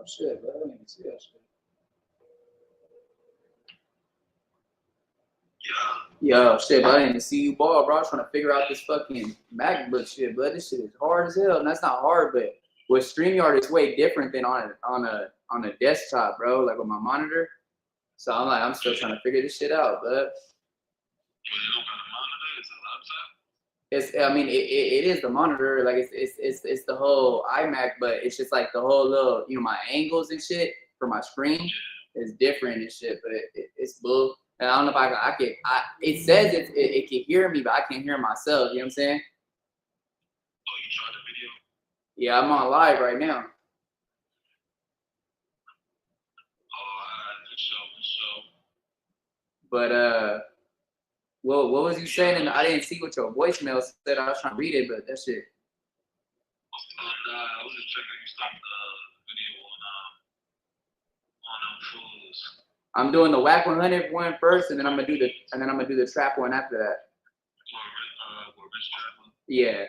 Oh shit, bro. I didn't even see that shit. Yo, shit, bro. I didn't even see you ball, bro. I was trying to figure out this fucking MacBook shit, but this shit is hard as hell. And that's not hard, but with StreamYard, it's way different than on a desktop, bro. Like with my monitor. So I'm still trying to figure this shit out, but. I mean, it is the monitor. Like it's the whole iMac, but it's just like the whole little, my angles and shit for my screen is different and shit. But it's bull. And I don't know if I can. It says it can hear me, but I can't hear myself. You know what I'm saying? Oh, you tried the video? Yeah, I'm on live right now. For sure. But well, what was you saying? And I didn't see what your voicemail said. I was trying to read it, but that shit. I was just checking if you stopped the video on fools. I'm doing the Wack100 one first, and then I'm gonna do the trap one after that. Rich Trapper? Yeah. I'm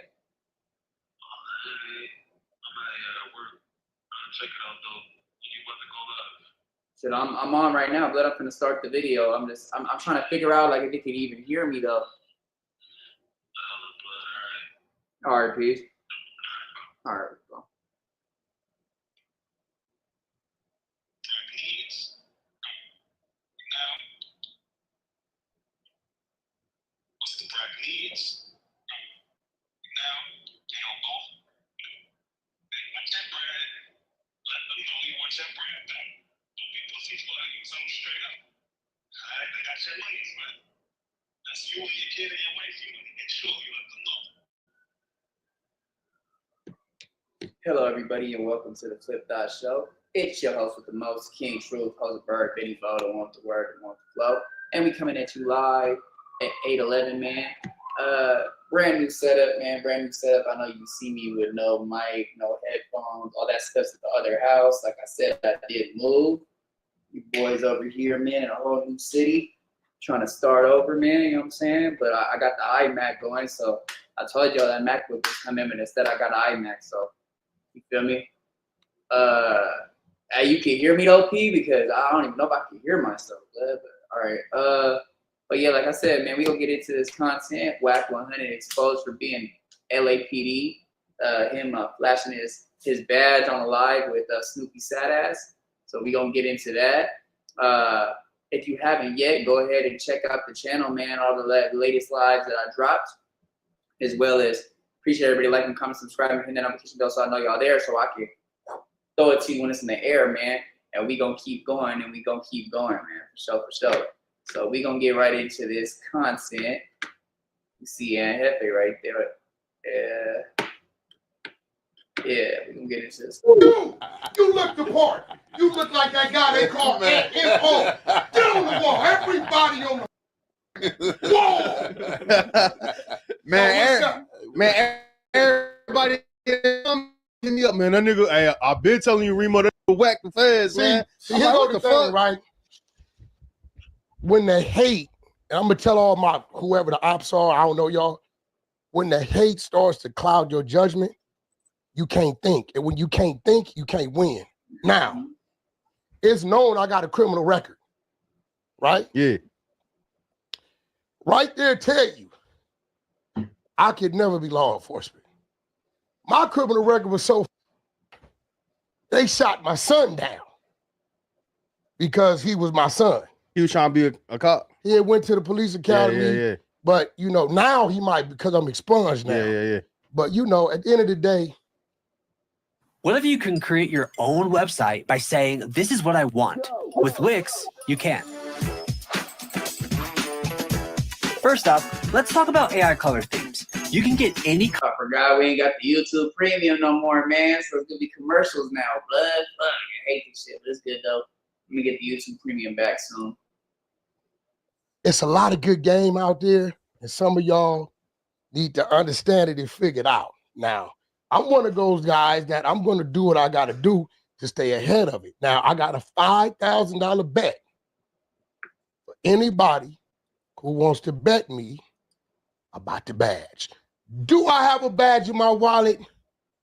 at work. I'll check it out though. You about to go live? Shit, I'm on right now, but I'm gonna start the video. I'm trying to figure out like if it can even hear me though. All right, peace. All right, bro. What's the crack needs? Now, they don't go. They want that bread. Let them know you want that bread back. Don't be pussy for you something straight up. Alright, they got your money, man. That's you and your kid and your wife. You want to make sure you let them know. Hello, everybody, and welcome to the Flip Dot Show. It's your host with the most, King Truth, host Bird, Benny Bo, the one with the word, the one with the flow. And we coming at you live at 8:11, man. Brand new setup, man. Brand new setup. I know you see me with no mic, no headphones, all that stuff's at the other house. Like I said, I did move. You boys over here, man, in a whole new city, trying to start over, man. You know what I'm saying? But I got the iMac going, so I told y'all that MacBook was coming, but instead I got an iMac, so you feel me? You can hear me though, P, because I don't even know if I can hear myself. But all right. But yeah, like I said, man, we gonna get into this content. Wack100 exposed for being LAPD. Him flashing his badge on the live with Snoopy Sadass. So we gonna get into that. If you haven't yet, go ahead and check out the channel, man. All the latest lives that I dropped, as well as appreciate everybody liking, comment, subscribing, hitting that notification bell so I know y'all there, so I can throw it to you when it's in the air, man. And we gonna keep going, and we gonna keep going, man, for sure. So we gonna get right into this content. You see Hefe right there. Yeah, we gonna get into this. You look the part. You look like that guy they call NFO. Get on the wall. Everybody on the wall. Man, everybody hit me up, man. That nigga, hey, I've been telling you, Remo, that whack the feds, man. See, here's what the thing, right? When they hate, and I'm gonna tell all my whoever the ops are, I don't know y'all. When the hate starts to cloud your judgment, you can't think. And when you can't think, you can't win. Now, it's known I got a criminal record, right? Yeah. Right there tell you, I could never be law enforcement. My criminal record was so, they shot my son down because he was my son. He was trying to be a cop. He had went to the police academy, Yeah. but, now he might because I'm expunged now. Yeah. But, at the end of the day, what if you can create your own website by saying, this is what I want? With Wix, you can. First up, let's talk about AI color themes. You can get any I forgot we ain't got the YouTube Premium no more, man. So it's gonna be commercials now. Blood, fuck, I hate this shit, but it's good though. Let me get the YouTube Premium back soon. it's a lot of good game out there, and some of y'all need to understand it and figure it out. Now, I'm one of those guys that I'm going to do what I got to do to stay ahead of it. Now, I got a $5,000 bet for anybody who wants to bet me about the badge. Do I have a badge in my wallet?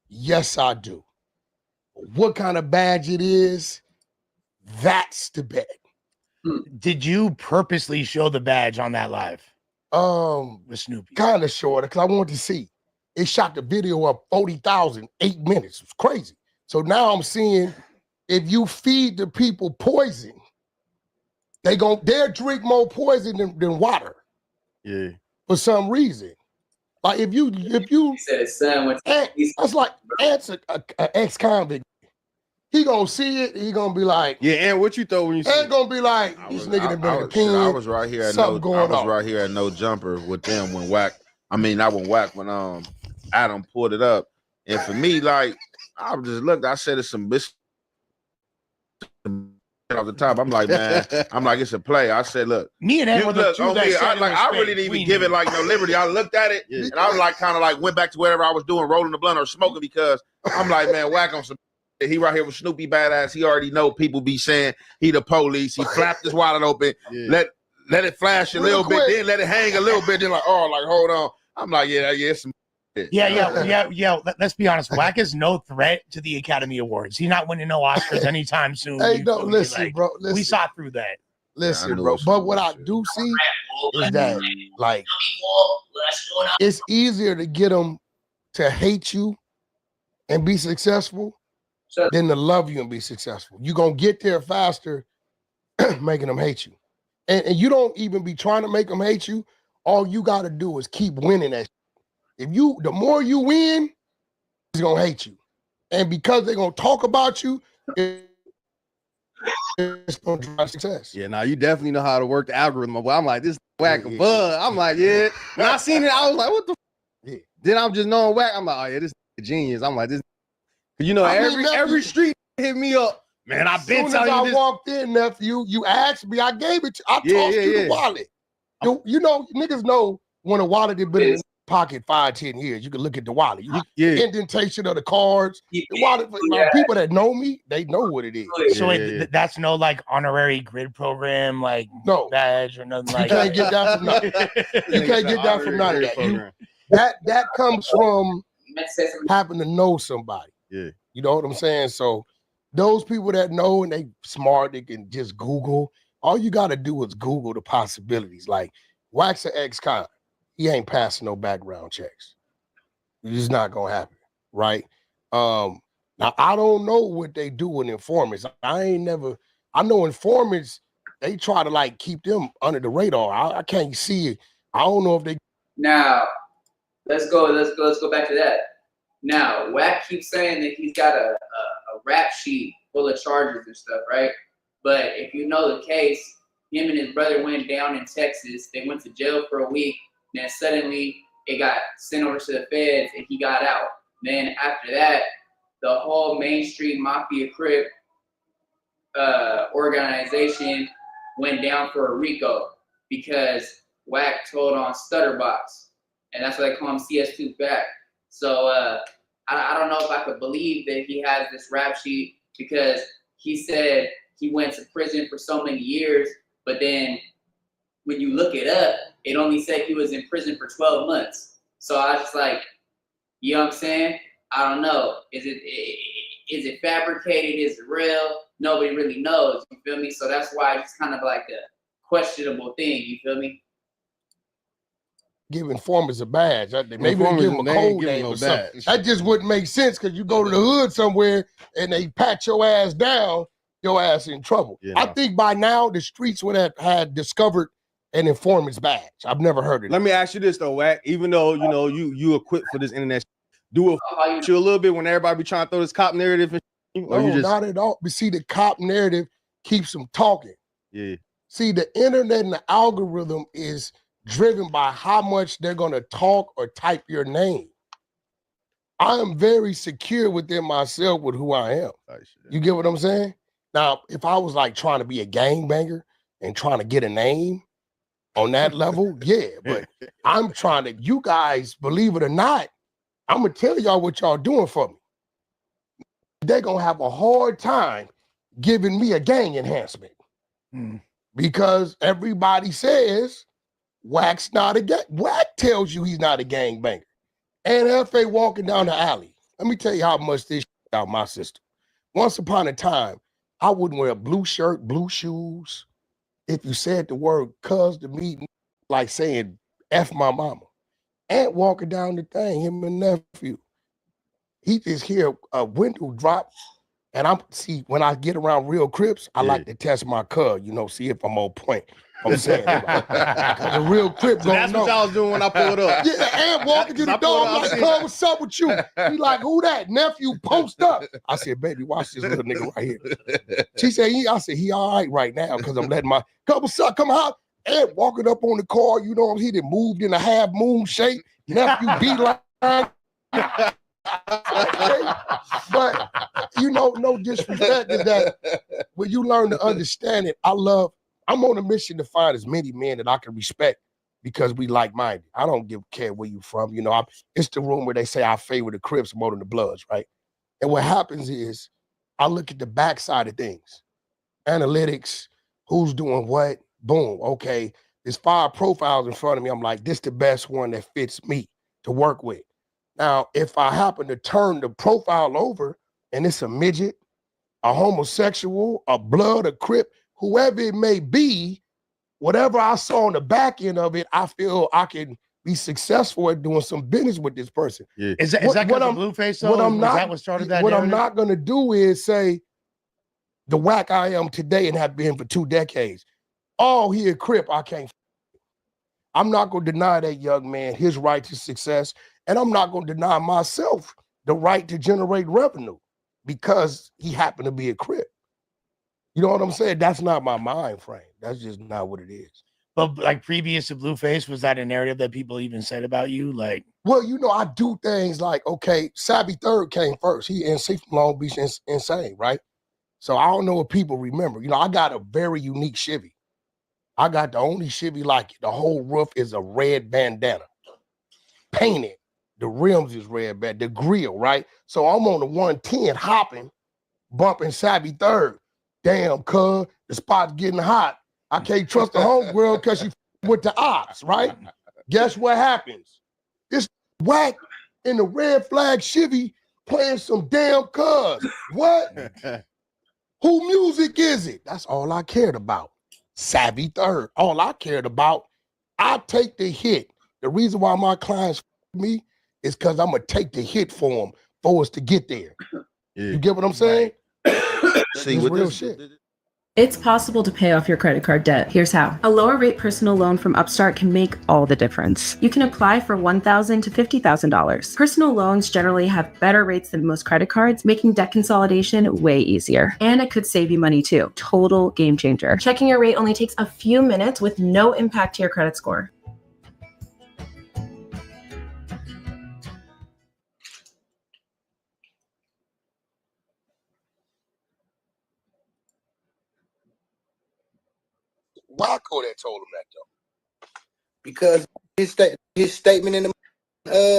Yes, I do. what kind of badge it is, that's the bet. Did you purposely show the badge on that live with Snoopy? Kind of short, because I wanted to see. It shot the video up 40,000, 8 minutes. It's crazy. So now I'm seeing if you feed the people poison, they'll drink more poison than water. Yeah. For some reason. Like if you He said his son went to that's like answer an ex-convict. He gonna see it, he gonna be like, Yeah, and what you thought when you see and gonna be like, this nigga done been in the pen. I was right here at no jumper with them when when Adam pulled it up. And for me, like, I just looked, I said it's some bitch off the top. I'm like, man, it's a play. I said, look, me and Ed were the two that said I really didn't even give it like no liberty. I looked at it and I was like, kind of like went back to whatever I was doing, rolling the blunt or smoking, because I'm like, man, Wack on some. He right here with Snoopy badass. He already know people be saying he the police. He flapped his wallet open, let it flash a little bit, then let it hang a little bit. Then like, oh, like hold on. I'm like, yeah, some. Yeah. Let's be honest. Wack is no threat to the Academy Awards. He's not winning no Oscars anytime soon. Hey, no, listen, bro. Listen. We saw through that. Listen, bro. But what I do see is that, like, it's easier to get them to hate you and be successful than to love you and be successful. You're going to get there faster making them hate you. And you don't even be trying to make them hate you. All you got to do is keep winning that. The more you win, he's going to hate you. And because they're going to talk about you, it's going to drive success. Yeah, now you definitely know how to work the algorithm. Well, I'm like, this Wack a bud. I'm like, yeah. When I seen it, I was like, what the f-? Then I'm just knowing Wack. I'm like, oh yeah, this is genius. I'm like, this. You know, every street hit me up. Man, I've been telling you this. I walked in, nephew, you asked me, I gave it to you. I tossed you the wallet. You know, niggas know when a wallet has been in the pocket 5-10 years. You can look at the wallet. Indentation of the cards. The wallet, people that know me, they know what it is. So that's no like honorary grid program, like no badge or nothing like that. You can't get that from nothing. You can't get that from none of that. That comes from having to know somebody. Yeah. You know what I'm saying? So those people that know and they smart, they can just Google. All you got to do is Google the possibilities. Like Wack's an ex-con. He ain't passing no background checks. It's just not going to happen, right? Now, I don't know what they do with informants. I know informants, they try to like keep them under the radar. I can't see it. I don't know if they. Now, let's go back to that. Now, Wack keeps saying that he's got a rap sheet full of charges and stuff, right? But if you know the case, him and his brother went down in Texas. They went to jail for a week. Then suddenly it got sent over to the feds and he got out. Then after that, the whole mainstream Mafia Crip organization went down for a RICO because Wack told on Stutterbox. And that's why they call him CS2 back. So I don't know if I could believe that he has this rap sheet because he said he went to prison for so many years, but then when you look it up, it only said he was in prison for 12 months. So I was just like, you know what I'm saying? I don't know. Is it fabricated? Is it real? Nobody really knows. You feel me? So that's why it's kind of like a questionable thing. You feel me? Give informers a badge. Maybe they give them a code name or something. That just wouldn't make sense because you go to the hood somewhere and they pat your ass down, your ass in trouble. I think by now the streets would have had discovered an informant's badge. I've never heard of it. Let me ask you this though, Wack. Even though you know you equipped for this internet, do it you a little bit when everybody be trying to throw this cop narrative. No, not at all. But see, the cop narrative keeps them talking. Yeah. See, the internet and the algorithm is driven by how much they're going to talk or type your name. I am very secure within myself with who I am. You get what I'm saying? Now, if I was like trying to be a gangbanger and trying to get a name on that level, yeah, but I'm trying to, you guys, believe it or not, I'm going to tell y'all what y'all doing for me. They're going to have a hard time giving me a gang enhancement because everybody says Wack's not a gang. Wack tells you he's not a gangbanger. And F.A. walking down the alley. Let me tell you how much this out my system. once upon a time, I wouldn't wear a blue shirt, blue shoes. If you said the word cuz to me, like saying F my mama. Aunt walking down the thing, him and nephew. He just hear a window drop. And when I get around real Crips, I like to test my cuz, see if I'm on point. I'm saying the real Crip So that's what y'all was doing when I pulled up. Yeah, Aunt walking to the door. I'm like, cuz, what's up with you? He like, who that? Nephew, post up. I said, baby, watch this little nigga right here. She said, I said, he all right right now because I'm letting my couple son come out. Aunt walking up on the car, he done moved in a half moon shape. Nephew beeline. But no disrespect is that when you learn to understand it, I'm on a mission to find as many men that I can respect because we like-minded. I don't care where you from. It's the room where they say I favor the Crips more than the Bloods, right? And what happens is I look at the backside of things. Analytics, who's doing what, boom, okay. There's 5 profiles in front of me. I'm like, this the best one that fits me to work with. Now, if I happen to turn the profile over and it's a midget, a homosexual, a blood, a Crip, whoever it may be, whatever I saw on the back end of it, I feel I can be successful at doing some business with this person. Yeah. Is that because of Blueface, though? What I'm not going to do is say the whack I am today and have been for 2 decades. Oh, he a Crip, I can't. I'm not going to deny that young man his right to success, and I'm not going to deny myself the right to generate revenue because he happened to be a Crip. You know what I'm saying? That's not my mind frame. That's just not what it is. But like previous to Blueface, was that a narrative that people even said about you? Like, well, I do things like, okay, Savvy Third came first. He NC from Long Beach, insane, right? So I don't know if people remember. I got a very unique Chevy. I got the only Chevy like it. The whole roof is a red bandana. Painted. The rims is red, the grill, right? So I'm on the 110 hopping, bumping Savvy Third. Damn, cuz, the spot's getting hot. I can't trust the homegirl because she with the ops, right? Guess what happens? This whack in the red flag Chevy playing some damn cuz. What? Who music is it? That's all I cared about. Savvy Third. All I cared about. I take the hit. The reason why my clients me is because I'm going to take the hit for them for us to get there. Yeah. You get what I'm saying? See, with real this shit. It's possible to pay off your credit card debt. Here's how. A lower rate personal loan from Upstart can make all the difference. You can apply for $1,000 to $50,000. Personal loans generally have better rates than most credit cards, making debt consolidation way easier. And it could save you money too. Total game changer. Checking your rate only takes a few minutes with no impact to your credit score. Wack100 that told him that though. Because his statement in the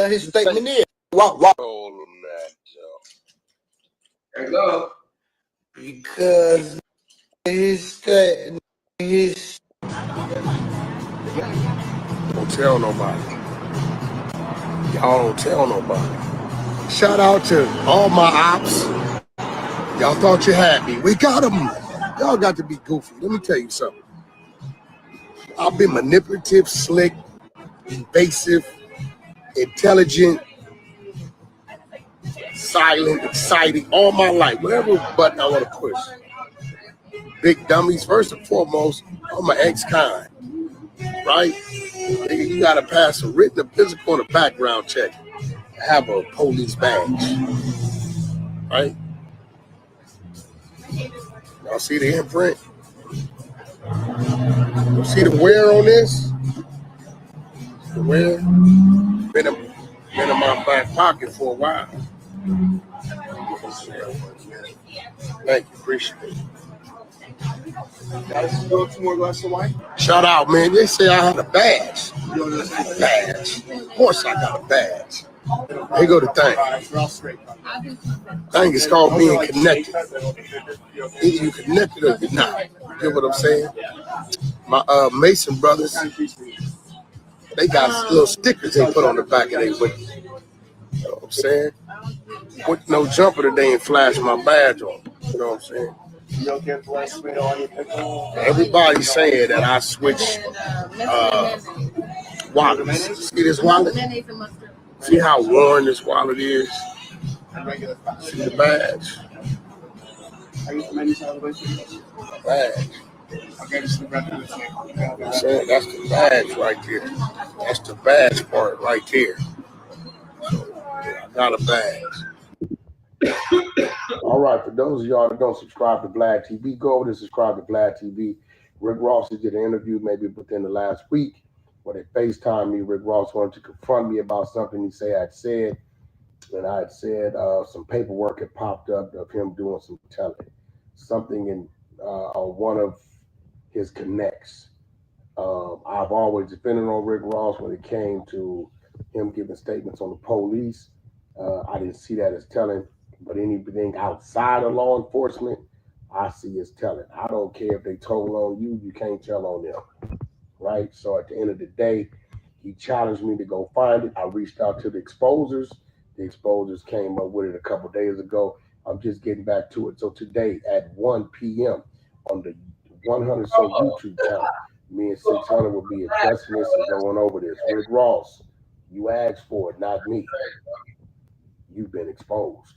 his statement is Wack told him that though. There you go. Because don't tell nobody. Y'all don't tell nobody. Shout out to all my ops. Y'all thought you had me. We got them. Y'all got to be goofy. Let me tell you something. I've been manipulative, slick, invasive, intelligent, silent, exciting all my life. Whatever button I want to push. Big dummies, first and foremost, I'm an ex-con, right? You got to pass a written, a physical, and a background check. Have a police badge, right? Y'all see the imprint? You see the wear on this? The wear? Been in my back pocket for a while. Thank you, appreciate it. Two more glasses of wine? Shout out, man. They say I had a badge. Badge. Of course I got a badge. Here go the thing. Thing is called being connected. Either you connected or you're not. You get what I'm saying? My Mason brothers, they got little stickers they put on the back of their whip. You know what I'm saying? with no jumper today and flash my badge on. You know what I'm saying? Everybody saying that I switched wallets. See this wallet? See how worn this wallet is? See the badge? Badge. So that's the badge right there. That's the badge part right there. I got a badge. All right, for those of y'all that don't subscribe to Vlad TV, go over to subscribe to Vlad TV. Rick Ross did an interview maybe within the last week where they FaceTimed me. Rick Ross wanted to confront me about something he said I'd said. And I had said some paperwork had popped up of him doing some telling. Something in on one of his connects. I've always depended on Rick Ross when it came to him giving statements on the police. I didn't see that as telling, but anything outside of law enforcement, I see as telling. I don't care if they told on you, you can't tell on them, right? So at the end of the day, he challenged me to go find it. I reached out to the exposers. The exposers came up with it a couple days ago. I'm just getting back to it. So today at 1 p.m. on the 100 So YouTube channel, me and 600 will be addressing this and going over this. Rick Ross, you asked for it, not me. You've been exposed.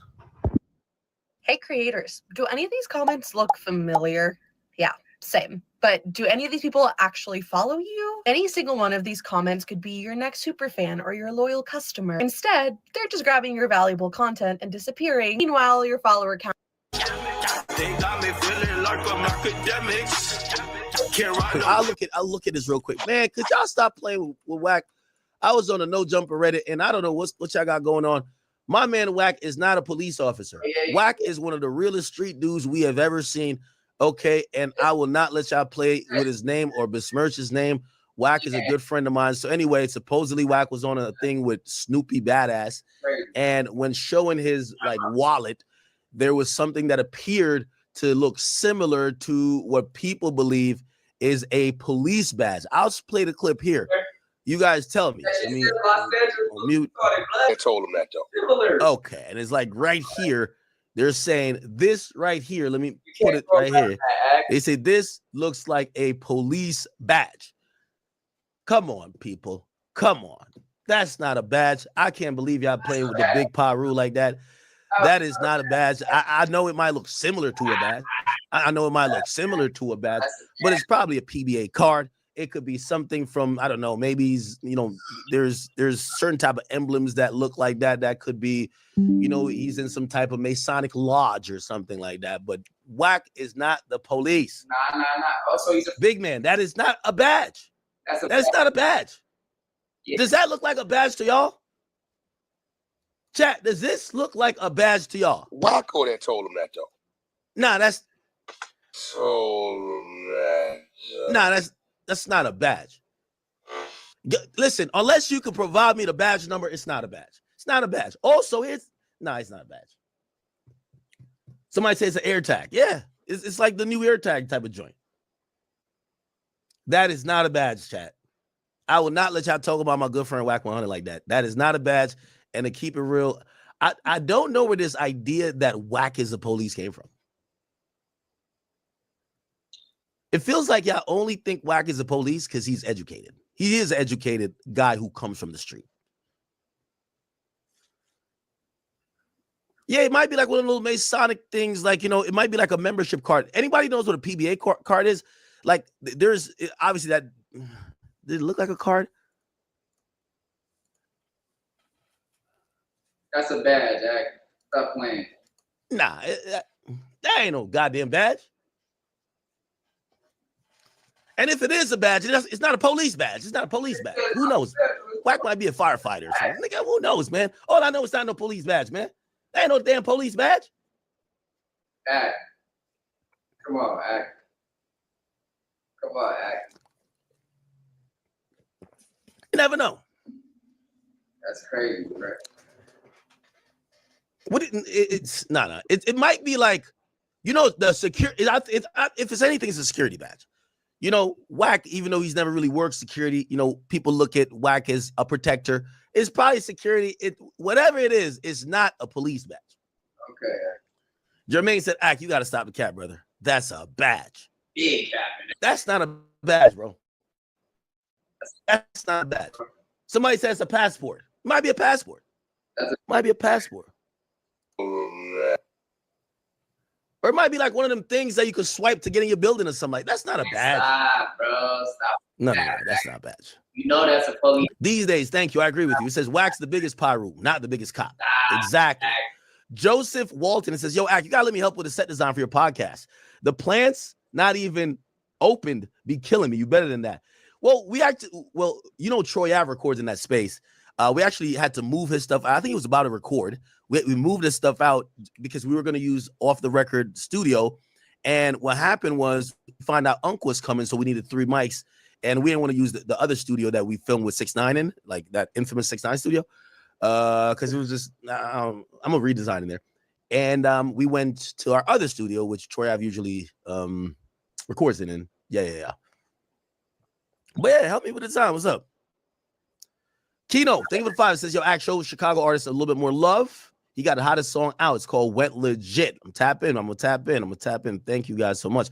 Hey creators, do any of these comments look familiar? Yeah, same. But do any of these people actually follow you? Any single one of these comments could be your next superfan or your loyal customer. Instead, they're just grabbing your valuable content and disappearing. Meanwhile, your follower count. They got me feeling like I'm academics. I'll look at this real quick. Man, could y'all stop playing with Wack? I was on a no jumper Reddit, and I don't know what y'all got going on. My man Wack is not a police officer. Wack is one of the realest street dudes we have ever seen. Okay, and I will not let y'all play with his name or besmirch his name. Wack is a good friend of mine. So anyway, supposedly Wack was on a thing with Snoopy Badass, and when showing his wallet, there was something that appeared to look similar to what people believe is a police badge. I'll just play the clip here. You guys tell me. I mean, mute. I told him that though. Okay, and it's like right here. They're saying this right here. Let me put it right here. They say this looks like a police badge. Come on, people. Come on. That's not a badge. I can't believe y'all playing with the big Paru like that. That is not a badge. I know it might look similar to a badge. I know it might look similar to a badge, but it's probably a PBA card. It could be something from, I don't know, maybe, there's certain type of emblems that look like that. That could be, he's in some type of Masonic lodge or something like that. But Wack is not the police. Nah. Also, he's a big man. That is not a badge. That's not a badge. Yeah. Does that look like a badge to y'all? Chat, does this look like a badge to y'all? Wacko that told him that though. Nah, that's that's not a badge. Listen, unless you can provide me the badge number, it's not a badge. It's not a badge. Also, it's not a badge. Somebody says it's an AirTag. Yeah, it's like the new AirTag type of joint. That is not a badge, chat. I will not let y'all talk about my good friend Wack100 like that. That is not a badge. And to keep it real, I don't know where this idea that Wack is the police came from. It feels like y'all only think Wack is the police because he's educated. He is an educated guy who comes from the street. Yeah, it might be like one of those Masonic things, like, it might be like a membership card. Anybody knows what a PBA card is? Like, there's obviously that. Did it look like a card? That's a badge, Jack. Stop playing. Nah, that ain't no goddamn badge. And if it is a badge, it's not a police badge. It's not a police badge. Who knows? Wack might be a firefighter or something. Nigga, who knows, man? All I know is not no police badge, man. That ain't no damn police badge. Act. Come on, Act. Come on, Act. You never know. That's crazy, bro. What it might be like, the security. If it's anything, it's a security badge. Wack, even though he's never really worked security, people look at Wack as a protector. It's probably security. Whatever it is, it's not a police badge. Okay. Jermaine said, "Ack, you got to stop the cap, brother. That's a badge. Big cap. That's not a badge, bro. That's not a badge. Somebody says a passport. Might be a passport. Might be a passport. Or it might be like one of them things that you could swipe to get in your building or something like that. That's not a badge. Stop, bro. Stop. No, that's not a badge. You know that's a police. These days, thank you. I agree with you. It says Wack's the biggest pyro, not the biggest cop. Exactly. Joseph Walton, it says, yo, Ack, you gotta let me help with the set design for your podcast. The plants not even opened be killing me. You better than that. Well, you know, Troy Ave records in that space. We actually had to move his stuff. I think it was about to record. We moved his stuff out because we were going to use off the record studio. And what happened was find out Unc was coming. So we needed 3 mics and we didn't want to use the other studio that we filmed with 6ix9ine in, like that infamous 6ix9ine studio. Cause it was just, I'm a redesign in there. And we went to our other studio, which Troy Ave usually records it in. Yeah. But yeah, help me with the design. What's up? Kino, thank you for the 5. It says, yo, Ack, show Chicago artists a little bit more love. He got the hottest song out. It's called Went Legit. I'm gonna tap in. Thank you guys so much.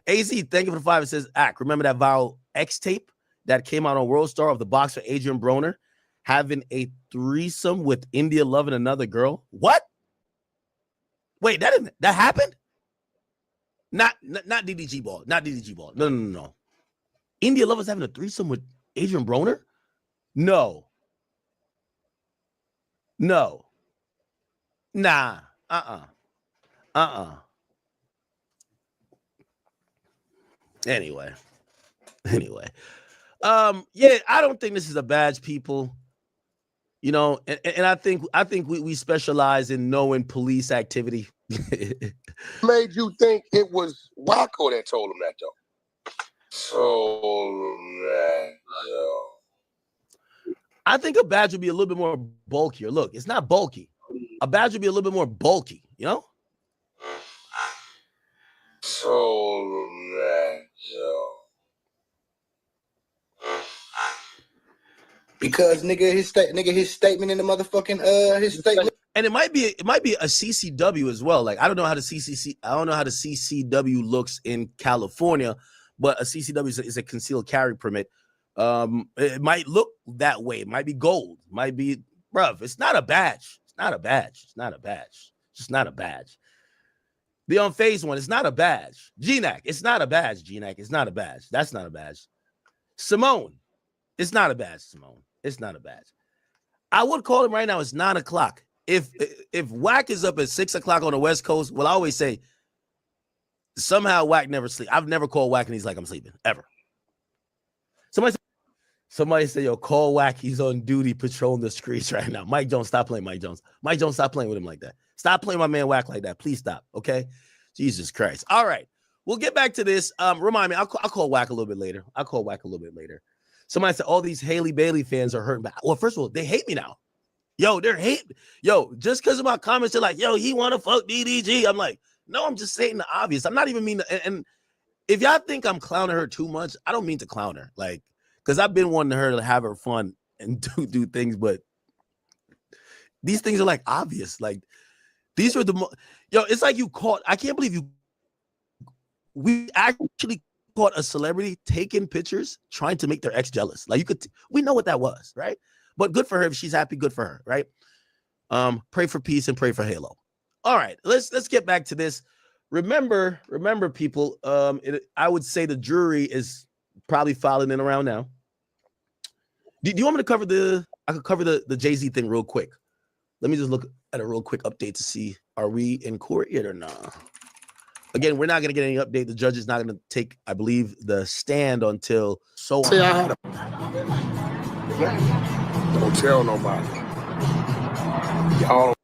AZ, thank you for the 5. It says, Ack, remember that viral X tape that came out on World Star of the boxer Adrian Broner having a threesome with India loving another girl? What? Wait, that happened? Not DDG Ball. Not DDG Ball. No. India Lovers having a threesome with Adrian Broner? No. Nah. Anyway. Yeah, I don't think this is a badge, people. You know, and I think we specialize in knowing police activity. Made you think it was Wacko that told him that though? I think a badge would be a little bit more bulkier. Look, it's not bulky. A badge would be a little bit more bulky, you know? Because his statement in the motherfucking his statement. And it might be a CCW as well. Like I don't know how the CCW looks in California, but a CCW is a concealed carry permit. It might look that way. It might be gold. Might be, bruv. It's not a badge. It's not a badge. It's not a badge. The unfazed one, it's not a badge. GNAC, it's not a badge. GNAC, it's not a badge. That's not a badge. Simone, it's not a badge. Simone, it's not a badge. I would call him right now. It's 9 o'clock. If Wack is up at 6 o'clock on the West Coast, well, I always say somehow Wack never sleep. I've never called Wack and he's like, I'm sleeping ever. Somebody say, yo, call Wack. He's on duty patrolling the streets right now. Mike Jones, stop playing Mike Jones. Mike Jones, stop playing with him like that. Stop playing my man Wack like that. Please stop. Okay. Jesus Christ. All right. We'll get back to this. Remind me, I'll call Wack a little bit later. Somebody said all these Haley Bailey fans are hurting back. Well, first of all, they hate me now. Yo, just because of my comments, they're like, yo, he want to fuck DDG. I'm like, no, I'm just saying the obvious. I'm not even mean to, and if y'all think I'm clowning her too much, I don't mean to clown her. Like, because I've been wanting her to have her fun and do things, but these things are like obvious. Like, these are it's like you caught, I can't believe we actually caught a celebrity taking pictures trying to make their ex jealous. Like, we know what that was, right? But good for her. If she's happy, good for her, right? Pray for peace and pray for Halo. All right, let's get back to this. Remember, people, I would say the jury is probably filing in around now. Do you want me to cover I could cover the Jay-Z thing real quick. Let me just look at a real quick update to see, are we in court yet or not? Again, we're not going to get any update. The judge is not going to take, I believe, the stand until Don't tell nobody. Y'all.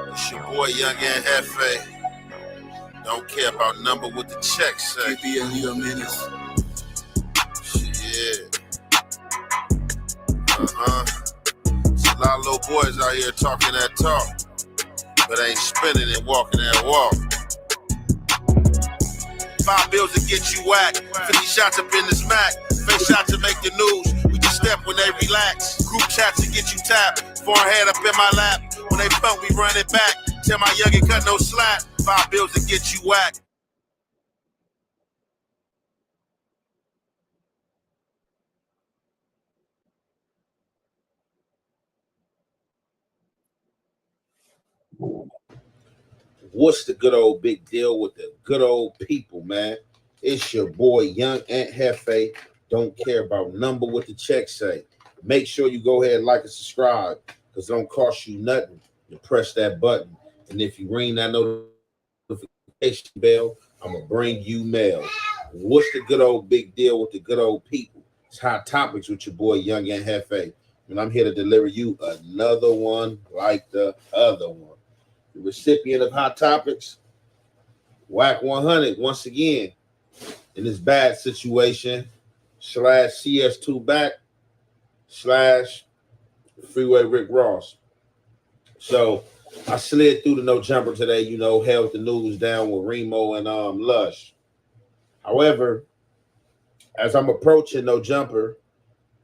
It's your boy Young and Hefe. Don't care about number with the check say. GBLU minutes. Yeah. It's a lot of little boys out here talking that talk, but ain't spinning and walking that walk. 5 bills to get you whacked. 50 shots up in this Mac. Face shots to make the news. We just step when they relax. Group chats to get you tapped. Forehead up in my lap. When they pump, we run it back. Tell my youngin' cut no slack. 5 bills to get you whacked. What's the good old big deal with the good old people, man? It's your boy, Young Aunt Hefe. Don't care about number what the check say. Make sure you go ahead and like and subscribe, because it don't cost you nothing to press that button. And if you ring that notification bell, I'm going to bring you mail. What's the good old big deal with the good old people? It's Hot Topics with your boy, Young Aunt Hefe. And I'm here to deliver you another one like the other one. The recipient of Hot Topics, Wack100, once again, in this bad situation, /CS2 back, / Freeway Rick Ross. So I slid through the no jumper today, you know, held the news down with Remo and Lush. However, as I'm approaching no jumper,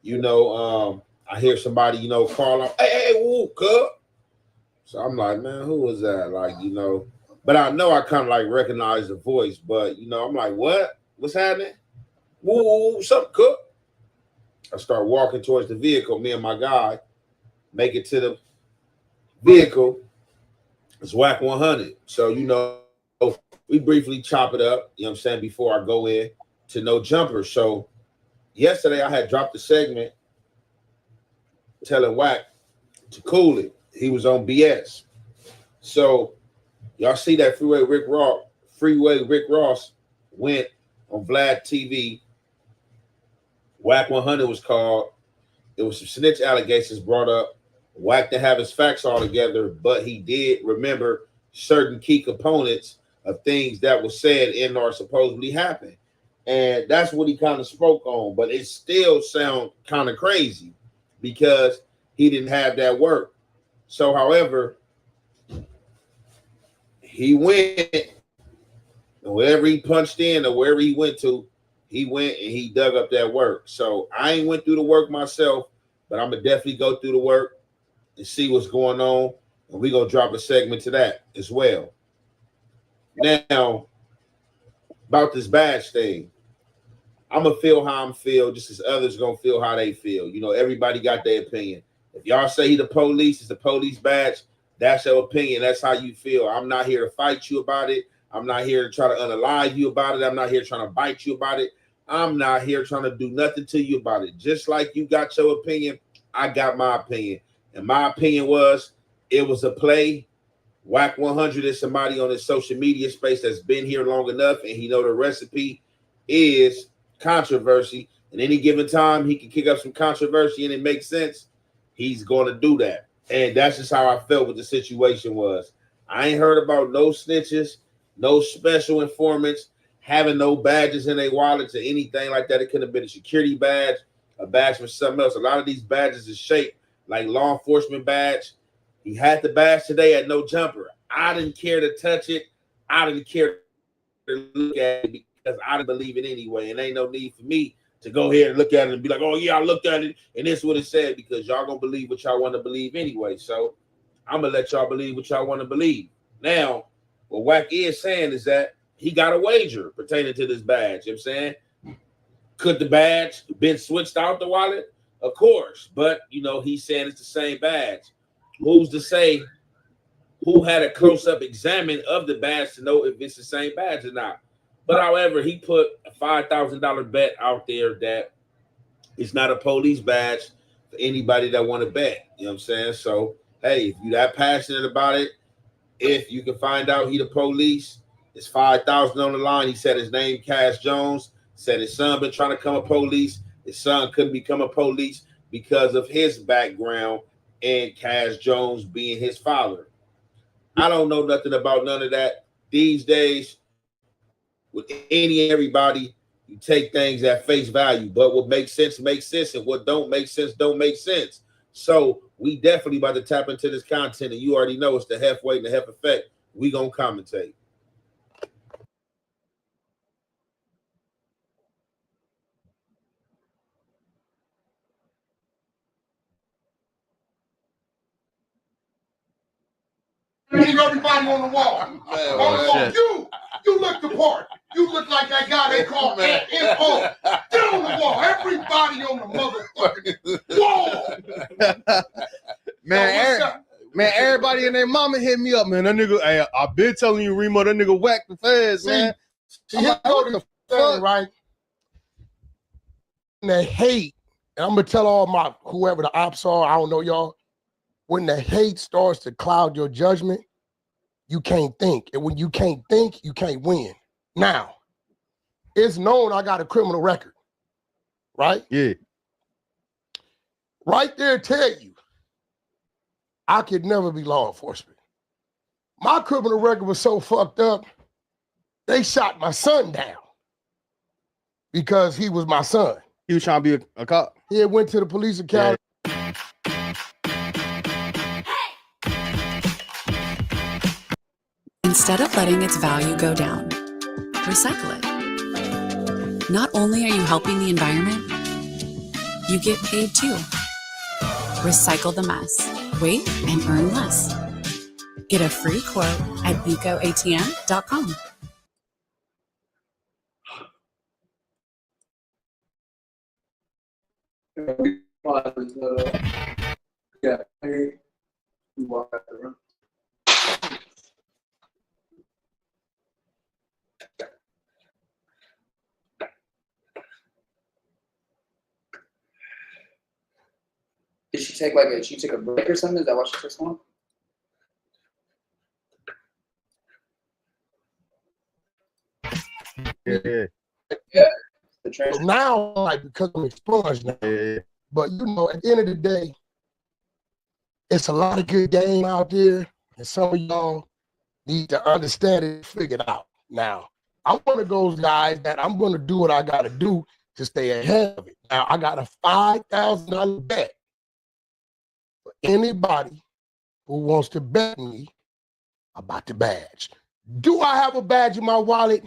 you know, I hear somebody, you know, call out, hey, woo, cuz. So I'm like, man, who was that? Like, you know, but I know I kind of like recognize the voice, but, you know, I'm like, what? What's happening? Woo, what's up, cook? I start walking towards the vehicle. Me and my guy make it to the vehicle. It's Wack100. So, you know, we briefly chop it up, you know what I'm saying, before I go in to no jumper. So yesterday I had dropped a segment telling Wack to cool it. He was on BS. So y'all see that Freeway Rick Ross went on Vlad TV. Wack100 was called. There was some snitch allegations brought up. Wack didn't have his facts all together, but he did remember certain key components of things that were said and or supposedly happened. And that's what he kind of spoke on. But it still sounds kind of crazy because he didn't have that work. So, however, he went, and wherever he punched in or wherever he went to, he went and he dug up that work. So I ain't went through the work myself, but I'm going to definitely go through the work and see what's going on. And we're going to drop a segment to that as well. Now, about this badge thing, I'm going to feel how I'm feel just as others going to feel how they feel. You know, everybody got their opinion. If y'all say he the police, it's the police badge, that's your opinion. That's how you feel. I'm not here to fight you about it. I'm not here to try to unalive you about it. I'm not here trying to bite you about it. I'm not here trying to do nothing to you about it. Just like you got your opinion, I got my opinion. And my opinion was it was a play. Wack100 is somebody on his social media space that's been here long enough, and he know the recipe is controversy. And any given time, he can kick up some controversy and it makes sense. He's going to do that. And that's just how I felt what the situation was. I ain't heard about no snitches, no special informants, having no badges in their wallets or anything like that. It could have been a security badge, a badge for something else. A lot of these badges is shaped like law enforcement badge. He had the badge today at no jumper. I didn't care to touch it. I didn't care to look at it because I didn't believe it anyway. And ain't no need for me to go ahead and look at it and be like, oh, yeah, I looked at it, and this is what it said, because y'all going to believe what y'all want to believe anyway. So I'm going to let y'all believe what y'all want to believe. Now, what Wack is saying is that he got a wager pertaining to this badge. You know what I'm saying? Could the badge been switched out the wallet? Of course. But, you know, he's saying it's the same badge. Who's to say who had a close-up examine of the badge to know if it's the same badge or not? But however, he put a $5,000 bet out there that it's not a police badge for anybody that want to bet. You know what I'm saying? So, hey, if you're that passionate about it, if you can find out he the police, it's $5,000 on the line. He said his name, Cash Jones, said his son been trying to become a police. His son couldn't become a police because of his background and Cash Jones being his father. I don't know nothing about none of that. These days, with any and everybody, you take things at face value. But what makes sense, and what don't make sense, don't make sense. So we definitely about to tap into this content, and you already know it's the Hef weight and the Hef effect. We gonna commentate. Leave everybody on the wall. On the wall. You look the part. You look like that guy they call NO. Get on the wall. Everybody on the motherfucking wall. Man, everybody and their mama hit me up, man. That nigga, hey, I've been telling you, Remo, that nigga whacked the feds, man. See, here go the thing, right? And they hate, and I'm gonna tell all my whoever the ops are, I don't know y'all. When the hate starts to cloud your judgment, you can't think. And when you can't think, you can't win. Now, it's known I got a criminal record, right? Yeah. Right there tell you, I could never be law enforcement. My criminal record was so fucked up, they shot my son down because he was my son. He was trying to be a cop. He had went to the police academy. Instead of letting its value go down, recycle it. Not only are you helping the environment, you get paid too. Recycle the mess. Wait and earn less. Get a free quote at ecoatm.com. Did she take she took a break or something? Is that why she took so long? Yeah. So now, like, because I'm expunged now. But you know, at the end of the day, it's a lot of good game out there, and some of y'all need to understand it and figure it out. Now, I'm one of those guys that I'm going to do what I got to do to stay ahead of it. Now, I got a $5,000 bet for anybody who wants to bet me about the badge. Do I have a badge in my wallet?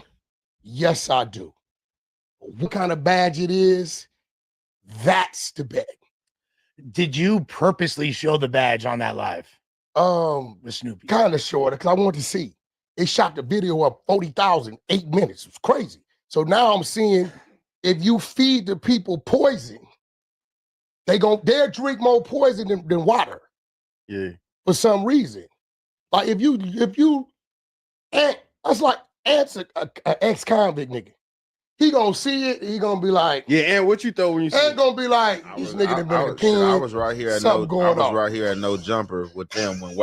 Yes, I do. What kind of badge it is, that's the bet. Did you purposely show the badge on that live? With Snoopy? Kind of short, because I want to see. It shot the video up 40,000, 8 minutes. It was crazy. So now I'm seeing if you feed the people poison, they'll drink more poison than water. Yeah. For some reason. Like if you that's like answer an ex-convict nigga. He gonna see it, he gonna be like, yeah, and what you thought when you see it? Ain't gonna be like, this nigga done been in the pen. I was right here at right here at No Jumper with them when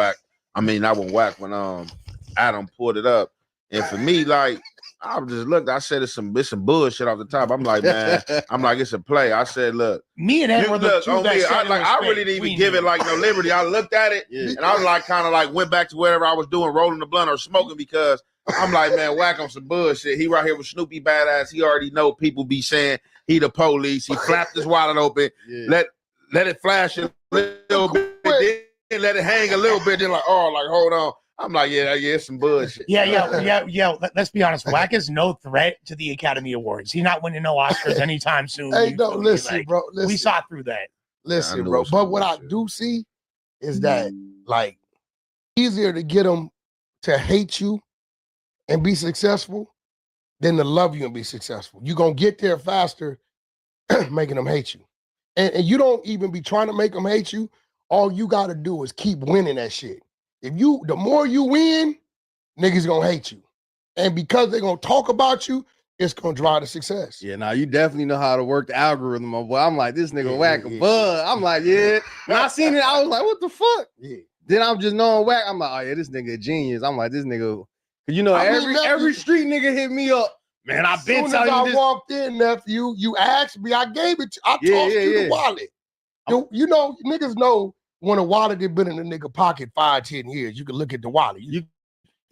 Adam pulled it up. And for me, like, I just looked, I said it's some bullshit off the top. I'm like, man, it's a play. I said, look, me and Ed were the two that I really didn't even give it like no liberty. I looked at it and I was like, kind of like went back to whatever I was doing, rolling the blunt or smoking, because I'm like, man, Wack on some bullshit. He right here with Snoopy badass. He already know people be saying he the police. He flapped his wallet open, let it flash a little bit, then let it hang a little bit. Then like, hold on. I'm like, yeah, it's some bullshit. Yeah. Let's be honest. Wack is no threat to the Academy Awards. He's not winning no Oscars anytime soon. Hey, no, listen, bro. Listen. We saw through that. Listen, bro. But what I do see is that, like, easier to get them to hate you and be successful than to love you and be successful. You're going to get there faster making them hate you. And you don't even be trying to make them hate you. All you got to do is keep winning that shit. The more you win, niggas going to hate you. And because they're going to talk about you, it's going to drive to success. Yeah, now you definitely know how to work the algorithm. Boy, I'm like, this nigga Wack a bud. I'm like, yeah. When I seen it, I was like, what the fuck? Yeah. Then I'm just knowing Wack. I'm like, oh yeah, this nigga a genius. I'm like, this nigga. You know, every street nigga hit me up. Man, I've been telling you this. As soon as I walked in, nephew, you asked me, I gave it to you. I tossed you the wallet. You know, niggas know when a wallet had been in a nigga pocket 5-10 years, you can look at the wallet.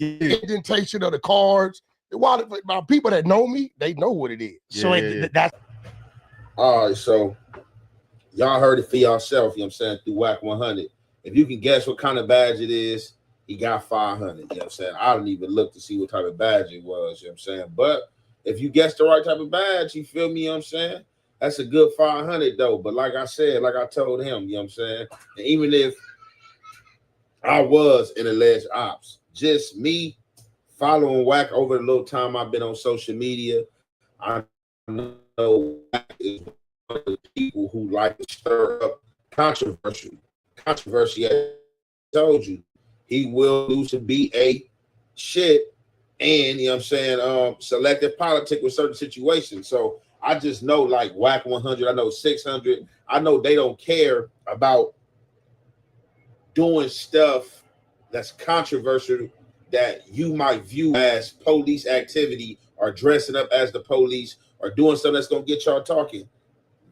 Indentation of the cards. The wallet, my people that know me, they know what it is. So that's all right. So Y'all heard it for yourself, you know what I'm saying, through Wack100. If you can guess what kind of badge it is, he got 500. You know what I'm saying? I don't even look to see what type of badge it was, you know what I'm saying? But if you guess the right type of badge, you feel me, you know what I'm saying? That's a good 500 though. But like I said, like I told him, you know what I'm saying? And even if I was in alleged ops, just me following Wack over the little time I've been on social media, I know Wack is one of the people who like to stir up controversy. I told you, he will lose to BA shit and, you know what I'm saying, selective politic with certain situations. So I just know like Wack100, I know 600, I know they don't care about doing stuff that's controversial that you might view as police activity or dressing up as the police or doing something that's going to get y'all talking.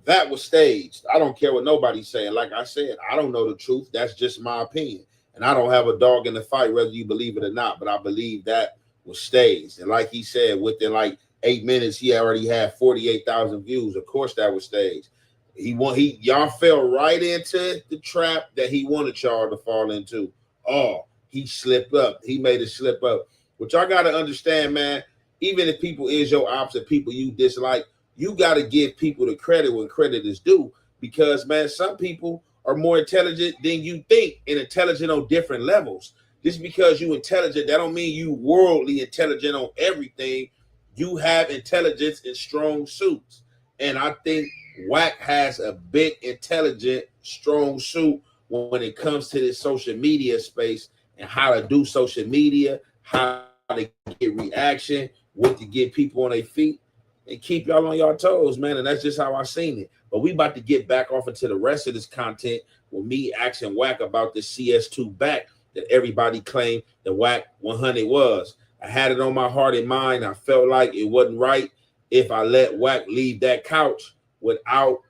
That was staged. I don't care what nobody's saying. Like I said, I don't know the truth. That's just my opinion. And I don't have a dog in the fight, whether you believe it or not, but I believe that was staged. And like he said, within like 8 minutes, he already had 48,000 views. Of course that was staged. Y'all fell right into the trap that he wanted y'all to fall into. Oh, he slipped up. He made it slip up. But y'all got to understand, man, even if people is your opposite, people you dislike, you got to give people the credit when credit is due. Because, man, some people are more intelligent than you think and intelligent on different levels. Just because you intelligent, that don't mean you worldly intelligent on everything. You have intelligence in strong suits. And I think Wack has a big, intelligent, strong suit when it comes to this social media space and how to do social media, how to get reaction, what to get people on their feet and keep y'all on y'all toes, man. And that's just how I seen it. But we about to get back off into the rest of this content with me asking Wack about this CS2 back that everybody claimed that Wack100 was. I had it on my heart and mind. I felt like it wasn't right if I let Wack leave that couch without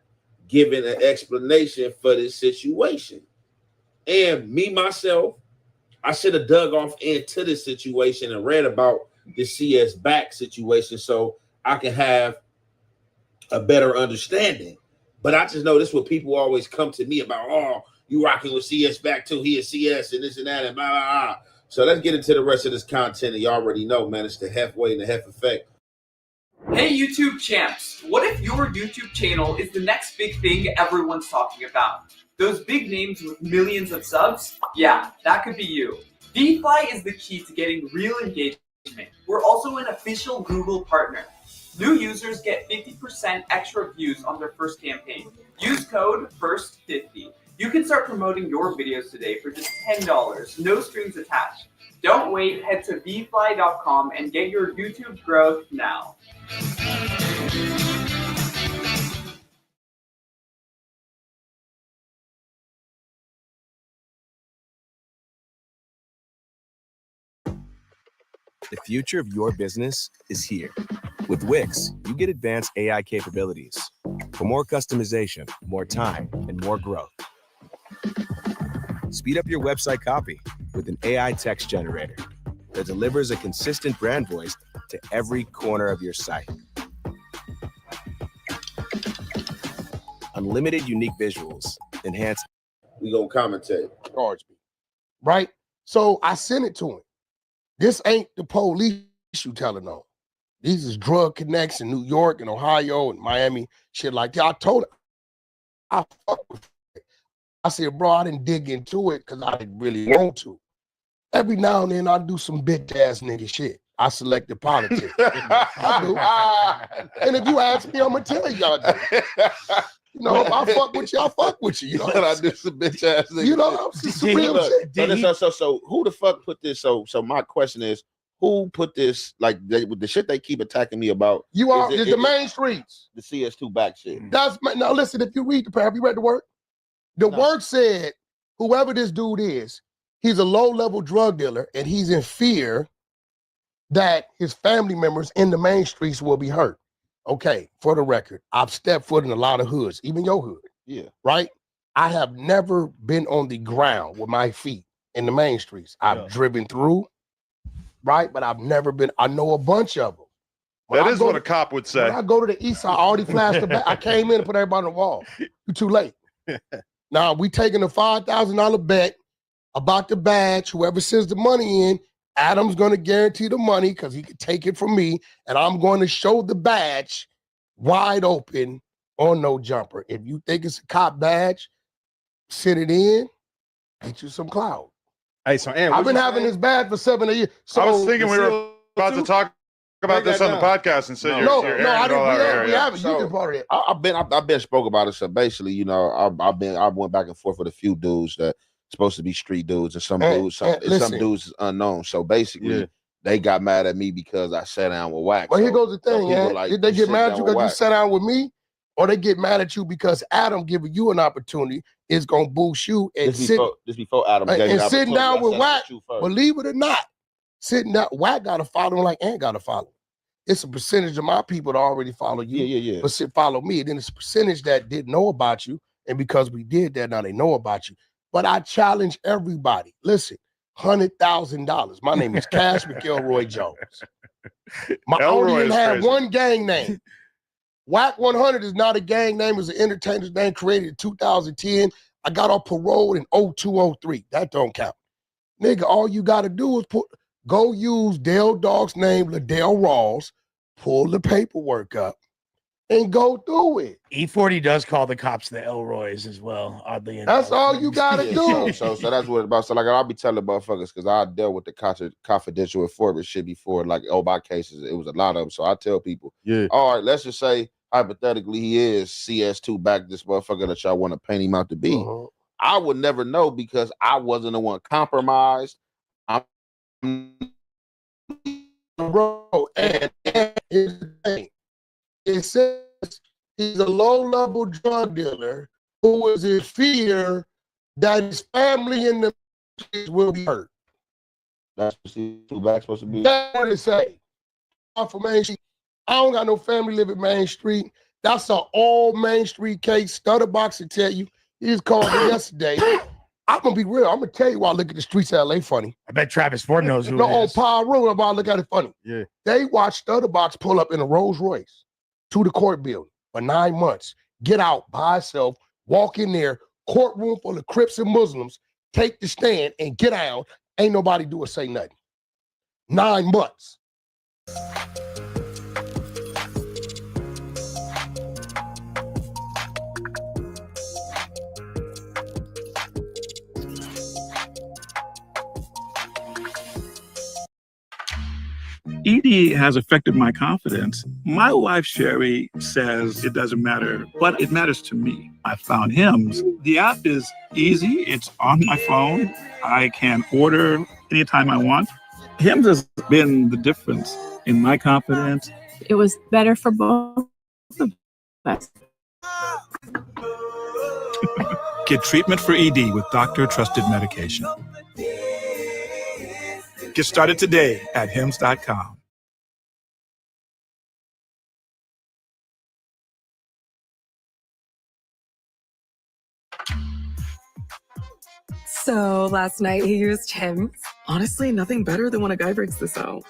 giving an explanation for this situation. And me, myself, I should have dug off into this situation and read about the CS back situation so I can have a better understanding. But I just know this is what people always come to me about. Oh, you rocking with CS back too. He is CS and this and that and blah, blah, blah. So let's get into the rest of this content that y'all already know, man. It's the Hef Way and the Hef Effect. Hey YouTube champs, what if your YouTube channel is the next big thing everyone's talking about? Those big names with millions of subs? Yeah, that could be you. VFly is the key to getting real engagement. We're also an official Google partner. New users get 50% extra views on their first campaign. Use code FIRST50. You can start promoting your videos today for just $10, no strings attached. Don't wait, head to vfly.com and get your YouTube growth now. The future of your business is here. With Wix, you get advanced AI capabilities for more customization, more time, and more growth. Speed up your website copy with an AI text generator that delivers a consistent brand voice to every corner of your site. Unlimited unique visuals, enhance. We gonna commentate. Charge me, right? So I sent it to him. This ain't the police you telling on. These is drug connects in New York and Ohio and Miami, shit like that. I told him, I fuck with it. I said, bro, I didn't dig into it because I didn't really want to. Every now and then I do some bitch ass nigga shit. I selected politics. I do. And if you ask me, I'm gonna tell y'all that. You know, if I fuck with you, I fuck with you. You know, I do some bitch ass nigga. You know, some real shit. So who the fuck put this? So my question is, who put this? Like with the shit they keep attacking me about. You are the main streets. The CS2 back shit. That's now. Listen, if you read the paragraph, you read the work. The work said, whoever this dude is, he's a low-level drug dealer, and he's in fear that his family members in the main streets will be hurt. Okay, for the record, I've stepped foot in a lot of hoods, even your hood. Yeah. Right? I have never been on the ground with my feet in the main streets. I've driven through, right? But I've never been, I know a bunch of them. That is what a cop would say. When I go to the east side, I already flashed the badge. I came in and put everybody on the wall. You're too late. Now we taking a $5,000 bet about the badge. Whoever sends the money in, Adam's going to guarantee the money because he could take it from me, and I'm going to show the badge wide open on No Jumper. If you think it's a cop badge, send it in, get you some clout. Hey, so Aaron, I've been having this badge for 7 years. So I was thinking we were about to talk about this on the podcast, and so you're airing I it all out didn't. We here. haven't. You been part of it. I've been spoke about it. So basically, you know, I went back and forth with a few dudes that supposed to be street dudes, and some dudes is unknown. So basically, they got mad at me because I sat down with Wack. Well, here goes the thing, man. Like, Did they get mad at you because you sat down with me, or they get mad at you because Adam giving you an opportunity is gonna boost you and this before Adam gave and me sitting down with Wack? But Believe it or not, sitting down, Wack got to follow him like Ant got to follow. It's a percentage of my people that already follow you, but follow me. And then it's a percentage that didn't know about you, and because we did that, now they know about you. But I challenge everybody. Listen, $100,000. My name is Cash McElroy Jones. I only even had one gang name. Wack100 is not a gang name. It's an entertainer's name created in 2010. I got off parole in 0203. That don't count. Nigga, all you got to do is go use Dale Dog's name, Liddell Rawls, pull the paperwork up, and go through it. E40 does call the cops the Elroys as well, oddly enough. That's all you got to do. So that's what it's about. So like I'll be telling motherfuckers because I dealt with the confidential informant shit before, like my cases. It was a lot of them. So I tell people, all right, let's just say hypothetically he is CS2 back this motherfucker that y'all want to paint him out to be. I would never know because I wasn't the one compromised. Bro, and here's the thing. It says he's a low-level drug dealer who is in fear that his family in the will be hurt. That's what supposed to be. That's what it say. I'm from Main Street. I don't got no family living Main Street. That's an all Main Street case. Stutterbox will tell you. He was called me yesterday. I'm gonna be real. I'm gonna tell you why I look at the streets of LA funny. I bet Travis Ford knows who no, it is. on Power Room, why I look at it funny. Yeah. They watched Stutterbox pull up in a Rolls Royce to the court building for 9 months, get out by himself, walk in there, courtroom full of Crips and Muslims, take the stand and get out. Ain't nobody do or say nothing. 9 months. ED has affected my confidence. My wife, Sherry, says it doesn't matter, but it matters to me. I found Hims. The app is easy. It's on my phone. I can order anytime I want. Hims has been the difference in my confidence. It was better for both of us. Get treatment for ED with doctor-trusted medication. Get started today at hims.com. So last night he used Hims. Honestly, nothing better than when a guy breaks this out.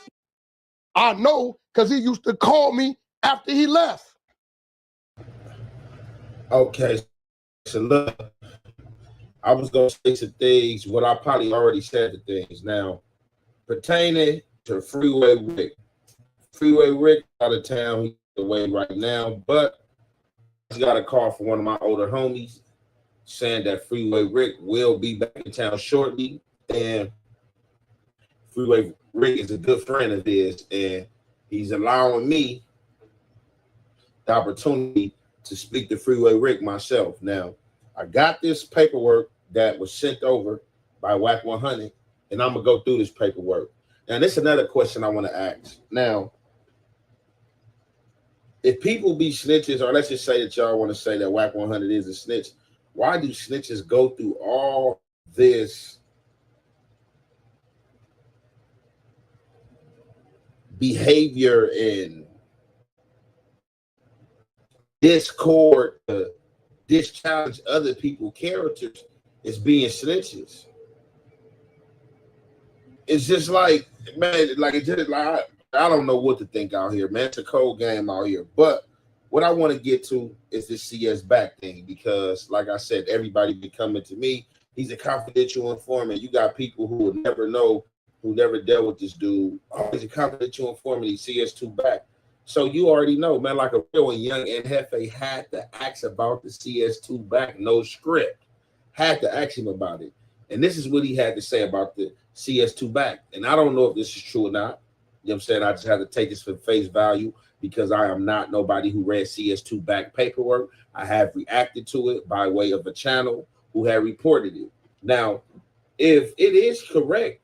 I know, because he used to call me after he left. Okay, so look, I was going to say some things, what I probably already said the things. Now, pertaining to Freeway Rick. Freeway Rick out of town, he's away right now, but I got a call from one of my older homies saying that Freeway Rick will be back in town shortly, and Freeway Rick is a good friend of his, and he's allowing me the opportunity to speak to Freeway Rick myself. Now, I got this paperwork that was sent over by Wack100, and I'm gonna go through this paperwork. Now, this is another question I want to ask. Now, if people be snitches, or let's just say that y'all want to say that Wack100 is a snitch, why do snitches go through all this behavior and discord to discharge other people's characters as being snitches? It's just like, man, like it's just like I don't know what to think out here, man. It's a cold game out here. But what I want to get to is this CS back thing because, like I said, everybody be coming to me. He's a confidential informant. You got people who will never know, who never dealt with this dude. Oh, he's a confidential informant. He's CS2 back. So you already know, man, like a real young and Hefe had to ask about the CS2 back, no script. Had to ask him about it. And this is what he had to say about the CS2 back. And I don't know if this is true or not. You know what I'm saying? I just have to take this for face value because I am not nobody who read CS2 back paperwork. I have reacted to it by way of a channel who had reported it. Now, if it is correct,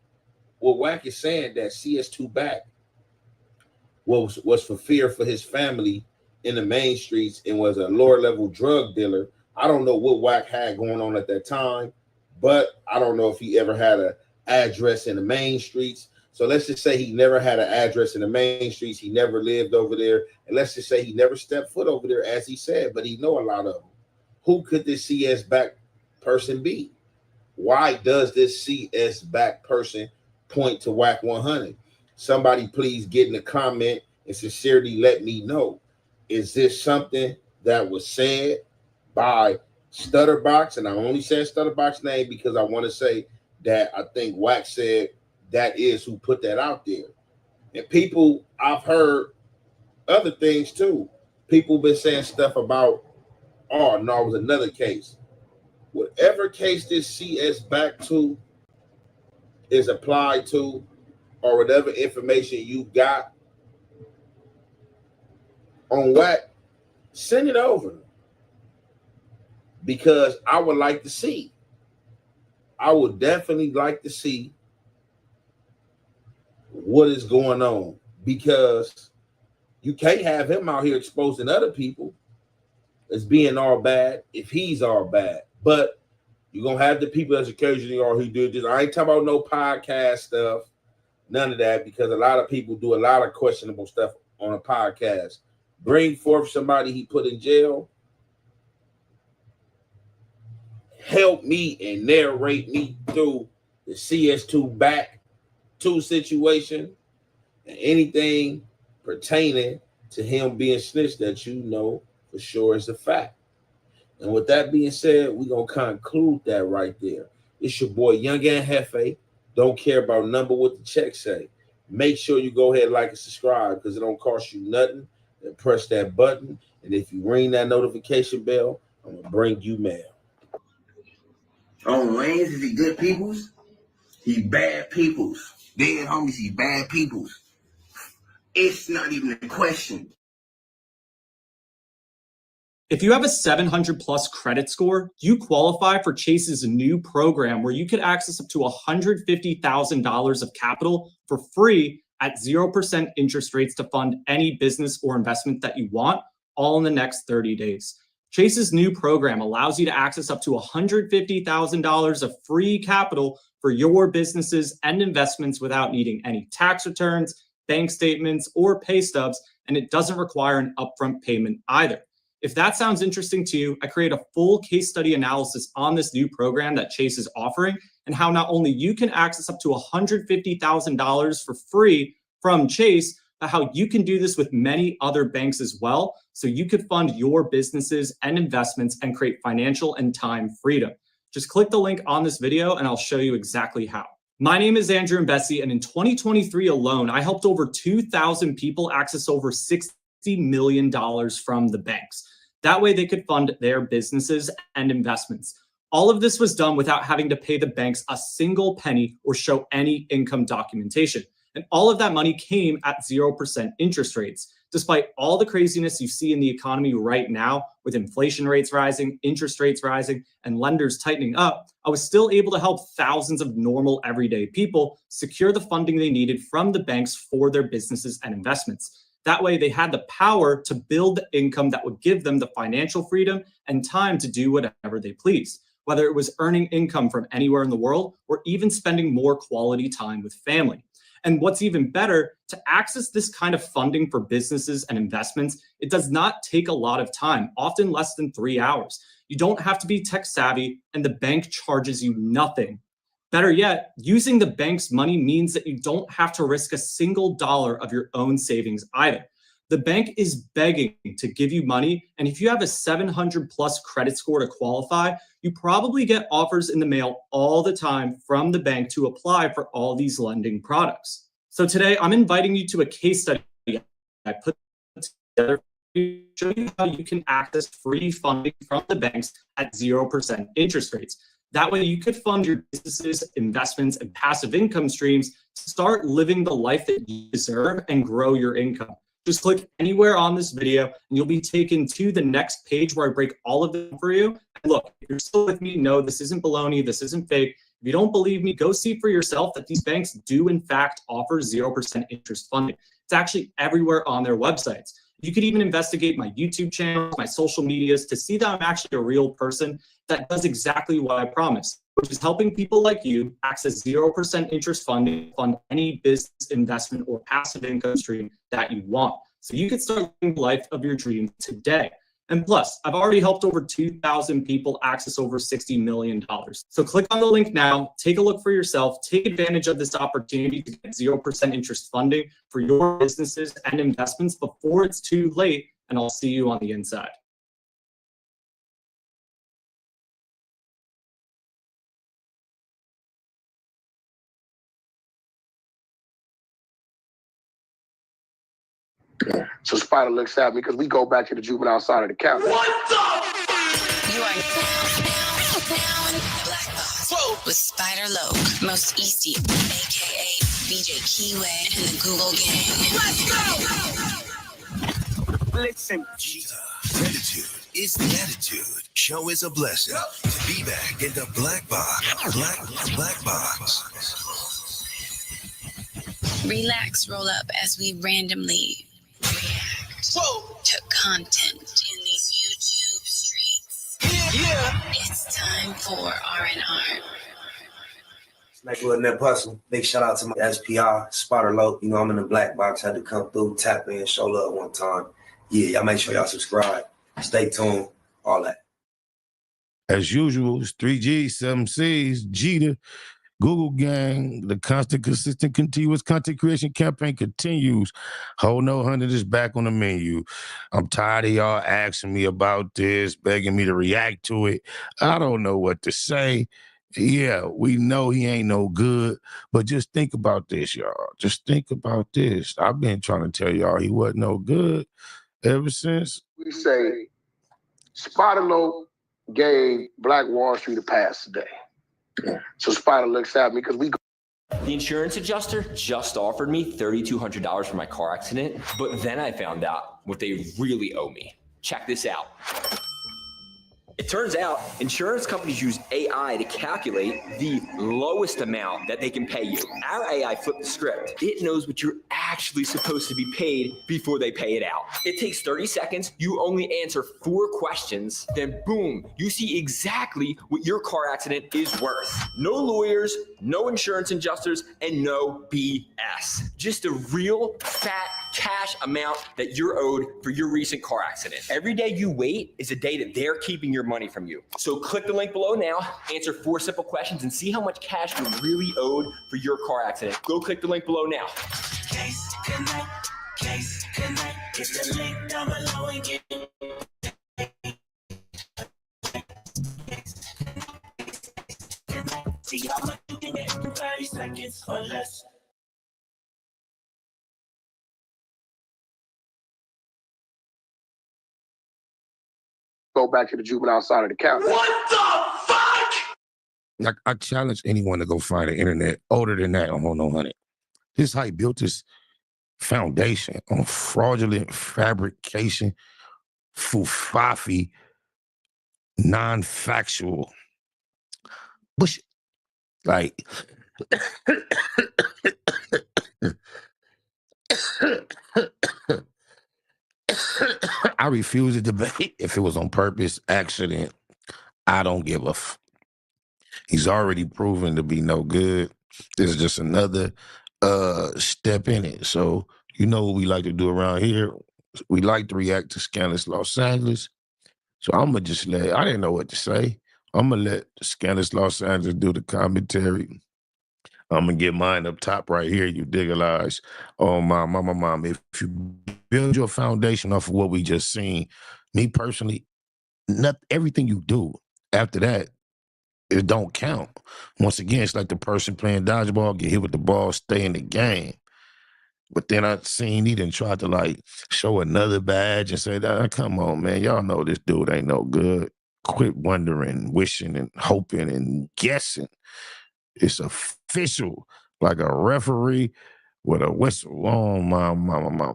what Wack is saying that CS2 back was for fear for his family in the main streets and was a lower level drug dealer. I don't know what Wack had going on at that time, but I don't know if he ever had an address in the main streets. So let's just say he never had an address in the main streets. He never lived over there. And let's just say he never stepped foot over there, as he said, but he know a lot of them. Who could this CS back person be? Why does this CS back person point to Wack100? Somebody please get in the comment and sincerely let me know. Is this something that was said by Stutterbox? And I only said Stutterbox name because I want to say that I think Wack said that is who put that out there. And people, I've heard other things too. People been saying stuff about, oh, no, it was another case. Whatever case this CS back to is applied to, or whatever information you got on Wack, send it over. Because I would like to see. I would definitely like to see what is going on. Because you can't have him out here exposing other people as being all bad if he's all bad. But you're going to have the people that's occasionally, oh, he did this. I ain't talking about no podcast stuff. None of that, because a lot of people do a lot of questionable stuff on a podcast. Bring forth somebody he put in jail. Help me and narrate me through the CS2 back to situation and anything pertaining to him being snitched that you know for sure is a fact. And with that being said, we're going to conclude that right there. It's your boy, Young and Hefe. Don't care about number what the check say. Make sure you go ahead, like, and subscribe because it don't cost you nothing. And press that button. And if you ring that notification bell, I'm going to bring you mail. On lanes, is he good peoples? He bad peoples. Dead homies, he bad peoples. It's not even a question. If you have a 700 plus credit score, you qualify for Chase's new program where you could access up to $150,000 of capital for free at 0% interest rates to fund any business or investment that you want, all in the next 30 days. Chase's new program allows you to access up to $150,000 of free capital for your businesses and investments without needing any tax returns, bank statements, or pay stubs, and it doesn't require an upfront payment either. If that sounds interesting to you, I create a full case study analysis on this new program that Chase is offering and how not only you can access up to $150,000 for free from Chase, but how you can do this with many other banks as well, so you could fund your businesses and investments and create financial and time freedom. Just click the link on this video and I'll show you exactly how. My name is Andrew Mbesi, and in 2023 alone, I helped over 2,000 people access over $60 million from the banks. That way they could fund their businesses and investments. All of this was done without having to pay the banks a single penny or show any income documentation. And all of that money came at 0% interest rates. Despite all the craziness you see in the economy right now, with inflation rates rising, interest rates rising, and lenders tightening up, I was still able to help thousands of normal everyday people secure the funding they needed from the banks for their businesses and investments. That way they had the power to build the income that would give them the financial freedom and time to do whatever they please, whether it was earning income from anywhere in the world or even spending more quality time with family. And what's even better, to access this kind of funding for businesses and investments, it does not take a lot of time, often less than 3 hours. You don't have to be tech savvy, and the bank charges you nothing Better yet, using the bank's money means that you don't have to risk a single dollar of your own savings either. The bank is begging to give you money, and if you have a 700 plus credit score to qualify, you probably get offers in the mail all the time from the bank to apply for all these lending products. So today, I'm inviting you to a case study I put together to show you how you can access free funding from the banks at 0% interest rates. That way you could fund your businesses, investments, and passive income streams to start living the life that you deserve and grow your income. Just click anywhere on this video and you'll be taken to the next page where I break all of them for you. And look, if you're still with me, no, this isn't baloney, this isn't fake. If you don't believe me, go see for yourself that these banks do in fact offer 0% interest funding. It's actually everywhere on their websites. You could even investigate my YouTube channel, my social medias to see that I'm actually a real person that does exactly what I promised, which is helping people like you access 0% interest funding to fund any business, investment, or passive income stream that you want. So you can start living the life of your dreams today. And plus, I've already helped over 2,000 people access over $60 million. So click on the link now, take a look for yourself, take advantage of this opportunity to get 0% interest funding for your businesses and investments before it's too late, and I'll see you on the inside. So Spider looks at me because we go back to the juvenile side of the county. What the? You are now in the Black Box with Spider Loke, Most Easty, aka BJ Keyway, and the Google Gang. Let's go! Listen, gratitude is the attitude. Show is a blessing. To be back in the Black Box. Black Box. Relax, roll up as we randomly react to content in these YouTube streets. Yeah. It's time for R&R. Like with that hustle. Big shout out to my SPR, Spotter Low. You know, I'm in the Black Box. Had to come through, tap in, show love one time. Yeah, y'all make sure y'all subscribe. Stay tuned, all that. As usual, it's 3G, 7Cs, Jeter, Google Gang. The constant, consistent, continuous content creation campaign continues. Whole No 100 is back on the menu. I'm tired of y'all asking me about this, begging me to react to it. I don't know what to say. Yeah, we know he ain't no good, but just think about this, y'all. Just think about this. I've been trying to tell y'all he wasn't no good ever since. We say Spider Low gave Black Wall Street a pass today. So Spider looks at me because we go. The insurance adjuster just offered me $3,200 for my car accident, but then I found out what they really owe me. Check this out. It turns out insurance companies use AI to calculate the lowest amount that they can pay you. Our AI flipped the script. It knows what you're actually supposed to be paid before they pay it out. It takes 30 seconds. You only answer 4 questions. Then boom, you see exactly what your car accident is worth. No lawyers, no insurance adjusters, and no BS. Just a real fat cash amount that you're owed for your recent car accident. Every day you wait is a day that they're keeping your money from you. So click the link below now, answer 4 simple questions, and see how much cash you're really owed for your car accident. Go click the link below now. Case connect, get the link down below and get see how much you can get in 30 seconds or less. Go back to the juvenile side of the county. What the fuck? Like, I challenge anyone to go find an internet older than that on Whole No 100. This is how he built this foundation on fraudulent fabrication, fufafi, non-factual bullshit. Like, I refuse to debate if it was on purpose, accident. I don't give a f. He's already proven to be no good. This is just another step in it. So, you know what we like to do around here? We like to react to scandalous Los Angeles. So I'm going to just I didn't know what to say. I'm gonna let Scandalous Los Angeles do the commentary. I'm gonna get mine up top right here. You digitalize. Oh my mom. If you build your foundation off of what we just seen, me personally, not everything you do after that, it don't count. Once again, it's like the person playing dodgeball, get hit with the ball, stay in the game. But then I seen he didn't try to like show another badge and say, come on, man, y'all know this dude ain't no good. Quit wondering, wishing, and hoping and guessing. It's official, like a referee with a whistle. Oh, my mama.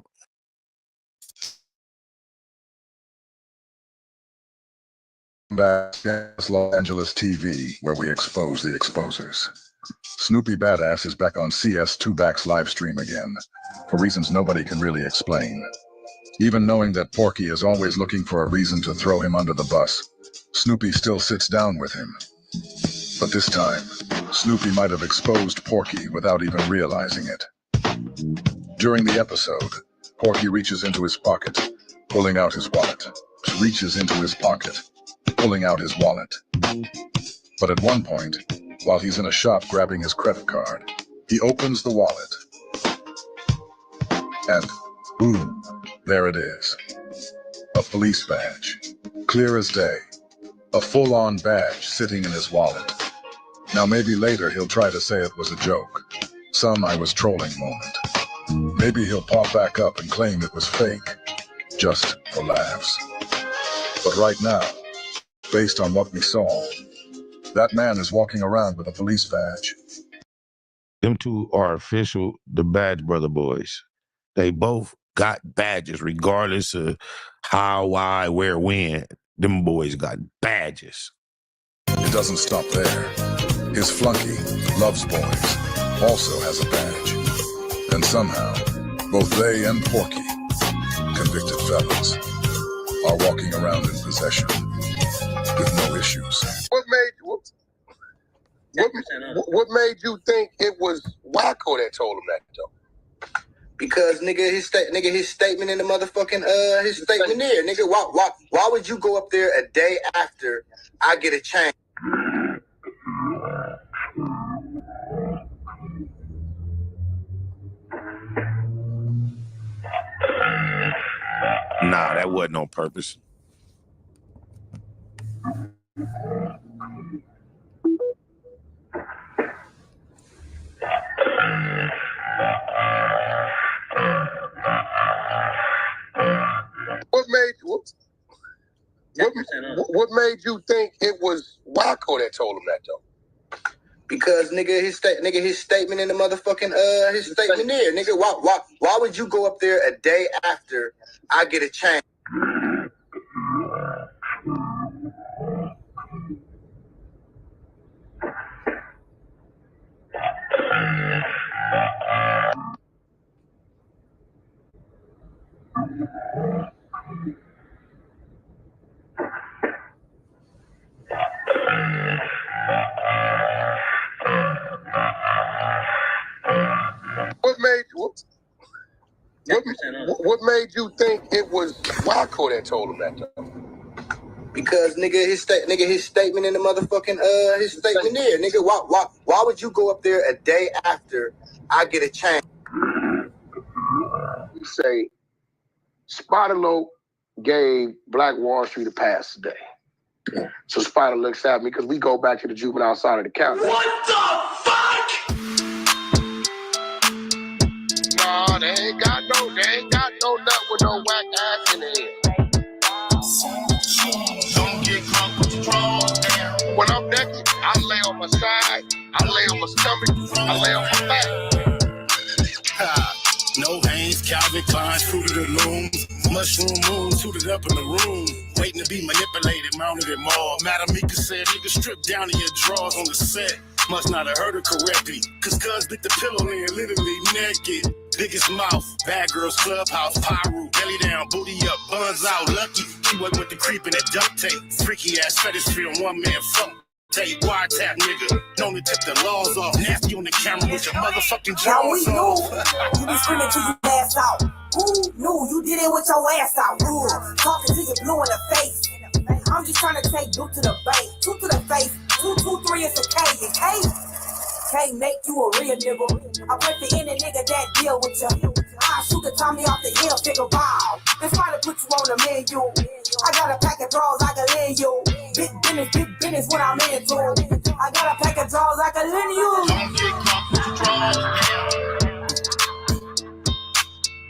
Back to Los Angeles TV, where we expose the exposers. Snoopy Badass is back on CS2Back's live stream again, for reasons nobody can really explain. Even knowing that Porky is always looking for a reason to throw him under the bus, Snoopy still sits down with him. But this time, Snoopy might have exposed Porky without even realizing it. During the episode, Porky reaches into his pocket, pulling out his wallet. But at one point, while he's in a shop grabbing his credit card, he opens the wallet. And boom, there it is. A police badge. Clear as day. A full-on badge sitting in his wallet. Now maybe later he'll try to say it was a joke. Some I was trolling moment. Maybe he'll pop back up and claim it was fake, just for laughs. But right now, based on what we saw, that man is walking around with a police badge. Them two are official, the Badge Brother boys. They both got badges, regardless of how, why, where, when. Them boys got badges. It doesn't stop there. His flunky, Loves Boys, also has a badge. And somehow, both they and Porky, convicted felons, are walking around in possession with no issues. What made you think it was Wack100 that told him that though? Because nigga, his statement in the motherfucking his statement there, nigga. Why would you go up there a day after I get a change? Nah, that wasn't on purpose. What made you think it was Wack100 that told him that though? Because nigga, his statement in the motherfucking his statement there, nigga. Why would you go up there a day after I get a change? What made you think it was Wack100 that told him that though? Because nigga, his statement in the motherfucking his statement there, nigga. Why would you go up there a day after I get a change? You say Spider-Loc gave Black Wall Street a pass today. So Spider looks at me because we go back to the juvenile side of the county. What the fuck? Nah, they ain't got no nut with no whack ass in it. Don't get caught with your drawers down. When I'm naked, I lay on my side, I lay on my stomach, I lay on my back. No Hanes, Calvin Klein, Fruit of the Looms, Mushroom Moon, suited up in the room, waiting to be manipulated, mounted at mall. Madam Mika said, nigga, strip down to your drawers on the set. Must not have heard her correctly, cause cuz bit the pillow and literally naked. Biggest mouth, bad girls, clubhouse, pyro, belly down, booty up, buns out, lucky. She wasn't with the creeping at duct tape. Freaky ass fetish film, one man funk. Take wiretap, nigga. Known to tip the laws off. Nasty on the camera with your motherfucking jaws off. You be screaming till you pass out. Who knew you did it with your ass out? Talking to you blue in the face. I'm just trying to take you to the bank. Two to the face. 223 is a K. And K make you a real nigga. I put the any nigga that deal with you. I shoot the Tommy off the hill, figure wow. This might have put you on the menu. I got a pack of draws I can lend you. Big business what I'm into. I got a pack of draws I can lend you. Don't get caught with your drawers down.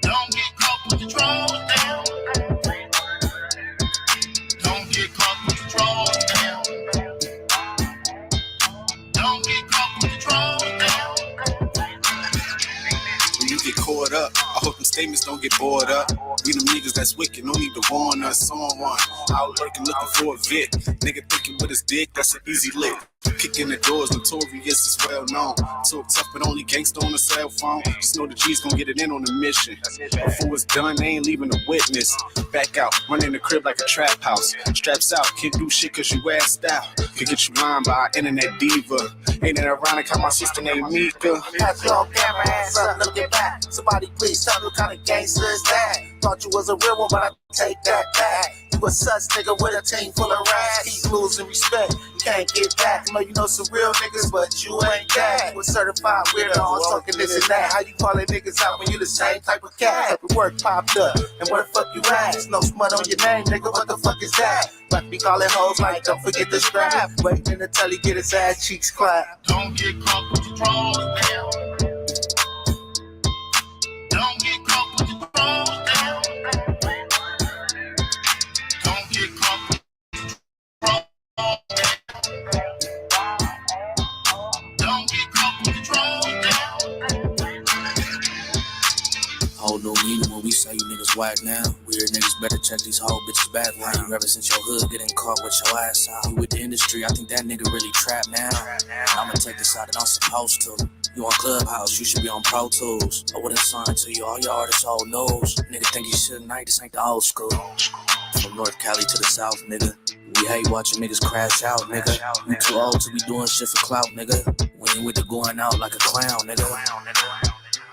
Don't get caught with your drawers down. Don't get caught with your drawers down. Don't get caught with your drawers down. When you get caught up, I hope them statements don't get bored up. We them niggas that's wicked, no need to warn us on one. Out lurking looking for a Vic. Nigga thinking with his dick, that's an easy lick. Kicking the doors, notorious is well known. Talk tough, but only gangsta on a cell phone. Just know the G's gon' get it in on the mission. Before it's done, they ain't leaving a witness. Back out, running the crib like a trap house. Straps out, can't do shit cause you assed out. Could get you lined by an internet diva. Ain't it ironic how my sister named Mika? Have your camera hands up, look it back. Somebody please tell me what kind of gangster is that? Thought you was a real one, but I take that back. You a sus nigga with a team full of rats. Keep losing respect, you can't get back. I know you know some real niggas, but you ain't that. You a certified weirdo, I'm talking this and that. How you calling niggas out when you the same type of cat? Every work popped up, and where the fuck you at? There's no smut on your name, nigga, what the fuck is that? But be calling hoes like, don't forget the strap. Waiting until he get his ass cheeks clapped. Don't get caught with your drawers down. Don't get caught with your drawers down. Don't get caught with your drawers down. Don't get caught with your drawers down. Whole new meaning when we say you niggas whack now. Weird niggas better check these whole bitches back line. You ever since your hood getting caught with your ass out. You with the industry, I think that nigga really trapped now. I'ma take this out that I'm supposed to. You on Clubhouse, you should be on Pro Tools. I wouldn't sign to you, all your artists old news. Nigga think you should night, this ain't the old school. From North Cali to the South, nigga. We hate watching niggas crash out, nigga. We too old to be doing shit for clout, nigga. We ain't with the going out like a clown, nigga.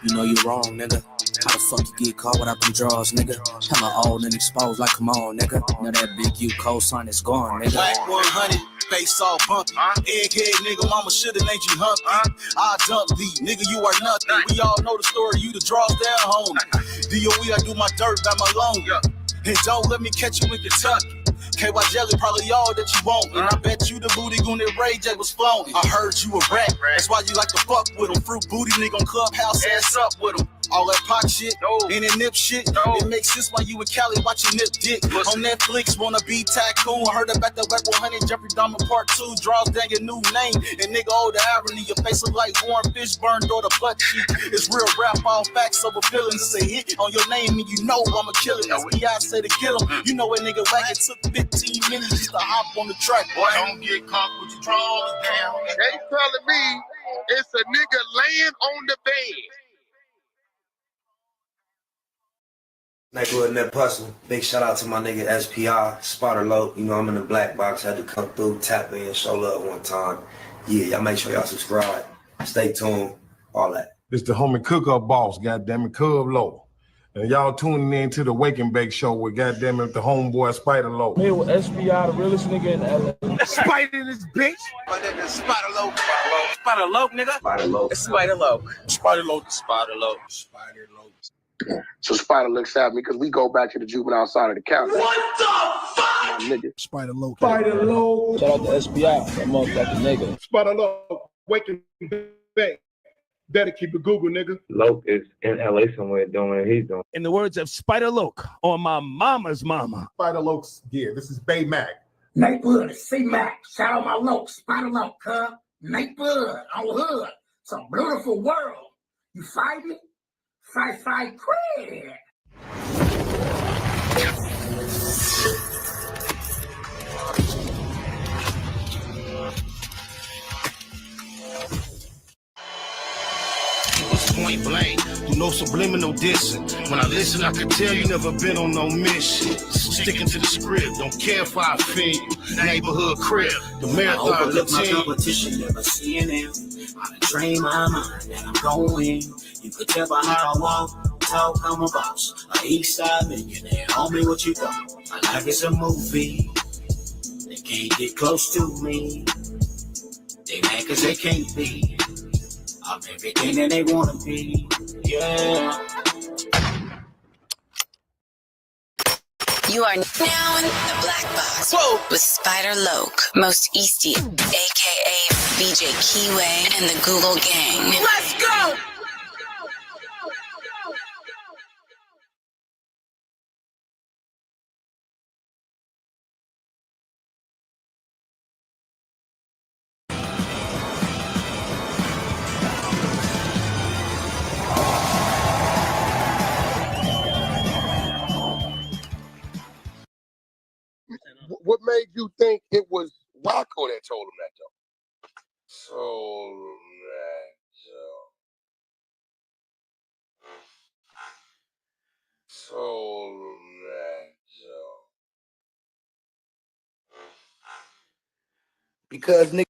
You know you wrong, nigga. How the fuck you get caught without them draws, nigga? Hella old and exposed, like come on, nigga. Now that big U cosign is gone, nigga. Wack100, face all bumpy. Egghead nigga, mama shoulda named you Humpty. I dump thee, nigga, you are nothing. We all know the story, you the draws down, homie. DOE, I do my dirt by my loan. And don't let me catch you in Kentucky. KY Jelly, probably all that you want. And I bet you the booty gon' that Ray J was flown. I heard you a rat, that's why you like to fuck with him. Fruit booty nigga on Clubhouse, ass up with him. All that pot shit, and that nip shit. It makes sense why you in Cali watching Nip Dick. On Netflix, wanna be tycoon. Heard about the Wack100, Jeffrey Dahmer Part 2. Draws down your new name, and nigga, oh, the irony. Your face look like Warren Fishburne, or the butt cheek. It's real rap, all facts over feelings. It's a hit on your name, and you know I'ma kill it. That's Beyonce to kill him. You know a nigga Wack, it took 15 minutes just to hop on the track. Boy, don't get caught with your drawers down. They telling me it's a nigga laying on the bed. Nigga in that puzzle. Big shout out to my nigga SPI, Spotter Low. You know I'm in the black box. Had to come through, tap in, show love one time. Yeah, y'all make sure y'all subscribe. Stay tuned. All that. It's the homie cook-up boss, goddammit, Cub Low. And y'all tuning in to the Wake and Bake Show with goddammit the homeboy Spider Low. Hey, with SPI, the realest nigga in LA. Spider in this bitch. My nigga Spider Low. Spider Low, nigga. Spider Low. Spider Low. Spider Low. Spider Low. Spider Low. So Spider looks at me because we go back to the juvenile side of the county. What the fuck? Nigga. Spider Low. Spider Low. Shout out to SPI, that motherfucking nigga. Spider Low, Wake and Bake. Better keep it Google, nigga. Loke is in LA somewhere doing what he's doing. In the words of Spider Loke, on my mama's mama. Spider Loke's gear. This is Bay Mac. Nightblood, C-Mac, shout out my Loke, Spider Loke, huh? Nightblood, on hood. It's a beautiful world. You fight me? Fight, quit. Point blank, do no subliminal dissing. When I listen, I can tell you never been on no mission. Sticking to the script, don't care if I offend you. Neighborhood crib, the marathon. I overlook my competition, never seeing them. I done train my mind and I'm going. You could tell by how I walk, talk, I'm a boss. A east side millionaire, homie, what you thought? I like it's a movie. They can't get close to me. They mad cause they can't be. I'm everything that they wanna be. Yeah. You are now in the black box with Spider Loke, Most Easty, aka BJ Keyway, and the Google Gang. Let's go! What made you think it was Waco that told him that though? Told him that, Told him that, Because nigga.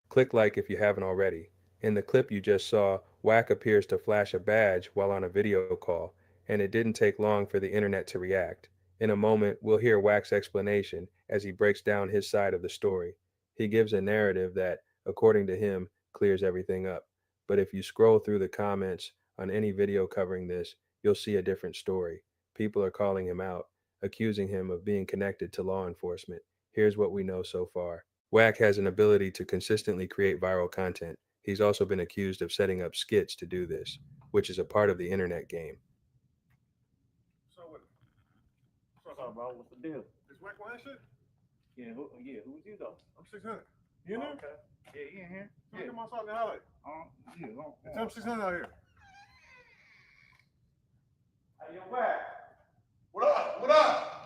Click like if you haven't already. In the clip you just saw, Wack appears to flash a badge while on a video call, and it didn't take long for the internet to react. In a moment, we'll hear Wack's explanation as he breaks down his side of the story. He gives a narrative that, according to him, clears everything up. But if you scroll through the comments on any video covering this, you'll see a different story. People are calling him out, accusing him of being connected to law enforcement. Here's what we know so far. Wack has an ability to consistently create viral content. He's also been accused of setting up skits to do this, which is a part of the internet game. So what's up, bro? What's the deal? Is Wack100 shit? Yeah, who's you though? I'm 600. You in there? Okay. Yeah, he in here. Yeah. Get my song and highlight. It's M600 out here. Hey, yo, Wack. What up? What up?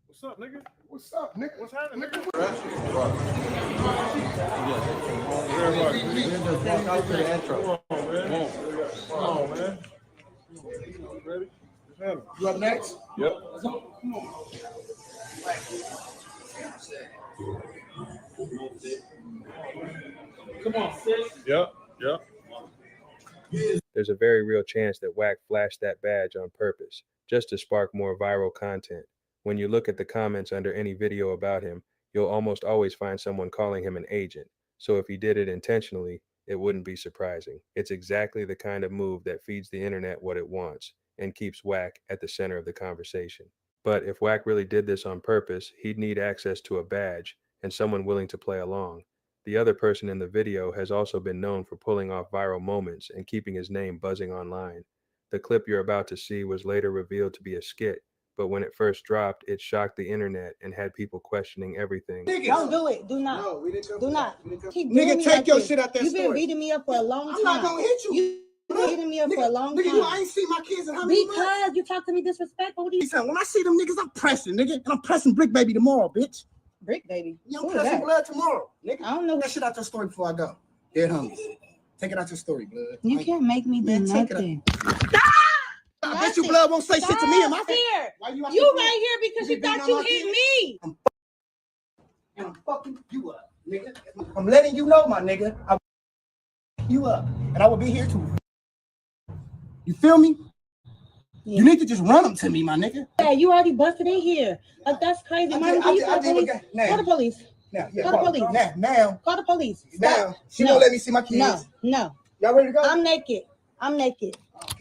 What's up, nigga? What's up, nigga? What's happening, nigga? Walk out to the intro. Come on, man. Ready? You up next? Yep. Come on, sis. Yep. There's a very real chance that Wack flashed that badge on purpose, just to spark more viral content. When you look at the comments under any video about him, you'll almost always find someone calling him an agent. So if he did it intentionally, it wouldn't be surprising. It's exactly the kind of move that feeds the internet what it wants and keeps Wack at the center of the conversation. But if Wack really did this on purpose, he'd need access to a badge and someone willing to play along. The other person in the video has also been known for pulling off viral moments and keeping his name buzzing online. The clip you're about to see was later revealed to be a skit, but when it first dropped, it shocked the internet and had people questioning everything. Don't do it. Do not. No, do not. Keep Nigga, me take like your this. shit out that You've been story. beating me up for a long time. I'm not gonna hit you. You've been beating me up for a long time. Nigga, I ain't seen my kids in how many months? Because you talk to me disrespectful. What do you say? When I see them niggas, I'm pressing, nigga. And I'm pressing Brick Baby tomorrow, bitch. Brick Baby? Yeah, I'm Who is pressing that? blood tomorrow, nigga. I don't know. That shit out your story before I go. Dead homies. Take it out your story, blood. You can't make me do nothing. I bet you blood won't say shit to me in my face. Here. Why you out You here, right here because you thought you hit me. And I'm fucking you up, nigga. I'm letting you know, my nigga. I'm you up. And I will be here too. You feel me? Yeah. You need to just run them to me, my nigga. Yeah, you already busted in here. Like, that's crazy. Call the police. Now, yeah, Call the police. Now. Call the police. Now. She won't let me see my kids. No. Y'all ready to go? I'm naked. Stop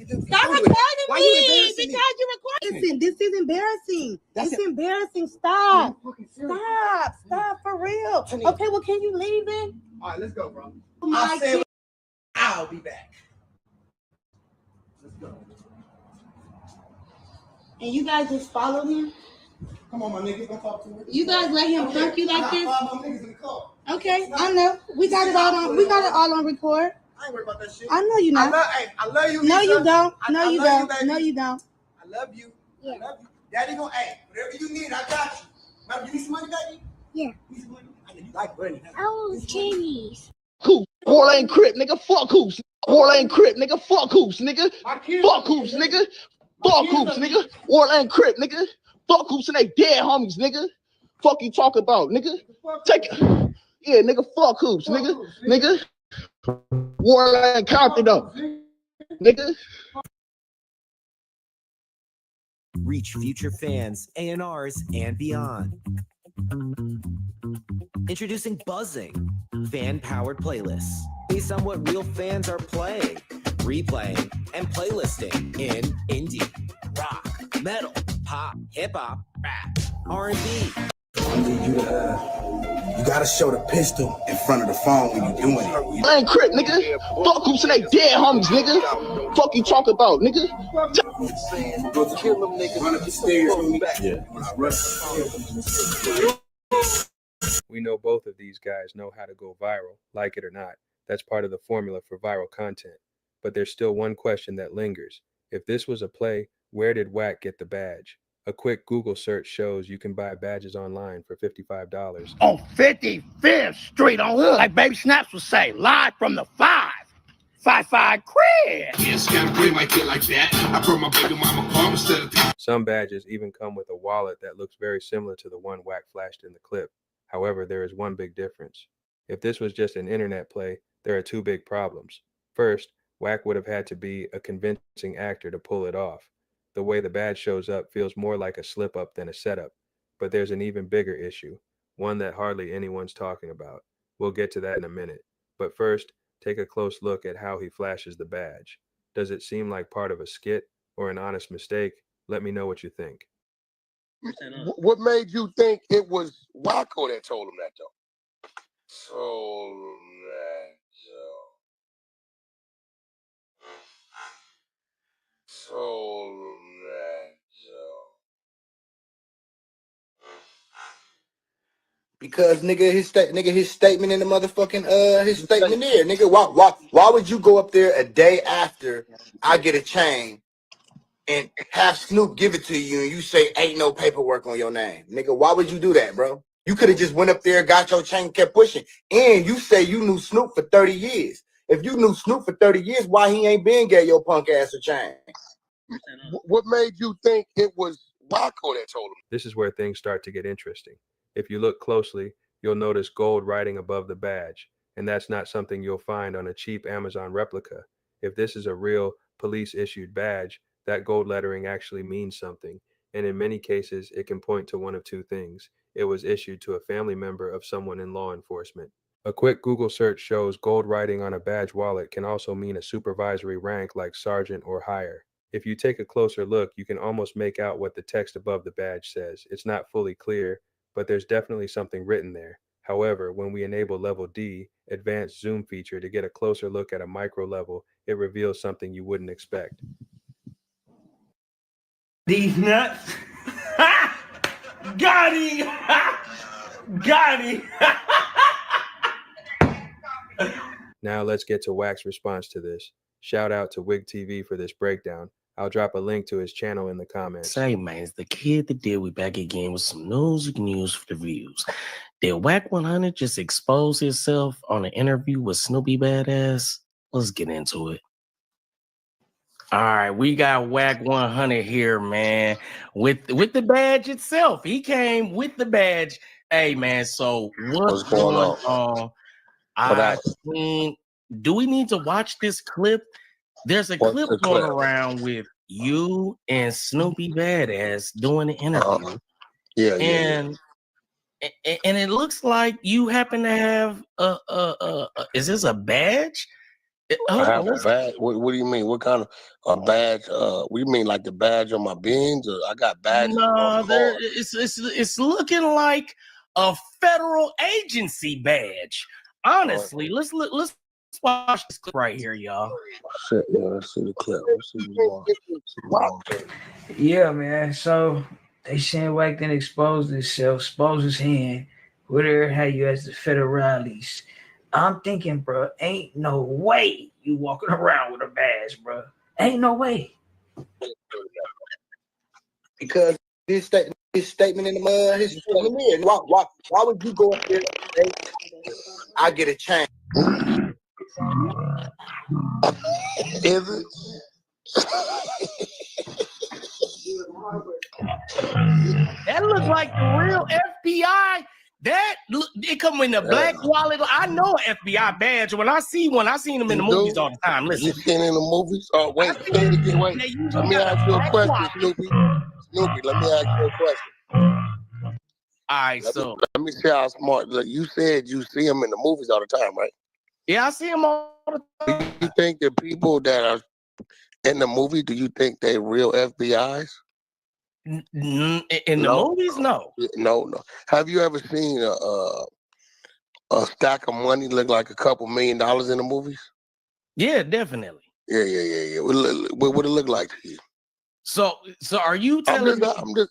recording Why me you because embarrassing me? you're recording. Listen, this is embarrassing. It's embarrassing. Stop. Stop for real. Okay, well, can you leave then? All right, let's go, bro. I said I'll be back. Let's go. And you guys just follow him? Come on, my niggas, don't talk to me. You guys let him punk you like this? I got 5 more niggas in the car. Okay, I know. We got it all on. We got it all on record. I ain't worried about that shit. I know you're not. I love you. No, Lisa. you don't. I No, you love don't. baby. No, you don't. I love you. I love you. Daddy gonna, whatever you need, I got you. Mom, you need some money, baby? Yeah. You need some money? I know you like money. Oh, Chinese. Cool. War ain't crip, nigga. Fuck hoops. War ain't crip, nigga. Fuck hoops, nigga. Fuck hoops, nigga. Fuck hoops, nigga. War ain't crip, nigga. Fuck hoops and they dead homies, nigga. Fuck you talk about, nigga. Take it. Yeah, nigga. Fuck hoops, nigga. Nigga. War ain't Compton though, nigga. reach future fans, A&Rs, and beyond. Introducing Buzzing, fan-powered playlists based on what real fans are playing, replaying, and playlisting in indie, rock, metal, pop, hip-hop, rap, R&B. You gotta show the pistol in front of the phone when you're doing it. I ain't crip, nigga. Fuck who's they dead homies, nigga. Fuck you talk about, nigga. Go kill them niggas. Run up the stairs. We know both of these guys know how to go viral, like it or not. That's part of the formula for viral content. But there's still one question that lingers. If this was a play, where did Wack get the badge? A quick Google search shows you can buy badges online for $55. On 55th Street on Hood, like Baby Snaps would say, live from the 555 crib. Yes, gotta play like it like that. I brought my baby mama car instead of Some badges even come with a wallet that looks very similar to the one Wack flashed in the clip. However, there is one big difference. If this was just an internet play, there are two big problems. First, Wack would have had to be a convincing actor to pull it off. The way the badge shows up feels more like a slip-up than a setup. But there's an even bigger issue, one that hardly anyone's talking about. We'll get to that in a minute. But first, take a close look at how he flashes the badge. Does it seem like part of a skit or an honest mistake? Let me know what you think. What made you think it was Wack100 that told him that, though? Told him that, Joe. Told him that, Joe. Because nigga, his statement in the motherfucking his statement there, nigga. Why would you go up there a day after I get a chain and have Snoop give it to you and you say ain't no paperwork on your name, nigga? Why would you do that, bro? You could have just went up there, got your chain, kept pushing. And you say you knew Snoop for 30 years. If you knew Snoop for 30 years, why he ain't been gave your punk ass a chain? What made you think it was Wack100 that told him? This is where things start to get interesting. If you look closely, you'll notice gold writing above the badge, and that's not something you'll find on a cheap Amazon replica. If this is a real police-issued badge, that gold lettering actually means something, and in many cases, it can point to one of two things. It was issued to a family member of someone in law enforcement. A quick Google search shows gold writing on a badge wallet can also mean a supervisory rank like sergeant or higher. If you take a closer look, you can almost make out what the text above the badge says. It's not fully clear, but there's definitely something written there. However, when we enable level D, advanced zoom feature, to get a closer look at a micro level, it reveals something you wouldn't expect. These nuts. Got him. Got him. Now let's get to Wack's response to this. Shout out to Wig TV for this breakdown. I'll drop a link to his channel in the comments. Say, man, it's the kid that did we back again with some news you can use for the views. Did Wack100 just expose himself on an interview with Snoopy Badass? Let's get into it. All right, we got Wack100 here, man, with the badge itself. He came with the badge. Hey, man, so what's going on? Do we need to watch this clip? There's a clip going around with you and Snoopy Badass doing the interview. And it looks like you happen to have is this a badge? I have a badge. What do you mean? What kind of a badge? What do you mean, like the badge on my beans? Or I got badges. No, it's looking like a federal agency badge. Honestly, let's watch this clip right here, y'all. Shit, yeah, let's see the clip. Let's see what's Yeah, man. So they saying Wack didn't expose himself, expose his hand. Whatever had you as the federales. I'm thinking, bro, ain't no way you walking around with a badge, bro. Ain't no way. Because his statement in the mud, his statement there. Why would you go up there and say, I get a chain? Is it? That looks like the real FBI. It come in the black wallet. I know an FBI badge. When I see one, I seen them in the movies all the time. Listen, you seen in the movies? Oh, wait. Let me ask you a question, Snoopy. Snoopy, let me ask you a question. All right, Let me see how smart. Look, you said you see him in the movies all the time, right? Yeah, I see him all the time. Do you think the people that are in the movie, do you think they real FBIs? In the movies, no. No. Have you ever seen a stack of money look like a couple $1 million in the movies? Yeah, definitely. Yeah. What would it look like to you? So are you telling me?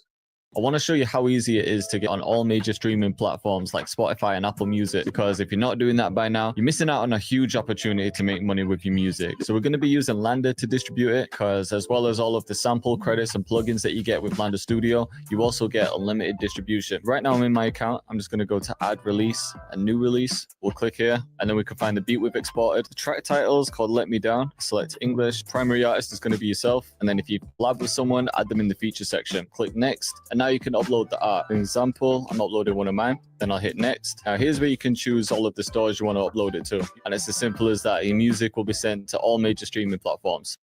I want to show you how easy it is to get on all major streaming platforms like Spotify and Apple Music, because if you're not doing that by now, you're missing out on a huge opportunity to make money with your music. So we're going to be using Lander to distribute it, because as well as all of the sample credits and plugins that you get with Lander Studio, you also get unlimited distribution. Right now I'm in my account. I'm just going to go to add release and new release. We'll click here and then we can find the beat we've exported. The track title is called Let Me Down. Select English. Primary artist is going to be yourself. And then if you collab with someone, add them in the feature section. Click next. And now you can upload the art. For example, I'm uploading one of mine, then I'll hit next. Now here's where you can choose all of the stores you want to upload it to. And it's as simple as that. Your music will be sent to all major streaming platforms.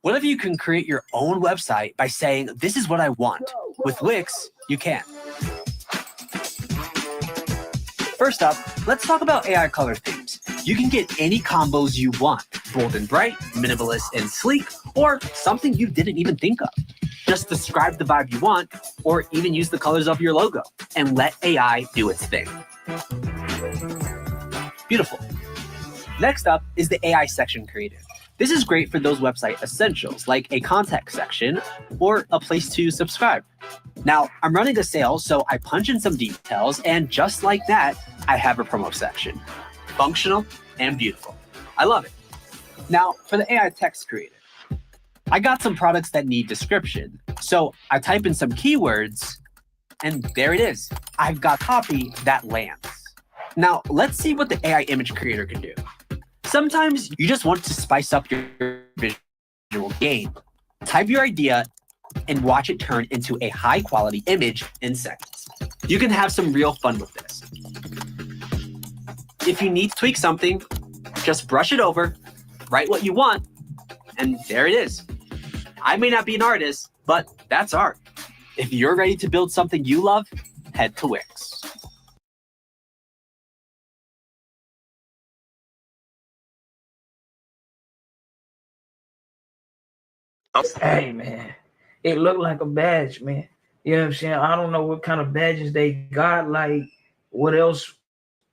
What if you can create your own website by saying, this is what I want? With Wix, you can. First up, let's talk about AI color themes. You can get any combos you want, bold and bright, minimalist and sleek, or something you didn't even think of. Just describe the vibe you want, or even use the colors of your logo, and let AI do its thing. Beautiful. Next up is the AI section creator. This is great for those website essentials, like a contact section or a place to subscribe. Now, I'm running a sale, so I punch in some details, and just like that, I have a promo section. Functional and beautiful. I love it. Now, for the AI text creator. I got some products that need description, so I type in some keywords, and there it is. I've got copy that lands. Now, let's see what the AI image creator can do. Sometimes you just want to spice up your visual game. Type your idea and watch it turn into a high-quality image in seconds. You can have some real fun with this. If you need to tweak something, just brush it over, write what you want, and there it is. I may not be an artist, but that's art. If you're ready to build something you love, head to Wix. Hey, man, it looked like a badge, man. You know what I'm saying? I don't know what kind of badges they got. Like, what else?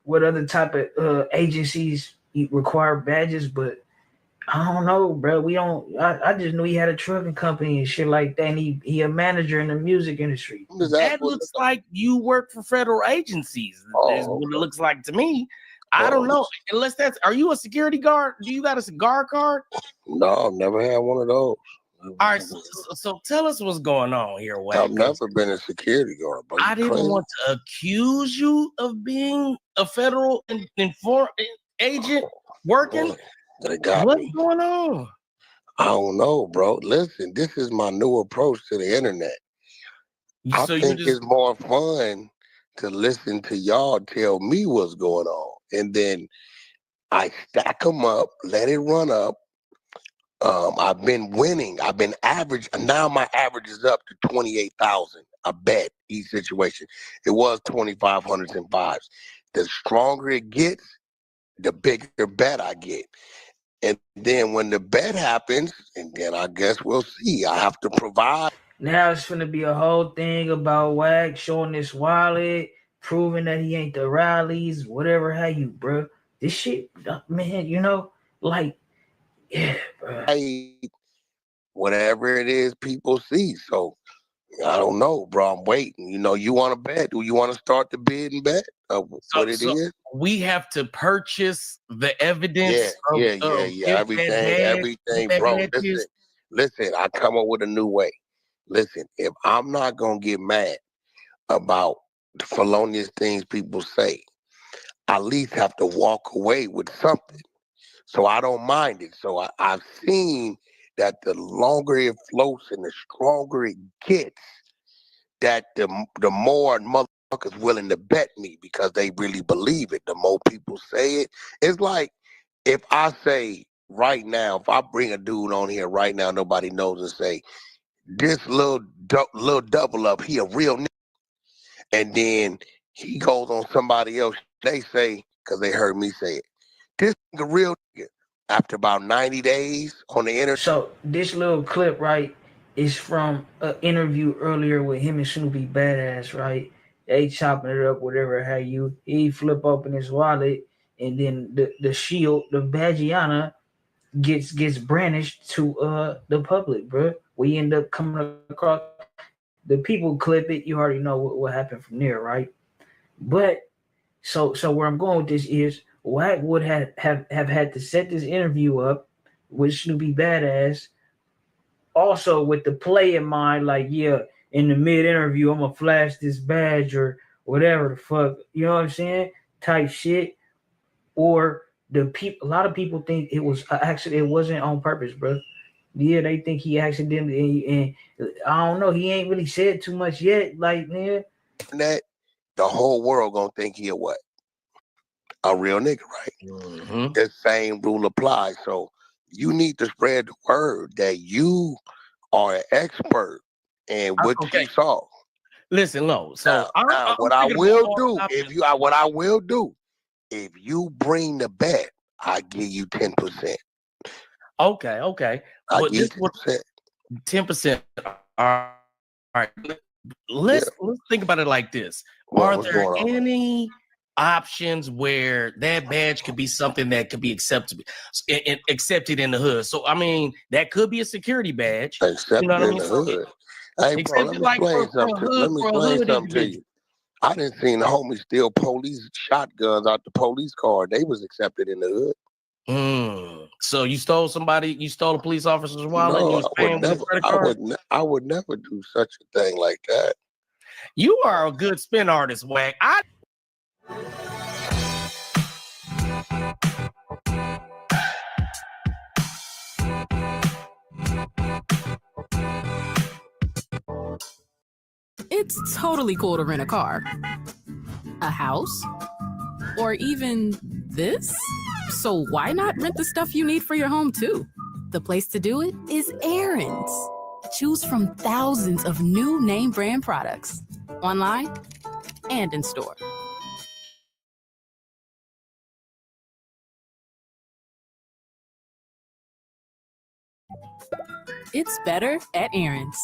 What other type of agencies require badges? But I don't know, bro. We don't. I just knew he had a trucking company and shit like that. And he a manager in the music industry. That looks like you work for federal agencies. Is what it looks like to me. I don't know. Unless are you a security guard? Do you got a guard card? No, I've never had one of those. All right, so tell us what's going on here, Wack. I've never been a security guard, but I didn't want to accuse you of being a federal agent working. They got What's me. going on? I don't know, bro. Listen, this is my new approach to the internet. I think it's more fun to listen to y'all tell me what's going on, and then I stack them up, let it run up. I've been winning. I've been average. Now my average is up to 28,000 a bet each situation. It was 2,500s and fives. The stronger it gets, the bigger bet I get. And then when the bet happens, and then I guess we'll see. I have to provide. Now it's gonna be a whole thing about Wack showing this wallet, proving that he ain't the rallies, whatever have you, bro. This shit, man, you know, like, yeah, bro. Whatever it is people see. So I don't know, bro. I'm waiting. You know, you want to bet? Do you want to start the bid and bet of what it is? We have to purchase the evidence. Everything, bro. Listen. I come up with a new way. Listen, if I'm not gonna get mad about the felonious things people say, I at least have to walk away with something. So I don't mind it. So I've seen that the longer it floats and the stronger it gets, that the more motherfuckers willing to bet me because they really believe it. The more people say it, it's like if I say right now, if I bring a dude on here right now, nobody knows, and say this little double up, he a real nigga, and then he goes on somebody else, they say, because they heard me say it, this nigga real nigga. After about 90 days on the internet. So this little clip, right, is from an interview earlier with him and Snoopy Badass, right? They chopping it up, whatever, how he flip open his wallet, and then the shield, the Badgiana, gets brandished to the public, bro. We end up coming across, the people clip it, you already know what happened from there, right? But so where I'm going with this is Wack would have had to set this interview up with Snoopy Badass, also with the play in mind, like, yeah, in the mid-interview, I'm gonna flash this badge or whatever the fuck, you know what I'm saying? Type shit. Or a lot of people think it was actually, it wasn't on purpose, bro. Yeah, they think he accidentally, and I don't know, he ain't really said too much yet, like, man. That the whole world gonna think he a what? A real nigga, right? Mm-hmm. The same rule applies. So you need to spread the word that you are an expert in what you saw. Listen, Lo. So what I will do, if you bring the bet, I give you 10%. Okay. I But give this you 10%. All right. Let's think about it like this. Are there any options where that badge could be something that could be accepted in the hood? So I mean, that could be a security badge. Accepted you know what I mean? in the hood. Hey, bro, let me explain something to you. I didn't see the homies steal police shotguns out the police car. They was accepted in the hood. So you stole a police officer's wallet and you was paying with a credit card? I would never do such a thing like that. You are a good spin artist, Wack. It's totally cool to rent a car, a house, or even this. So why not rent the stuff you need for your home too? The place to do it is Aaron's. Choose from thousands of new name brand products, online and in store. It's better at Aaron's.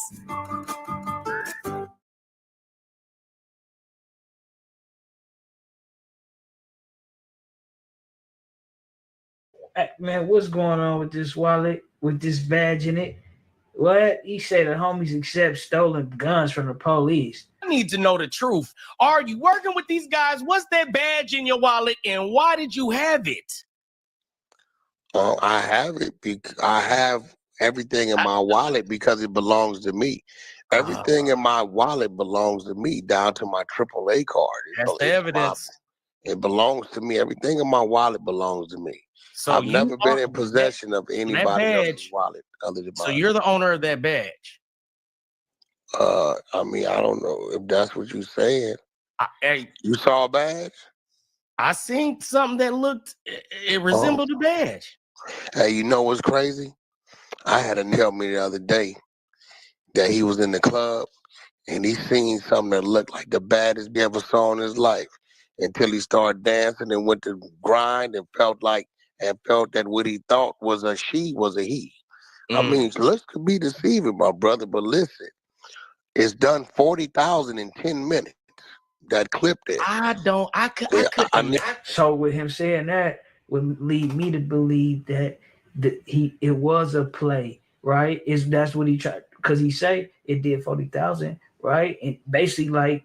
Man, what's going on with this wallet, with this badge in it? What? He said the homies accept stolen guns from the police. I need to know the truth. Are you working with these guys? What's that badge in your wallet, and why did you have it? I have it because I have everything in my wallet because it belongs to me. Everything in my wallet belongs to me, down to my AAA card. That's the evidence. It belongs to me. Everything in my wallet belongs to me. So I've never been in possession of anybody else's wallet other than mine. So you're the owner of that badge? I mean, I don't know if that's what you're saying. Hey, you saw a badge? I seen something that looked, it resembled a badge. Hey, you know what's crazy? I had a nigga tell me the other day that he was in the club and he seen something that looked like the baddest he ever saw in his life until he started dancing and went to grind and felt that what he thought was a she was a he. I mean, looks could be deceiving, my brother, but listen, it's done 40,000 in 10 minutes. That clip there. So with him saying that would lead me to believe that it was a play, right? That's what he tried, because he say it did 40,000, right? And basically, like,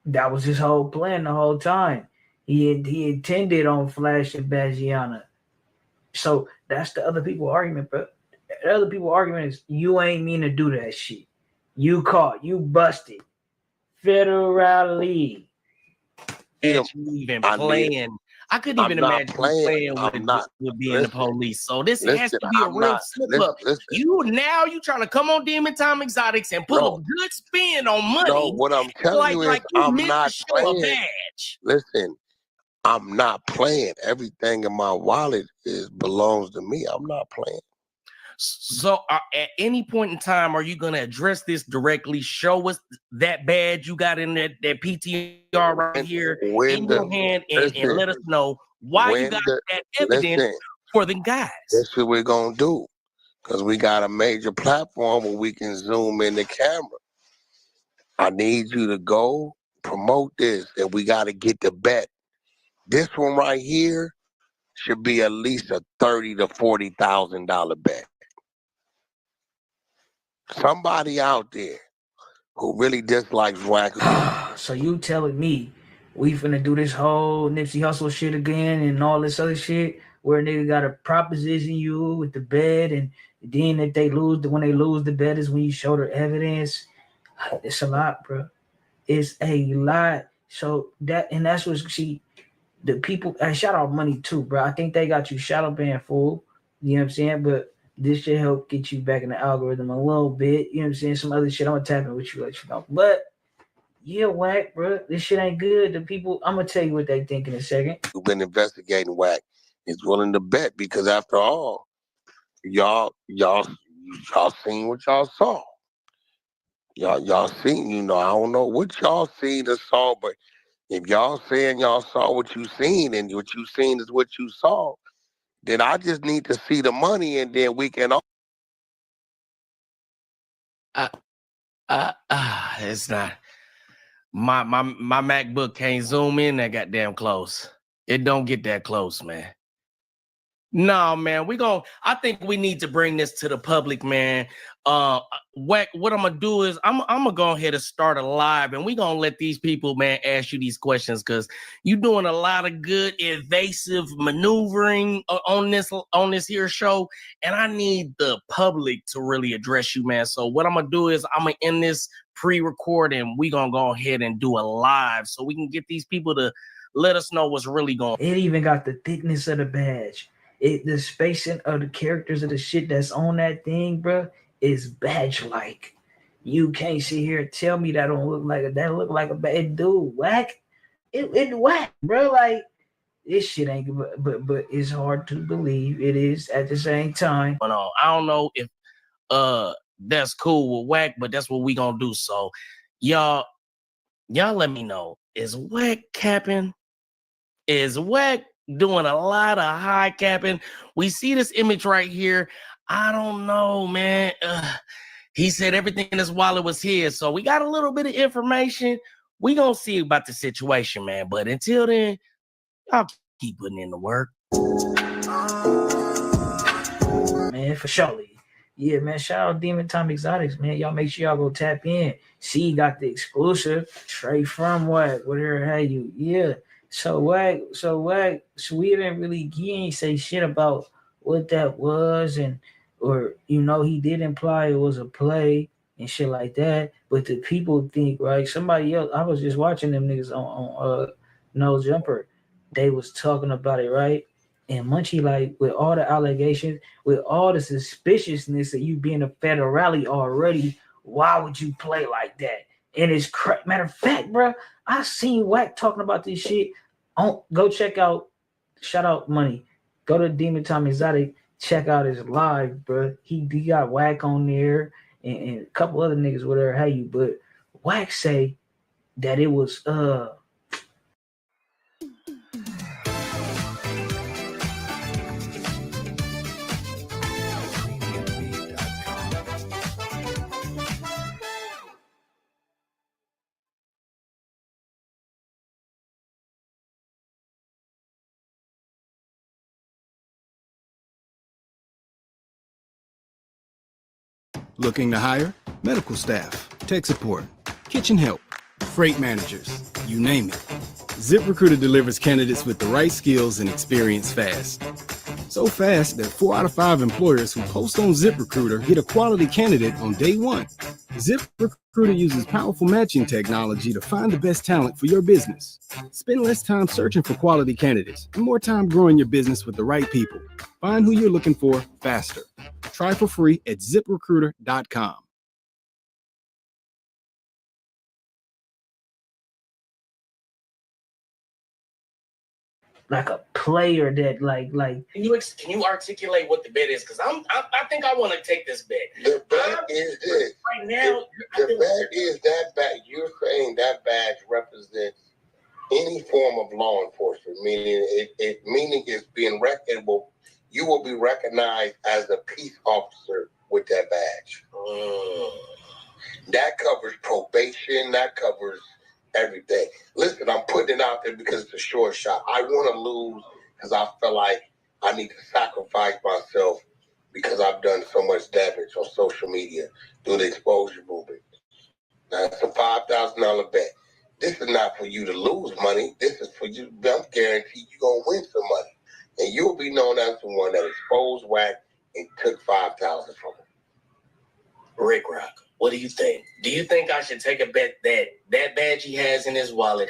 that was his whole plan the whole time. He intended on flashing Badgiana. So that's the other people argument, bro. The other people argument is you ain't mean to do that shit. You caught, you busted. Federally. And you even playing. I couldn't even imagine playing with being the police. So this has to be a real slip up. You trying to come on Demon Time Exotics and put a good spin on money. No, what I'm telling you is I'm not playing. A badge. Listen, I'm not playing. Everything in my wallet belongs to me. I'm not playing. So at any point in time, are you going to address this directly? Show us that badge you got in that PTR right here in your hand and let us know why you got that evidence for the guys. That's what we're going to do. Because we got a major platform where we can zoom in the camera. I need you to go promote this, and we got to get the bet. This one right here should be at least a $30,000 to $40,000 bet. Somebody out there who really dislikes Wack. So you telling me we finna do this whole Nipsey Hussle shit again and all this other shit where a nigga gotta proposition you with the bed, and then if they lose, when they lose the bet is when you show the evidence. It's a lot, bro. It's a lot. So that's what the people. I shout out money too, bro. I think they got you shadow banned full. You know what I'm saying? But this should help get you back in the algorithm a little bit. You know what I'm saying? Some other shit I'm gonna tap in with you, let you know. But yeah, Wack, bro. This shit ain't good. The people, I'm gonna tell you what they think in a second. Who've been investigating Wack is willing to bet, because after all, y'all seen what y'all saw. Y'all seen, I don't know what y'all seen or saw, but if y'all saying y'all saw what you seen and what you seen is what you saw, then I just need to see the money, and then we can all. It's not. My MacBook can't zoom in that goddamn close. It don't get that close, man. No, man, I think we need to bring this to the public, man. Wack, what I'm gonna do is I'm gonna go ahead and start a live, and we gonna let these people, man, ask you these questions, because you doing a lot of good evasive maneuvering on this here show, and I need the public to really address you, man. So what I'm gonna do is I'm gonna end this pre-recording. We gonna go ahead and do a live so we can get these people to let us know what's really going on. It even got the thickness of the badge. The spacing of the characters of the shit that's on that thing, bro, is badge-like. You can't sit here and tell me that don't look like a bad dude. Wack. It whack, bro. Like, this shit ain't good, but it's hard to believe. It is at the same time. I don't know if that's cool with Wack, but that's what we gonna do. So y'all let me know. Is Wack capping? Is Wack doing a lot of high capping? We see this image right here. I don't know, man. He said everything in his wallet was his. So we got a little bit of information. We gonna see about the situation, man. But until then, y'all keep putting in the work. Man, for surely. Yeah, man. Shout out Demon Time Exotics, man. Y'all make sure y'all go tap in. See, you got the exclusive straight from Wack, whatever have you. Yeah. So Wack, we didn't really, he ain't say shit about what that was, or he did imply it was a play and shit like that. But the people think, right? Somebody else, I was just watching them niggas on No Jumper. They was talking about it, right? And Munchie, like, with all the allegations, with all the suspiciousness of you being a federale already, why would you play like that? And it's matter of fact, bro, I seen Wack talking about this shit. Go check out, shout out Money. Go to Demon Time Exotic, check out his live, bro. He got Wack on there and a couple other niggas, whatever have you. But Wack say that it was Looking to hire? Medical staff, tech support, kitchen help, freight managers, you name it. ZipRecruiter delivers candidates with the right skills and experience fast. So fast that 4 out of 5 employers who post on ZipRecruiter get a quality candidate on day one. ZipRecruiter uses powerful matching technology to find the best talent for your business. Spend less time searching for quality candidates and more time growing your business with the right people. Find who you're looking for faster. Try for free at ZipRecruiter.com. like a player that like. Can you articulate what the bet is? Because I think I want to take this bet. The bet is this. Right now, the bet is that badge. You're saying that badge represents any form of law enforcement, meaning meaning it's being recognizable. You will be recognized as a peace officer with that badge. That covers probation. That covers everything. Listen, I'm putting it out there because it's a short shot. I want to lose because I feel like I need to sacrifice myself because I've done so much damage on social media through the exposure movement. Now, it's a $5,000 bet. This is not for you to lose money. This is for you. I'm guaranteed you're going to win some money. And you'll be known as the one that exposed Wack and took $5,000 from him. Rick Rock, what do you think? Do you think I should take a bet that badge he has in his wallet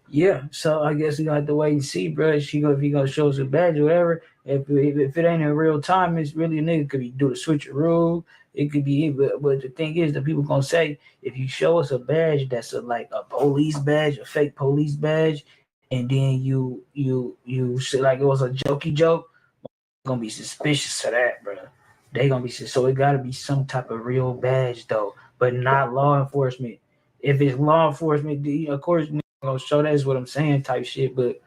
Yeah, so I guess we got to wait and see, bro. If he gonna show us a badge or whatever. If it ain't in real time, it's really a nigga could be do the switcheroo. It could be, but the thing is, the people gonna say if you show us a badge that's like a police badge, a fake police badge, and then you say like it was a jokey joke, gonna be suspicious of that, bro. They gonna be so it gotta be some type of real badge though, but not law enforcement. If it's law enforcement, of course, gonna show that's what I'm saying type shit. But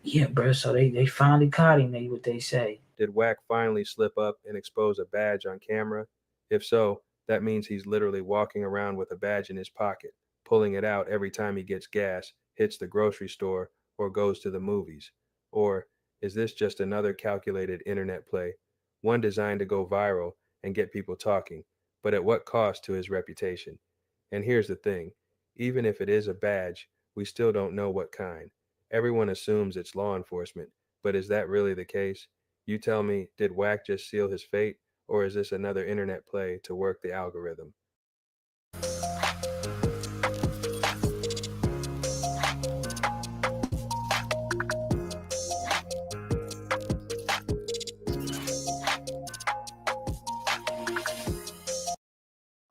yeah, bro. So they finally caught him. What they say. Did Wack finally slip up and expose a badge on camera? If so, that means he's literally walking around with a badge in his pocket, pulling it out every time he gets gas, hits the grocery store, or goes to the movies. Or is this just another calculated internet play, one designed to go viral and get people talking, but at what cost to his reputation? And here's the thing, even if it is a badge, we still don't know what kind. Everyone assumes it's law enforcement, but is that really the case? You tell me, did Wack just seal his fate, or is this another internet play to work the algorithm?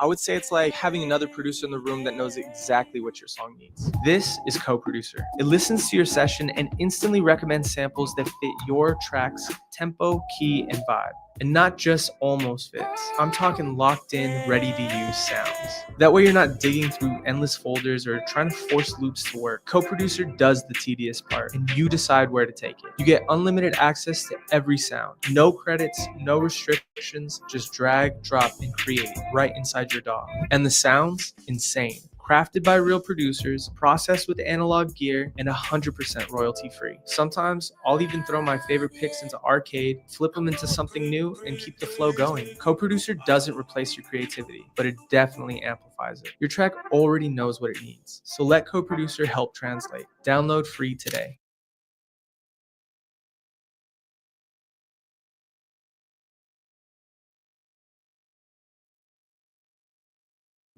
I would say it's like having another producer in the room that knows exactly what your song needs. This is Co-Producer. It listens to your session and instantly recommends samples that fit your track's tempo, key, and vibe. And not just almost fits. I'm talking locked in, ready to use sounds. That way you're not digging through endless folders or trying to force loops to work. Co-Producer does the tedious part, and you decide where to take it. You get unlimited access to every sound. No credits, no restrictions, just drag, drop, and create right inside your DAW. And the sounds? Insane. Crafted by real producers, processed with analog gear, and 100% royalty free. Sometimes I'll even throw my favorite picks into Arcade, flip them into something new, and keep the flow going. Co-Producer doesn't replace your creativity, but it definitely amplifies it. Your track already knows what it needs, so let Co-Producer help translate. Download free today.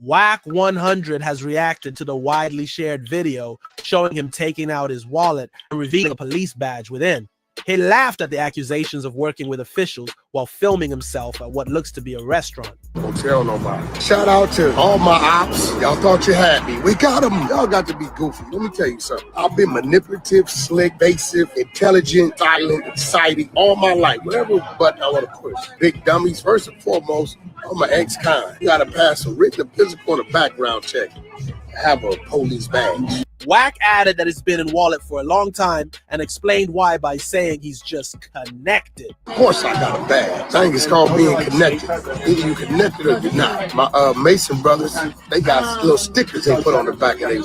Wack100 has reacted to the widely shared video showing him taking out his wallet and revealing a police badge within. He laughed at the accusations of working with officials while filming himself at what looks to be a restaurant. Don't tell nobody. Shout out to all my ops. Y'all thought you had me. We got them. Y'all got to be goofy. Let me tell you something. I've been manipulative, slick, evasive, intelligent, silent, exciting all my life. Whatever button I want to push. Big dummies. First and foremost, I'm an ex-con. You got to pass a written, physical, and a background check. Have a police badge. Wack added that it's been in Wallet for a long time and explained why by saying he's just connected. Of course I got a badge. I think it's called being connected. Either you connected or you're not. My Mason brothers, they got little stickers they put on the back of their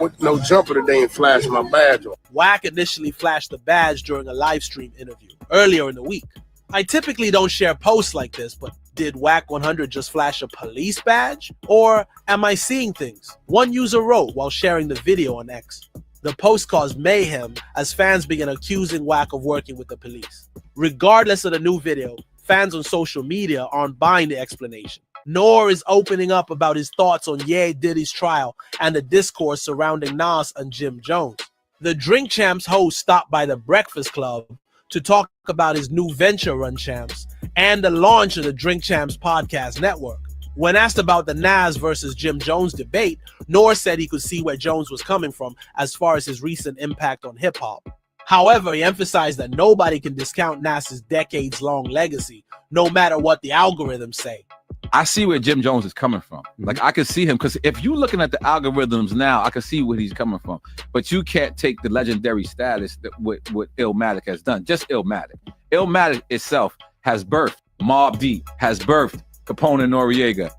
with no jumper that they ain't flash my badge on. Wack initially flashed the badge during a live stream interview earlier in the week. I typically don't share posts like this, but did Wack100 just flash a police badge? Or am I seeing things? One user wrote while sharing the video on X. The post caused mayhem as fans began accusing Wack of working with the police. Regardless of the new video, fans on social media aren't buying the explanation, nor is opening up about his thoughts on Ye Diddy's trial and the discourse surrounding Nas and Jim Jones. The Drink Champs host stopped by the Breakfast Club to talk about his new venture Run Champs and the launch of the Drink Champs podcast network. When asked about the Nas versus Jim Jones debate, Noor said he could see where Jones was coming from as far as his recent impact on hip-hop. However, he emphasized that nobody can discount Nas's decades-long legacy, no matter what the algorithms say. I see where Jim Jones is coming from. Like, I can see him, because if you're looking at the algorithms now, I can see where he's coming from. But you can't take the legendary status that what Illmatic has done. Just Illmatic. Illmatic itself has birthed Mobb Deep, has birthed Capone and Noriega.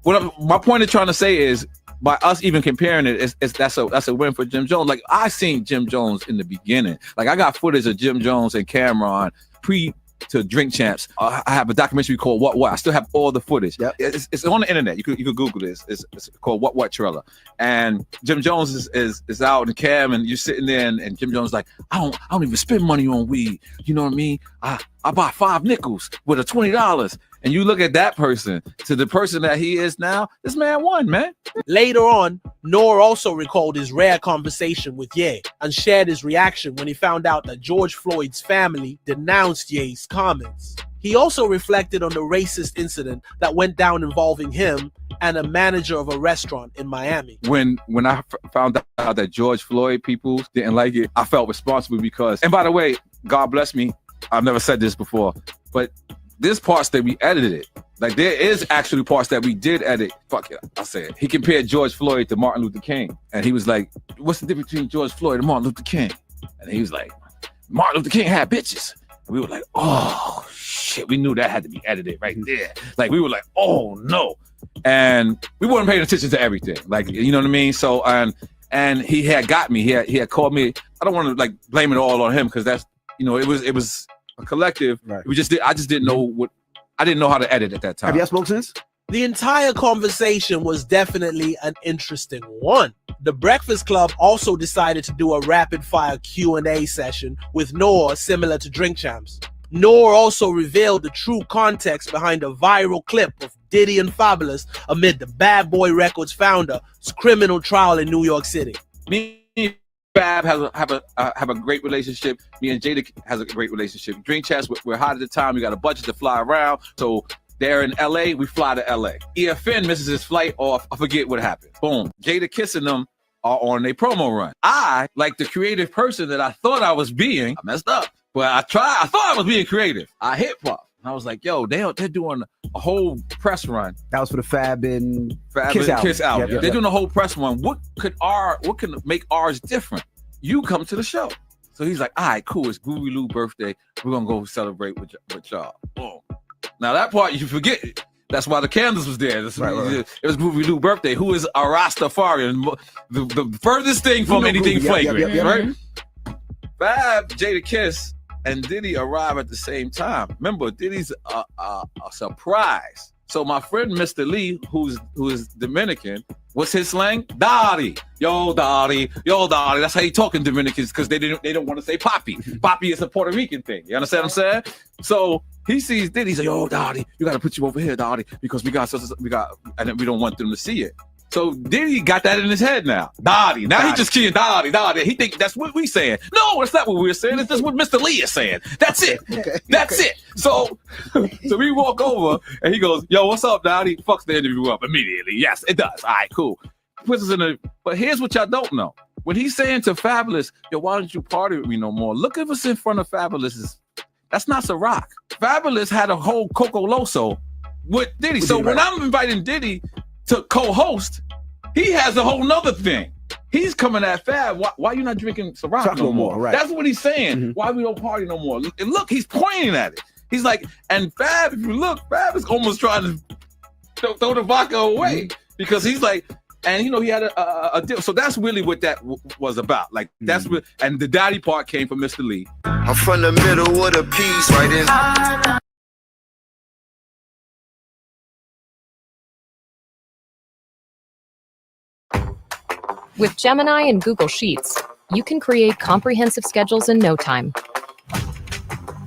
My point of trying to say is, by us even comparing it, that's a win for Jim Jones. Like, I seen Jim Jones in the beginning. Like, I got footage of Jim Jones and Cameron to Drink Champs. I have a documentary called What. I still have all the footage. Yep. It's on the internet. You could Google this. It's called What Trailer. And Jim Jones is out in Cam, and you're sitting there, and Jim Jones is like, I don't even spend money on weed. You know what I mean? I buy 5 nickels with a $20. And you look at that person to the person that he is now, this man won, man. Later on, Noor also recalled his rare conversation with Ye and shared his reaction when he found out that George Floyd's family denounced Ye's comments. He also reflected on the racist incident that went down involving him and a manager of a restaurant in Miami. When I found out that George Floyd people didn't like it, I felt responsible because, and by the way, God bless me, I've never said this before, but there's parts that we edited it. Like, there is actually parts that we did edit. Fuck it, I'll say it. He compared George Floyd to Martin Luther King. And he was like, what's the difference between George Floyd and Martin Luther King? And he was like, Martin Luther King had bitches. And we were like, oh, shit. We knew that had to be edited right there. Like, we were like, oh, no. And we weren't paying attention to everything. Like, you know what I mean? So, and he had got me. He had called me. I don't want to, like, blame it all on him, because that's, you know, it was a collective. Right. I just didn't know I didn't know how to edit at that time. Have y'all spoken since? The entire conversation was definitely an interesting one. The Breakfast Club also decided to do a rapid-fire Q&A session with Noor, similar to Drink Champs. Noor also revealed the true context behind a viral clip of Diddy and Fabulous amid the Bad Boy Records founder's criminal trial in New York City. Fab have a great relationship. Me and Jada has a great relationship. Drink Champs, we're hot at the time. We got a budget to fly around. So they're in LA, we fly to LA. EFN misses his flight off. I forget what happened. Boom. Jada Kissing them are on a promo run. I, like the creative person that I thought I was being, I messed up. But I thought I was being creative. I hit pop. I was like, yo, they're doing a whole press run. That was for the Fab and Kiss album. Yep. They're doing a whole press run. What can make ours different? You come to the show. So he's like, all right, cool. It's Groovy Lou birthday. We're gonna go celebrate with y'all. Boom. Now that part you forget. That's why the candles was there. Right. It was Groovy Lou birthday. Who is a Rastafarian? The furthest thing from anything flagrant, right? Fab, Jada Kiss, and Diddy arrive at the same time. Remember, Diddy's a surprise. So my friend Mr. Lee, who is Dominican, what's his slang? Daddy. Yo, Daddy. Yo, Daddy. That's how you talk in Dominicans, because they don't want to say Papi. Papi is a Puerto Rican thing. You understand what I'm saying? So he sees Diddy. He's like, yo, Daddy, you got to put you over here, Daddy, because we got, and we don't want them to see it. So Diddy got that in his head now. Daddy. Now he just keying Daddy. He think that's what we saying. No, that's not what we're saying. It's just what Mr. Lee is saying. That's it. Okay. That's it. So we walk over and he goes, yo, what's up, Daddy? Fucks the interview up immediately. Yes, it does. All right, cool. Puts us in but here's what y'all don't know. When he's saying to Fabulous, yo, why don't you party with me no more? Look at us in front of Fabulous. That's not Ciroc. Fabulous had a whole Coco Loso with Diddy. So when I'm inviting Diddy to co-host, he has a whole nother thing. He's coming at Fab. Why you not drinking Ciroc no more? Right. That's what he's saying. Mm-hmm. Why we don't party no more? And look, he's pointing at it. He's like, and Fab, if you look, Fab is almost trying to throw the vodka away because he's like, and you know, he had a deal. So that's really what that was about. Like that's what, and the daddy part came from Mr. Lee. I'm from the middle with a piece right in. With Gemini and Google Sheets, you can create comprehensive schedules in no time.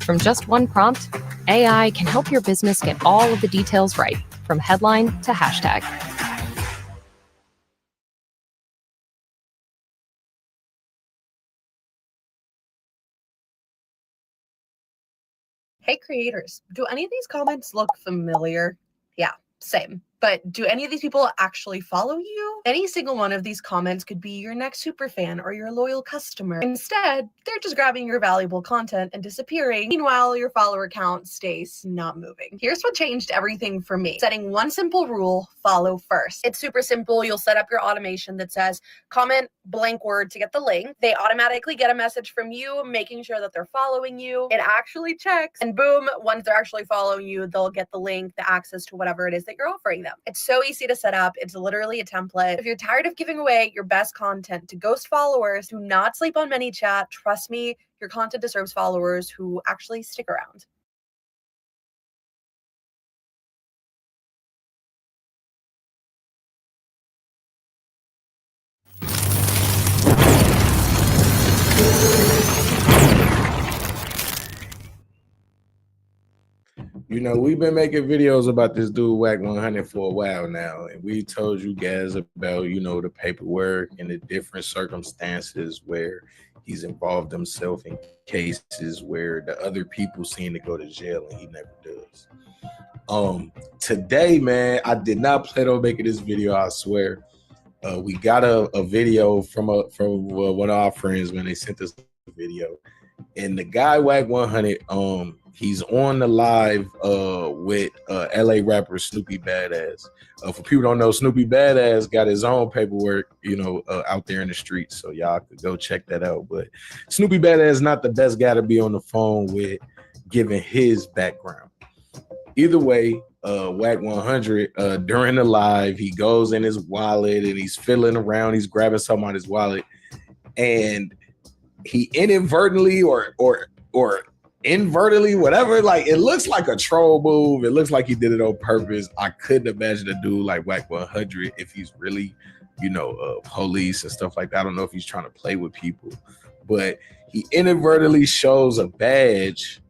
From just one prompt, AI can help your business get all of the details right, from headline to hashtag. Hey creators, do any of these comments look familiar? Yeah, same. But do any of these people actually follow you? Any single one of these comments could be your next super fan or your loyal customer. Instead, they're just grabbing your valuable content and disappearing. Meanwhile, your follower count stays not moving. Here's what changed everything for me. Setting one simple rule: follow first. It's super simple. You'll set up your automation that says comment blank word to get the link. They automatically get a message from you making sure that they're following you. It actually checks, and boom, once they're actually following you, they'll get the link, the access to whatever it is that you're offering them. It's so easy to set up. It's literally a template. If you're tired of giving away your best content to ghost followers, do not sleep on ManyChat. Trust me, your content deserves followers who actually stick around. You know, we've been making videos about this dude Wack100 for a while now, and we told you guys about, you know, the paperwork and the different circumstances where he's involved himself in cases where the other people seem to go to jail and he never does. Today, man, I did not plan on making this video, I swear. We got a video from one of our friends when they sent us a video, and the guy Wack100, he's on the live with LA rapper Snoopy Badass. For people who don't know, Snoopy Badass got his own paperwork, you know, out there in the streets, so y'all could go check that out. But Snoopy Badass is not the best guy to be on the phone with, given his background. Either way, Wack100 during the live, he goes in his wallet and he's fiddling around, he's grabbing something out his wallet, and he inadvertently or invertedly, whatever, like, it looks like a troll move. It looks like he did it on purpose. I couldn't imagine a dude like Wack100 if he's really, you know, police and stuff like that. I don't know if he's trying to play with people, but he inadvertently shows a badge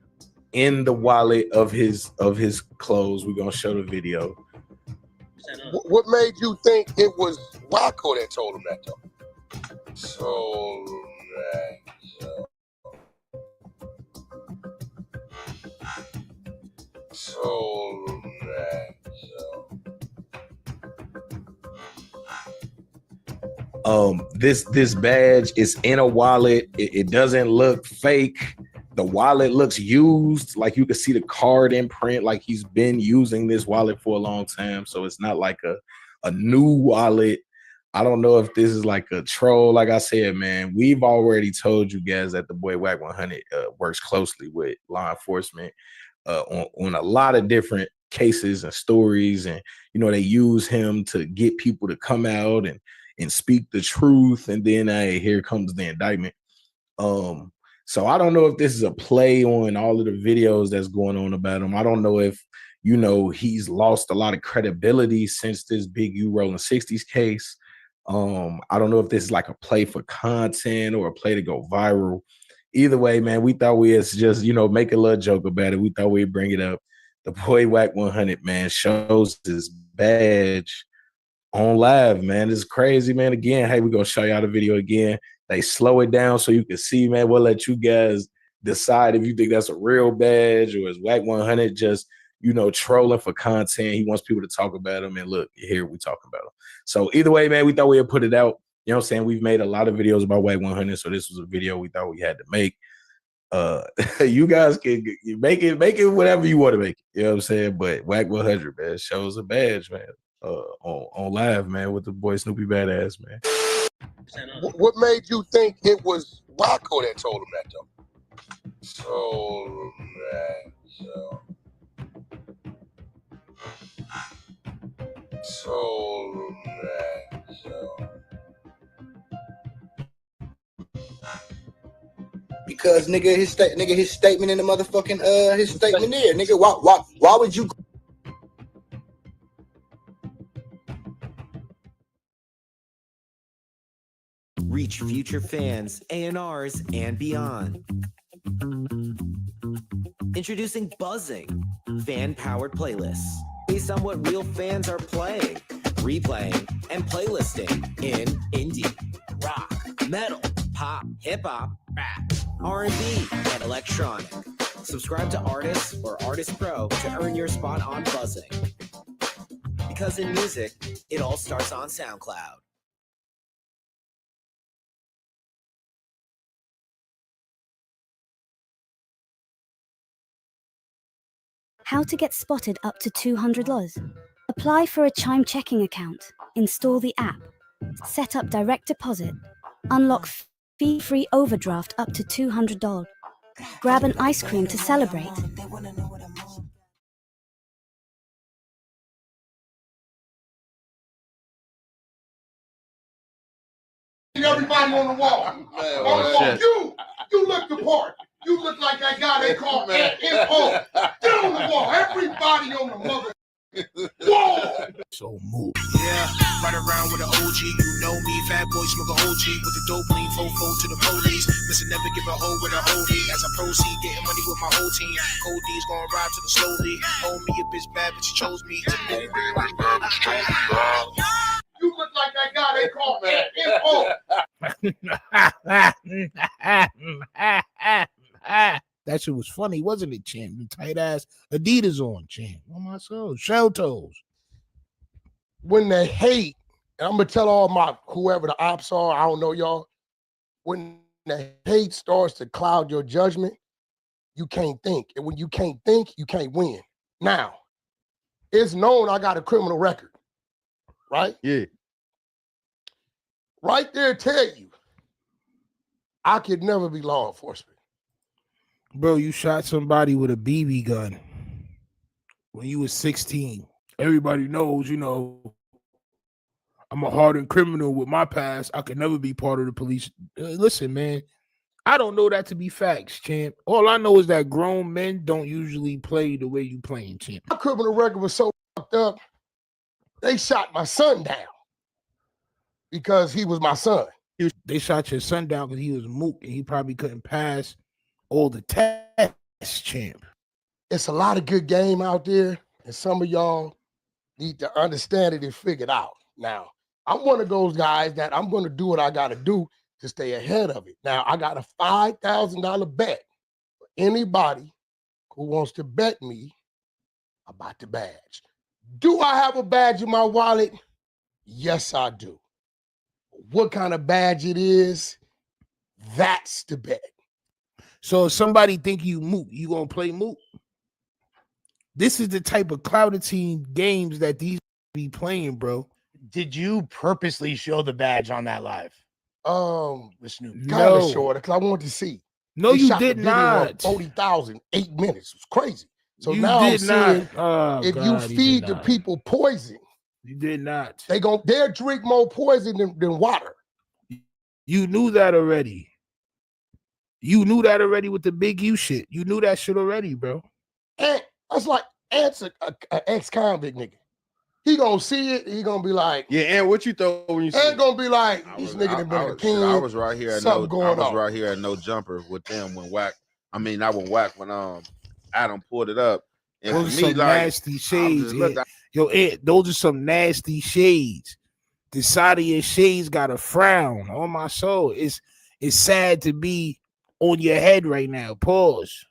in the wallet of his clothes. We're gonna show the video. What made you think it was Wacko that told him that though? So this badge is in a wallet. It doesn't look fake. The wallet looks used, like you can see the card imprint, like he's been using this wallet for a long time. So it's not like a new wallet. I don't know if this is like a troll. Like I said, man, we've already told you guys that the boy Wack100 works closely with law enforcement on a lot of different cases and stories. And, you know, they use him to get people to come out and speak the truth. And then here comes the indictment. So I don't know if this is a play on all of the videos that's going on about him. I don't know if, you know, he's lost a lot of credibility since this Big U Rolling 60s case. I don't know if this is like a play for content or a play to go viral. Either way, man, we thought we'd just, you know, make a little joke about it. We thought we'd bring it up. The boy Wack100, man, shows his badge on live, man. It's crazy, man. Again, hey, we're gonna show y'all the video again. They slow it down so you can see, man. We'll let you guys decide if you think that's a real badge or is Wack100 just, you know, trolling for content. He wants people to talk about him, and look, here we talking about him. So either way, man, we thought we would put it out. You know what I'm saying? We've made a lot of videos about Wack100, so this was a video we thought we had to make. You guys can make it whatever you want to make it. You know what I'm saying? But Wack100, man, shows a badge, man, on live, man, with the boy Snoopy Badass, man. What made you think it was Wacko that told him that though? Because nigga, his statement in the motherfucking his statement there, nigga. Why would you? Reach future fans, A&Rs, and beyond. Introducing Buzzing, fan-powered playlists based on what real fans are playing, replaying, and playlisting in indie, rock, metal, pop, hip-hop, rap, R&B, and electronic. Subscribe to Artists or Artist Pro to earn your spot on Buzzing. Because in music, it all starts on SoundCloud. How to get spotted up to $200. Apply for a Chime checking account. Install the app. Set up direct deposit. Unlock fee-free overdraft up to $200. Grab an ice cream to celebrate. Everybody on the wall. On the wall. You look the part. You look like that guy they call NFO. Get on the wall. Everybody on the mother wall. So move. Yeah, right around with an OG, you know me. Fat boy smoke a OG with the dope lean fofo to the police. Listen, never give a hoe with a holdie. As I proceed, getting money with my whole team. Cold D's gonna ride to the slowly. Hold me a bitch bad, but she chose me. You look like that guy they call NFO. That shit was funny, wasn't it, champ? The tight ass Adidas on, champ. Oh my soul, shell toes. When they hate, and I'm gonna tell all my whoever the ops are, I don't know y'all. When the hate starts to cloud your judgment, you can't think. And when you can't think, you can't win. Now, it's known I got a criminal record, right? Yeah. Right there tell you, I could never be law enforcement. Bro, you shot somebody with a BB gun when you was 16. Everybody knows, you know, I'm a hardened criminal with my past. I could never be part of the police. Listen, man, I don't know that to be facts, champ. All I know is that grown men don't usually play the way you playing, champ. My criminal record was so fucked up, they shot my son down because he was my son. They shot your son down because he was mook and he probably couldn't pass all the tests, champ. It's a lot of good game out there, and some of y'all need to understand it and figure it out. Now, I'm one of those guys that I'm going to do what I got to do to stay ahead of it. Now, I got a $5,000 bet for anybody who wants to bet me about the badge. Do I have a badge in my wallet? Yes, I do. What kind of badge it is, that's the bet. So if somebody think you moot, you gonna play moot? This is the type of clouded team games that these be playing, bro. Did you purposely show the badge on that live? With Snoop. No. Kind of short, because I wanted to see. No, They you shot the did video not. on 40,000, 8 minutes. It was crazy. So You now I'm did saying, not. Oh, if God, you he feed did the not. people poison, You did not. they'll drink more poison than water. You knew that already. You knew that already with the big U shit. You knew that shit already, bro. And that's like Ant's an ex-convict nigga. He gonna see it. He gonna be like, Yeah, and what you thought when you see and it? gonna be like, this nigga done been in the pen. I was right here. Something going on. Right here at No Jumper with them when Adam pulled it up. And Those for are me, some like, nasty shades. look, Yo, Ed, those are some nasty shades. The side of your shades got a frown on my soul. It's sad to be on your head right now. Pause.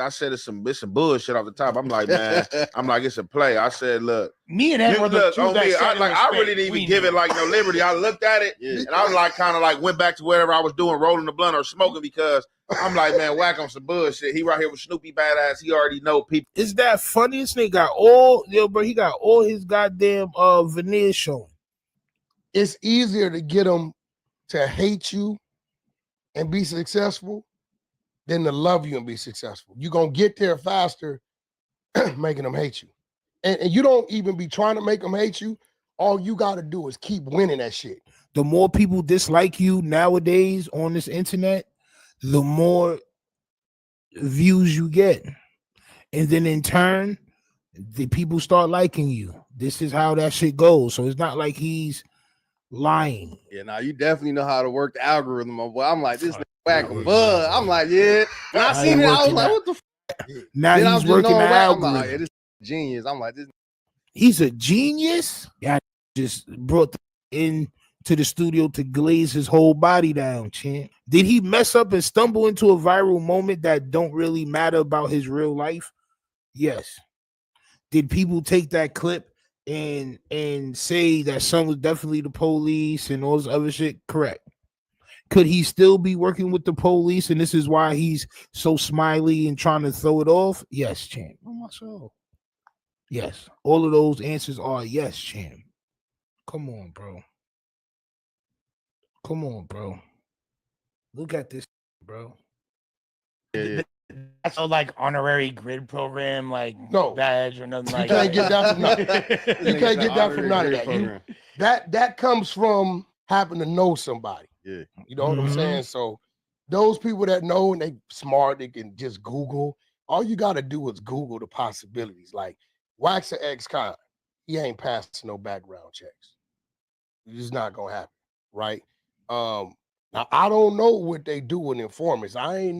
I said it's some bullshit off the top. I'm like, man, it's a play. I said, look, Me and Ed were the two on that me. said it was I really fake. didn't We even give knew. it like no liberty. I looked at it and I was like, kind of like went back to whatever I was doing, rolling the blunt or smoking, because I'm like, man, Wack on some bullshit. He right here with Snoopy badass. He already know people. Is that funny? This nigga got all, bro, he got all his goddamn veneers showing. It's easier to get them to hate you and be successful than to love you and be successful. You're going to get there faster making them hate you. And you don't even be trying to make them hate you. All you got to do is keep winning that shit. The more people dislike you nowadays on this internet, the more views you get. And then in turn, the people start liking you. This is how that shit goes. So it's not like he's lying. Yeah, now you definitely know how to work the algorithm, my boy. I'm like, this nigga Wack a bud. I'm like, yeah. When I seen it, I was like, what the fuck? Now Then I he's was just working the knowing Wack. I'm like, algorithm. yeah, this genius. I'm like, this. He's a genius. Yeah, just brought in to the studio to glaze his whole body down, champ. Did he mess up and stumble into a viral moment that don't really matter about his real life? Yes. Did people take that clip and say that son was definitely the police and all this other shit, correct. Could he still be working with the police and this is why he's so smiley and trying to throw it off? Yes, champ. Oh my soul. Yes. All of those answers are yes, champ. Come on, bro. Come on, bro. Look at this, bro. That's no like honorary grid program, like No badge or nothing like you can't get that from none. that. You can't get that from none of that. That comes from having to know somebody. Yeah. You know what I'm saying? So those people that know and they smart, they can just Google. All you got to do is Google the possibilities. Like Wax or ex-con, he ain't passing no background checks. It's just not gonna happen, right? Now I don't know what they do with informants. I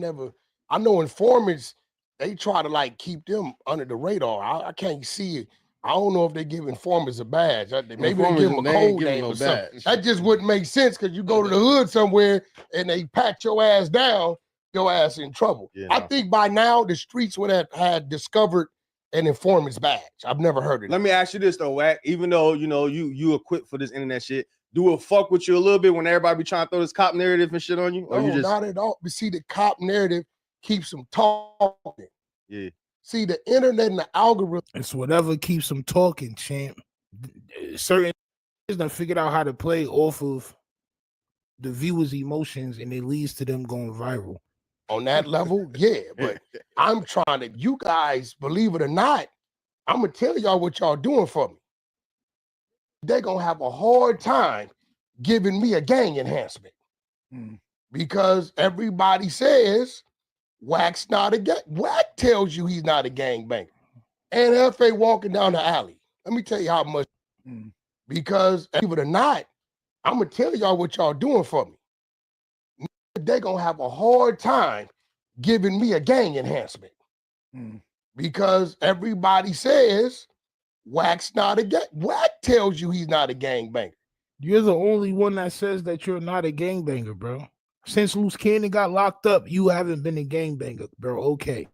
know informants, they try to like keep them under the radar. I can't see it. I don't know if they give informants a badge. Maybe they give them a code name or something. That just wouldn't make sense because you go to the hood somewhere and they pat your ass down, your ass in trouble. Yeah, I think by now the streets would have had discovered an informant's badge. I've never heard of it. Let me ask you this though, Wack. Even though you equipped for this internet shit, do it fuck with you a little bit when everybody be trying to throw this cop narrative and shit on you? Or No, you just not at all. But see, the cop narrative keeps them talking. Yeah. See, the internet and the algorithm. It's whatever keeps them talking, champ. Certain niggas done figured out how to play off of the viewers' emotions, and it leads to them going viral. On that level, yeah. But I'm trying to, you guys, believe it or not, I'm gonna tell y'all what y'all doing for me. They're gonna have a hard time giving me a gang enhancement because everybody says Wack's not a gang. Wack tells you he's not a gangbanger. And FA walking down the alley. Let me tell you how much. Because believe it or not, I'm gonna tell y'all what y'all doing for me. They're gonna have a hard time giving me a gang enhancement because everybody says Wack's not a gang. Wack tells you he's not a gangbanger. You're the only one that says that you're not a gangbanger, bro. Since Loose Cannon got locked up, you haven't been a gangbanger, bro. Okay.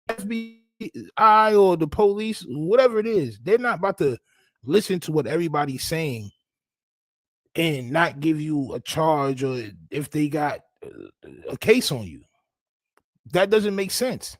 FBI or the police, whatever it is, they're not about to listen to what everybody's saying and not give you a charge or if they got a case on you. That doesn't make sense.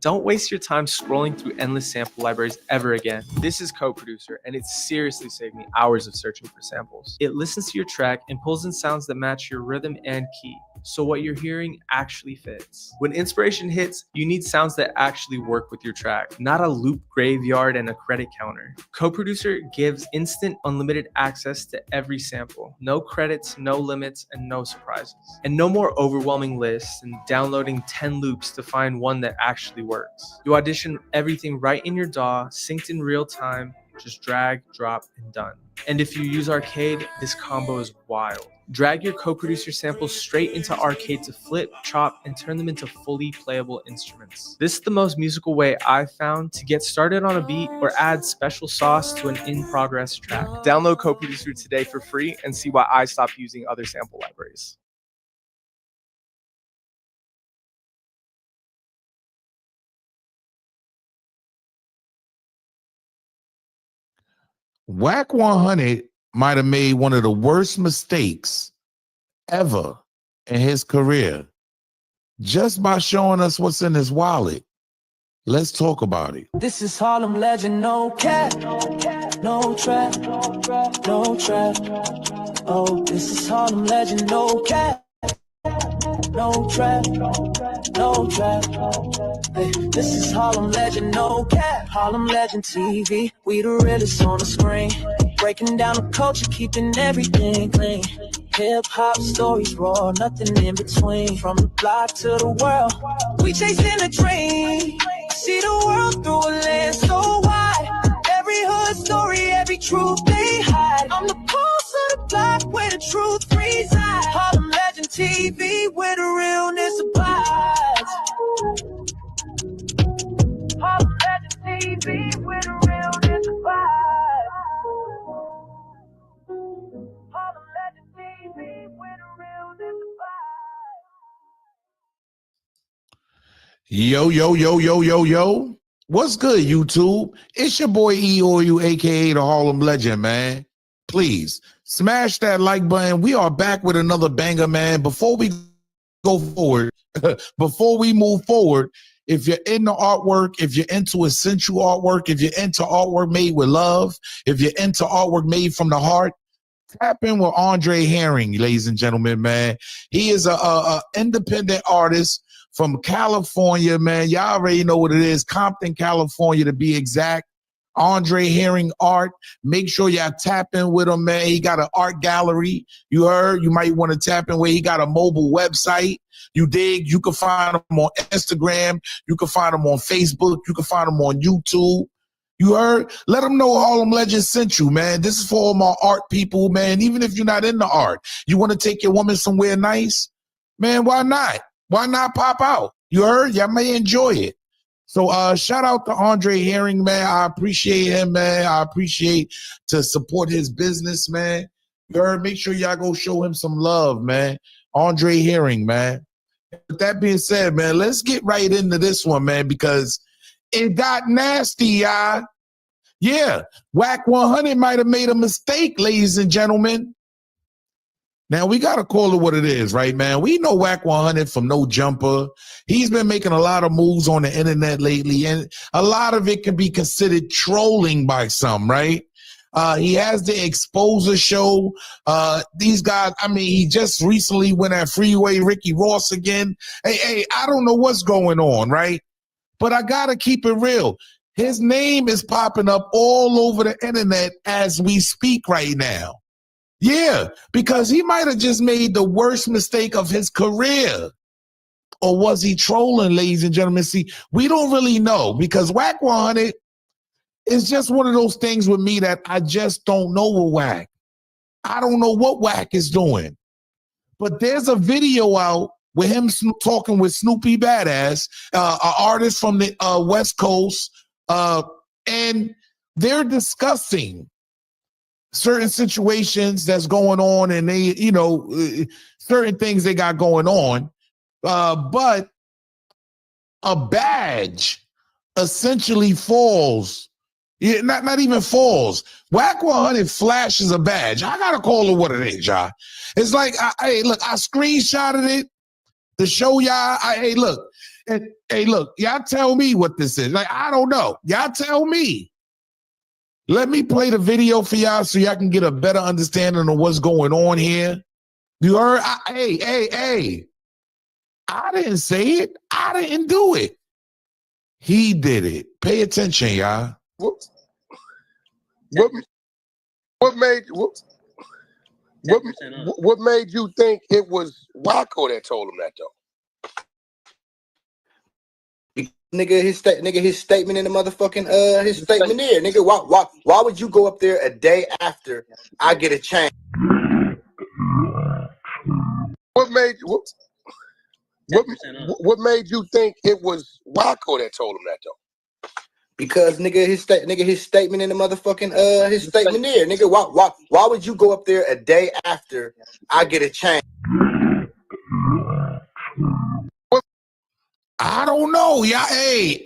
Don't waste your time scrolling through endless sample libraries ever again. This is Co-Producer, and it's seriously saved me hours of searching for samples. It listens to your track and pulls in sounds that match your rhythm and key, so what you're hearing actually fits. When inspiration hits, you need sounds that actually work with your track, not a loop graveyard and a credit counter. Co-Producer gives instant, unlimited access to every sample. No credits, no limits, and no surprises. And no more overwhelming lists and downloading 10 loops to find one that actually works. You audition everything right in your DAW, synced in real time, just drag, drop, and done. And if you use Arcade, this combo is wild. Drag your Co-Producer samples straight into Arcade to flip, chop, and turn them into fully playable instruments. This is the most musical way I've found to get started on a beat or add special sauce to an in-progress track. Download Co-Producer today for free and see why I stopped using other sample libraries. Wack100 might have made one of the worst mistakes ever in his career just by showing us what's in his wallet. Let's talk about it. This is Harlem legend, no cap, no trap, no trap. Oh, this is Harlem legend, no cap, no trap, no trap. Hey, this is Harlem legend, no cap. Harlem legend TV, we the realest on the screen. Breaking down the culture, keeping everything clean. Hip hop stories raw, nothing in between. From the block to the world, we chasing a dream. See the world through a lens so wide. Every hood story, every truth they hide. I'm the pulse of the block where the truth resides. Harlem Legend TV where the realness abides. Harlem Legend TV where the realness abides. Yo, yo, yo, yo, yo, yo. What's good, YouTube? It's your boy E-O-U, aka the Harlem Legend, man. Please smash that like button. We are back with another banger, man. Before we go forward, before we move forward, if you're into artwork, if you're into essential artwork, if you're into artwork made with love, if you're into artwork made from the heart, tap in with Andre Herring, ladies and gentlemen, man. He is a independent artist from California, man. Y'all already know what it is. Compton, California, to be exact. Andre Herring Art. Make sure y'all tap in with him, man. He got an art gallery. You heard? You might want to tap in where he got a mobile website. You dig? You can find him on Instagram. You can find him on Facebook. You can find him on YouTube. You heard? Let them know Harlem Legends sent you, man. This is for all my art people, man. Even if you're not into art, you want to take your woman somewhere nice, man, why not? Why not pop out? You heard? Y'all may enjoy it. So shout out to Andre Herring, man. I appreciate him, man. I appreciate to support his business, man. You heard? Make sure y'all go show him some love, man. Andre Herring, man. With that being said, man, let's get right into this one, man, because it got nasty, y'all. Yeah, Wack100 might have made a mistake, ladies and gentlemen. Now, we got to call it what it is, right, man? We know Wack100 from No Jumper. He's been making a lot of moves on the internet lately, and a lot of it can be considered trolling by some, right? He has the Exposer show. These guys, I mean, he just recently went at Freeway Ricky Ross again. Hey, I don't know what's going on, right? But I got to keep it real. His name is popping up all over the internet as we speak right now. Yeah, because he might have just made the worst mistake of his career. Or was he trolling, ladies and gentlemen? See, we don't really know because Wack100 is just one of those things with me that I just don't know with Wack. I don't know what Wack is doing. But there's a video out with him talking with Snoopy Badass, an artist from the West Coast, and they're discussing certain situations that's going on, and they, certain things they got going on. But a badge essentially falls. Yeah, not even falls. Wack100 flashes a badge. I gotta call it what it is, y'all. It's like, hey, look, I screenshotted it to show y'all. Hey, look, y'all tell me what this is. Like, I don't know. Y'all tell me. Let me play the video for y'all so y'all can get a better understanding of what's going on here. You heard? Hey. I didn't say it. I didn't do it. He did it. Pay attention, y'all. What made you think it was Wacko that told him that though? Nigga, his statement in the motherfucking his statement there, nigga. Why would you go up there a day after I get a chance? What made you think it was Wacko that told him that though? Because nigga, his statement in the motherfucking his statement there, nigga. Why would you go up there a day after I get a chance? I don't know. Yeah, hey.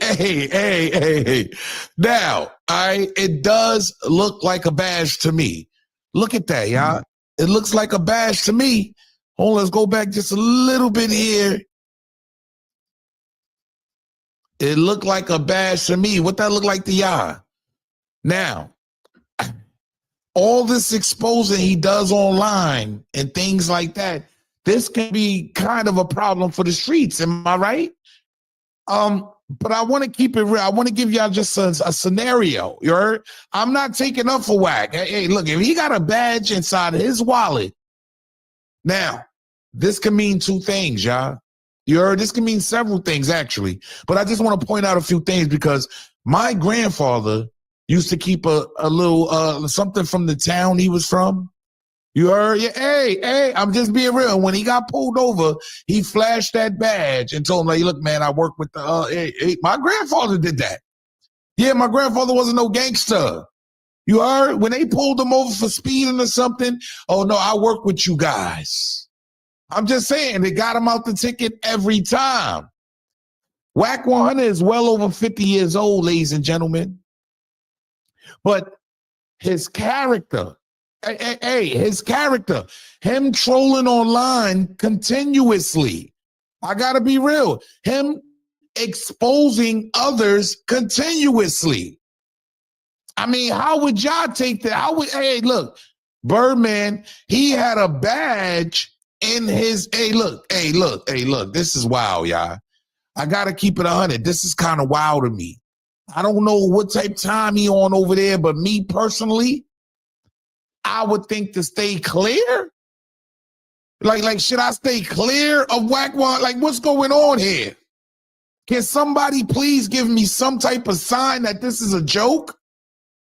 Now, it does look like a badge to me. Look at that, y'all. It looks like a badge to me. Hold on, let's go back just a little bit here. It looked like a badge to me. What that look like to y'all? Now, all this exposing he does online and things like that, this can be kind of a problem for the streets. Am I right? But I want to keep it real. I want to give y'all just a scenario. You heard? I'm not taking up for Wack. Hey, look, if he got a badge inside his wallet, now, this can mean two things, y'all. You heard? This can mean several things, actually. But I just want to point out a few things because my grandfather used to keep a little something from the town he was from. You heard? Yeah, hey, I'm just being real. When he got pulled over, he flashed that badge and told him, like, look, man, I work with the, my grandfather did that. Yeah, my grandfather wasn't no gangster. You heard? When they pulled him over for speeding or something, oh, no, I work with you guys. I'm just saying, they got him out the ticket every time. Wack100 is well over 50 years old, ladies and gentlemen. But his character, his character, him trolling online continuously. I gotta be real. Him exposing others continuously. I mean, how would y'all take that? Hey, look, Birdman, he had a badge in his, hey, look, this is wild, y'all. I gotta keep it 100. This is kind of wild to me. I don't know what type of time he on over there, but me personally, I would think to stay clear. Like, should I stay clear of Wack100? Like, what's going on here? Can somebody please give me some type of sign that this is a joke?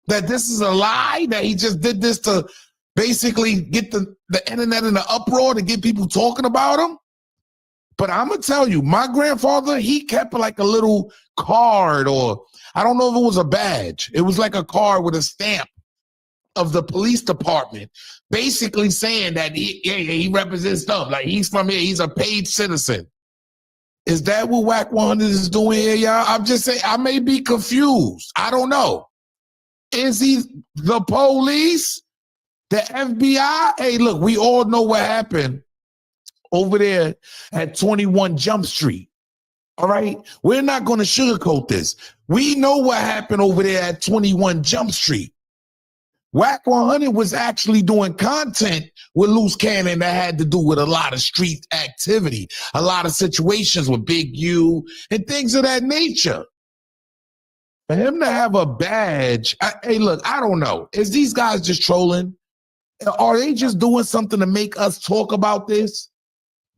That this is a lie? That he just did this to basically get the internet in an uproar to get people talking about him? But I'm going to tell you, my grandfather, he kept like a little card, or I don't know if it was a badge. It was like a card with a stamp of the police department, basically saying that he represents stuff. Like, he's from here. He's a paid citizen. Is that what Wack100 is doing here, y'all? I'm just saying, I may be confused. I don't know. Is he the police? The FBI? Hey, look, we all know what happened over there at 21 Jump Street. All right? We're not going to sugarcoat this. We know what happened over there at 21 Jump Street. Wack100 was actually doing content with Loose Cannon that had to do with a lot of street activity, a lot of situations with Big U and things of that nature. For him to have a badge, hey, look, I don't know. Is these guys just trolling? Are they just doing something to make us talk about this?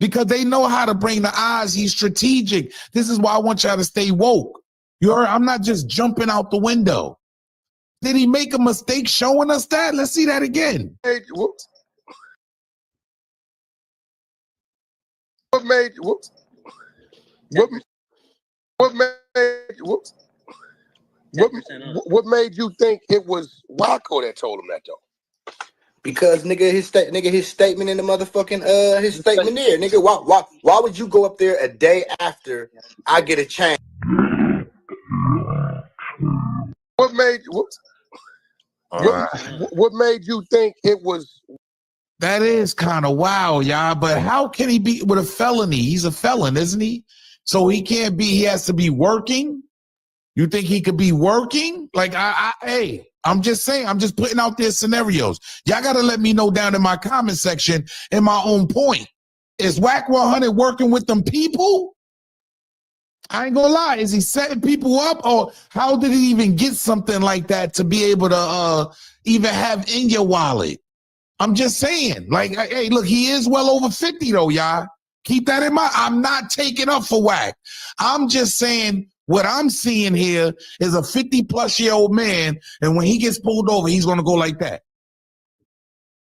Because they know how to bring the eyes. He's strategic. This is why I want y'all to stay woke. I'm not just jumping out the window. Did he make a mistake showing us that? Let's see that again. What made you think it was Wacko that told him that though? Because his statement in the motherfucking his statement there, nigga. Why would you go up there a day after I get a chance? What made you think it was? That is kind of wild, y'all. But how can he be with a felony? He's a felon, isn't he? So he can't be. He has to be working. You think he could be working? Like, hey, I'm just saying. I'm just putting out there scenarios. Y'all got to let me know down in my comment section in my own point. Is Wack100 working with them people? I ain't gonna lie. Is he setting people up, or how did he even get something like that to be able to even have in your wallet? I'm just saying. Like, hey, look, he is well over 50 though, y'all. Keep that in mind. I'm not taking up for Wack. I'm just saying what I'm seeing here is a 50-plus-year-old man, and when he gets pulled over, he's gonna go like that.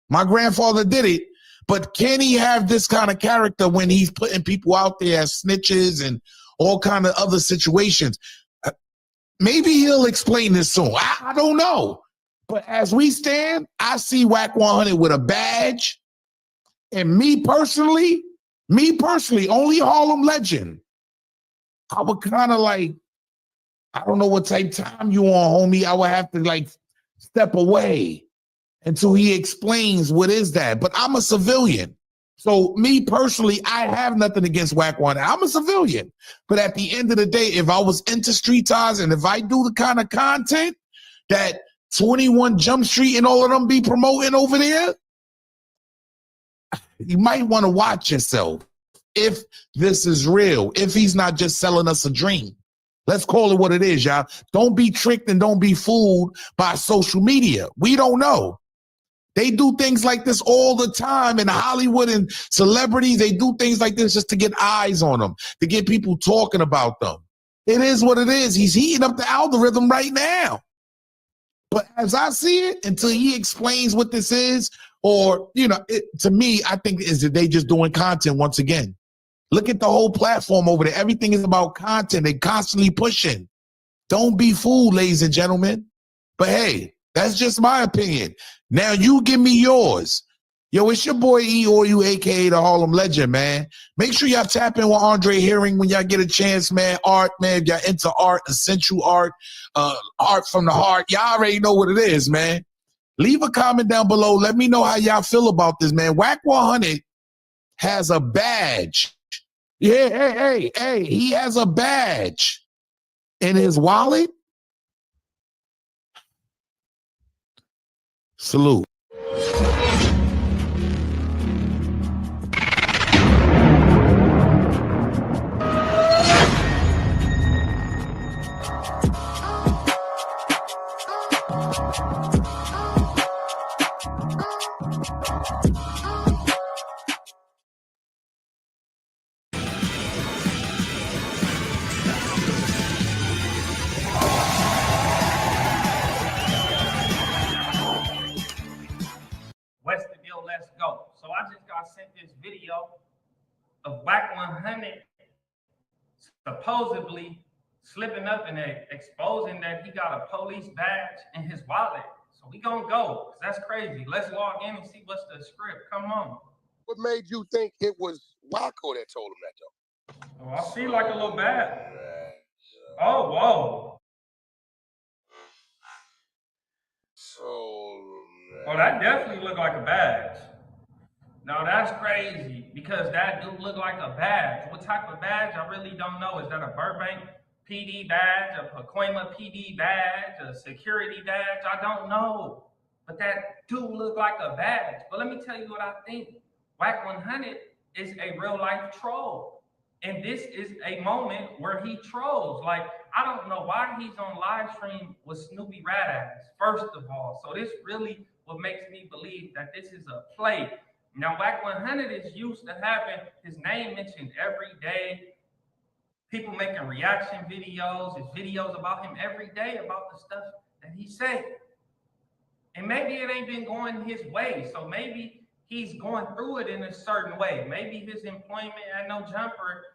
My grandfather did it, but can he have this kind of character when he's putting people out there as snitches and all kind of other situations? Maybe he'll explain this soon. I don't know. But as we stand, I see Wack100 with a badge. And me personally, only Harlem legend, I would kind of like, I don't know what type of time you on, homie. I would have to like step away until he explains what is that. But I'm a civilian. So me personally, I have nothing against Wack100. I'm a civilian. But at the end of the day, if I was into street ties and if I do the kind of content that 21 Jump Street and all of them be promoting over there, you might want to watch yourself if this is real, if he's not just selling us a dream. Let's call it what it is, y'all. Don't be tricked and don't be fooled by social media. We don't know. They do things like this all the time in Hollywood, and celebrities, they do things like this just to get eyes on them, to get people talking about them. It is what it is. He's heating up the algorithm right now. But as I see it, until he explains what this is, or, to me, I think is that they just doing content once again. Look at the whole platform over there. Everything is about content. They constantly pushing. Don't be fooled, ladies and gentlemen. But hey, that's just my opinion. Now you give me yours. Yo, it's your boy E or you, aka the Harlem Legend, man. Make sure y'all tap in with Andre Herring when y'all get a chance, man. Art, man. If y'all into art, essential art, art from the heart, y'all already know what it is, man. Leave a comment down below. Let me know how y'all feel about this, man. Wack100 has a badge. Yeah, hey, he has a badge in his wallet. Salute. What's the deal? Let's go. So I just got sent this video of Wack100 supposedly slipping up and exposing that he got a police badge in his wallet. So we gonna go, 'cause that's crazy. Let's log in and see what's the script. Come on. What made you think it was Waco that told him that though? Oh, I see like a little badge. Oh, whoa. Oh, that definitely looked like a badge. No, that's crazy because that do look like a badge. What type of badge? I really don't know. Is that a Burbank PD badge, a Pacoima PD badge, a security badge? I don't know. But that do look like a badge. But let me tell you what I think. Wack100 is a real life troll. And this is a moment where he trolls. Like, I don't know why he's on live stream with Snoopy Radass, first of all. So this really what makes me believe that this is a play. Now, Wack100 is used to having his name mentioned every day. People making reaction videos, his videos about him every day about the stuff that he said. And maybe it ain't been going his way. So maybe he's going through it in a certain way. Maybe his employment at No Jumper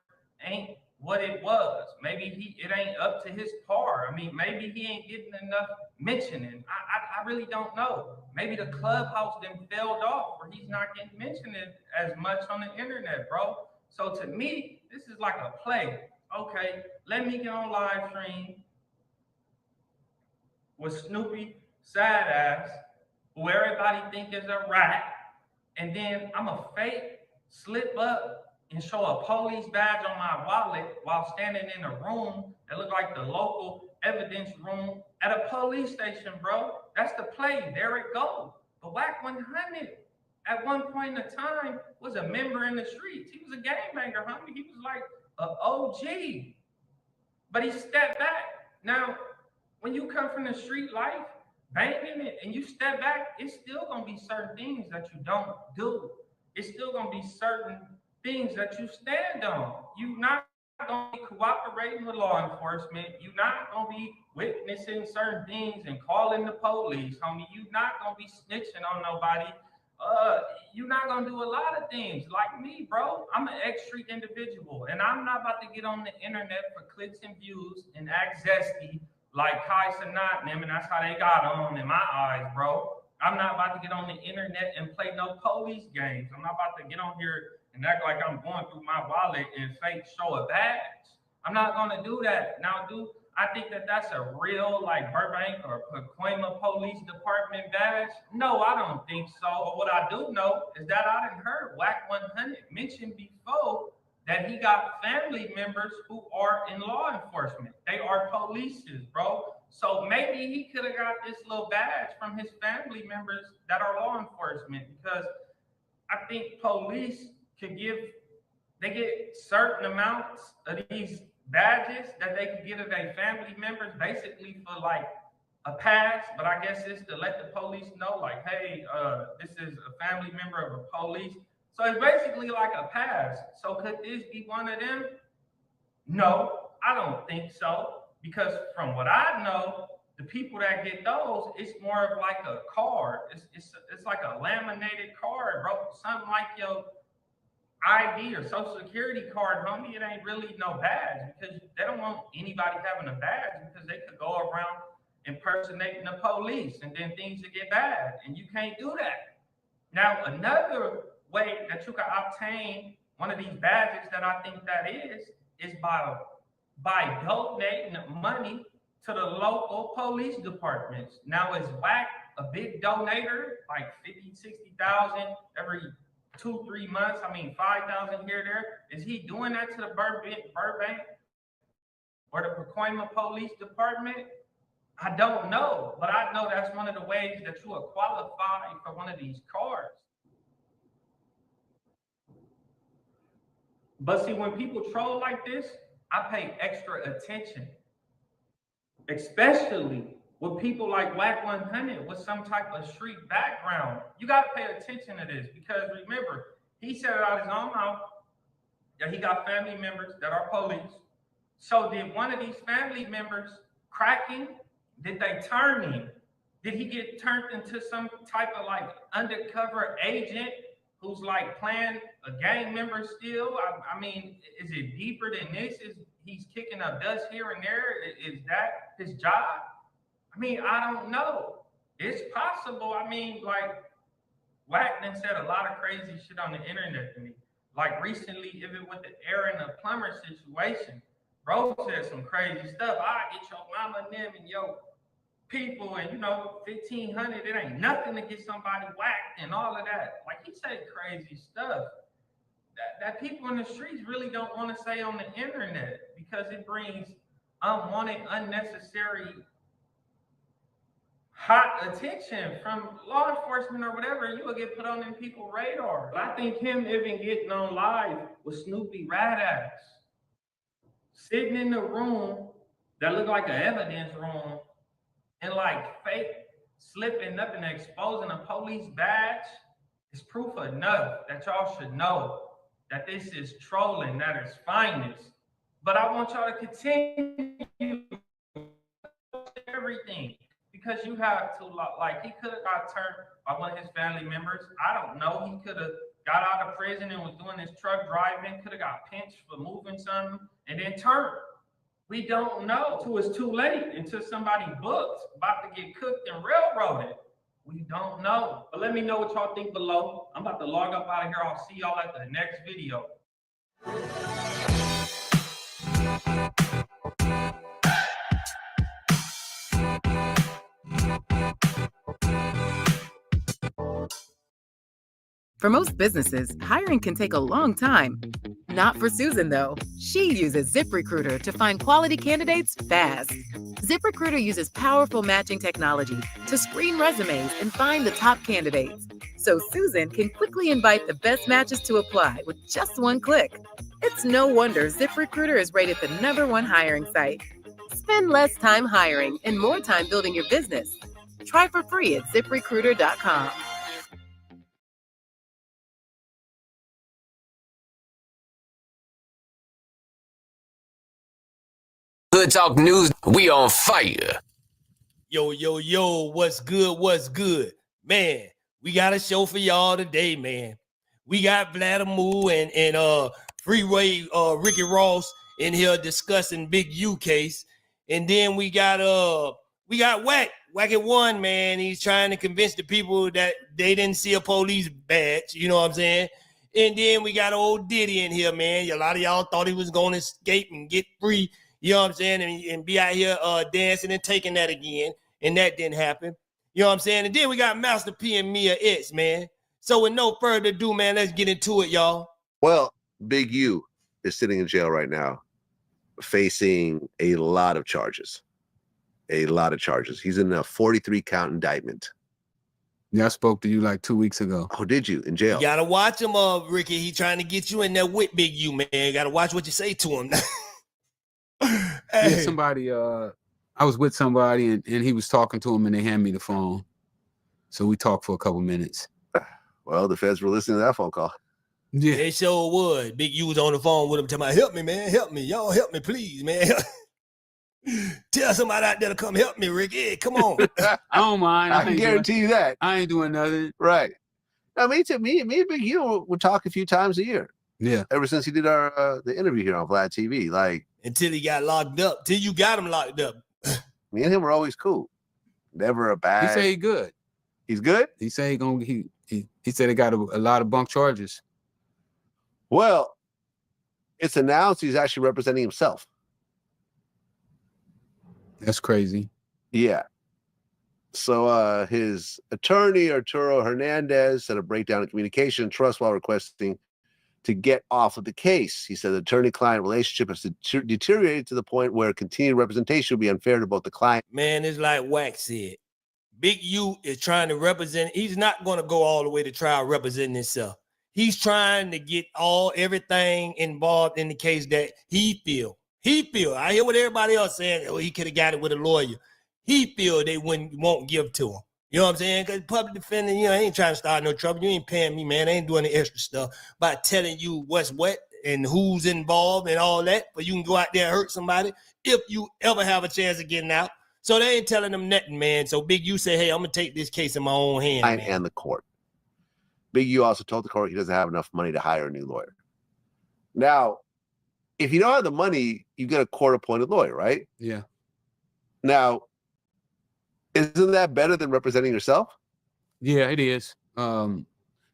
ain't what it was. Maybe it ain't up to his par. I mean, maybe he ain't getting enough mentioning. I really don't know. Maybe the clubhouse then failed off where he's not getting mentioned as much on the internet, bro. So to me, this is like a play. Okay, let me get on live stream with Snoopy sad ass, who everybody think is a rat, and then I'm a fake slip up and show a police badge on my wallet while standing in a room that looked like the local evidence room at a police station, bro. That's the play. There it goes. But Wack100 at one point in time was a member in the streets. He was a gangbanger, homie. He was like an OG. But he stepped back. Now, when you come from the street life, banging it, and you step back, it's still gonna be certain things that you don't do. It's still gonna be certain things that you stand on. You're not gonna be cooperating with law enforcement. You're not gonna be witnessing certain things and calling the police, homie. You're not gonna be snitching on nobody. You're not gonna do a lot of things like me, bro. I'm an X-Street individual, and I'm not about to get on the internet for clicks and views and act zesty like Kai Sanat and them, and that's how they got on in my eyes, bro. I'm not about to get on the internet and play no police games. I'm not about to get on here and act like I'm going through my wallet and fake show a badge. I'm not gonna do that. Now, dude, I think that that's a real like Burbank or Pacoima Police Department badge. No, I don't think so. But what I do know is that I done heard Wack100 mention before that he got family members who are in law enforcement. They are polices, bro. So maybe he could have got this little badge from his family members that are law enforcement, because I think police could they get certain amounts of these badges that they could give to their family members, basically for like a pass, but I guess it's to let the police know, like, hey, this is a family member of a police. So it's basically like a pass. So could this be one of them? No, I don't think so. Because from what I know, the people that get those, it's more of like a card. It's like a laminated card, bro. Something like your ID or social security card, homie. It ain't really no badge, because they don't want anybody having a badge, because they could go around impersonating the police and then things would get bad. And you can't do that. Now, another way that you can obtain one of these badges that I think that is by donating money to the local police departments. Now, is Wack a big donator, like 50, 60,000 every 2-3 months? I mean, 5,000 here, there. Is he doing that to the Burbank or the Pacoima Police Department? I don't know, but I know that's one of the ways that you will qualify for one of these cards. But see, when people troll like this, I pay extra attention, especially with people like Wack100 with some type of street background. You got to pay attention to this because remember, he said it out his own mouth that he got family members that are police. So did one of these family members crack him? Did they turn him? Did he get turned into some type of like undercover agent who's like playing a gang member still? I mean, is it deeper than this? Is he's kicking up dust here and there? Is that his job? I mean, I don't know. It's possible. I mean, like Wackman said a lot of crazy shit on the internet to me. Like recently, even with the Aaron the plumber situation, bro said some crazy stuff. I get your mama and them and your people and 1,500. It ain't nothing to get somebody whacked and all of that. Like he said crazy stuff that people in the streets really don't want to say on the internet because it brings unwanted, unnecessary hot attention from law enforcement or whatever. You will get put on them people's radar. But I think him even getting on live with Snoopy Radass, sitting in the room that looked like an evidence room and like fake slipping up and exposing a police badge is proof enough that y'all should know that this is trolling at its finest. But I want y'all to continue everything because you have to, like, he could have got turned by one of his family members. I don't know. He could have got out of prison and was doing his truck driving, could have got pinched for moving something and then turned. We don't know till it's too late, until somebody booked, about to get cooked and railroaded. We don't know. But let me know what y'all think below. I'm about to log up out of here. I'll see y'all at the next video. For most businesses, hiring can take a long time. Not for Susan, though. She uses ZipRecruiter to find quality candidates fast. ZipRecruiter uses powerful matching technology to screen resumes and find the top candidates, so Susan can quickly invite the best matches to apply with just one click. It's no wonder ZipRecruiter is rated the #1 hiring site. Spend less time hiring and more time building your business. Try for free at ZipRecruiter.com. Hood Talk News, we on fire. Yo, what's good? What's good? Man, we got a show for y'all today, man. We got Vladimir and Freeway Ricky Ross in here discussing Big U case. And then we got Wack100, man. He's trying to convince the people that they didn't see a police badge, you know what I'm saying? And then we got old Diddy in here, man. A lot of y'all thought he was going to escape and get free. You know what I'm saying? And be out here dancing and taking that again. And that didn't happen. You know what I'm saying? And then we got Master P and Mia X, man. So with no further ado, man, let's get into it, y'all. Well, Big U is sitting in jail right now, facing a lot of charges. A lot of charges. He's in a 43-count indictment. Yeah, I spoke to you like 2 weeks ago. Oh, did you? In jail? You gotta watch him, Ricky. He trying to get you in there with Big U, man. You gotta watch what you say to him. Hey. Yeah, somebody, I was with somebody and he was talking to him and they handed me the phone. So we talked for a couple minutes. Well, the feds were listening to that phone call. Yeah, they sure would. Big U was on the phone with him talking about, help me, man. Help me. Y'all help me, please, man. Tell somebody out there to come help me, Ricky. Hey, come on. I don't mind. I can guarantee you that. I ain't doing nothing. Right. Now, me and Big U would talk a few times a year. Yeah. Ever since he did our the interview here on Vlad TV, like until he got locked up, till you got him locked up. Me and him were always cool. Never a bad. He say he good. He's good. He say he He said they got a lot of bunk charges. Well, it's announced he's actually representing himself. That's crazy. Yeah. So his attorney, Arturo Hernandez, said a breakdown in communication and trust while requesting to get off of the case. He said the attorney-client relationship has deteriorated to the point where continued representation would be unfair to both the client. Man, it's like Wack said. Big U is trying to represent. He's not going to go all the way to trial representing himself. He's trying to get everything involved in the case that he feel. I hear what everybody else saying. Oh, he could have got it with a lawyer. He feel they won't give to him. You know what I'm saying? Because public defender, I ain't trying to start no trouble. You ain't paying me, man. I ain't doing the extra stuff by telling you what's what and who's involved and all that. But you can go out there and hurt somebody if you ever have a chance of getting out. So they ain't telling them nothing, man. So Big U say, hey, I'm going to take this case in my own hand, man. And the court. Big U also told the court he doesn't have enough money to hire a new lawyer. Now, if you don't have the money, you get a court-appointed lawyer, right? Yeah. Now, isn't that better than representing yourself? Yeah, it is. Now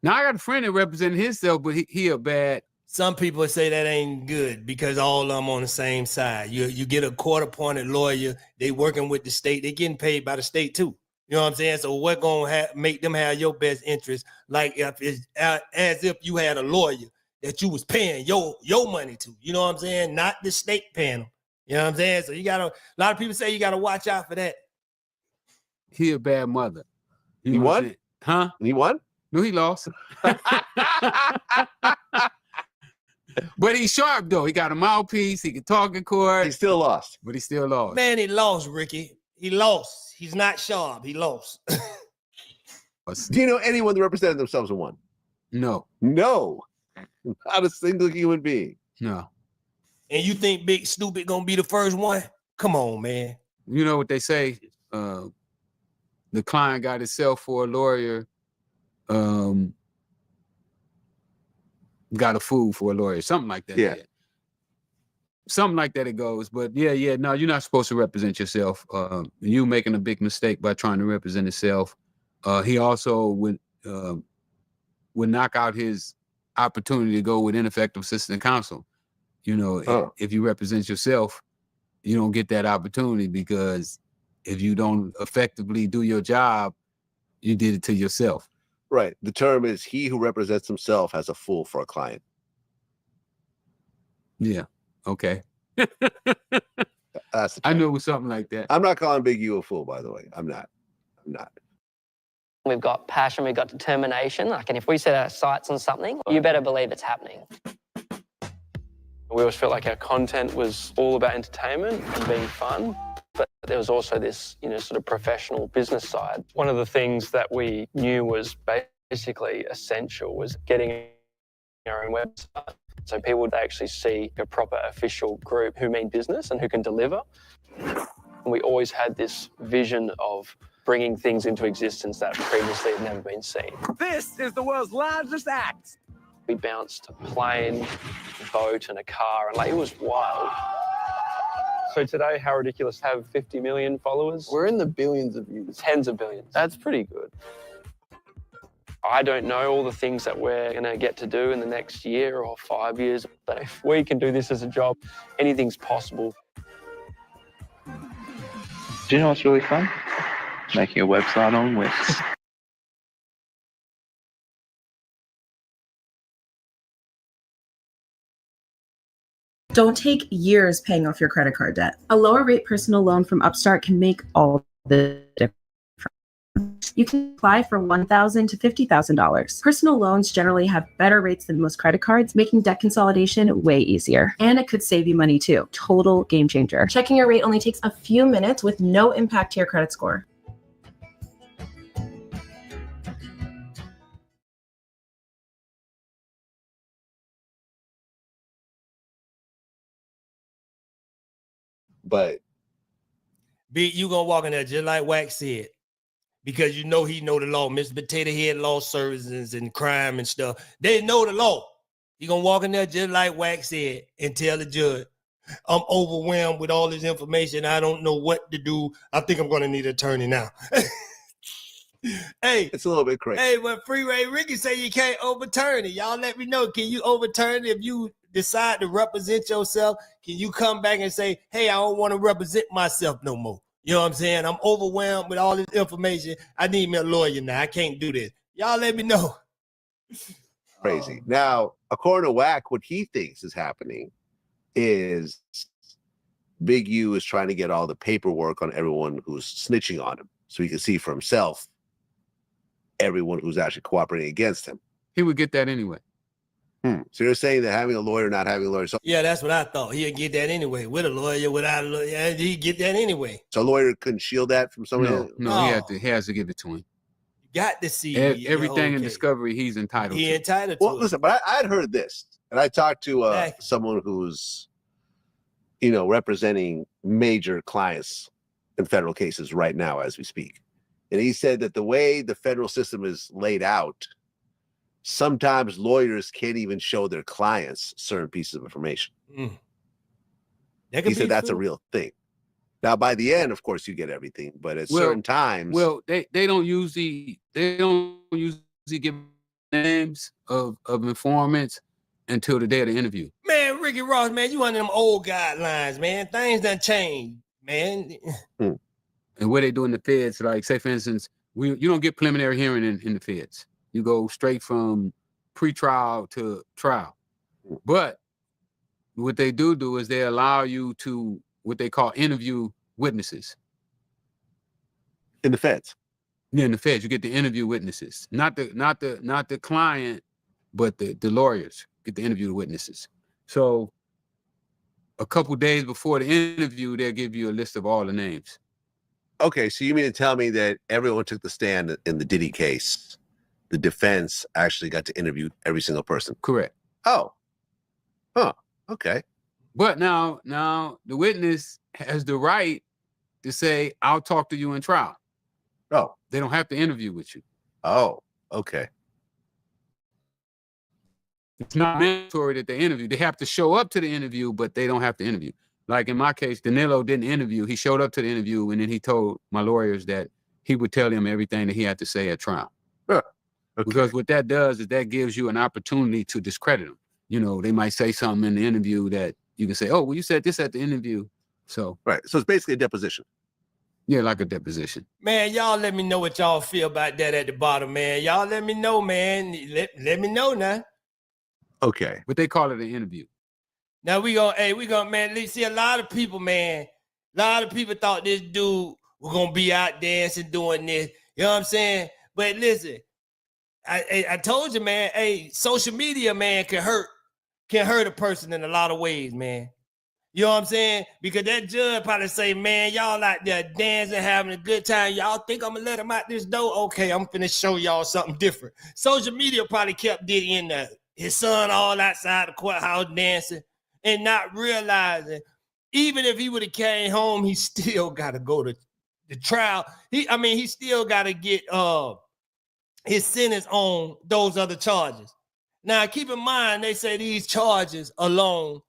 I got a friend that represented himself, but he a bad. Some people say that ain't good because all of them on the same side. You get a court-appointed lawyer, they working with the state, they getting paid by the state too. You know what I'm saying? So what gonna make them have your best interest? Like if it's as if you had a lawyer that you was paying your money to. You know what I'm saying? Not the state paying them. You know what I'm saying? So a lot of people say you gotta watch out for that. He a bad mother. He won? Huh? He won? No, he lost. But he's sharp though. He got a mouthpiece. He can talk in court. He still lost. But he still lost. Man, he lost, Ricky. He lost. He's not sharp. He lost. Do you know anyone that represented themselves and won? No. No. Not a single human being. No. And you think Big Stupid gonna be the first one? Come on, man. You know what they say? The client got himself for a lawyer. Got a fool for a lawyer. Something like that. Yeah. Something like that it goes. But yeah. No, you're not supposed to represent yourself. You making a big mistake by trying to represent yourself. He also would knock out his opportunity to go with ineffective assistant counsel. You know, if you represent yourself, you don't get that opportunity because if you don't effectively do your job, you did it to yourself. Right. The term is he who represents himself has a fool for a client. Yeah. Okay. That's I knew it was something like that. I'm not calling Big U a fool, by the way. I'm not. We've got passion, we've got determination. And if we set our sights on something, you better believe it's happening. We always felt like our content was all about entertainment and being fun, but there was also this, sort of professional business side. One of the things that we knew was basically essential was getting our own website. So people would actually see a proper official group who mean business and who can deliver. And we always had this vision of bringing things into existence that previously had never been seen. This is the world's largest act. We bounced a plane, a boat, and a car, and it was wild. So today, How Ridiculous have 50 million followers. We're in the billions of views. Tens of billions. That's pretty good. I don't know all the things that we're going to get to do in the next year or 5 years, but if we can do this as a job, anything's possible. Do you know what's really fun? Making a website on Wix. Don't take years paying off your credit card debt. A lower rate personal loan from Upstart can make all the difference. You can apply for $1,000 to $50,000. Personal loans generally have better rates than most credit cards, making debt consolidation way easier. And it could save you money too. Total game changer. Checking your rate only takes a few minutes with no impact to your credit score. But Big, you gonna walk in there just like Wack said, because he know the law. Mr. Potato Head Law Services and crime and stuff. They know the law. He gonna walk in there just like Wack said and tell the judge, I'm overwhelmed with all this information. I don't know what to do. I think I'm gonna need an attorney now. Hey, it's a little bit crazy. Hey, when Freeway Ricky say you can't overturn it, y'all let me know. Can you overturn it if you decide to represent yourself? Can you come back and say, hey, I don't want to represent myself no more? You know what I'm saying? I'm overwhelmed with all this information. I need me a lawyer now. I can't do this. Y'all let me know. Crazy. Now, according to Wack, what he thinks is happening is Big U is trying to get all the paperwork on everyone who's snitching on him so he can see for himself everyone who's actually cooperating against him. He would get that anyway. So you're saying that having a lawyer, not having a lawyer. So, Yeah, that's what I thought. He'd get that anyway. With a lawyer, without a lawyer, he'd get that anyway. so a lawyer couldn't shield that from somebody else? No, he has to give it to him. Got to see everything in discovery he's entitled to. Entitled to. Well, listen, but I had heard this, and I talked to someone who's, representing major clients in federal cases right now as we speak. And he said that the way the federal system is laid out, sometimes lawyers can't even show their clients certain pieces of information. He said that's a real thing. Now, by the end, of course, you get everything, but at certain times, they don't usually give names of informants until the day of the interview. Man, Ricky Ross, man, you under them old guidelines, man. Things done changed, man. And what they do in the feds, like say for instance, you don't get preliminary hearing in the feds. You go straight from pre-trial to trial. But what they do is they allow you to what they call interview witnesses. In the feds? Yeah, in the feds, you get to interview witnesses. Not the client, but the lawyers get to interview the witnesses. So a couple days before the interview, they'll give you a list of all the names. Okay, so you mean to tell me that everyone took the stand in the Diddy case, the defense actually got to interview every single person? Correct. Oh. Huh. Okay. But now the witness has the right to say, I'll talk to you in trial. Oh. They don't have to interview with you. Oh, okay. It's not mandatory that they interview. They have to show up to the interview, but they don't have to interview. Like in my case, Danilo didn't interview. He showed up to the interview, and then he told my lawyers that he would tell them everything that he had to say at trial. Okay. Because what that does is that gives you an opportunity to discredit them. They might say something in the interview that you can say, oh, well, you said this at the interview. So right. So it's basically a deposition. Yeah, like a deposition. Man, y'all let me know what y'all feel about that at the bottom, man. Y'all let me know, man. Let me know now. Okay. But they call it an interview. Now we gonna, man, see a lot of people, man. A lot of people thought this dude was gonna be out dancing, doing this. You know what I'm saying? But listen, I told you, man, social media, man, can hurt a person in a lot of ways, man. You know what I'm saying? Because that judge probably say, man, y'all out there dancing, having a good time. Y'all think I'm gonna let him out this door? Okay, I'm finna show y'all something different. Social media probably kept Diddy in there. His son all outside the courthouse dancing and not realizing, even if he would have came home, he still got to go to the trial. He still got to get his sentence on those other charges. Now, keep in mind, they say these charges alone,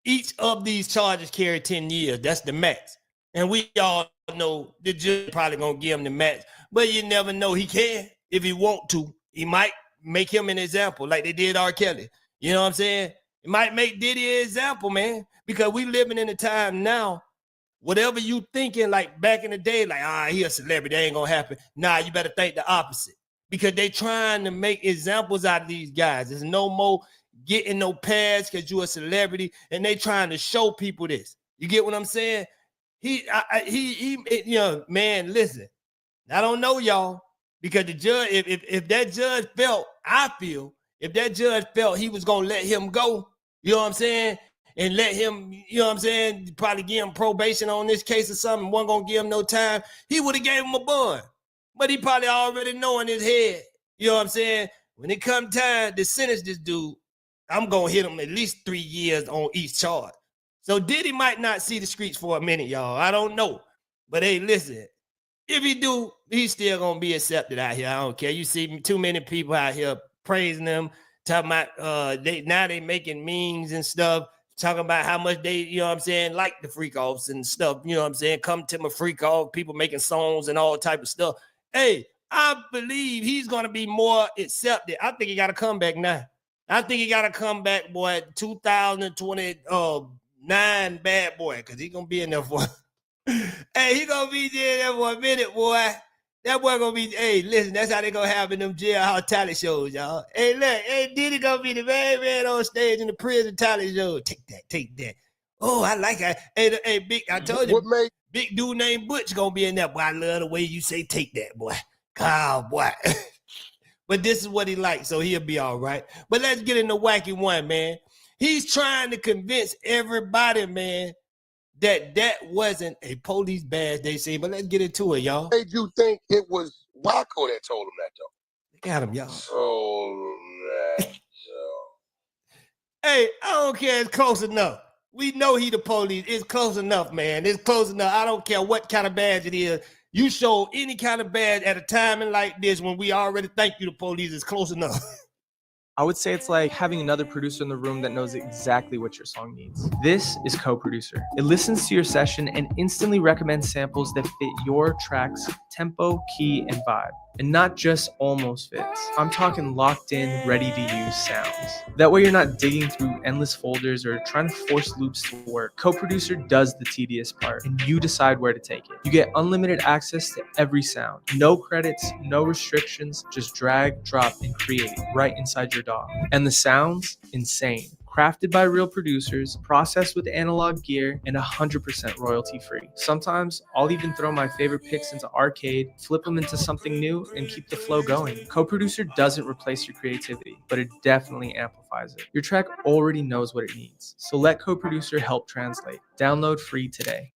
each of these charges carry 10 years. That's the max. And we all know the judge probably going to give him the max. But you never know. He can if he want to. He might make him an example like they did R. Kelly. You know what I'm saying? It might make Diddy an example, man, because we living in a time now, whatever you thinking like back in the day, like, he a celebrity, that ain't gonna happen. Nah, you better think the opposite, because they trying to make examples out of these guys. There's no more getting no pads because you a celebrity, and they trying to show people this. You get what I'm saying? He man, listen, I don't know y'all, because the judge, if that judge felt, if that judge felt he was gonna let him go, you know what I'm saying, and let him, you know what I'm saying, probably give him probation on this case or something, wasn't gonna give him no time, he would have gave him a bond. But he probably already know in his head, you know what I'm saying, when it come time to sentence this dude, I'm gonna hit him at least 3 years on each charge. So Diddy might not see the streets for a minute, y'all. I don't know. But hey, listen, if he do, he's still gonna be accepted out here. I don't care. You see too many people out here praising them, talking about they making memes and stuff, talking about how much they, you know what I'm saying, like the freak offs and stuff, you know what I'm saying? Come to my freak off, people making songs and all type of stuff. Hey, I believe he's gonna be more accepted. I think he got to come back now. I think he got to come back, boy. 2029 bad boy, because he's gonna be in there for. Hey, he gonna be there for a minute, boy. That boy gonna be. Hey, listen, that's how they gonna have in them jailhouse talent shows, y'all. Hey, look, hey, Diddy gonna be the main man on stage in the prison talent show. Take that, take that. Oh, I like it. Hey, Big. I told you, big dude named Butch gonna be in there. Boy, I love the way you say "take that," boy. God, boy. But this is what he likes, so he'll be all right. But let's get into Wack100, man. He's trying to convince everybody, man, that wasn't a police badge, they say. But let's get into it, y'all. Made you think it was Wacko that told him that, though? Look at him, y'all. Hey, I don't care. It's close enough. We know he the police. It's close enough, man. It's close enough. I don't care what kind of badge it is. You show any kind of badge at a timing like this when we already think you the police is close enough. I would say it's like having another producer in the room that knows exactly what your song needs. This is Co-Producer. It listens to your session and instantly recommends samples that fit your track's tempo, key, and vibe. And not just almost fits. I'm talking locked in, ready to use sounds. That way you're not digging through endless folders or trying to force loops to work. Co-Producer does the tedious part, and you decide where to take it. You get unlimited access to every sound. No credits, no restrictions, just drag, drop, and create right inside your DAW. And the sounds, insane. Crafted by real producers, processed with analog gear, and 100% royalty free. Sometimes I'll even throw my favorite picks into Arcade, flip them into something new, and keep the flow going. Co-Producer doesn't replace your creativity, but it definitely amplifies it. Your track already knows what it needs, so let Co-Producer help translate. Download free today.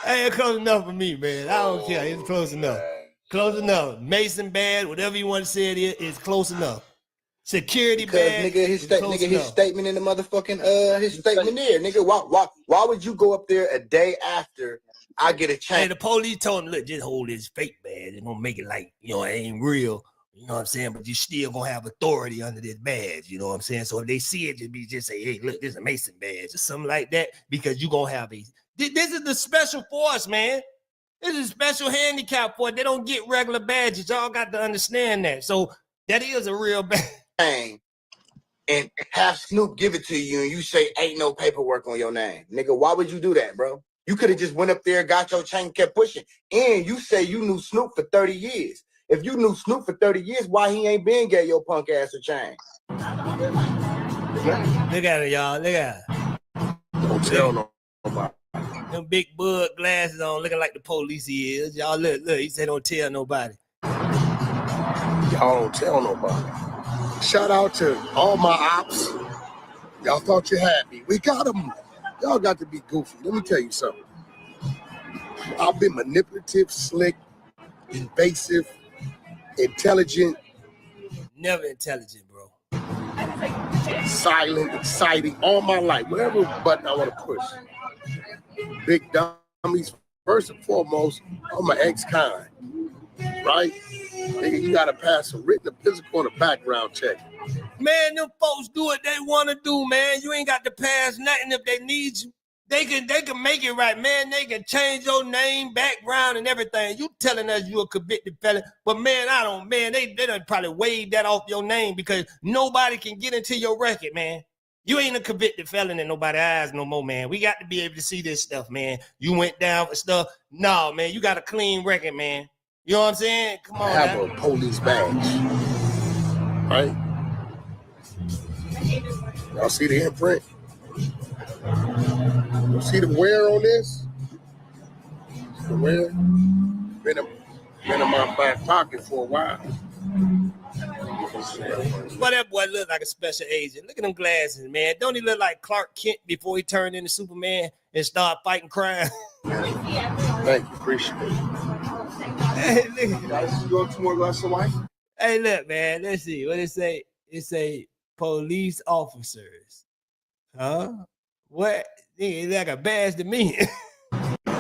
Hey, it's close enough for me, man. I don't care. It's close enough. Close enough. Mason bad, whatever you want to say it is, it's close enough. Security because bad. nigga, his statement in the motherfucking his statement there, nigga. Why would you go up there a day after I get a change? Hey, the police told him, look, just hold this fake badge. It's gonna make it like, you know, it ain't real. You know what I'm saying? But you still gonna have authority under this badge. You know what I'm saying? So if they see it, just say, hey, look, this is a Mason badge or something like that, because you gonna have a. This is the special force, man. This is a special handicap force. They don't get regular badges. Y'all got to understand that. So that is a real badge. And have Snoop give it to you and you say ain't no paperwork on your name. Nigga, why would you do that, bro? You could have just went up there, got your chain, kept pushing. And you say you knew Snoop for 30 years. If you knew Snoop for 30 years, why he ain't been gave your punk ass a chain? Look at it, y'all. Look at it. Don't tell nobody. Them big bug glasses on, looking like the police he is. Y'all look, he said don't tell nobody. Y'all don't tell nobody. Shout out to all my ops. Y'all thought you had me. We got them. Y'all got to be goofy. Let me tell you something. I've been manipulative, slick, invasive, intelligent. Never intelligent, bro. Silent, exciting, all my life. Whatever button I want to push. Big dummies. First and foremost, I'm an ex-con. Right? Nigga, you gotta pass a written, a physical, and a background check. Man, them folks do what they want to do, man. You ain't got to pass nothing if they need you. They can make it right, man. They can change your name, background, and everything. You telling us you a convicted felon, but man, I don't, man. They done probably waive that off your name because nobody can get into your record, man. You ain't a convicted felon in nobody's eyes no more, man. We got to be able to see this stuff, man. You went down for stuff. No, man, you got a clean record, man. You know what I'm saying? Come on. I have a police badge. Right? Y'all see the imprint? You see the wear on this? The wear? Been in my back pocket for a while. But that boy look like a special agent. Look at them glasses, man. Don't he look like Clark Kent before he turned into Superman and started fighting crime? Thank you, appreciate it. Hey, look. Guys, you want 2 more glasses of wine? Hey, look, man. Let's see what it say. It say police officers. Huh? What? Nigga, it's like a badge to me.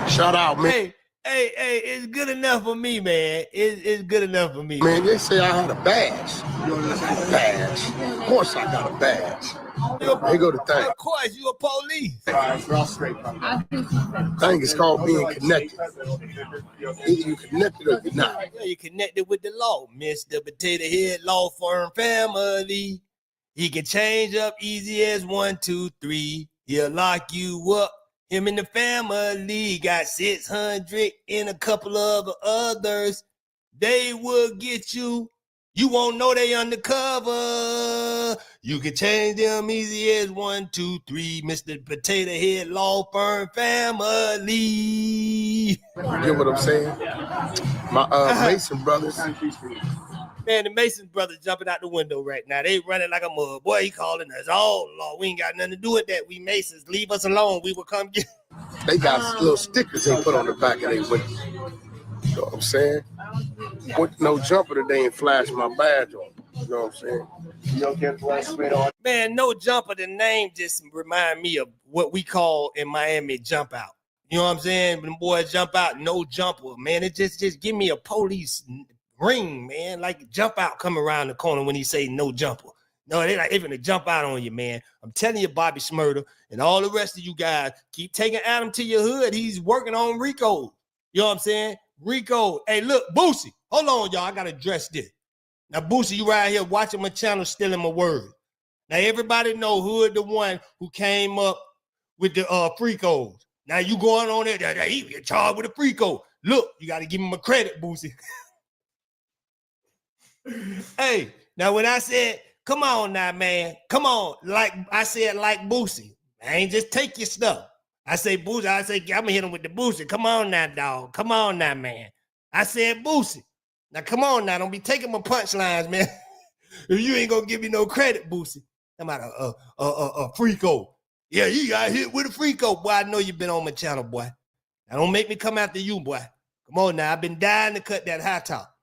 Shout out, man. Hey, it's good enough for me, man. It's good enough for me. Man, they say I had a badge. Badge. Of course I got a badge. Here go the thing. Of course, you a police. All right, we're all straight. Thing is called being connected. Either you connected or you're not. Yeah, you connected with the law, Mr. Potato Head Law Firm Family. He can change up easy as 1, 2, 3. He'll lock you up. Him and the family got 600 and a couple of others. They will get you. You won't know they undercover. You can change them easy as 1, 2, 3. Mr. Potato Head Law Firm Family. You get what I'm saying? My Mason brothers. Man, the Mason brothers jumping out the window right now. They running like a mud. Boy, he calling us all law. We ain't got nothing to do with that. We Masons. Leave us alone. We will come get. They got little stickers they put on the back of their window. You know what I'm saying? With no jumper that they ain't flash my badge on. You know what I'm saying? You don't get flash straight on. Man, no jumper. The name just remind me of what we call in Miami jump out. You know what I'm saying? When the boys jump out, no jumper. Man, it just give me a police ring, man. Like jump out come around the corner when he say no jumper. No, they like even to jump out on you, man. I'm telling you, Bobby Smurder and all the rest of you guys, keep taking Adam to your hood. He's working on Rico. You know what I'm saying? Rico. Hey, look, Boosie. Hold on, y'all. I got to address this. Now, Boosie, you right here watching my channel, stealing my word. Now, everybody know Hood the one who came up with the free codes. Now, you going on there, he charged with a free code. Look, you got to give him a credit, Boosie. Hey, now when I said, come on now, man, come on, like I said, like Boosie, I ain't just take your stuff. I say Boosie, I say, I'm gonna hit him with the Boosie. Come on now, dog. Come on now, man. I said Boosie. Now, come on now, don't be taking my punchlines, man. If you ain't gonna give me no credit, Boosie. I'm about a free code. Yeah, you got hit with a free code, boy. I know you've been on my channel, boy. Now, don't make me come after you, boy. Come on now, I've been dying to cut that high top.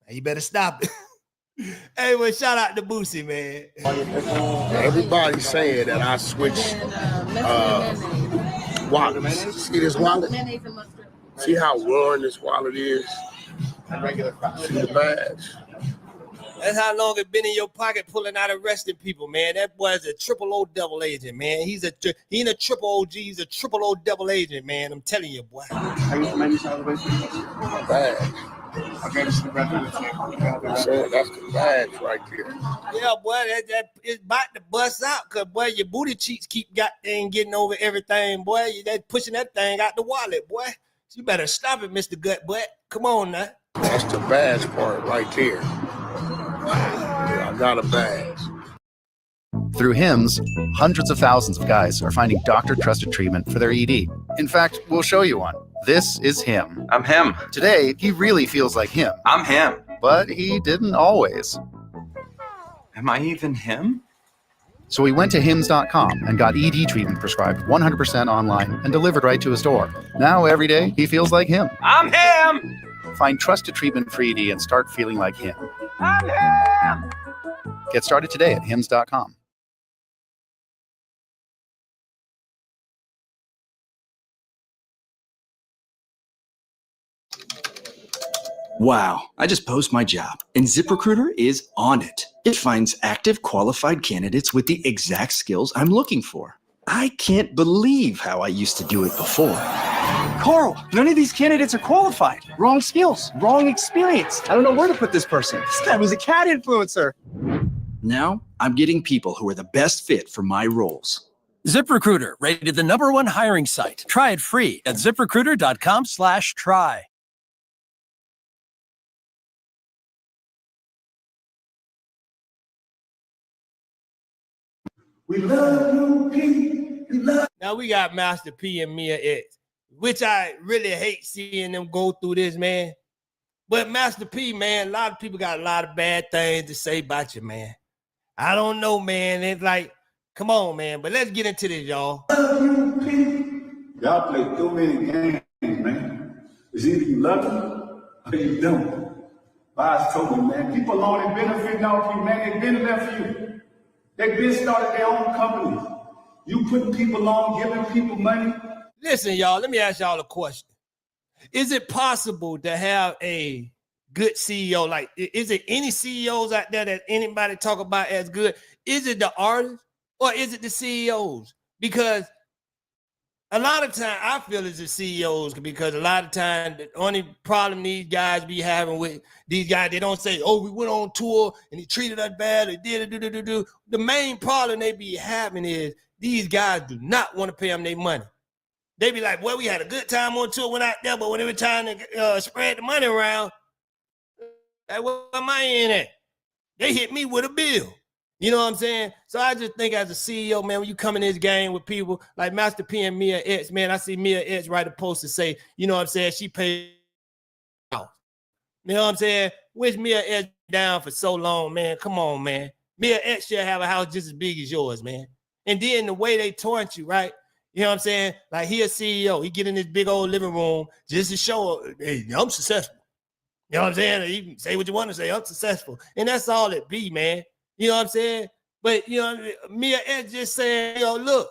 Now, you better stop it. Hey, well, shout out to Boosie, man. Everybody's saying that I switched wallets. See this wallet? See how worn this wallet is? See the badge? That's how long it been in your pocket pulling out arresting people, man. That boy's a triple O double agent, man. He ain't a triple OG, he's a triple O double agent, man. I'm telling you, boy. Badge. That's the badge right there. Yeah, boy, that it's about to bust out, cause boy, your booty cheeks keep getting over everything, boy. That pushing that thing out the wallet, boy. So you better stop it, Mr. Gut Butt. Come on now. That's the badge part right there. Yeah, I got a badge. Through HIMS, hundreds of thousands of guys are finding doctor-trusted treatment for their ED. In fact, we'll show you one. This is him. I'm him. Today, he really feels like him. I'm him. But he didn't always. Am I even him? So we went to hims.com and got ED treatment prescribed 100% online and delivered right to his door. Now, every day, he feels like him. I'm him! Find trusted treatment for ED and start feeling like him. I'm him! Get started today at hims.com. Wow, I just posted my job, and ZipRecruiter is on it. It finds active, qualified candidates with the exact skills I'm looking for. I can't believe how I used to do it before. Carl, none of these candidates are qualified. Wrong skills, wrong experience. I don't know where to put this person. This guy was a cat influencer. Now, I'm getting people who are the best fit for my roles. ZipRecruiter, rated the #1 hiring site. Try it free at ziprecruiter.com/try. We love you, P. Now we got Master P and Mia X, which I really hate seeing them go through this, man. But Master P, man, a lot of people got a lot of bad things to say about you, man. I don't know, man. It's like, come on, man. But let's get into this, y'all. Y'all play too many games, man. It's either you love him or you don't. Boss told me, man, people only benefiting off you, man. They've been there for you. They've been started their own companies. You putting people on, giving people money. Listen, y'all, let me ask y'all a question. Is it possible to have a good CEO? Like, is it any CEOs out there that anybody talk about as good? Is it the artists or is it the CEOs? Because a lot of time I feel it's the CEOs, because a lot of time the only problem these guys be having with these guys, they don't say, oh, we went on tour and he treated us bad, or did it. The main problem they be having is these guys do not want to pay them their money. They be like, well, we had a good time on tour, went out there, but when they were trying to spread the money around, like, where am I in at? They hit me with a bill. You know what I'm saying? So I just think as a CEO, man, when you come in this game with people like Master P and Mia X, man, I see Mia X write a post to say, you know what I'm saying, she paid out. You know what I'm saying? Wish Mia X down for so long, man. Come on, man. Mia X should have a house just as big as yours, man. And then the way they taunt you, right? You know what I'm saying? Like, he a CEO. He get in this big old living room just to show, hey, I'm successful. You know what I'm saying? You can say what you want to say. I'm successful. And that's all it be, man. You know what I'm saying? But, you know, Mia X just saying, yo, look,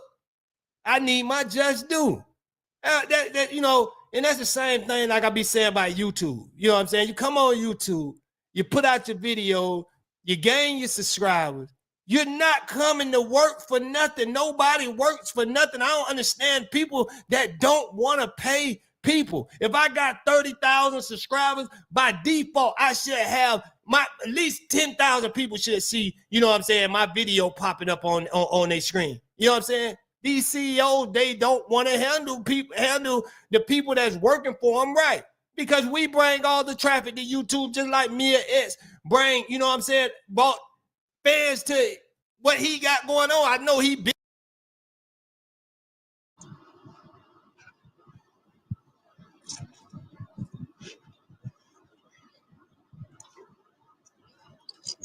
I need my just due. You know, and that's the same thing like I be saying about YouTube. You know what I'm saying? You come on YouTube, you put out your video, you gain your subscribers. You're not coming to work for nothing. Nobody works for nothing. I don't understand people that don't want to pay people. If I got 30,000 subscribers, by default, I should have at least 10,000 people should see, you know what I'm saying, my video popping up on their screen. You know what I'm saying? These CEOs, they don't want to handle the people that's working for them right. Because we bring all the traffic to YouTube, just like Mia X bring, you know what I'm saying, brought fans to what he got going on. I know he big.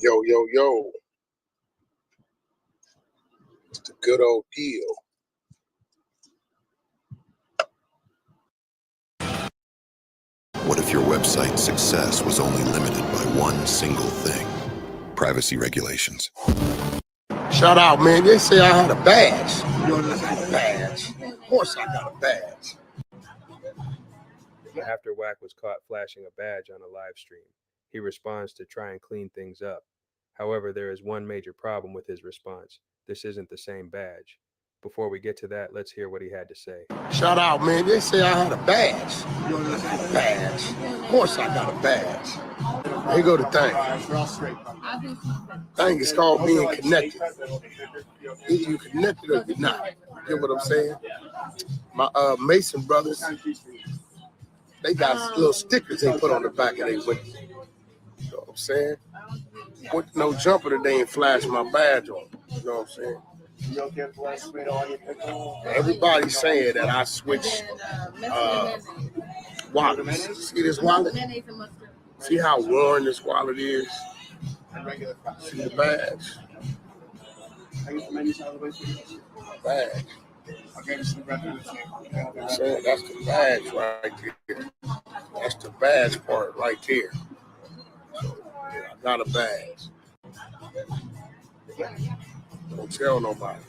Yo. It's the good old deal. What if your website's success was only limited by one single thing? Privacy regulations. Shout out, man. They say I had a badge. You know, this ain't a badge. Of course I got a badge. After Wack was caught flashing a badge on a live stream, he responds to try and clean things up. However, there is one major problem with his response. This isn't the same badge. Before we get to that, let's hear what he had to say. Shout out, man. They say I had a badge. You know, this ain't a badge. Of course I got a badge. Here go the thing. Thing is called being connected. Either you connected or you're not. You get what I'm saying? My Mason brothers, they got little stickers they put on the back of their window. You know what I'm saying? With no jumper that they ain't flash my badge on. You know what I'm saying? Everybody's saying that I switched wallets. See this wallet? See how worn this wallet is? See the badge? Badge. I'm saying that's the badge right there. That's the badge part right there. So, yeah, I got a badge. Don't tell nobody.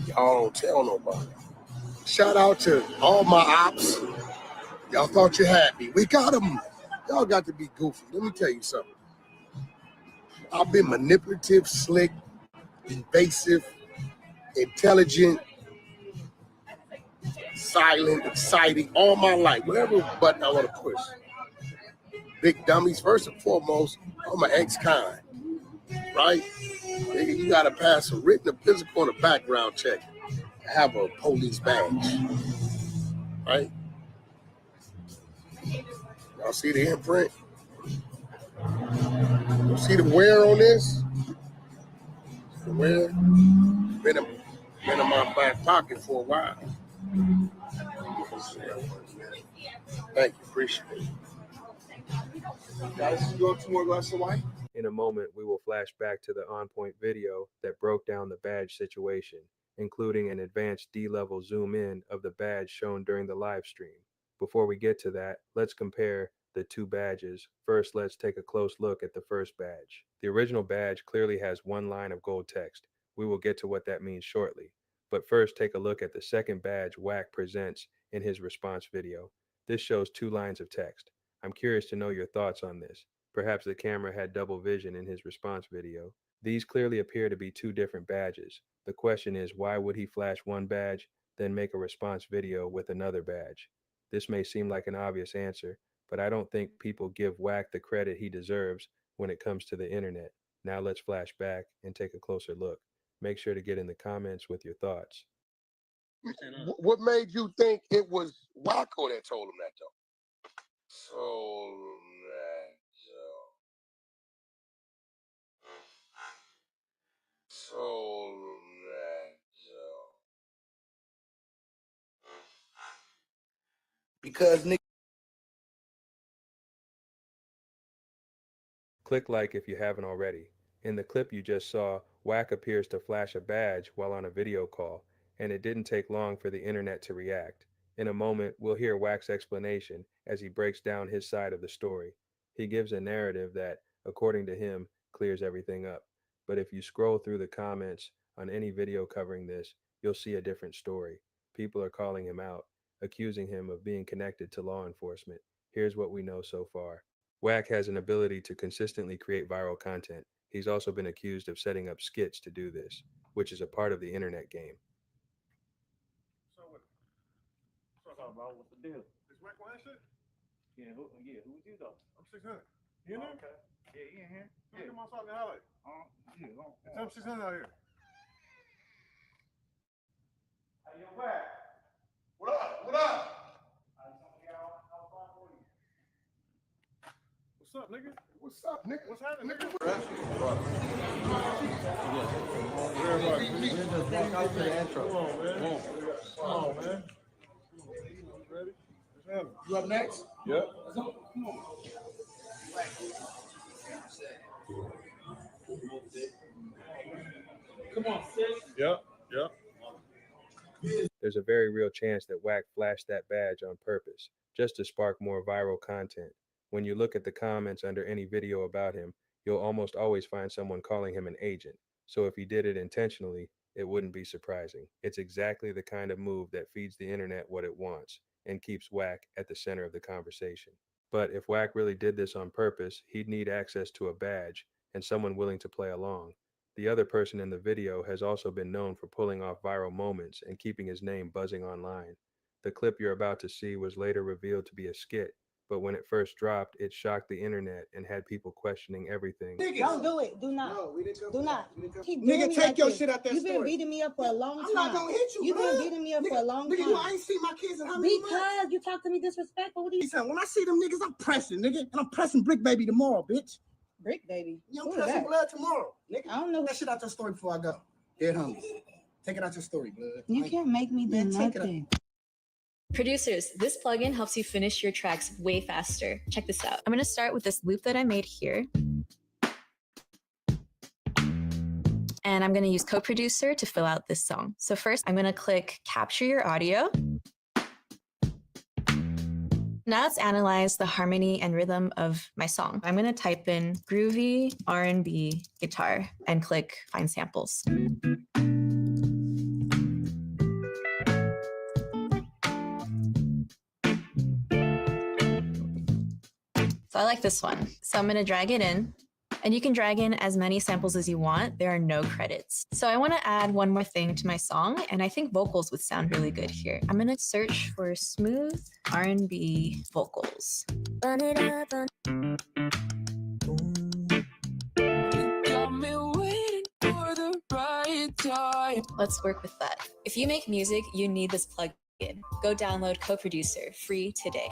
Y'all don't tell nobody. Shout out to all my ops. Y'all thought you had me. We got them. Y'all got to be goofy. Let me tell you something. I've been manipulative, slick, evasive, intelligent, silent, exciting all my life. Whatever button I want to push. Big dummies, first and foremost, I'm an ex-con, right? Nigga, you got to pass a written, a physical, and a background check. Have a police badge, right? Y'all see the imprint? You see the wear on this? The wear? Been in my back pocket for a while. Thank you, appreciate it. Guys, you want 2 more glasses of wine? In a moment, we will flash back to the on-point video that broke down the badge situation, including an advanced D-level zoom in of the badge shown during the live stream. Before we get to that, let's compare the two badges. First, let's take a close look at the first badge. The original badge clearly has one line of gold text. We will get to what that means shortly. But first, take a look at the second badge Wack presents in his response video. This shows 2 lines of text. I'm curious to know your thoughts on this. Perhaps the camera had double vision in his response video. These clearly appear to be 2 different badges. The question is, why would he flash one badge, then make a response video with another badge? This may seem like an obvious answer, but I don't think people give Wack the credit he deserves when it comes to the internet. Now let's flash back and take a closer look. Make sure to get in the comments with your thoughts. What made you think it was Wacko that told him that, though? Because nigga. Click like if you haven't already. In the clip you just saw, Wack appears to flash a badge while on a video call, and it didn't take long for the internet to react. In a moment, we'll hear Wack's explanation as he breaks down his side of the story. He gives a narrative that, according to him, clears everything up. But if you scroll through the comments on any video covering this, you'll see a different story. People are calling him out, accusing him of being connected to law enforcement. Here's what we know so far. Wack has an ability to consistently create viral content. He's also been accused of setting up skits to do this, which is a part of the internet game. What's up, bro? What's the deal? Is Wack100? Yeah, who was you though? I'm 600. You in there? Okay. Yeah, you in here? Yeah. Get my song and highlight. Yeah, it's M600 out here. Hey, yo, Wack. What up? What up? What's up, nigga? What's up, nigga? What's happening, nigga? Walk out to the intro. Come on, man. Come on, man. Ready? You up next? Yep. Come on. Come on, sis. Yep. There's a very real chance that Wack flashed that badge on purpose, just to spark more viral content. When you look at the comments under any video about him, you'll almost always find someone calling him an agent. So if he did it intentionally, it wouldn't be surprising. It's exactly the kind of move that feeds the internet what it wants and keeps Wack at the center of the conversation. But if Wack really did this on purpose, he'd need access to a badge and someone willing to play along. The other person in the video has also been known for pulling off viral moments and keeping his name buzzing online. The clip you're about to see was later revealed to be a skit, but when it first dropped, it shocked the internet and had people questioning everything. Don't do it. Do not. No, we didn't come Do for not. that. Keep Nigga, doing me take like your this. shit out that You've been story. beating me up for a long time. I'm not gonna hit you, You've bro. been beating me up for a long Nigga, time. I ain't seen my kids in how many months? Because you talk to me disrespectful. What do you Listen, when I see them niggas, I'm pressing, nigga. And I'm pressing Brick Baby tomorrow, bitch. Brick Baby? Yeah, Who I'm is pressing that? blood tomorrow, nigga. I don't know. Take that shit out your story before I go. Dead homies. Take it out your story, blood. You can't make me do Man, take it nothing. Producers, this plugin helps you finish your tracks way faster. Check this out. I'm going to start with this loop that I made here. And I'm going to use Co-Producer to fill out this song. So first, I'm going to click Capture Your Audio. Now let's analyze the harmony and rhythm of my song. I'm going to type in groovy R&B guitar and click Find Samples. So I like this one. So I'm going to drag it in. And you can drag in as many samples as you want. There are no credits. So I want to add one more thing to my song, and I think vocals would sound really good here. I'm going to search for smooth R&B vocals. Run it up. Let's work with that. If you make music, you need this plugin. Go download Co-Producer free today.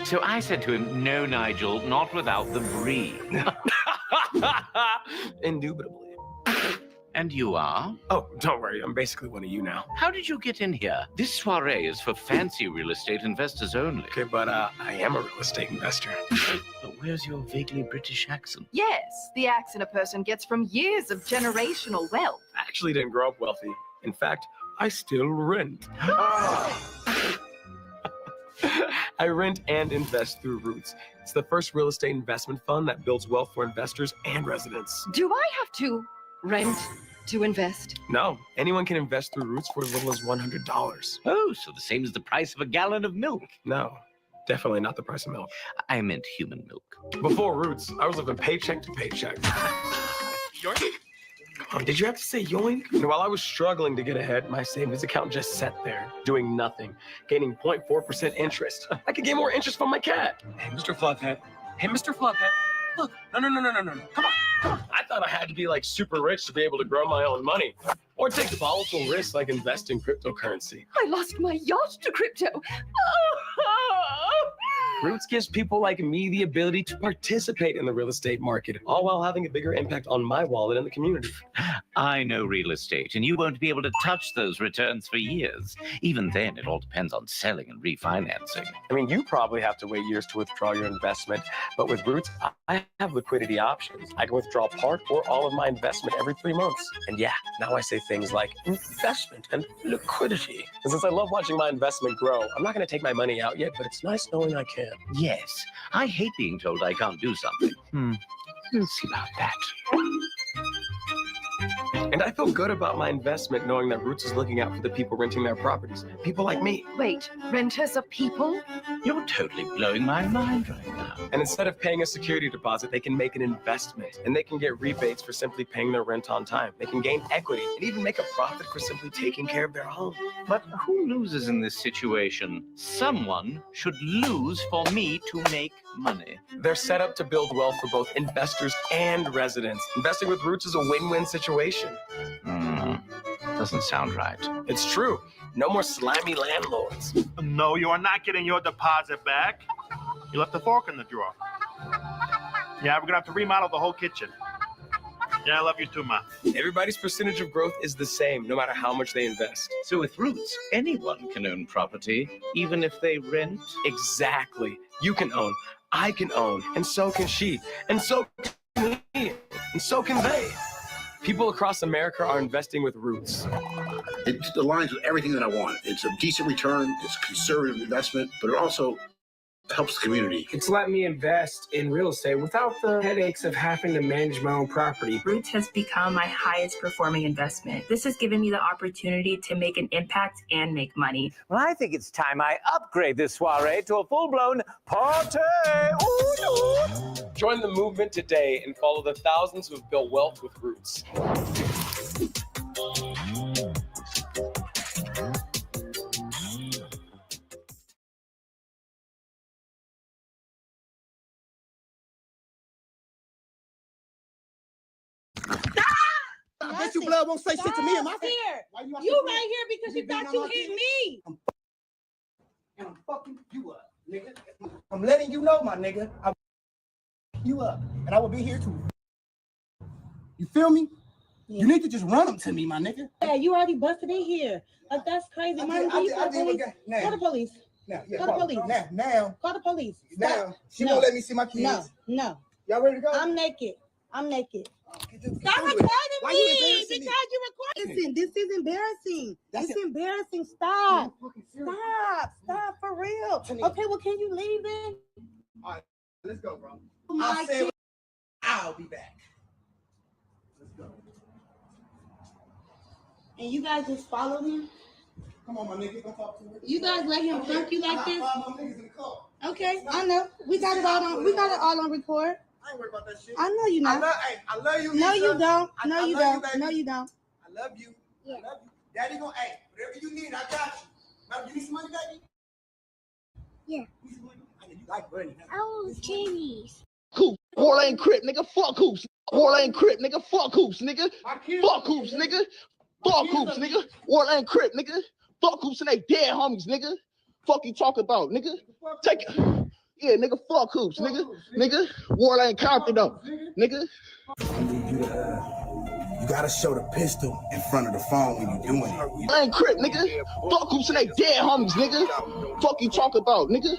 So I said to him, "No, Nigel, not without the brie." Indubitably. And you are? Oh, don't worry. I'm basically one of you now. How did you get in here? This soiree is for fancy real estate investors only. Okay, but I am a real estate investor. But where's your vaguely British accent? Yes, the accent a person gets from years of generational wealth. I actually didn't grow up wealthy. In fact, I still rent. I rent and invest through Roots. It's the first real estate investment fund that builds wealth for investors and residents. Do I have to rent to invest? No, anyone can invest through Roots for as little as $100. Oh, so the same as the price of a gallon of milk. No, definitely not the price of milk. I meant human milk. Before Roots, I was living paycheck to paycheck. Yoink. Come on, did you have to say yoink? And while I was struggling to get ahead, my savings account just sat there, doing nothing, gaining 0.4% interest. I could get more interest from my cat. Hey, Mr. Fluffhead. Hey, Mr. Fluffhead. Look, no. Come on. I thought I had to be like super rich to be able to grow my own money or take volatile risks like invest in cryptocurrency. I lost my yacht to crypto. Roots gives people like me the ability to participate in the real estate market, all while having a bigger impact on my wallet and the community. I know real estate, and you won't be able to touch those returns for years. Even then, it all depends on selling and refinancing. I mean, you probably have to wait years to withdraw your investment, but with Roots, I have liquidity options. I can withdraw part or all of my investment every 3 months. And yeah, now I say things like investment and liquidity. And since I love watching my investment grow, I'm not going to take my money out yet, but it's nice knowing I can. Yes, I hate being told I can't do something. We'll see about that. And I feel good about my investment knowing that Roots is looking out for the people renting their properties. People like me. Wait, renters are people? You're totally blowing my mind right now. And instead of paying a security deposit, they can make an investment. And they can get rebates for simply paying their rent on time. They can gain equity and even make a profit for simply taking care of their home. But who loses in this situation? Someone should lose for me to make money. They're set up to build wealth for both investors and residents. Investing with Roots is a win-win situation. Doesn't sound right. It's true. No more slimy landlords. No, you are not getting your deposit back. You left the fork in the drawer. Yeah, we're gonna have to remodel the whole kitchen. Yeah, I love you too, Ma. Everybody's percentage of growth is the same, no matter how much they invest. So with Roots, anyone can own property, even if they rent? Exactly. You can own, I can own, and so can she, and so can he, and so can they. People across America are investing with Roots. It aligns with everything that I want. It's a decent return, it's conservative investment, but it also helps the community. It's let me invest in real estate without the headaches of having to manage my own property. Roots has become my highest performing investment. This has given me the opportunity to make an impact and make money. Well, I think it's time I upgrade this soiree to a full-blown party. Ooh. Join the movement today and follow the thousands who've built wealth with Roots. I bet you blood won't say shit to me in my face. Why you right here because you thought you hit me. And I'm fucking you up, nigga. I'm letting you know, my nigga. I'm you up, and I will be here too. You feel me? Yeah. You need to just run them to me, my nigga. Yeah, you already busted in here. Like, that's crazy. Call the police. Now, yeah, call the police. Now. Call the police. Now. She won't let me see my kids. No. Y'all ready to go? I'm naked. Stop recording me because you recording. Listen, this is embarrassing. It's embarrassing. Stop for real. Okay, well, can you leave then? All right, let's go, bro. I'll be back. Let's go. And you guys just followed him? Come on, my nigga, don't talk to me. You guys let him funk you like this? I find my niggas in the car. Okay, I know. We got it all on record. I ain't worried about that shit. I know you not. I love you. No, Lisa. you don't. No, you don't. You, no, you don't. I love you. Yeah. I love you. Daddy gonna, whatever you need, I got you. Now, you need some money, Daddy? Yeah. You need some money? I know you like money. Oh, Chinese. Cool. War ain't crip, nigga. Fuck hoops. War ain't crip, nigga. Fuck hoops, nigga. Fuck hoops, nigga. Fuck hoops, nigga. War ain't crip, nigga. Fuck hoops and they dead homies, nigga. Fuck you talking about, nigga. Take it. Yeah, nigga, fuck hoops, nigga. Nigga, war ain't Compton though, nigga. I need you to You gotta show the pistol in front of the phone when you're doing it. I ain't crip, nigga. Fuck who's in they dead homies, nigga. Fuck you talk about, nigga.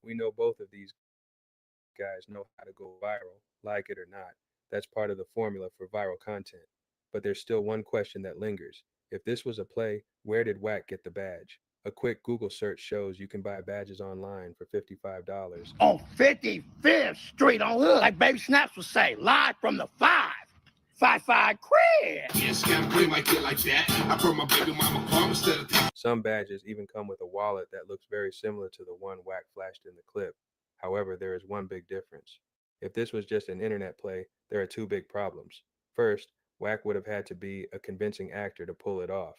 We know both of these guys know how to go viral, like it or not. That's part of the formula for viral content. But there's still one question that lingers. If this was a play, where did Wack get the badge? A quick Google search shows you can buy badges online for $55. On 55th Street on Hood, like Baby Snaps would say, live from the 555 crib. Yes, gotta play my kid like that. I brought my baby mama car instead of Some badges even come with a wallet that looks very similar to the one Wack flashed in the clip. However, there is one big difference. If this was just an internet play, there are two big problems. First, Wack would have had to be a convincing actor to pull it off.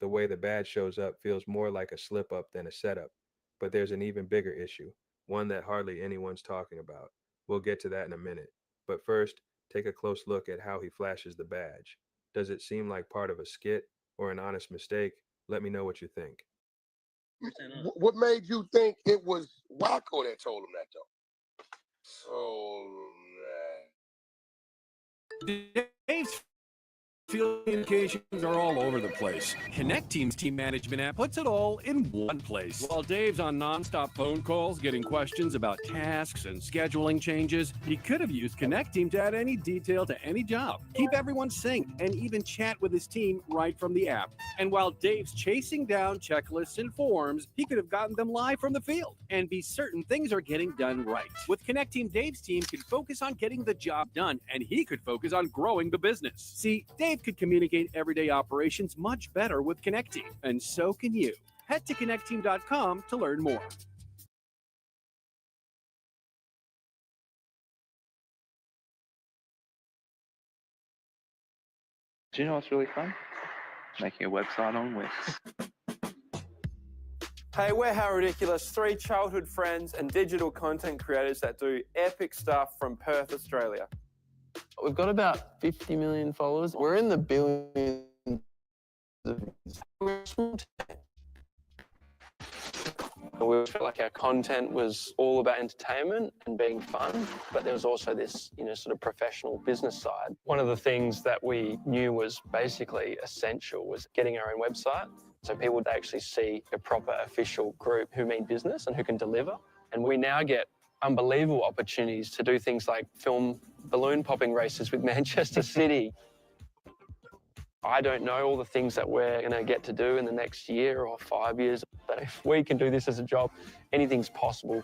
The way the badge shows up feels more like a slip-up than a setup. But there's an even bigger issue, one that hardly anyone's talking about. We'll get to that in a minute. But first, take a close look at how he flashes the badge. Does it seem like part of a skit or an honest mistake? Let me know what you think. What made you think it was Wack100 that told him that, though? Dave's field communications are all over the place. Connect Team's team management app puts it all in one place. While Dave's on nonstop phone calls getting questions about tasks and scheduling changes, he could have used Connect Team to add any detail to any job, keep everyone synced, and even chat with his team right from the app. And while Dave's chasing down checklists and forms, he could have gotten them live from the field and be certain things are getting done right. With Connect Team, Dave's team could focus on getting the job done, and he could focus on growing the business. See, Dave could communicate everyday operations much better with Connect Team, and so can you. Head to connectteam.com to learn more. Do you know what's really fun? Making a website on Wix. Hey, we're How Ridiculous, three childhood friends and digital content creators that do epic stuff from Perth, Australia. We've got about 50 million followers. We're in the billions. We felt like our content was all about entertainment and being fun, but there was also this, sort of professional business side. One of the things that we knew was basically essential was getting our own website, so people would actually see a proper official group who mean business and who can deliver. And we now get unbelievable opportunities to do things like film balloon popping races with Manchester City. I don't know all the things that we're going to get to do in the next year or 5 years, but if we can do this as a job, anything's possible.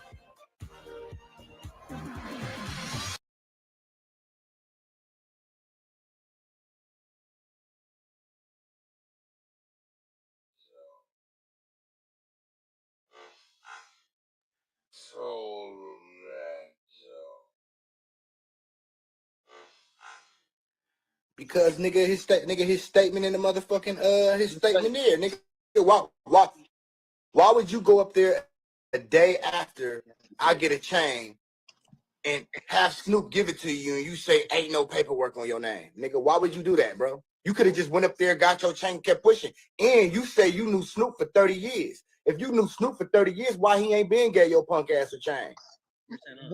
Because nigga, his statement in the motherfucking his statement there, nigga. Why would you go up there a day after I get a chain and have Snoop give it to you and you say ain't no paperwork on your name, nigga? Why would you do that, bro? You could have just went up there, got your chain, kept pushing, and you say you knew Snoop for 30 years. If you knew Snoop for 30 years, why he ain't been gave your punk ass a chain?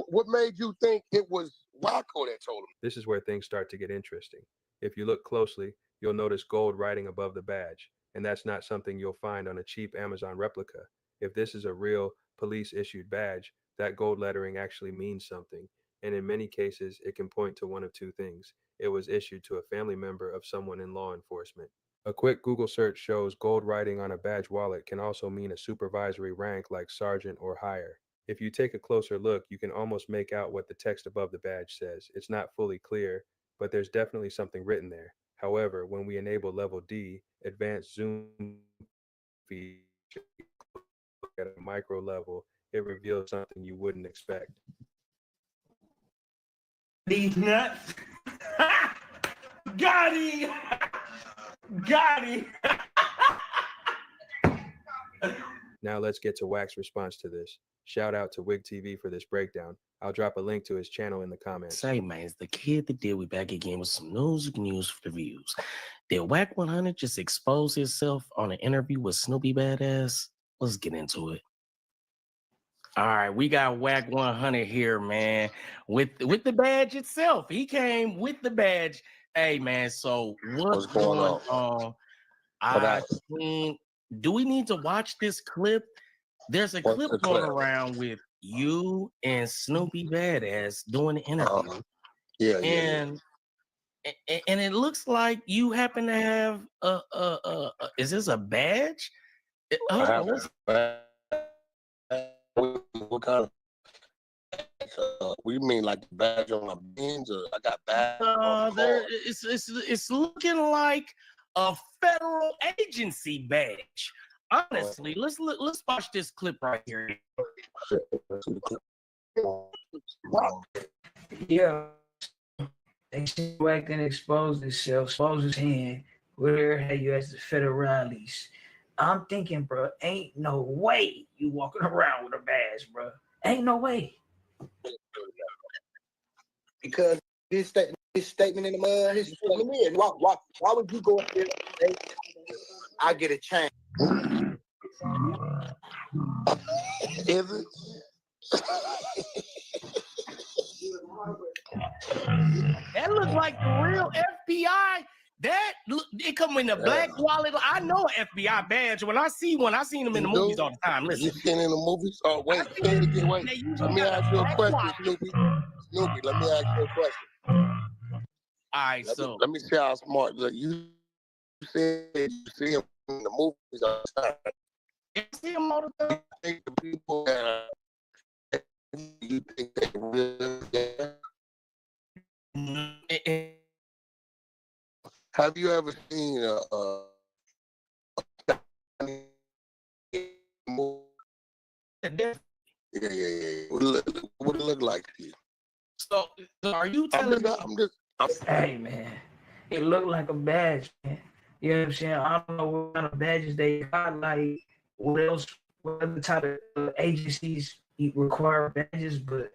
What made you think it was Wack100 that told him? This is where things start to get interesting. If you look closely, you'll notice gold writing above the badge, and that's not something you'll find on a cheap Amazon replica. If this is a real police-issued badge, that gold lettering actually means something, and in many cases, it can point to one of two things. It was issued to a family member of someone in law enforcement. A quick Google search shows gold writing on a badge wallet can also mean a supervisory rank like sergeant or higher. If you take a closer look, you can almost make out what the text above the badge says. It's not fully clear, but there's definitely something written there. However, when we enable level D, advanced zoom feature at a micro level, it reveals something you wouldn't expect. These nuts. Got him. Got him. Now let's get to Wack's response to this. Shout out to Wig TV for this breakdown. I'll drop a link to his channel in the comments. Say, man, it's the kid that did we back again with some news for the views. Did Wack100 just expose himself on an interview with Snoopy Badass? Let's get into it. All right, we got Wack100 here, man, with the badge itself. He came with the badge. Hey, man, so what's going on? I mean, do we need to watch this clip? There's a clip going around with you and Snoopy Badass doing the interview. And it looks like you happen to have is this a badge? What kind of? We mean like the badge on my beans, or I got badge? It's looking like a federal agency badge. Honestly, let's watch this clip right here. Yeah, they see Wack and expose himself, expose his hand. Where have you as the federales? I'm thinking, bro, ain't no way you walking around with a badge, bro. Ain't no way. Because his statement in the mud, his statement in. Why would you go up there and say, I get a chance? Is it? That looks like the real FBI. It come in a black wallet. I know an FBI badge. When I see one, I seen them in the movies all the time. Listen, you seen in the movies? Oh wait, say it again. Wait, let me ask you a question, Snoopy. Snoopy, let me ask you a question. All right, let me see how smart. Look, you said you see him in the movies all the time. You see him all the time. You think the people that you think they really? Have you ever seen Yeah. What it look like to you? So are you telling me? Hey, man, it looked like a badge, man. You know what I'm saying? I don't know what kind of badges they got. Like, what else? What other type of agencies require badges? But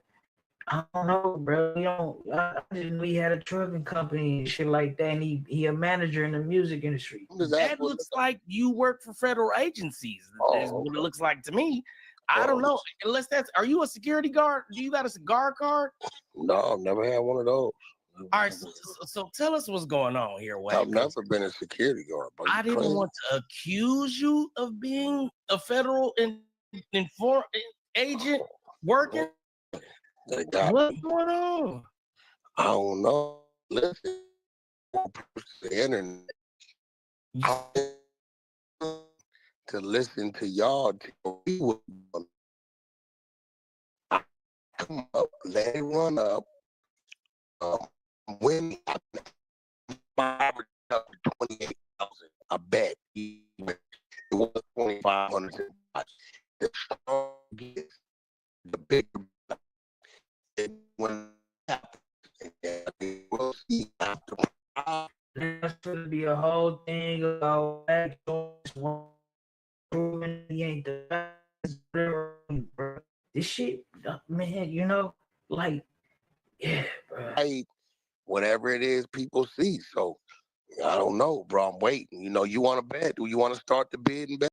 I don't know, bro. I just knew he had a trucking company and shit like that, and he a manager in the music industry. That looks like you work for federal agencies. Is what it looks like to me. I don't know. Unless are you a security guard? Do you got a guard card? No, I've never had one of those. All right, so tell us what's going on here, Wack. I've never been a security guard. But I didn't want to accuse you of being a federal agent working. What's going on? I don't know. Listen, the internet. To listen to y'all tell me what I come up, let it run up. When my average up to 28,000, I bet it was 2,500. The stronger gets, the bigger. When we'll see after. That's gonna be a whole thing about proving he ain't the best, bro. This shit, man, you know, like, yeah, bro. Hey, whatever it is people see. So I don't know, bro. I'm waiting. You know, you want to bet? Do you want to start the bid and bet?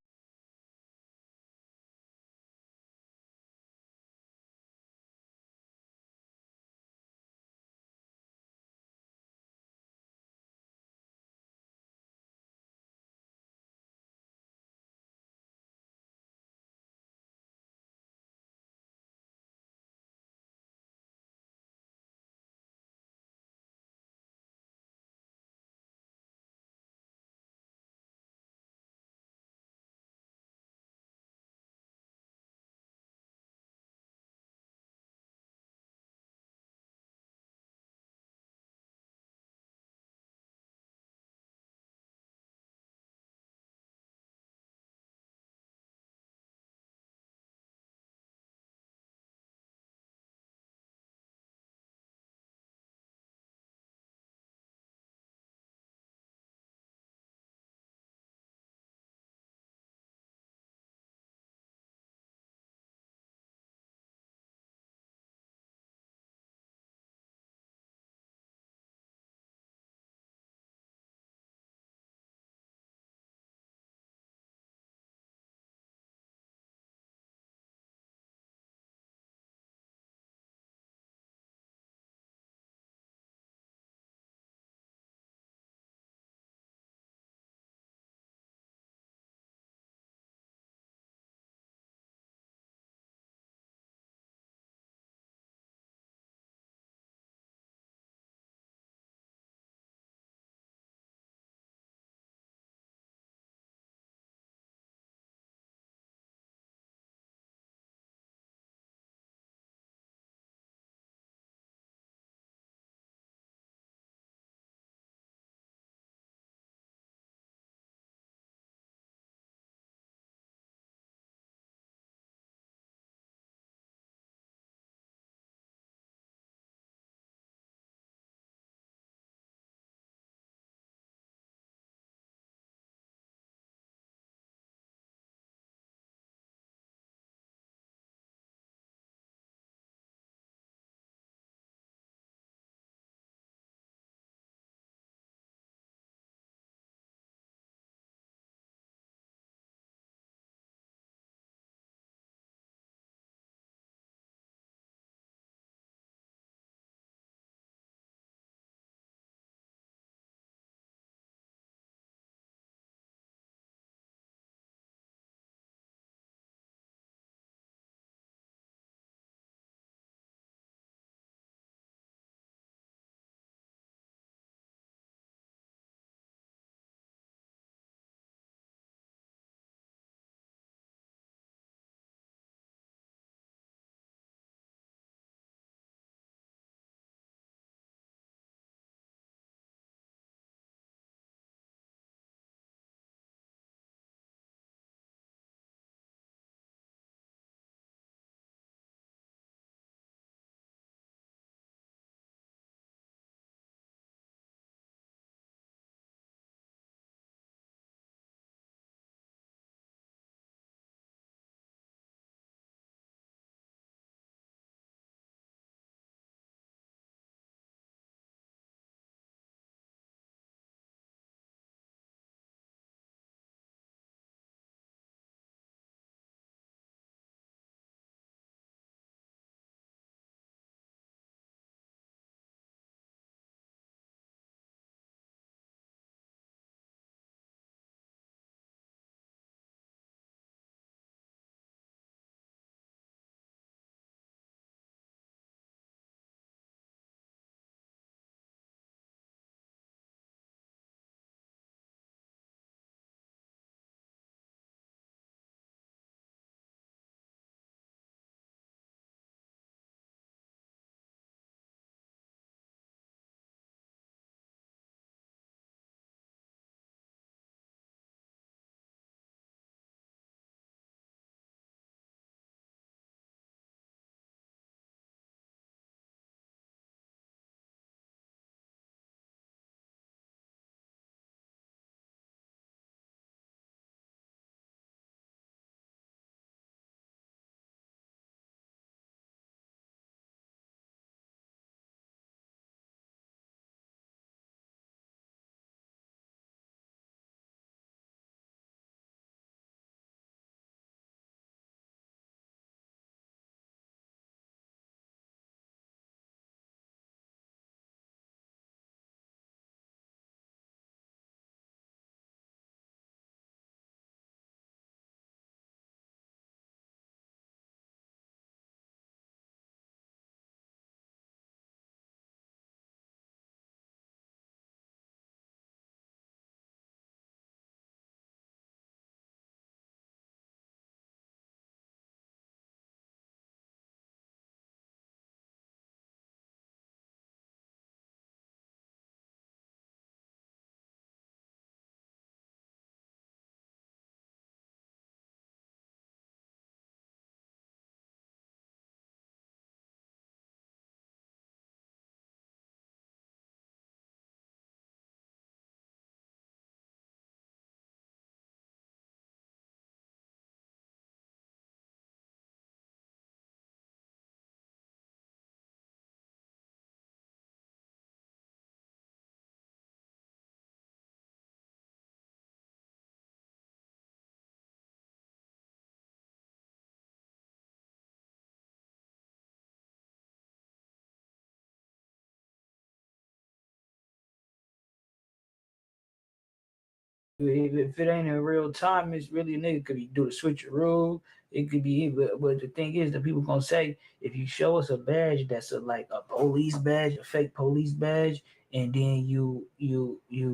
if it ain't in real time, it's really a nigga could be do the switcheroo. It could be, but the thing is, the people gonna say if you show us a badge that's like a police badge, a fake police badge, and then you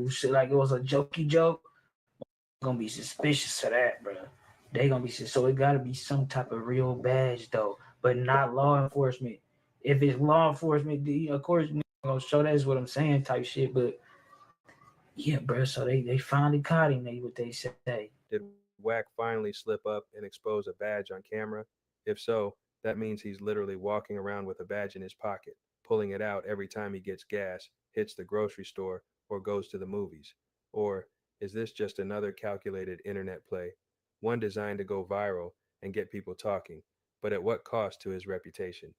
say like it was a jokey joke, gonna be suspicious of that, bro. They gonna be so it gotta be some type of real badge though, but not law enforcement. If it's law enforcement, of course, gonna show that's what I'm saying type shit. But yeah, bro. So they finally caught him. They what they say. Did Wack finally slip up and expose a badge on camera? If so, that means he's literally walking around with a badge in his pocket, pulling it out every time he gets gas, hits the grocery store, or goes to the movies. Or is this just another calculated internet play, one designed to go viral and get people talking, but at what cost to his reputation?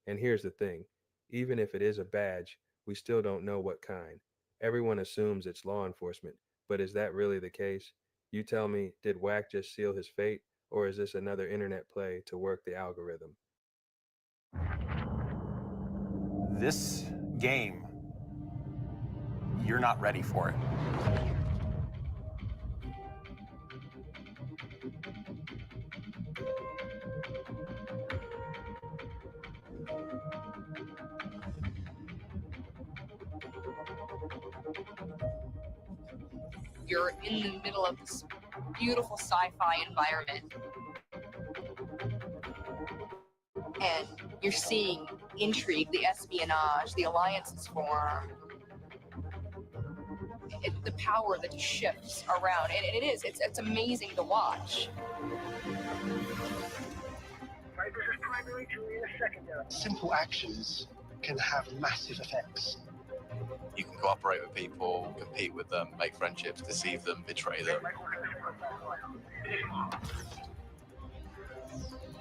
And here's the thing, even if it is a badge, we still don't know what kind. Everyone assumes it's law enforcement, but is that really the case? You tell me, did Wack just seal his fate, or is this another internet play to work the algorithm? This game, you're not ready for it. You're in the middle of this beautiful sci-fi environment, and you're seeing intrigue, the espionage, the alliances form, the power that shifts around, and it's amazing to watch. Simple actions can have massive effects. You can cooperate with people, compete with them, make friendships, deceive them, betray them.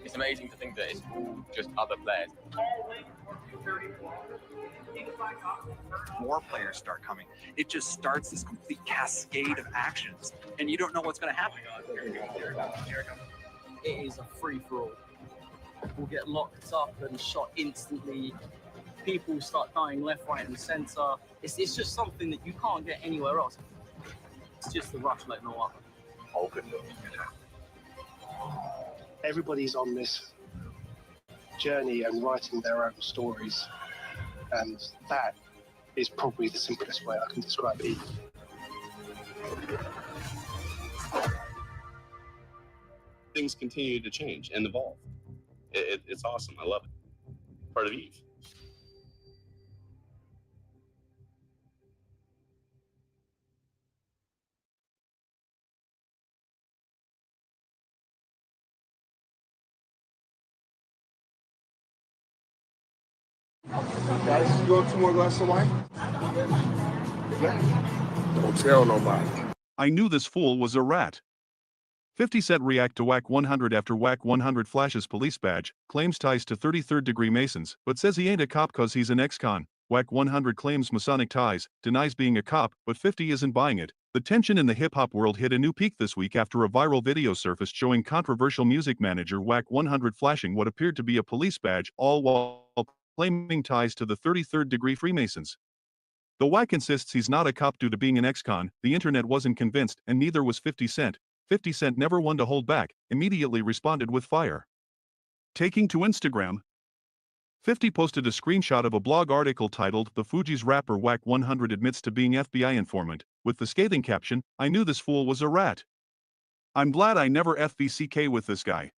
It's amazing to think that it's all just other players. More players start coming. It just starts this complete cascade of actions, and you don't know what's going to happen. It is a free-for-all. We'll get locked up and shot instantly. People start dying left, right, and center. It's just something that you can't get anywhere else. It's just the rush like no other. Everybody's on this journey and writing their own stories, and that is probably the simplest way I can describe it. Things continue to change and evolve. It's awesome. I love it. Part of Eve. Guys, you want 2 more glasses of wine? Don't tell nobody. I knew this fool was a rat. 50 Cent react to Wack100 after Wack100 flashes police badge, claims ties to 33rd degree Masons, but says he ain't a cop cause he's an ex-con. Wack100 claims Masonic ties, denies being a cop, but 50 isn't buying it. The tension in the hip-hop world hit a new peak this week after a viral video surfaced showing controversial music manager Wack100 flashing what appeared to be a police badge, all while claiming ties to the 33rd degree Freemasons. Though Wack insists he's not a cop due to being an ex-con, the internet wasn't convinced, and neither was 50 Cent. 50 Cent, never one to hold back, immediately responded with fire. Taking to Instagram, 50 posted a screenshot of a blog article titled "The Fugees rapper Wack100 admits to being FBI informant," with the scathing caption, "I knew this fool was a rat. I'm glad I never FVCK with this guy."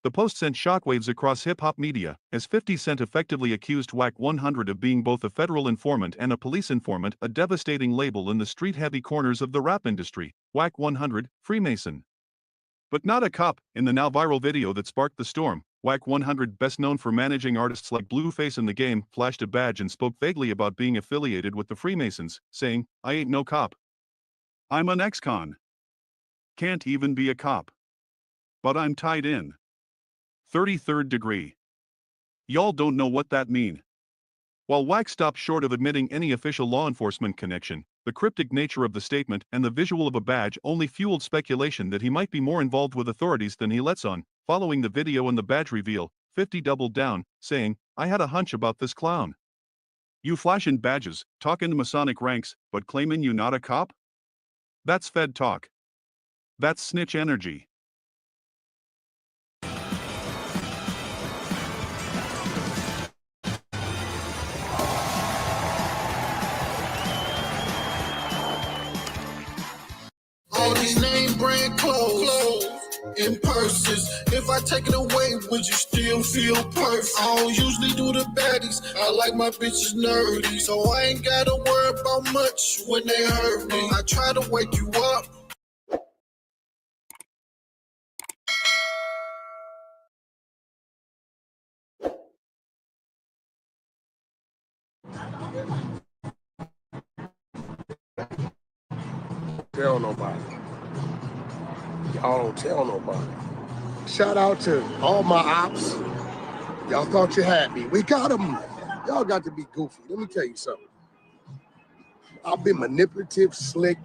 The post sent shockwaves across hip-hop media, as 50 Cent effectively accused Wack100 of being both a federal informant and a police informant, a devastating label in the street-heavy corners of the rap industry. Wack100, Freemason. But not a cop. In the now viral video that sparked the storm, Wack100, best known for managing artists like Blueface in the Game, flashed a badge and spoke vaguely about being affiliated with the Freemasons, saying, "I ain't no cop. I'm an ex-con. Can't even be a cop. But I'm tied in. 33rd degree. Y'all don't know what that mean." While Wack stopped short of admitting any official law enforcement connection, the cryptic nature of the statement and the visual of a badge only fueled speculation that he might be more involved with authorities than he lets on. Following the video and the badge reveal, 50 doubled down, saying, "I had a hunch about this clown. You flashin' badges, talkin' Masonic ranks, but claimin' you not a cop? That's Fed talk. That's snitch energy. All these name brand clothes and purses. If I take it away, would you still feel perfect? I don't usually do the baddies. I like my bitches nerdy, so I ain't gotta worry about much when they hurt me. I try to wake you up. Tell nobody. Y'all don't tell nobody. Shout out to all my ops. Y'all thought you had me. We got them. Y'all got to be goofy. Let me tell you something. I've been manipulative, slick,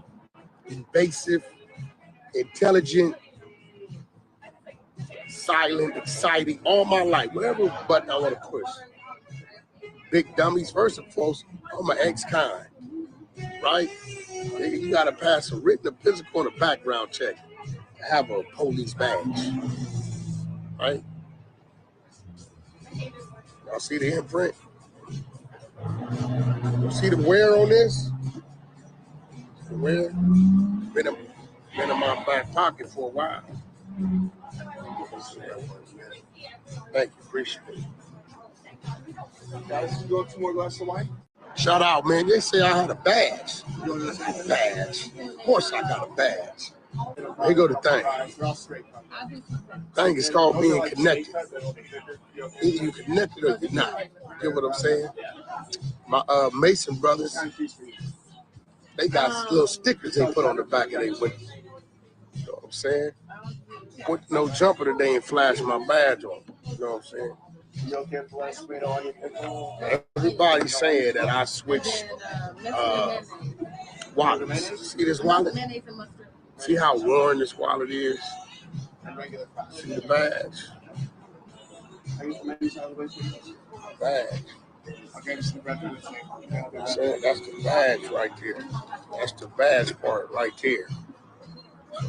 invasive, intelligent, silent, exciting all my life. Whatever button I want to push. Big dummies, first and foremost, I'm an ex-con, right? You got to pass a written, a physical, and a background check. Have a police badge, right? Y'all see the imprint? You see the wear on this? The wear? Been in my back pocket for a while. Thank you, appreciate it. Guys, you go 2 more glasses of wine? Shout out, man. They say I had a badge. Badge. Of course I got a badge. Here go the thing. Thing is called being connected. Either you connected or you're not. You get what I'm saying? My Mason brothers, they got little stickers they put on the back of their window. You know what I'm saying? With no jumper today and flash my badge on. You know what I'm saying? Everybody's saying that I switched wallets. See this wallet? See how worn this wallet is? See the badge? Badge. I'm saying that's the badge right there. That's the badge part right there. I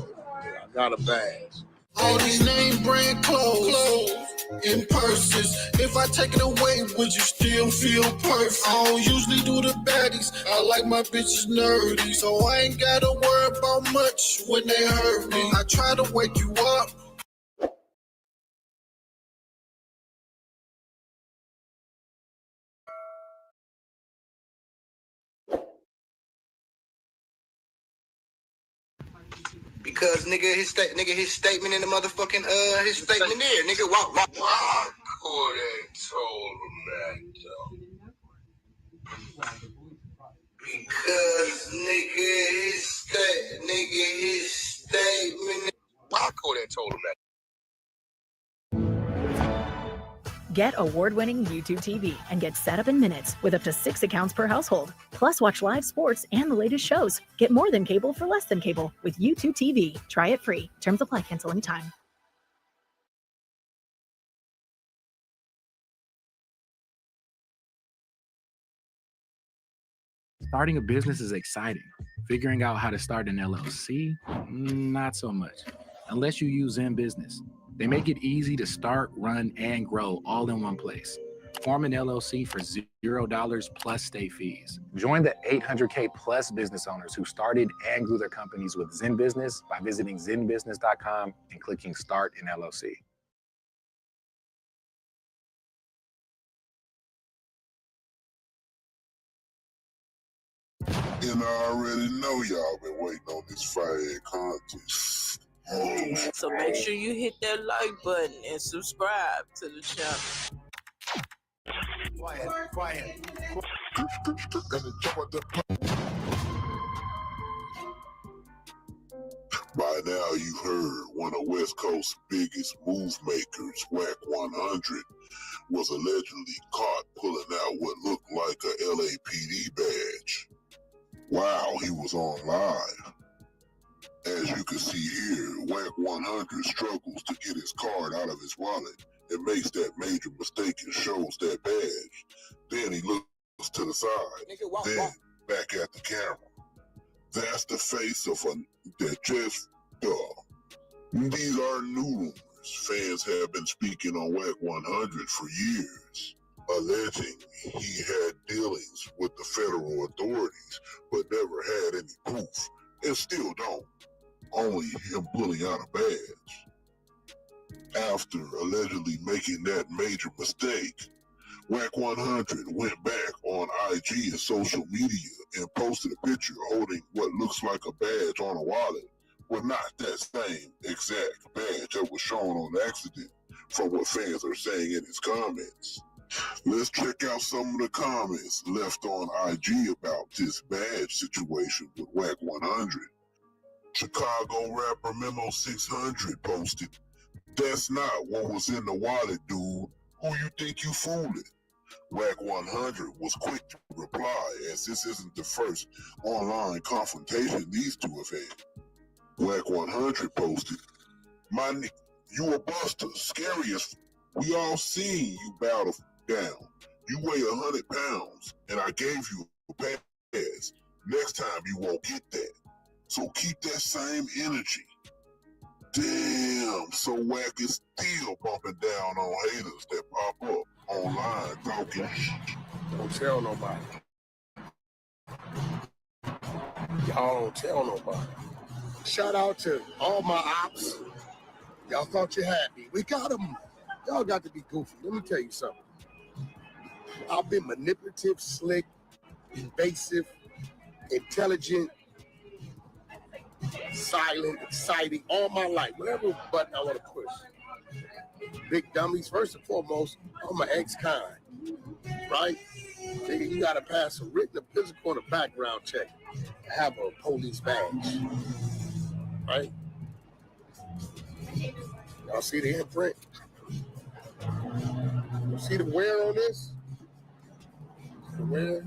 got a badge. All these name brand clothes and purses. If I take it away, would you still feel perfect? I don't usually do the baddies. I like my bitches nerdy, so I ain't gotta worry about much when they hurt me. I try to wake you up. Because his statement in the motherfucking his statement there, nigga. Walk. Could told him that though. Because his statement. Why could told him that? Get award-winning YouTube TV and get set up in minutes with up to 6 accounts per household. Plus, watch live sports and the latest shows. Get more than cable for less than cable with YouTube TV. Try it free. Terms apply. Cancel anytime. Starting a business is exciting. Figuring out how to start an LLC, not so much, unless you use Zen Business. They make it easy to start, run, and grow all in one place. Form an LLC for $0 plus state fees. Join the 800K plus business owners who started and grew their companies with Zen Business by visiting zenbusiness.com and clicking Start an LLC. And I already know y'all been waiting on this fire contest. So make sure you hit that like button and subscribe to the channel. Quiet. By now you've heard one of West Coast's biggest move makers, Wack100, was allegedly caught pulling out what looked like a LAPD badge. Wow, he was on live. As you can see here, Wack100 struggles to get his card out of his wallet and makes that major mistake and shows that badge. Then he looks to the side, then back at the camera. That's the face of that just These are new rumors. Fans have been speaking on Wack100 for years, alleging he had dealings with the federal authorities, but never had any proof, and still don't. Only him pulling out a badge. After allegedly making that major mistake, Wack100 went back on IG and social media and posted a picture holding what looks like a badge on a wallet, but not that same exact badge that was shown on accident, from what fans are saying in his comments. Let's check out some of the comments left on IG about this badge situation with Wack100. Chicago rapper Memo 600 posted, "That's not what was in the wallet, dude. Who you think you fooling?" Wack100 was quick to reply, as this isn't the first online confrontation these two have had. Wack100 posted, "My nigga, you a buster, scary as we all seen you bow down. You weigh 100 pounds, and I gave you a pass. Next time you won't get that. So keep that same energy." Damn, so Wack is still bumping down on haters that pop up online talking. Don't tell nobody. Y'all don't tell nobody. Shout out to all my ops. Y'all thought you had me. We got them. Y'all got to be goofy. Let me tell you something. I've been manipulative, slick, invasive, intelligent, silent, exciting all my life. Whatever button I want to push. Big dummies, first and foremost, I'm an ex-con, right? Nigga, you got to pass a written, a physical, and a background check to have a police badge, right? Y'all see the imprint? You see the wear on this? The wear?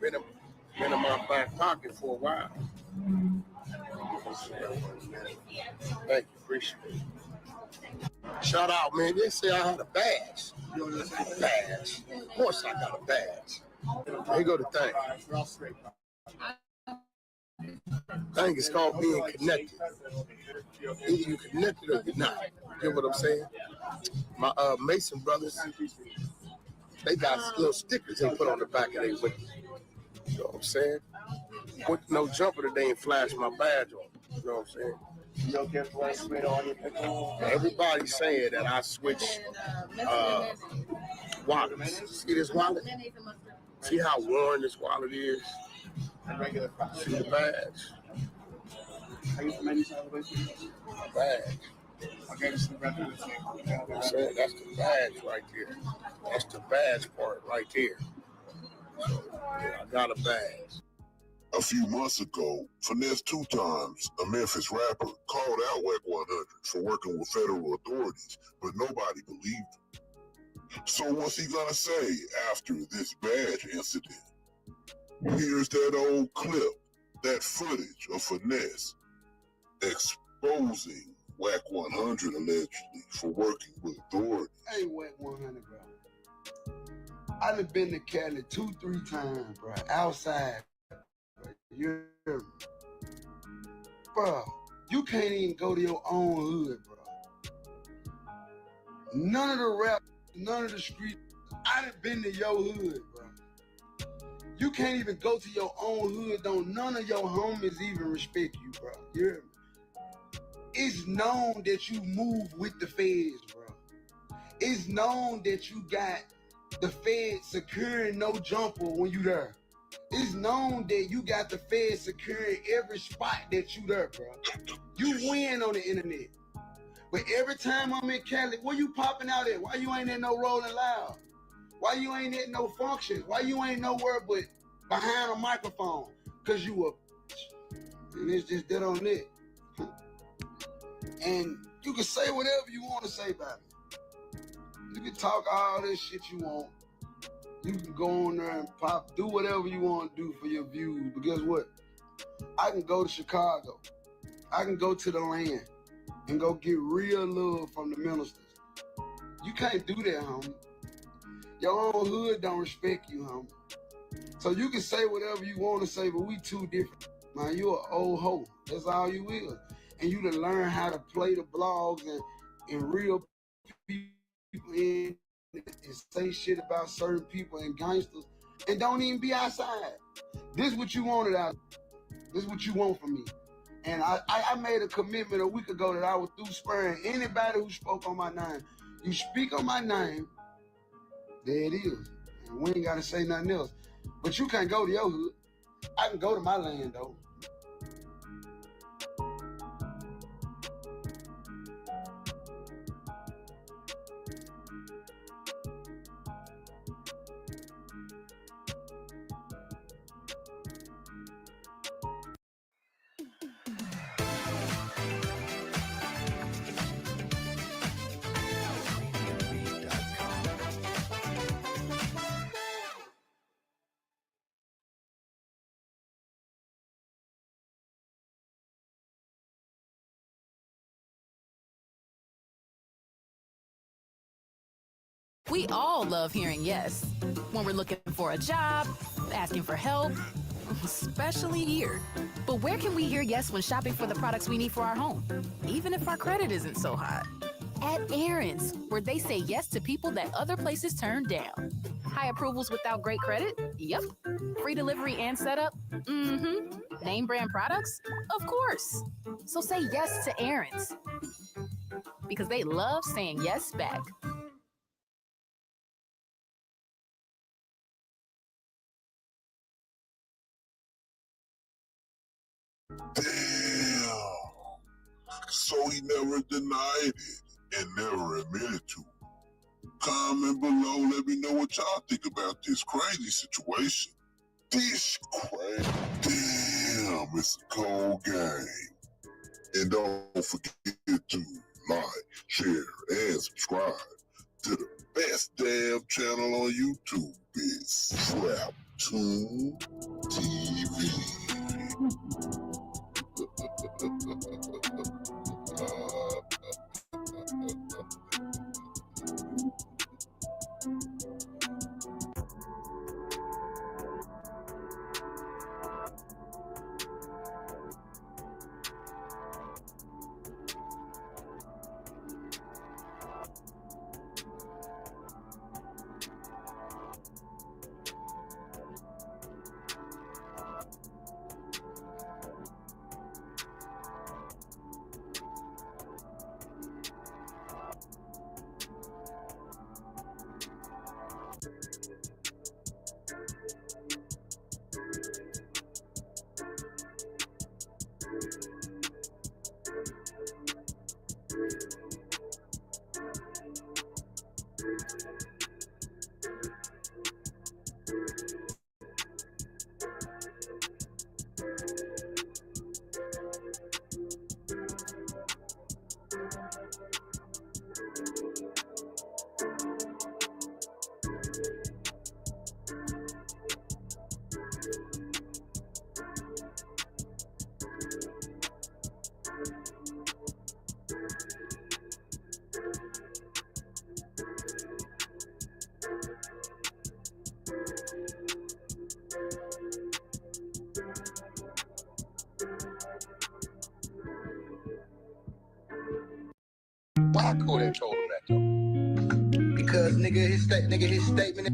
Been in my back pocket for a while. Thank you, appreciate it. Shout out, man. They say I had a badge. Badge. Of course I got a badge. Here go the thing. Thing is called being connected. Either you connected or you're not. You get what I'm saying? My Mason brothers, they got little stickers they put on the back of their whip. You know what I'm saying? With no jumper that they ain't flash my badge on. You know what I'm saying? Everybody's saying that I switch wallets. See this wallet? See how worn this wallet is? See the badge? My badge. I'm saying that's the badge right there. That's the badge part right there. So, yeah, I got a badge. A few months ago, Finesse 2 Times, a Memphis rapper, called out Wack100 for working with federal authorities, but nobody believed him. So what's he gonna say after this badge incident? Here's that old clip, that footage of Finesse exposing Wack100 allegedly for working with authorities. Hey, Wack100, bro. I done been to Cali 2-3 times, bro, outside. Bro. Bro, you can't even go to your own hood, bro. None of the rap, none of the street. I done been to your hood, bro. You can't even go to your own hood. Don't none of your homies even respect you, bro. You hear me? It's known that you move with the feds, bro. It's known that you got the feds securing no jumper when you there. It's known that you got the feds securing every spot that you there, bro. You win on the internet. But every time I'm in Cali, where you popping out at? Why you ain't at no Rolling Loud? Why you ain't at no functions? Why you ain't nowhere but behind a microphone? Cause you a, and it's just that on it. And you can say whatever you want to say about it. You can talk all this shit you want. You can go on there and pop, do whatever you want to do for your views. But guess what? I can go to Chicago. I can go to the land and go get real love from the ministers. You can't do that, homie. Your own hood don't respect you, homie. So you can say whatever you want to say, but we too different. Man, you an old hoe. That's all you is. And you to learn how to play the blogs and real people in and say shit about certain people and gangsters and don't even be outside. This what you wanted out. This what you want from me. And I made a commitment a week ago that I would through sparing anybody who spoke on my name. You speak on my name, there it is. And we ain't got to say nothing else. But you can't go to your hood. I can go to my land, though. We all love hearing yes when we're looking for a job, asking for help, especially here. But where can we hear yes when shopping for the products we need for our home, even if our credit isn't so hot? At Aaron's, where they say yes to people that other places turn down. High approvals without great credit? Yep. Free delivery and setup? Mm-hmm. Name brand products? Of course. So say yes to Aaron's, because they love saying yes back. Damn. So he never denied it and never admitted to it. Comment below, let me know what y'all think about this crazy situation. This crazy. Damn, it's a cold game. And don't forget to like, share, and subscribe to the best damn channel on YouTube. It's Trap Tune TV. Wack100 told him that though. Because his statement.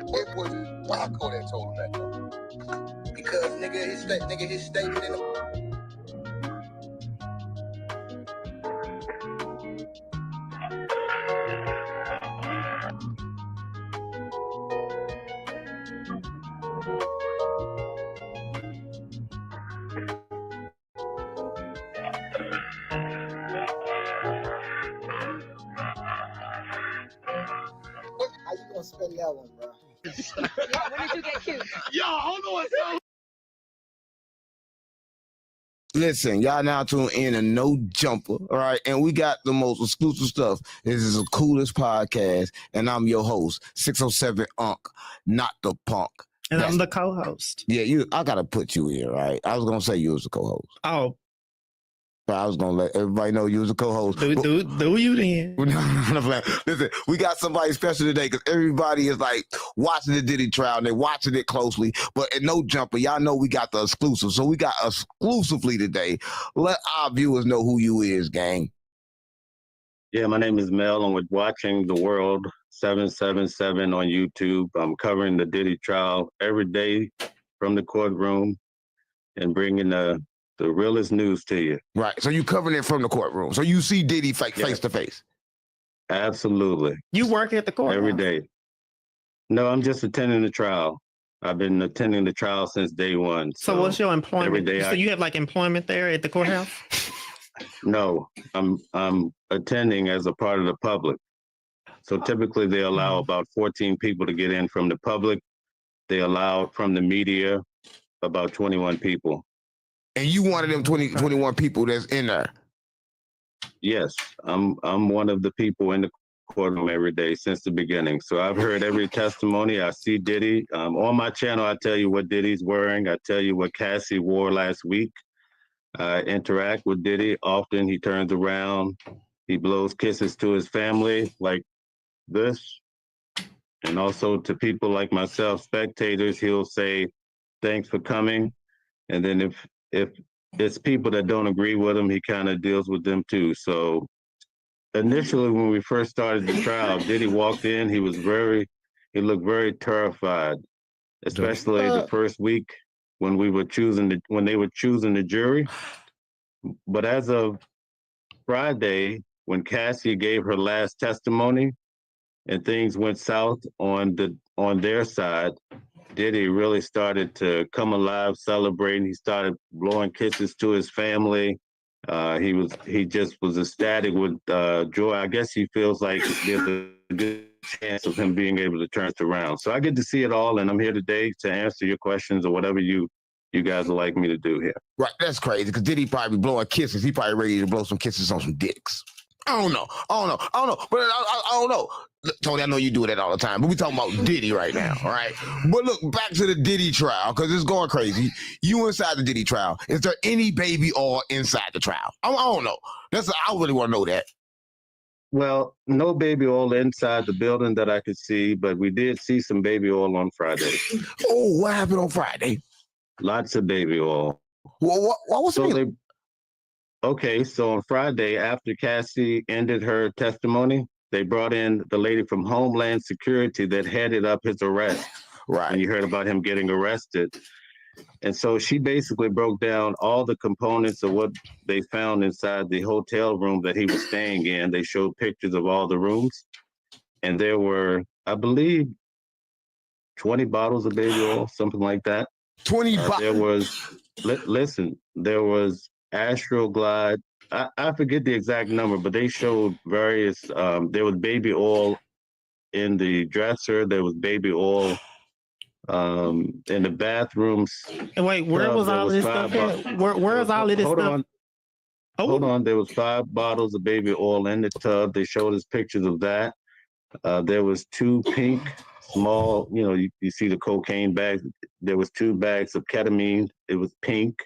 It was Wack100 that told him that though. Because his statement in the how you gonna spend that one, bro? When did you get cute? Yo, hold on, so Listen, y'all now tune in to No Jumper, all right? And we got the most exclusive stuff. This is the coolest podcast, and I'm your host, 607 Unk, not the punk. And I'm the co-host. Yeah, I gotta put you here, right? I was gonna say you was the co-host. Oh. But I was gonna let everybody know you was a co-host. Do you then? Listen, we got somebody special today because everybody is like watching the Diddy trial and they're watching it closely. But at No Jumper, y'all know we got the exclusive. So we got exclusively today. Let our viewers know who you is, gang. Yeah, my name is Mel. I'm with Watching the World 777 on YouTube. I'm covering the Diddy trial every day from the courtroom and bringing the realest news to you. Right. So you covering it from the courtroom. So you see Diddy face to face. Absolutely. You work at the courthouse? Every day. No, I'm just attending the trial. I've been attending the trial since day one. So what's your employment? Every day so you have like employment there at the courthouse? No, I'm attending as a part of the public. So typically they allow about 14 people to get in from the public. They allow from the media about 21 people. And you one of them 21 people that's in there? Yes, I'm one of the people in the courtroom every day since the beginning. So I've heard every testimony. I see Diddy. On my channel, I tell you what Diddy's wearing. I tell you what Cassie wore last week. I interact with Diddy. Often he turns around. He blows kisses to his family like this. And also to people like myself, spectators, he'll say, thanks for coming. And then if it's people that don't agree with him, he kind of deals with them too. So initially, when we first started the trial, Diddy walked in, he looked very terrified, especially the first week when they were choosing the jury. But as of Friday, when Cassie gave her last testimony and things went south on their side, Diddy really started to come alive, celebrating. He started blowing kisses to his family. He just was ecstatic with joy. I guess he feels like there's a good chance of him being able to turn it around. So I get to see it all, and I'm here today to answer your questions or whatever you guys would like me to do here. Right, that's crazy because Diddy probably blowing kisses. He probably ready to blow some kisses on some dicks. I don't know, but I don't know. Look, Tony, I know you do that all the time, but we talking about Diddy right now, all right? But look, back to the Diddy trial, because it's going crazy. You inside the Diddy trial. Is there any baby oil inside the trial? I don't know. I really want to know that. Well, no baby oil inside the building that I could see, but we did see some baby oil on Friday. Oh, what happened on Friday? Lots of baby oil. Well, what was it? Okay, so on Friday, after Cassie ended her testimony, they brought in the lady from Homeland Security that headed up his arrest. Right. And you heard about him getting arrested. And so she basically broke down all the components of what they found inside the hotel room that he was staying in. They showed pictures of all the rooms. And there were, I believe, 20 bottles of baby oil, something like that. 20 bottles? There was, there was Astroglide. I forget the exact number, but they showed various, there was baby oil in the dresser. There was baby oil in the bathrooms. And wait, where was all this stuff at? Where is all of this stuff? Hold on. There was 5 bottles of baby oil in the tub. They showed us pictures of that. There was 2 pink, small, you see the cocaine bags. There was 2 bags of ketamine. It was pink.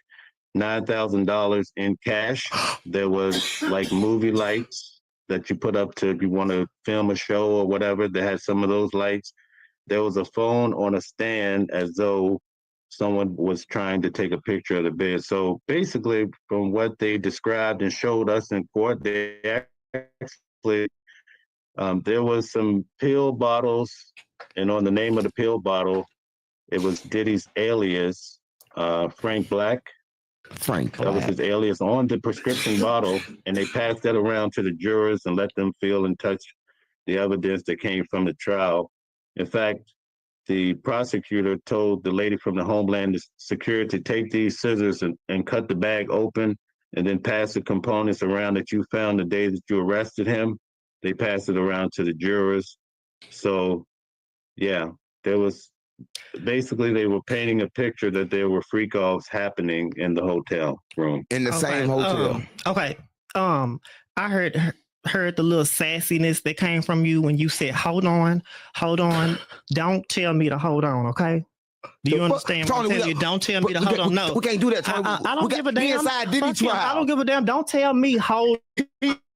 $9,000 in cash. There was like movie lights that you put up to if you want to film a show or whatever. They had some of those lights. There was a phone on a stand as though someone was trying to take a picture of the bed. So basically, from what they described and showed us in court, they actually, there was some pill bottles, and on the name of the pill bottle, it was Diddy's alias, Frank Black. That was his alias on the prescription bottle, and they passed that around to the jurors and let them feel and touch the evidence that came from the trial. In fact, the prosecutor told the lady from the Homeland Security, take these scissors and cut the bag open and then pass the components around that you found the day that you arrested him. They passed it around to the jurors. So, yeah, there was Basically, they were painting a picture that there were freak offs happening in the hotel room. In the same hotel. Okay. I heard the little sassiness that came from you when you said, hold on. Don't tell me to hold on, okay? Do you understand what I'm telling you? Don't tell me to hold on. No. We can't do that, Tony. I don't give a damn. Inside Diddy trial. I don't give a damn. Don't tell me hold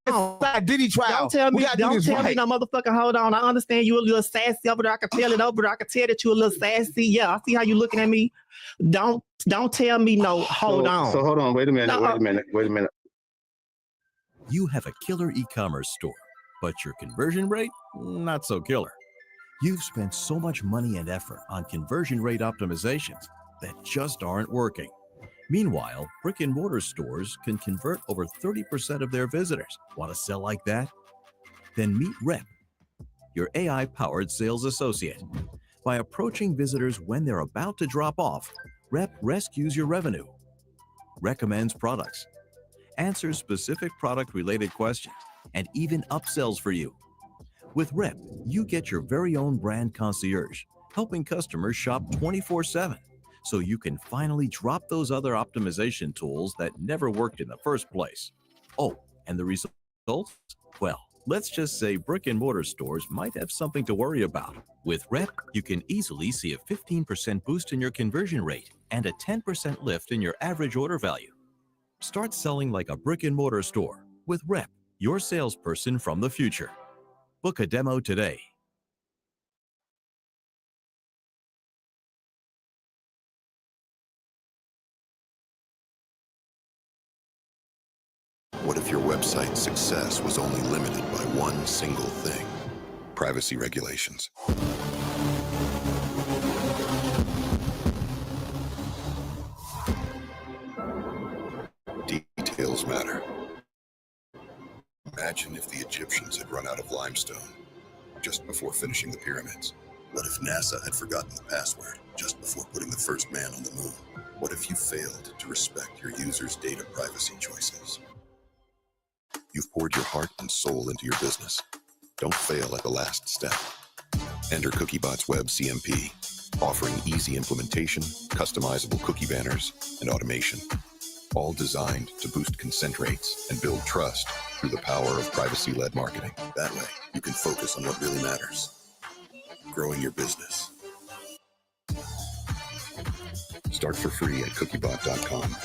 inside Diddy trial. Don't tell me. Don't tell me no motherfucking hold on. I understand you a little sassy over there. I can tell it over there. I can tell that you a little sassy. Yeah, I see how you looking at me. Don't tell me no. Hold on. So hold on. Wait a minute. You have a killer e-commerce store, but your conversion rate, not so killer. You've spent so much money and effort on conversion rate optimizations that just aren't working. Meanwhile, brick and mortar stores can convert over 30% of their visitors. Want to sell like that? Then meet Rep, your AI-powered sales associate. By approaching visitors when they're about to drop off, Rep rescues your revenue, recommends products, answers specific product-related questions, and even upsells for you. With Rep, you get your very own brand concierge, helping customers shop 24/7, so you can finally drop those other optimization tools that never worked in the first place. Oh, and the results? Well, let's just say brick and mortar stores might have something to worry about. With Rep, you can easily see a 15% boost in your conversion rate and a 10% lift in your average order value. Start selling like a brick and mortar store with Rep, your salesperson from the future. Book a demo today. What if your website's success was only limited by one single thing? Privacy regulations. Details matter. Imagine if the Egyptians had run out of limestone just before finishing the pyramids. What if NASA had forgotten the password just before putting the first man on the moon? What if you failed to respect your users' data privacy choices? You've poured your heart and soul into your business. Don't fail at the last step. Enter CookieBot's Web CMP, offering easy implementation, customizable cookie banners, and automation, all designed to boost consent rates and build trust through the power of privacy-led marketing. That way, you can focus on what really matters: growing your business. Start for free at cookiebot.com.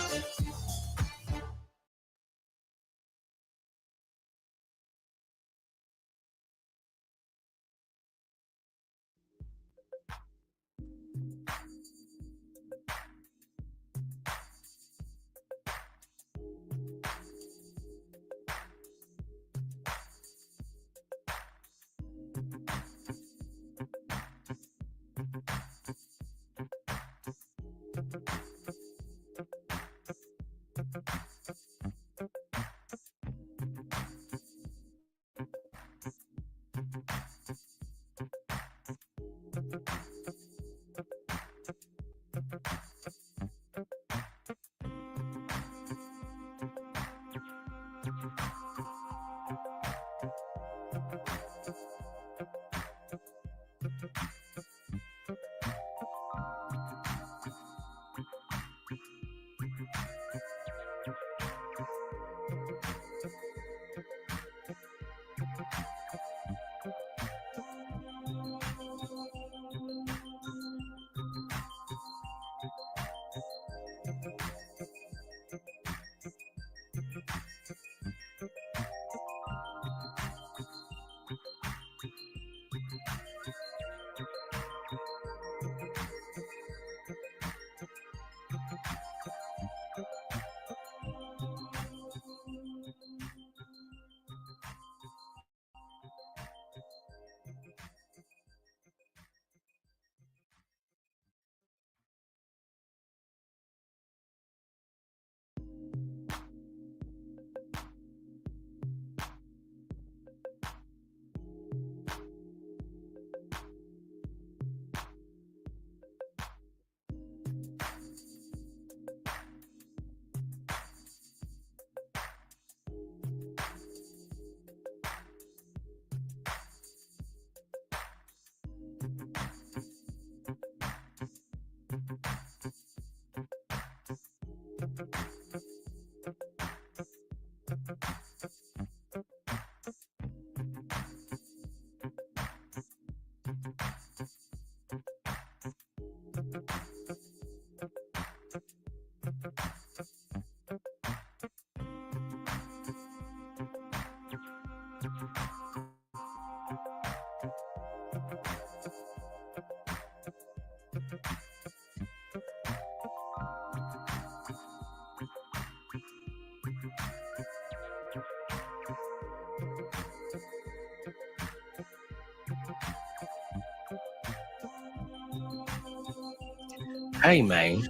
Hey, man.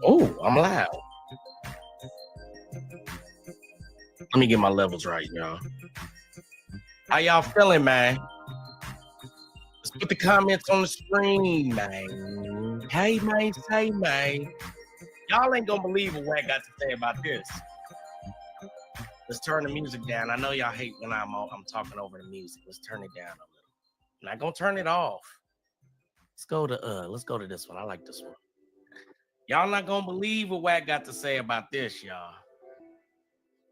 Oh, I'm loud. Let me get my levels right, y'all. How y'all feeling, man? Let's put the comments on the screen, man. Hey, man. Hey, man. Y'all ain't gonna believe what Wack got to say about this. Let's turn the music down. I know y'all hate when I'm talking over the music. Let's turn it down a little. I'm not gonna turn it off. Let's go to this one. I like this one. Y'all not gonna believe what Wack got to say about this, y'all.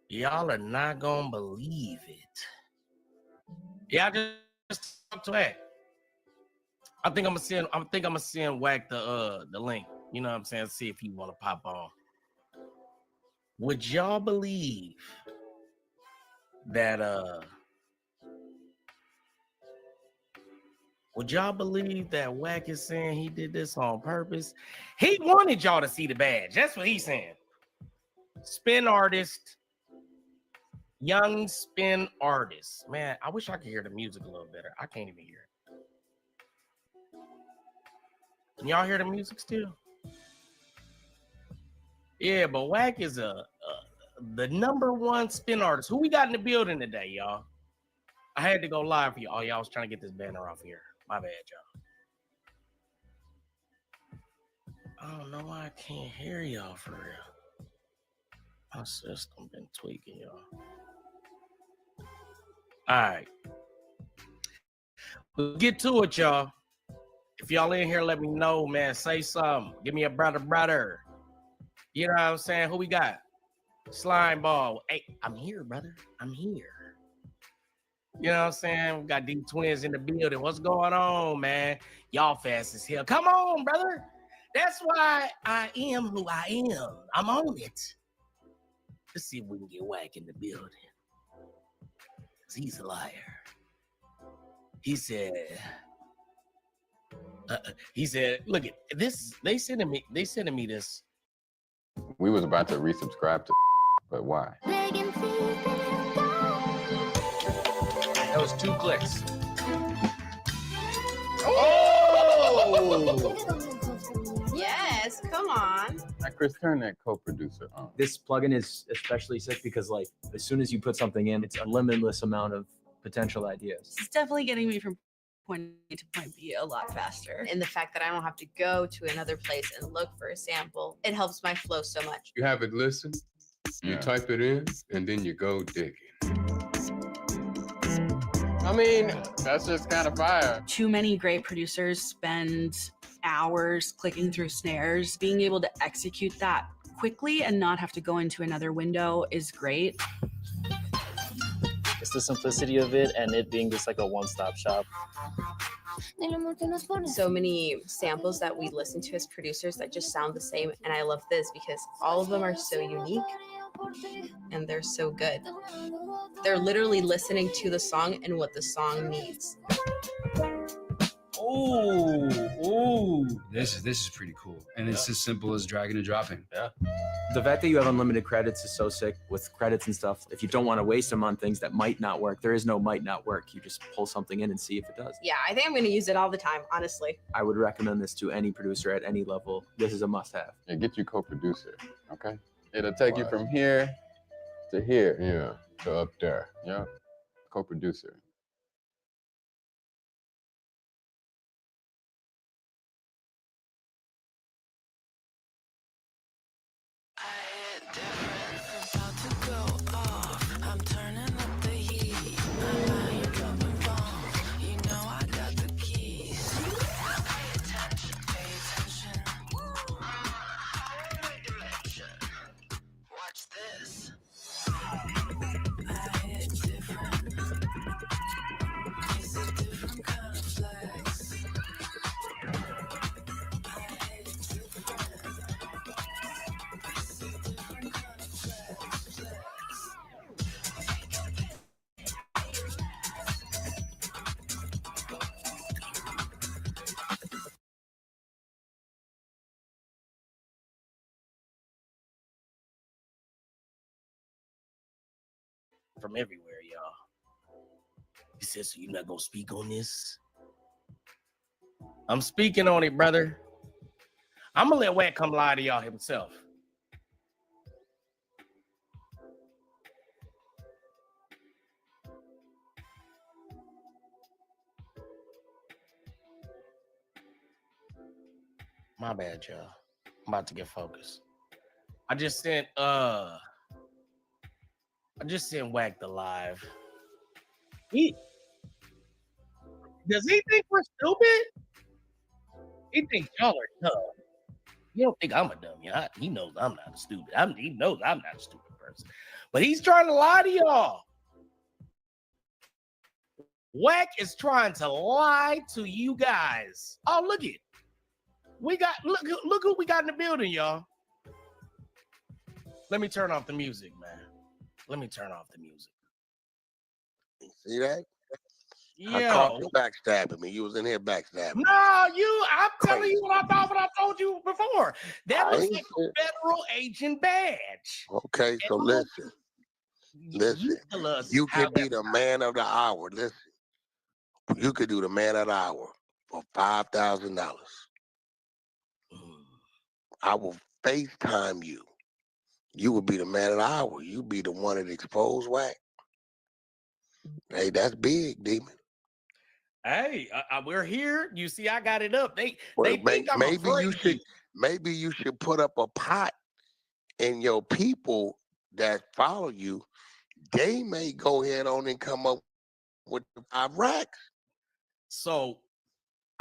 Y'all are not gonna believe it. Yeah, I just talked to Wack. I think I'm gonna send Wack the link. You know what I'm saying? See if you want to pop on. Would y'all believe that would y'all believe that Wack is saying he did this on purpose? He wanted y'all to see the badge. That's what he's saying. Spin artist, young spin artist. Man, I wish I could hear the music a little better. I can't even hear it. Can y'all hear the music still? Yeah, but Wack is the #1 spin artist. Who we got in the building today, y'all? I had to go live for y'all. Y'all was trying to get this banner off here. My bad, y'all. I don't know why I can't hear y'all for real. My system been tweaking, y'all. All right. We'll get to it, y'all. If y'all in here, let me know, man. Say something. Give me a brother. You know what I'm saying? Who we got? Slime Ball. Hey, I'm here, brother. I'm here. You know what I'm saying? We got these twins in the building. What's going on, man? Y'all fast as hell. Come on, brother. That's why I am who I am. I'm on it. Let's see if we can get Wack in the building. Because he's a liar. He said, look at this. They sending me this. We was about to resubscribe to, but why? That was 2 clicks. Oh! Yes, come on. Now, Chris, turn that co-producer on. This plugin is especially sick because, like, as soon as you put something in, it's a limitless amount of potential ideas. It's definitely getting me from point A to point B a lot faster. And the fact that I don't have to go to another place and look for a sample, it helps my flow so much. You have it listen, you type it in, and then you go digging. I mean, that's just kind of fire. Too many great producers spend hours clicking through snares. Being able to execute that quickly and not have to go into another window is great. It's the simplicity of it and it being just like a one-stop shop. So many samples that we listen to as producers that just sound the same, and I love this because all of them are so unique and they're so good. They're literally listening to the song and what the song needs. Ooh. This is pretty cool. And it's as simple as dragging and dropping. Yeah. The fact that you have unlimited credits is so sick with credits and stuff. If you don't want to waste them on things that might not work, there is no might not work. You just pull something in and see if it does. Yeah, I think I'm going to use it all the time, honestly. I would recommend this to any producer at any level. This is a must-have. Yeah, get you co-producer, okay? It'll take you from here to here. Yeah, to up there. Yeah, co-producer. From everywhere, y'all. He says, so you're not gonna speak on this? I'm speaking on it, brother. I'm gonna let Wack come lie to y'all himself. My bad, y'all. I'm about to get focused. I just sent Wack the live. Does he think we're stupid? He thinks y'all are dumb. You don't think I'm a dummy. He knows I'm not stupid. He knows I'm not a stupid person. But he's trying to lie to y'all. Wack is trying to lie to you guys. Oh, look it. Look who we got in the building, y'all. Let me turn off the music, man. Let me turn off the music. See that? Yeah. I caught you backstabbing me. You was in here backstabbing. No, I'm telling you what I told you before. That looks like a federal agent badge. Okay, so listen. You could be the man of the hour. Listen. You could do the man of the hour for $5,000. I will FaceTime you. You would be the man of the hour. You be the one that exposed Wack. Hey, that's big, Demon. Hey, we're here. You see, I got it up. They think I'm maybe afraid. Maybe you should put up a pot, and your people that follow you, they may go ahead on and come up with the 5 racks. So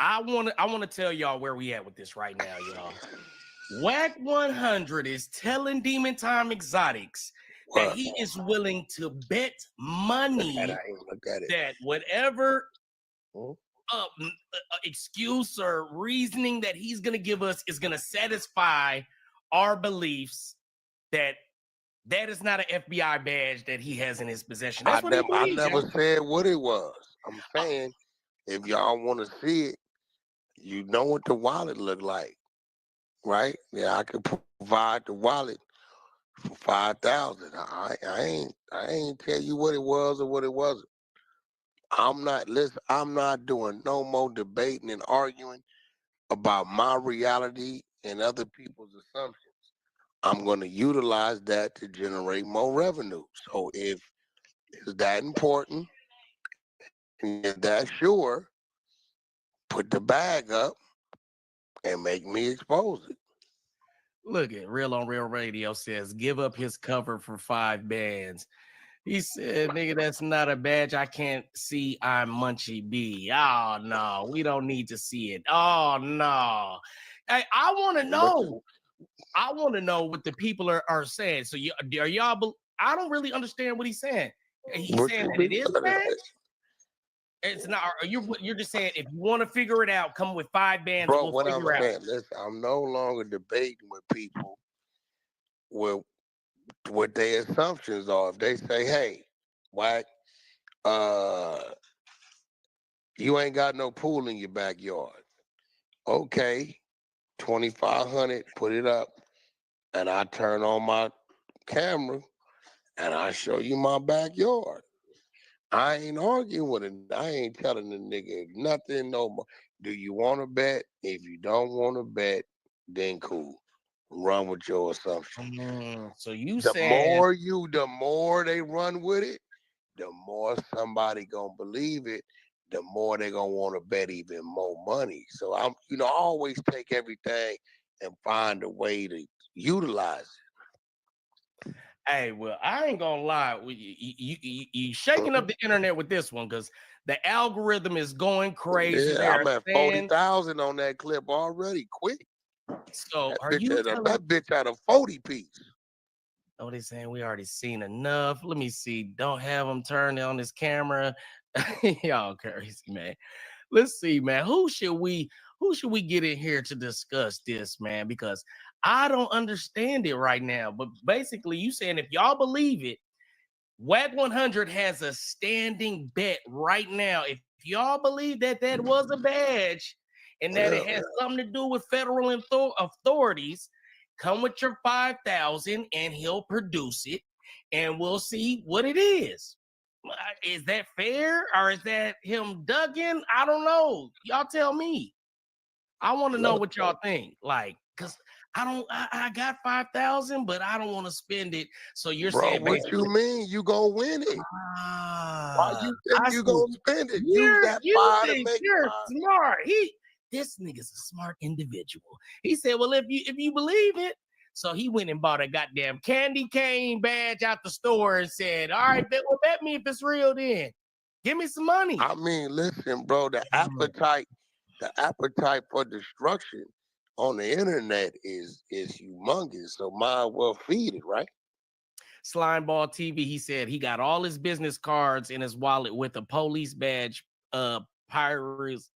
I want to tell y'all where we at with this right now, y'all. Wack100 is telling Demon Time Exotics that he is willing to bet money that whatever excuse or reasoning that he's going to give us is going to satisfy our beliefs that is not an FBI badge that he has in his possession. That's what I never said what it was. I'm saying if y'all want to see it, you know what the wallet look like, right? Yeah, I could provide the wallet for $5,000. I ain't tell you what it was or what it wasn't. I'm not doing no more debating and arguing about my reality and other people's assumptions. I'm going to utilize that to generate more revenue. So if it's that important and if that's sure, put the bag up and make me expose it. Look at Real on Real Radio says, give up his cover for 5 bands. He said, nigga, that's not a badge. I can't see I'm Munchie B. Oh, no, we don't need to see it. Oh, no. Hey, I want to know. I want to know what the people are saying. So are y'all, I don't really understand what he's saying. He's saying that it is a badge? It's not. You're just saying if you want to figure it out, come with 5 bands. Bro, we'll what I'm figure saying, out. listen, I'm no longer debating with people with what their assumptions are. If they say, hey, Wack, you ain't got no pool in your backyard. Okay, 2,500, put it up, and I turn on my camera and I show you my backyard. I ain't arguing with it. I ain't telling the nigga nothing no more. Do you want to bet? If you don't want to bet, then cool. Run with your assumption. So you the saying the more they run with it, the more somebody gonna believe it, the more they gonna want to bet even more money. So I always take everything and find a way to utilize it. Hey, well, I ain't gonna lie. You shaking up the internet with this one because the algorithm is going crazy. Yeah, I'm at 40,000 on that clip already. Quick. So that are bitch you telling that bitch had a 40 piece? Oh, they saying we already seen enough. Let me see. Don't have him turn on his camera. Y'all crazy, man. Let's see, man. Who should we get in here to discuss this, man? Because I don't understand it right now. But basically, you saying if y'all believe it, Wack100 has a standing bet right now. If y'all believe that was a badge and that it has something to do with federal authorities, come with your 5,000 and he'll produce it and we'll see what it is. Is that fair or is that him ducking? I don't know. Y'all tell me. I want to know what y'all think. Like, because I got 5,000, but I don't want to spend it. So you're Bro, saying what you mean? You gonna win it? Why you think you gonna spend it? Use that You 5 to think make you're 5. smart. This nigga's a smart individual. He said, well, if you believe it. So he went and bought a goddamn candy cane badge out the store and said, all right, bet me if it's real then. Give me some money. I mean, listen, bro, the appetite for destruction on the internet is humongous. So might as well feed it, right? Slimeball TV, he said he got all his business cards in his wallet with a police badge. Pyros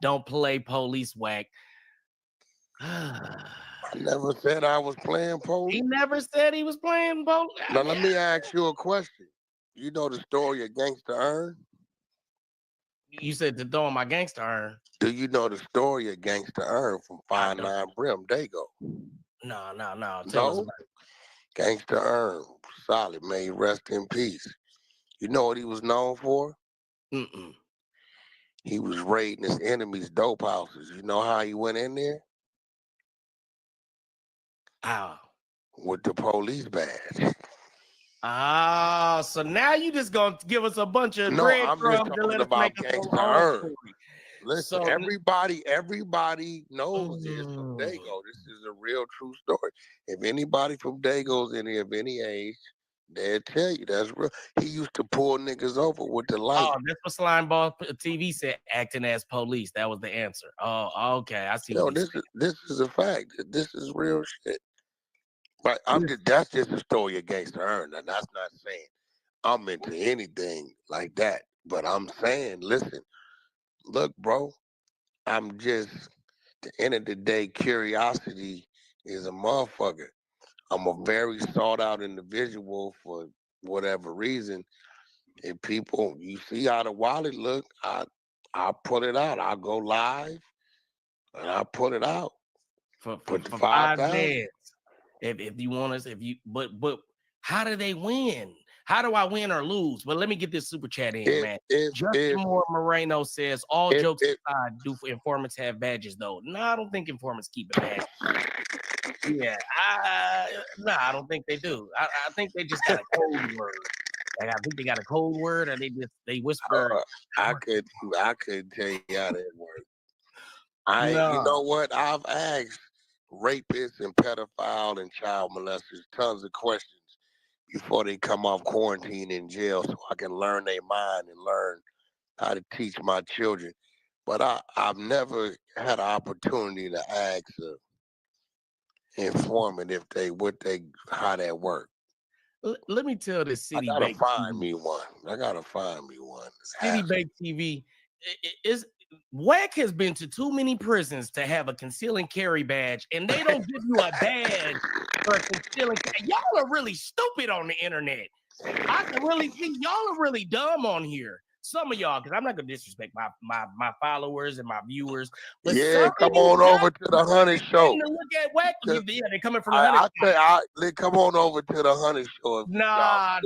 don't play police whack. I never said I was playing police. He never said he was playing police. Now let me ask you a question. You know the story of Gangsta Earn? You said to throw in my gangster earn. Do you know the story of Gangsta Earn from 5'9" Brim Dago? No. Tell us about it. Gangsta Earn, solid, may he rest in peace. You know what he was known for? He was raiding his enemies' dope houses. You know how he went in there? How? With the police badge. Ah, so now you just gonna give us a bunch of No, I'm just breadcrumbs and talking let us about make up Gangsta our own Earn. story. Listen, So- everybody knows this from Dago. This is a real true story. If anybody from Dago's in here of any age, they'll tell you that's real. He used to pull niggas over with the light. Oh, that's what Slimeball TV said, acting as police. That was the answer. Oh, okay. I see. No, What this is a fact. This is real shit. Right? That's just a story of Gangsta Earn. And that's not saying I'm into anything like that. But I'm saying, listen, look, bro, I'm just, at the end of the day, curiosity is a motherfucker. I'm a very sought out individual for whatever reason. If people, you see how the wallet look, I put it out. I go live and I put it out. For Put the 5 5,000. bands. If you want us, but how do they win? How do I win or lose? But let me get this super chat in, man. Justin Moore Moreno says, all jokes aside, do informants have badges though? No, I don't think informants keep a badge. Yeah, I don't think they do. I think they just got a code word. Like, I think they got a code word, or they whisper. I could tell you how that works. You No. know what? I've asked rapists and pedophiles and child molesters tons of questions before they come off quarantine in jail, so I can learn their mind and learn how to teach my children. But I've never had an opportunity to ask an informant how that works. Let me tell this I City gotta Bake find TV. me one. City Bake TV is Wack has been to too many prisons to have a conceal and carry badge, and they don't give you a badge for concealing. Y'all are really stupid on the internet. I can really see y'all are really dumb on here. Some of y'all, because I'm not gonna disrespect my followers and my viewers. But Yeah, come on over to the 100 show. To look at Wack, yeah, they're coming from the 100. Come on over to the 100 show. Nah.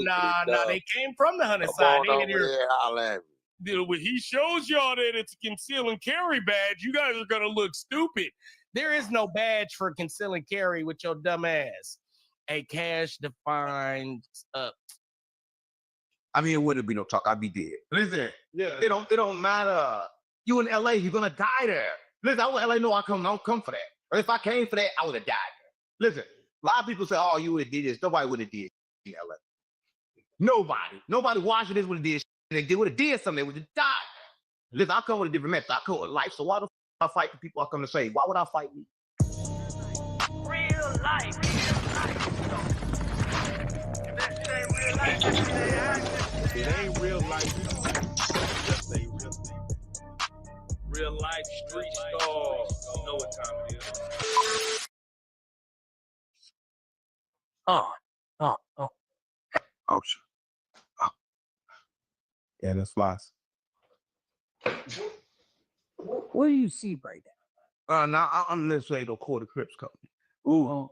They came from the 100 side. Come on over there, holla at me. When he shows y'all that it's a conceal and carry badge, you guys are gonna look stupid. There is no badge for conceal and carry with your dumb ass. A cash defined. I mean, it wouldn't be no talk. I'd be dead. Listen, it don't matter. You in LA, you're gonna die there. Listen, I want LA know I don't come for that. Or if I came for that, I would have died there. Listen, a lot of people say, "Oh, you would have did this." Nobody would have did in LA. Nobody watching this would have did. They would have did something. They would have died. Listen, I come with a different method. I come with life. So why the I fight the people I come to save? Why would I fight me? Real life. It ain't real life. Just ain't real life. Real life street stars. You know what time it is. Oh, shit. Oh. Yeah, that's flies. What do you see right now? Now I'm let's say the quarter Crips company. Ooh,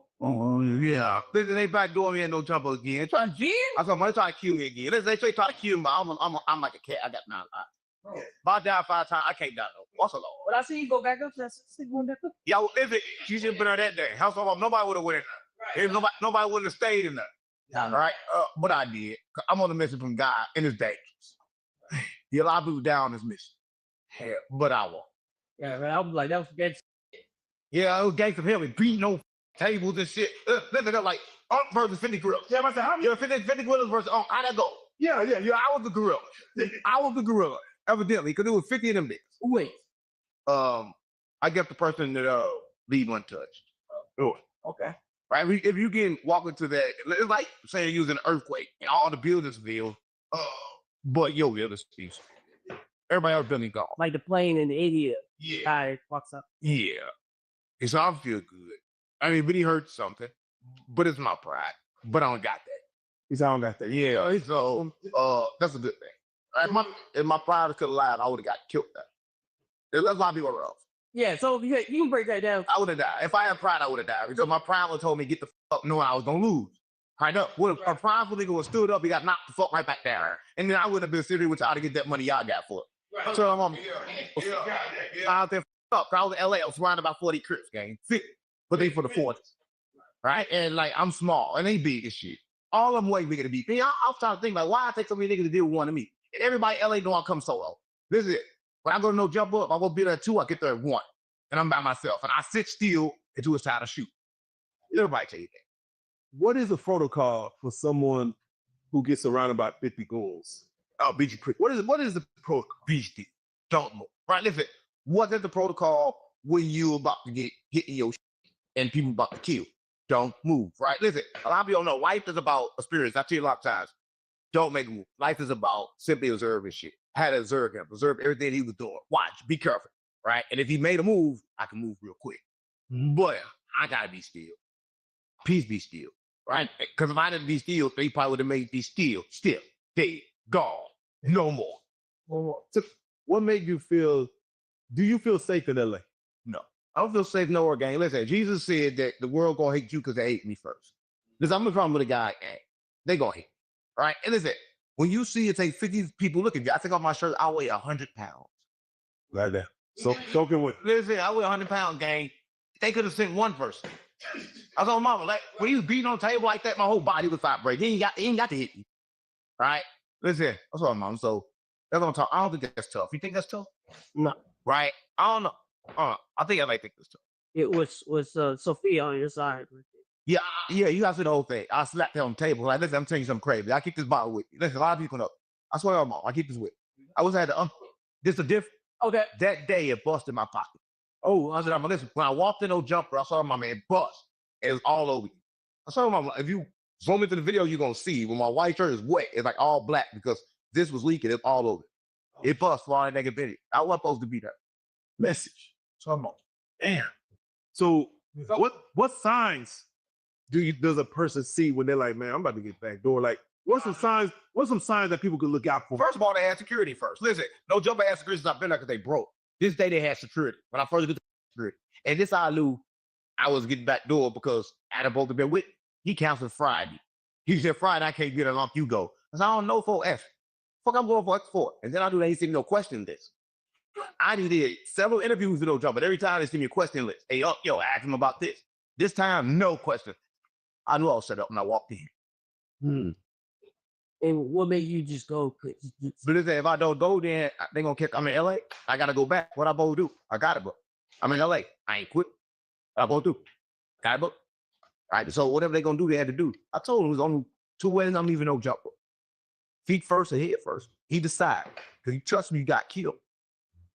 yeah. Listen, they back doing me and no jumper again. Trying to I said, "Man, trying to kill me again." Listen, they try to kill me. I'm like a cat. I got 9 lives. If I die 5 times, I can't die no What's a Lord? But I see you go back up. That's going back up. Yo, if it, you should have been there that day. House of nobody would have went in there. If nobody would have stayed in there. All right. But I did. I'm on a mission from God, and it's dangerous. A lot of people down this mission. Hell, but I won't. Yeah, man, I was like, that was good. Yeah, it was gangster hell. We beating on tables and shit. Living up like Unc versus 50 Gorillas. Yeah, I said, 50 Gorillas versus Unc. How'd that go? Yeah. I was the gorilla. I was the gorilla, evidently, because it was 50 of them niggas. Wait. I guess the person that leave untouched. Oh, okay. Right. If you can walk into that, it's like saying using an earthquake and all the buildings fail. But your buildings fail. Everybody else building gone. Like the plane and the idiot. Yeah. Guy walks up. Yeah. And so I feel good. I mean, but he hurt something. But it's my pride. But I don't got that. He said I don't got that. Yeah. So that's a good thing. Right? If my pride could have lied, I would have got killed. There's a lot of people around. Yeah, so you can break that down. I would have died. If I had pride, I would have died. Because my pride would have told me, get the fuck up, knowing I was going to lose. Right up. What if a prideful nigga would have stood up, he got knocked the fuck right back down. And then I would have been serious with y'all to get that money y'all got for it. Right. So I'm out there up. I was in LA. I was surrounded by 40 Crips, gang. But they for the 40s. Right? And like, I'm small. And they big as shit. All of them way bigger than me. I was trying to think, like, why I take so many niggas to deal with one of me? And everybody in LA know I come solo. This is it. When I go to no jump up, I won't be there at 2, I get there at 1. And I'm by myself. And I sit still until it's time to shoot. Everybody tell you that. What is the protocol for someone who gets surrounded by 50 goons? Oh, BG Prick. What is the protocol? BG. Don't move. Right, listen. What is the protocol when you about to get hit in your shit and people about to kill? Don't move. Right? Listen, a lot of people don't know. Life is about experience. I tell you a lot of times. Don't make a move. Life is about simply observing shit. How to observe him. Observe everything he was doing. Watch. Be careful. Right? And if he made a move, I can move real quick. But I gotta be still. Peace be still. Right? Because if I didn't be still, they probably would have made me still, dead, gone, no more. So what made you feel, do you feel safe in LA? No. I don't feel safe nowhere, gang. Listen, Jesus said that the world gonna hate you because they hate me first. Listen, I'm the problem with a guy, gang. They gonna hate me. Right? And listen, when you see it take 50 people look at you, I think on my shirt, I weigh 100 pounds. Right there. So soaking with. Listen, I weigh 100 pounds, gang. They could have sent one person. I was on mama, like when he was beating on the table like that, my whole body was vibrating. He ain't got to hit me. Right? Listen, that's what I'm on. So that's what I'm talking. I don't think that's tough. You think that's tough? No. Right? I don't know. I think I might think that's tough. It was Sophia on your side. Yeah, you guys see the whole thing. I slapped her on the table. Like, listen, I'm telling you something crazy. I keep this bottle with me. Listen, a lot of people know. I swear I'm on. I keep this with me. I was at the this a different. Okay. That day it busted my pocket. Oh, I said, I'm listen. When I walked in no jumper, I saw my man bust. It was all over you. I saw my if you zoom into the video, you're gonna see when my white shirt is wet, it's like all black because this was leaking, it's all over. It bust for all that negativity. I wasn't supposed to be there. Message. So I'm on. Damn. So what signs does a person see when they're like, man, I'm about to get back door? Like, what's some signs that people could look out for? First of all, they had security first. Listen, no jumper had security since I've been there because they broke. This day they had security. When I first got the security. And this I knew I was getting back door because Adam both have been with. He canceled Friday. He said, Friday, I can't get along. You go. I said, I don't know for F. Fuck, I'm going for X4. And then I do, they ain't see me no question list. I did several interviews with no jump, but every time they see me a question list. Hey, yo, ask him about this. This time, no question. I knew I was set up when I walked in. And what made you just go? But listen, if I don't go, then they gonna kick. I'm in LA. I gotta go back. What I supposed to do? I got it, bro. I'm in LA. I ain't quit. What I supposed to do? Got it, bro. All right. So whatever they gonna do, they had to do. I told him it was only 2 ways. I'm leaving no jumper. Feet first or head first. He decide because he trust me. You got killed.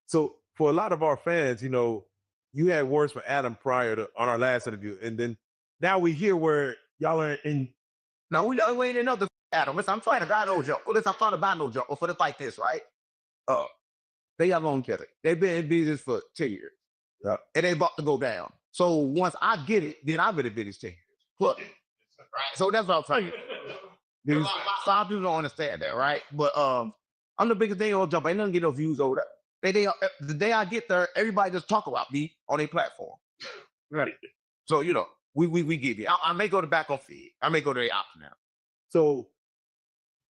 So for a lot of our fans, you know, you had words for Adam prior to on our last interview, and then now we hear where y'all are in. No, we ain't in another Adam. Listen, I'm trying to buy no jump. Listen, I'm trying to buy no jump for the fight this, right? They got longevity. They've been in business for 10 years. Yeah. And they about to go down. So once I get it, then I've been in business 10 years. Look, right? So that's what I'm saying. A lot of people don't understand that, right? But I'm the biggest thing on jump. Ain't nothing get no views over that. The day I get there, everybody just talk about me on their platform. Right. So, you know, we give you. I may go to back on feed. I may go to the option now. So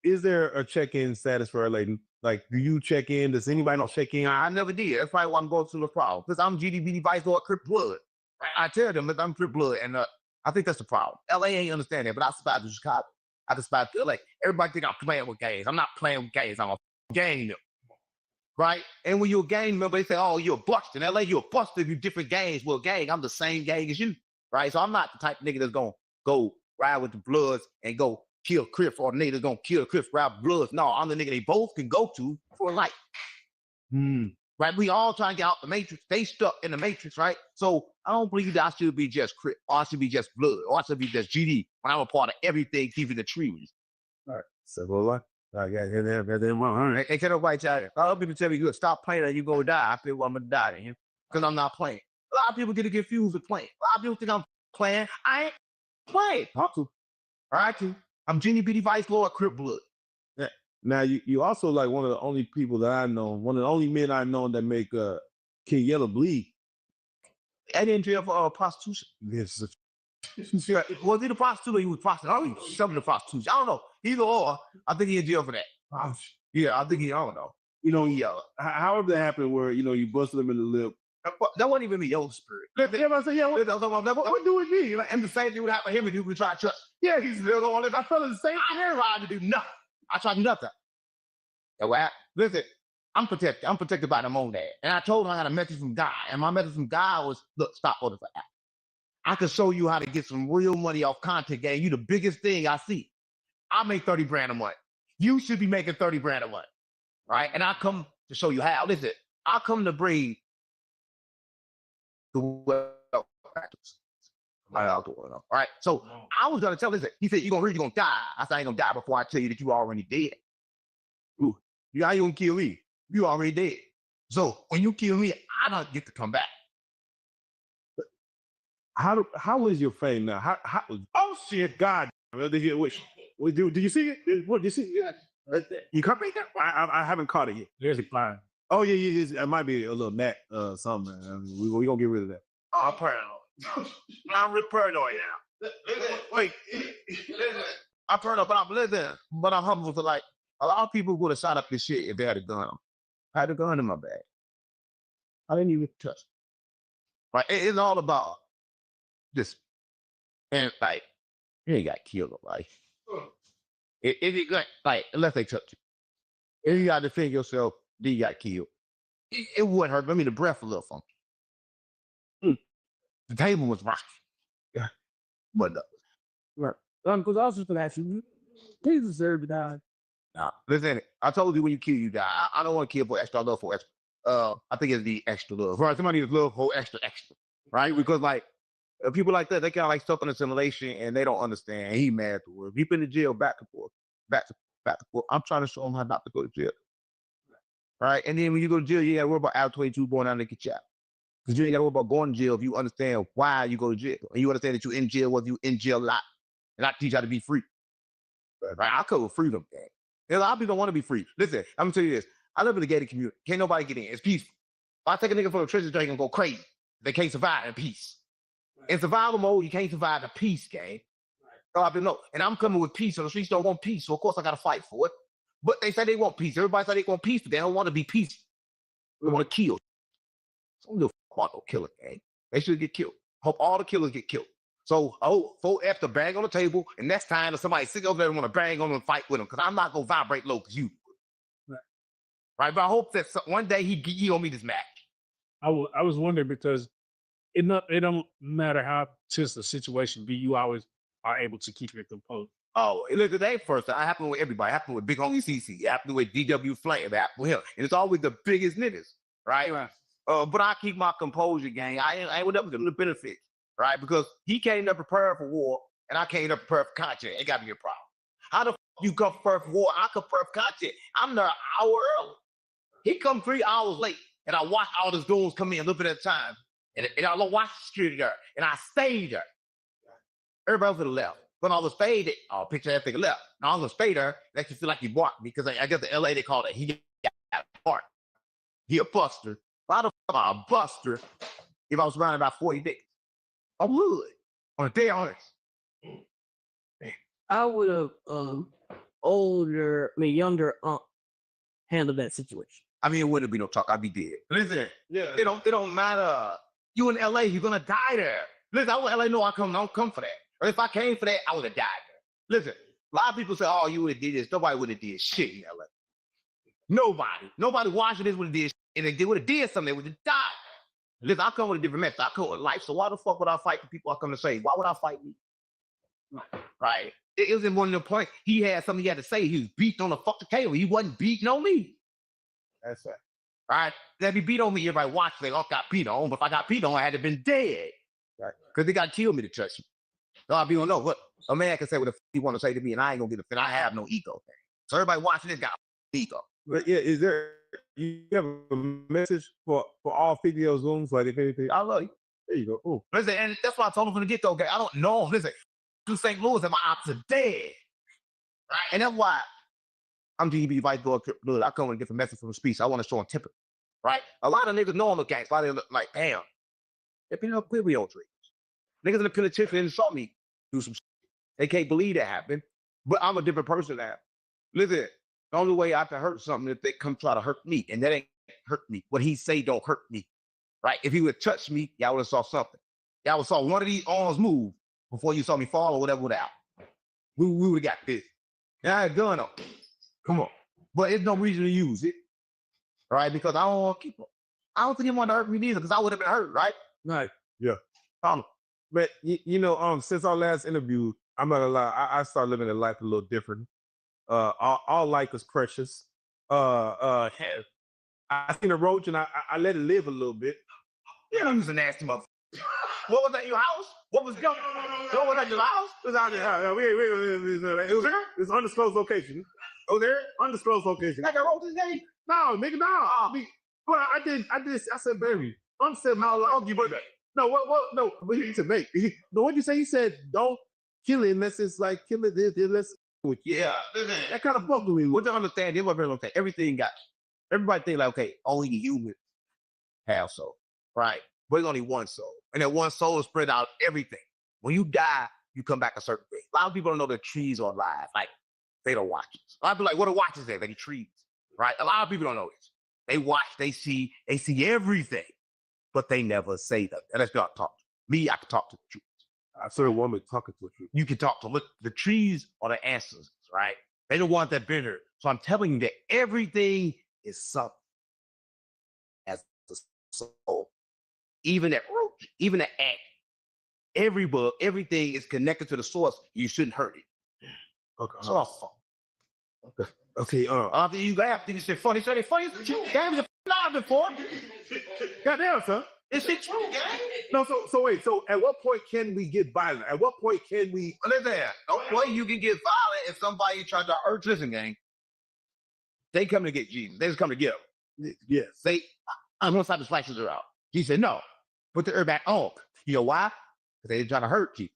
is there a check-in status for LA Like, do you check in? Does anybody not check in? I never did. That's probably why I'm going through the problem. Because I'm GDB Vice Lord Crip Blood. I tell them that I'm Crip Blood, and I think that's the problem. LA ain't understand that, but I survived to Chicago. I survived to LA. Everybody think I'm playing with gangs. I'm not playing with gangs. I'm a gang member. Right? And when you're a gang member, they say, oh, you're a buster. In LA, you're a buster if you're different gangs. Well, gang, I'm the same gang as you. Right? So I'm not the type of nigga that's going to go ride with the Bloods and go kill Crips, or the nigga that's going to kill Crips, ride with Bloods. No, I'm the nigga they both can go to for life. Right? We all trying to get out the matrix. They stuck in the matrix, right? So I don't believe that I should be just Crip, or I should be just Blood, or I should be just GD when I'm a part of everything, keeping the trees. All right. So, well, yeah. They tell nobody tell you. A lot of people tell me, "Good, stop playing, or you gonna die." I feel well, I'm gonna die then, because I'm not playing. A lot of people get confused with playing. A lot of people think I'm playing. I ain't playing. Talk to. All right, I'm Genie Bitty Vice Lord Crip Blood. Yeah. Now you also like one of the only people that I know, one of the only men I know that make King Yellow bleed. I didn't jail for prostitution. Yes. Was he the prostitute or he was prostitute? I don't know, some of the prostitution. I don't know. Either or, I think he in jail for that. Yeah, I think he, I don't know. You know, however that happened where, you busted him in the lip. That wasn't even me, yo, spirit. Everybody say, yeah, what do with me? And the same thing would happen to him if you would try to trust. Yeah, he's still going to I felt the same. I never tried to do nothing. I tried to do nothing. Listen, I'm protected. I'm protected by the monad. And I told him I got a message from God. And my message from God was, look, stop ordering for Apple. I can show you how to get some real money off content game. You the biggest thing I see. I make 30 grand a month. You should be making 30 grand a month. Right? And I come to show you how. Listen, I come to bring the wealth factors. All right. So I was gonna tell this. He said, you're gonna die. I said, I ain't gonna die before I tell you that you already dead. Ooh, you ain't gonna kill me. You already dead. So when you kill me, I don't get to come back. How is your fame now? How oh shit, God. Did you see it? What did you see? Yeah. You caught me? I haven't caught it yet. There's a flying. Oh yeah. It might be a little Mac something. We gonna get rid of that. I'm paranoid. I'm real paranoid now. Wait, listen. I'm paranoid, but I'm humble for like a lot of people would have shot up this shit if they had a gun. I had a gun in my bag. I didn't even touch it. Right? It's all about this. And like, you ain't got killed, right? If you got, like, unless they touch you. If you got to defend yourself, then you got killed. It wouldn't hurt. I mean, the breath a little funky. The table was rocky. Yeah. But right. Because I was just gonna ask you, he deserved to die. Nah, listen, I told you when you kill, you die. I don't want to kill for extra love for extra. I think it's the extra love. Right? Somebody needs love for extra. Right? Because like people like that, they kind of like stuck on assimilation and they don't understand. He mad to work. He been in jail back and forth. I'm trying to show him how not to go to jail. Right? And then when you go to jail, you gotta worry about Al 22 going down to get you out. Because you ain't gotta worry about going to jail if you understand why you go to jail. And you understand that you're in jail, whether you in jail a lot. And I teach you how to be free. Right? I cover freedom, gang. A lot of people don't want to be free. Listen, I'm gonna tell you this. I live in a gated community. Can't nobody get in. It's peaceful. If I take a nigga from a treasure dragon and go crazy, they can't survive in peace. In survival mode, you can't survive in peace, gang. So I've been know. And I'm coming with peace, so the streets don't want peace. So of course I gotta fight for it. But they say they want peace. Everybody say they want peace, but they don't want to be peaceful. They want to kill. Don't give a fuck about no killer, gang. They should get killed. Hope all the killers get killed. So, 4F to bang on the table, and next time if somebody sit over there and want to bang on them and fight with them, because I'm not going to vibrate low because you. Right? But I hope that one day he owe me this match. I was wondering because it don't matter how tense the situation be, you always are able to keep your composure. Oh, look, it ain't first. It happened with everybody. It happened with Big Homie CC. It happened with DW Flame. It happened with him. And it's always the biggest niggas, right? But I keep my composure, gang. I ain't with them the benefits, right? Because he came up prepared for war, and I came up prepared for content. It got to be a problem. How the you come prepared for war? I come prepared for content. I'm there an hour early. He come 3 hours late, and I watch all those goons come in a little bit at a time. And I watch the security there, and I stayed there. Everybody to the left. When I was stayed, I'll picture that thing left. Now I'm gonna stay there. That you feel like he blocked me because I guess the LA they call it. He got part. He a buster. Why the fuck am I a buster if I was around about 40 days? I would on a day honest. I would have younger aunt handle that situation? I mean, it wouldn't be no talk. I'd be dead. Listen, it don't matter. You in LA, you're gonna die there. Listen, I want LA know I don't come for that. Or if I came for that, I would have died there. Listen, a lot of people say, oh, you would have did this. Nobody would have did shit in LA. Nobody watching this would have did shit. And if they would have did something, they would have died. Listen, I come with a different message. I come with life. So why the fuck would I fight the people I come to say? Why would I fight me? Right. It wasn't one of the points. He had something he had to say. He was beating on the fucking table. He wasn't beating on me. That's right. All right. If he beat on me, everybody watched. They all got beat on. But if I got beat on, I had to been dead. Right. Because they got to kill me to touch me. So I'll be on, no, what a man can say what the he want to say to me, and I ain't gonna get offended. I have no ego. So everybody watching this got ego. But yeah, is there you have a message for all 50 of those rooms? Like if anything, I love you. There you go. Ooh. Listen, and that's why I told him from the get-go, okay? I don't know. Listen, to St. Louis and my ops are dead. Right? And that's why I'm GB Vice Lord. I come with a different message from the speech. I want to show them temper. Right? A lot of niggas know I'm a gangster. They look like, damn, they're picking up Quivio trees. Niggas in the penitentiary and saw me do some shit. They can't believe that happened. But I'm a different person now. Listen, the only way I can hurt something is if they come try to hurt me. And that ain't hurt me. What he say don't hurt me. Right? If he would touch me, y'all would have saw something. Y'all would have saw one of these arms move before you saw me fall or whatever without. We would have got this. And I had a gun on. Come on. But there's no reason to use it. Right? Because I don't want to keep him. I don't think he wanted to hurt me neither because I would have been hurt, right? Right. Yeah. But you know, since our last interview, I'm not gonna lie, I started living a life a little different. All life is precious. I seen a roach and I let it live a little bit. Yeah, I'm just a nasty motherfucker. What was that, your house? What was going on? What was that, your house? It was out there. It was undisclosed location. Oh, there? Undisclosed location. Like a roach this day? No, nigga, no. Well, I did. I said, baby, I'm saying how long you but no, what? No, but he said, mate. What'd you say? He said, don't kill it unless it's like kill it. Let's. Yeah, that kind of fuck with me. What you understand? Everything got. Everybody think like, okay, only humans have soul, right? But it's only one soul, and that one soul is spread out everything. When you die, you come back a certain way. A lot of people don't know that trees are alive. Like they don't watch it. A lot of people like, what are watches there? Like trees, right? A lot of people don't know this. They watch, they see everything, but they never say that. And let's not talk. Me, I can talk to the trees. I saw a woman talking to a tree. You can talk to look. The trees are the answers, right? They don't want that bitter. So I'm telling you that everything is something as the soul. Even that roach, even the ant, every bug, everything is connected to the source. You shouldn't hurt it. Okay. So I'll fuck. Okay. After you laugh, think it's funny. So they funny. Games are live before. Goddamn, son. Is it true, gang? No. So wait. So at what point can we get violent? At what point can we? Listen, well, you can get violent if somebody tries to hurt. Listen, gang. They come to get Jesus. They just come to get him. Yes. I'm gonna stop the flashes are out. He said, no, put the airbag on. You know why? Because they trying to hurt you.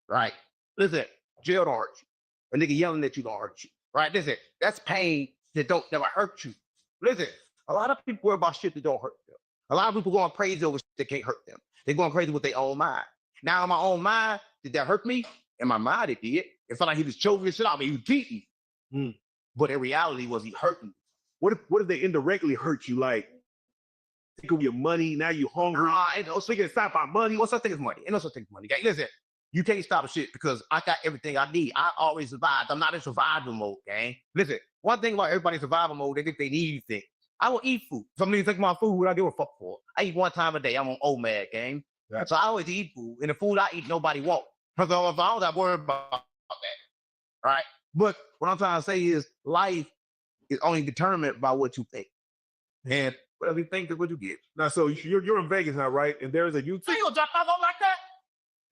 Right? Listen, jail don't hurt you. A nigga yelling at you don't hurt you. Right? Listen, that's pain that don't never hurt you. Listen, a lot of people worry about shit that don't hurt them. A lot of people going crazy over shit that can't hurt them. They're going crazy with their own mind. Now, in my own mind, did that hurt me? In my mind, it did. It felt like he was choking shit out of me. He was beating me. But in reality, was he hurting me? What if they indirectly hurt you? Like, take away your money, now you hungry. So you can stop my money. What's such thing as money? Ain't no such thing as money. Gang. Listen, you can't stop shit because I got everything I need. I always survived. I'm not in survival mode, gang. Listen, one thing about everybody in survival mode, they think they need things. I will eat food. Some niggas take my food, I give a fuck for. I eat one time a day. I'm on OMAD, gang. Right. So I always eat food. And the food I eat, nobody wants. So if I don't have worry about that. Right? But what I'm trying to say is life is only determined by what you think. And whatever you think is what you get. Now, so you're in Vegas now, right? And there is a YouTube. So you gonna drop my phone like that?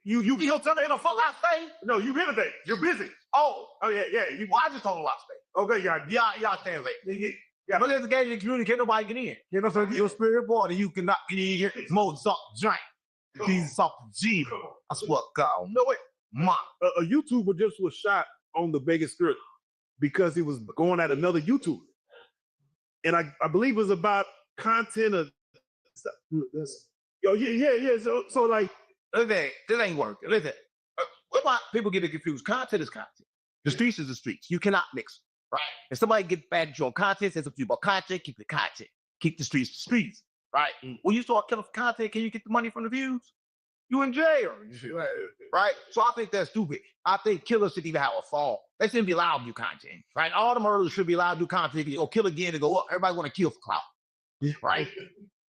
You gonna tell me in a full lot space? No, you in Vegas. You're busy. Oh yeah. Well, I just told a lot space. Okay, y'all stay in Vegas. Yeah, but there's a game in the community, can't nobody get in. You know, so your spirit water, you cannot get in here. It's more soft drink. These soft G. I swear, God, I don't know it. A YouTuber just was shot on the Vegas Strip because he was going at another YouTuber. And I believe it was about content of So like, listen, this ain't working. Listen, what about people getting confused? Content is content. The streets is the streets. You cannot mix. right? If somebody gets bad at your content, says something about content, keep the content. Keep the streets, right? When you start killing for content, can you get the money from the views? You in jail, right? So I think that's stupid. I think killers should even have a fall. They shouldn't be allowed to do content, right? All the murderers should be allowed to do content or kill again to go up. Everybody want to kill for clout, right?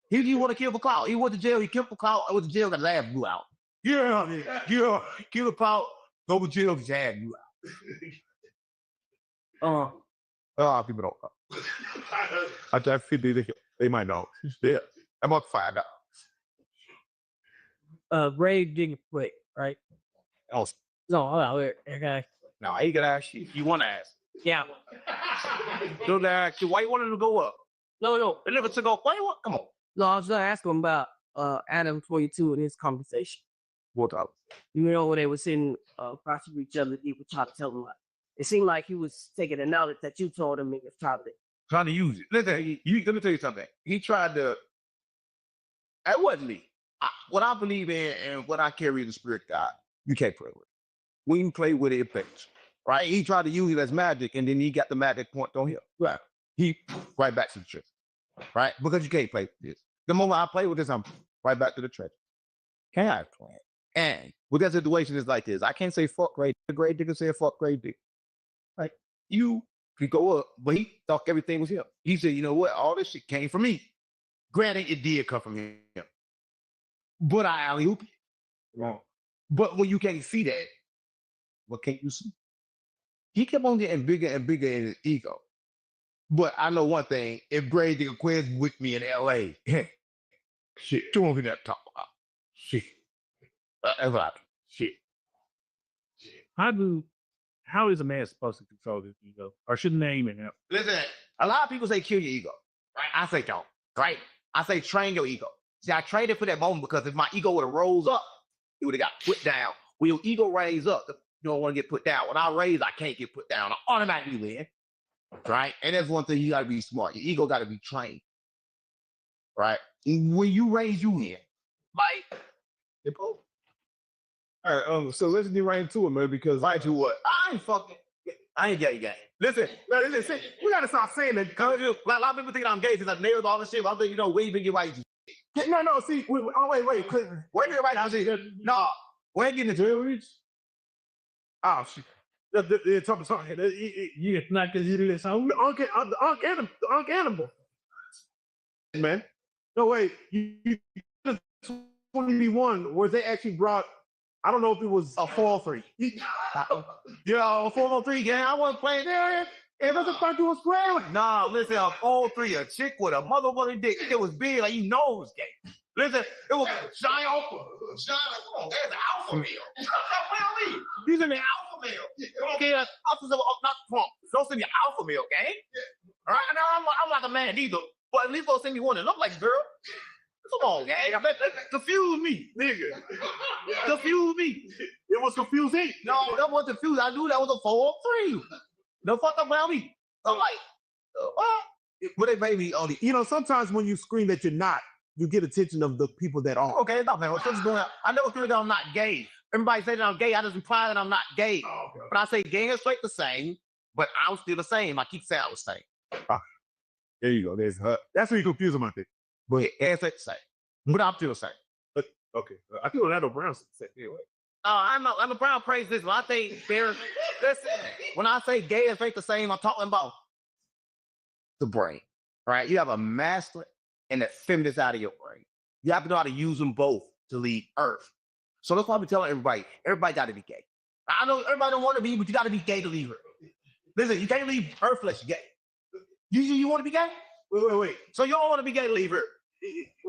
He want to kill for clout. He went to jail. He killed for clout. I went to jail. Got his ass blew out. Yeah. Kill for clout. Go to jail. His ass blew out. People don't know. I tell 50, they might know. Yeah, I'm about to find out. Grave digging quick, right? Oh, No, okay. no, I ain't gonna ask you. You want to ask? Yeah. Don't ask you why you wanted to go up. No. It never to go. Why you want? Come on. No, I was gonna ask him about Adam 22 in his conversation. What up? You know, when they were sitting across from each other, he was trying to tell him like it seemed like he was taking the knowledge that you told him and was trying to use it. Listen, let me tell you something. He tried to. That wasn't me. What I believe in and what I carry in the spirit of God, you can't play with it. When you play with it, it fades. Right? He tried to use it as magic, and then he got the magic point on him. Right. He right back to the trick. Right? Because you can't play with this. The moment I play with this, I'm right back to the treasure. Can't I play it? And with that situation is like this. I can't say fuck grade. The grade digger said fuck grade digger. Right? You could go up, but he thought everything was him. He said, you know what? All this shit came from me. Granted, it did come from him. But I alley-oop it. Wrong. But when you can't see that, what can't you see? He kept on getting bigger and bigger in his ego. But I know one thing, if Grade Digger Quiz with me in LA, shit, you won't be that talk about. Shit. That's what I do. Shit. How is a man supposed to control his ego? Or shouldn't they even help? Listen, a lot of people say kill your ego. Right? I say don't. Right? I say train your ego. See, I trained it for that moment because if my ego would have rose up, it would have got put down. When your ego raise up, you don't want to get put down. When I raise, I can't get put down. I automatically win. Right? And that's one thing you got to be smart. Your ego got to be trained. Right? When you raise, you win. Like, all right, so let's get right into it, man, because right to what? I ain't gay. Listen, we gotta stop saying that because like, a lot of people think I'm gay because I nailed all this shit. I think we even get right. No, see, wait, right now, see, no, we ain't getting into it. Oh shit. Yeah, not because you do this. Unc Animal. Man. No, wait. You 20v1 where they actually brought, I don't know if it was a 4-3. Yeah, 4-3 game. I wasn't playing there. It wasn't like you was playing. Nah, listen, a 4-3, a chick with a motherfucking dick. It was big, like you know it was gay. Listen, it was Shine Alpha. Shine, come on, there's an alpha male. He's in the alpha male. Okay, officers of not pump. Don't send me alpha male, gang. All right, now I'm not a man either, but at least don't send me one that look like a girl. Come on, gang. Confuse me, nigga. Confuse me. It was confusing. No, that wasn't confused. I knew that was a 4-3. The fuck around me. I'm like, what? But they made me only. You know, sometimes when you scream that you're not, you get attention of the people that are. Okay, no, man. What's going on? I never feel that I'm not gay. Everybody say that I'm gay. I just imply that I'm not gay. Oh, okay. But I say gay and straight the same, but I'm still the same. I keep saying I was the same. There you go. There's her. That's where you confuse them, I think. But it's the same. But I'm still the same. Okay. I feel Orlando Brown said anyway. I'm a Brown praise this, but I think listen, when I say gay and straight the same, I'm talking about the brain. Right? You have a masculine and a feminine side of your brain. You have to know how to use them both to lead Earth. So that's why I'm telling everybody got to be gay. I know everybody don't want to be, but you got to be gay to leave Earth. Listen, you can't leave Earth unless you're gay. You want to be gay? Wait. So you don't want to be gay to leave Earth?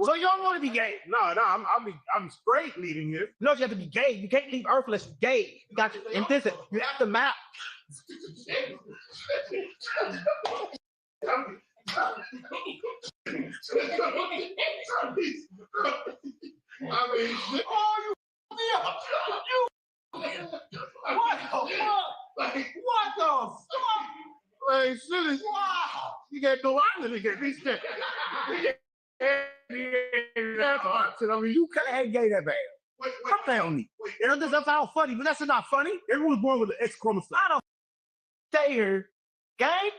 So you don't want to be gay? No, I'm straight leaving here. No, you have to be gay. You can't leave Earth unless you're gay. You got to, and listen, you have to map. What the fuck? Hey, silly. Wow. You got no island to get these things. I mean, you can't gay that bad. Come down me. That sounds funny, but that's not funny. Everyone's born with an X chromosome. I don't stay here gang.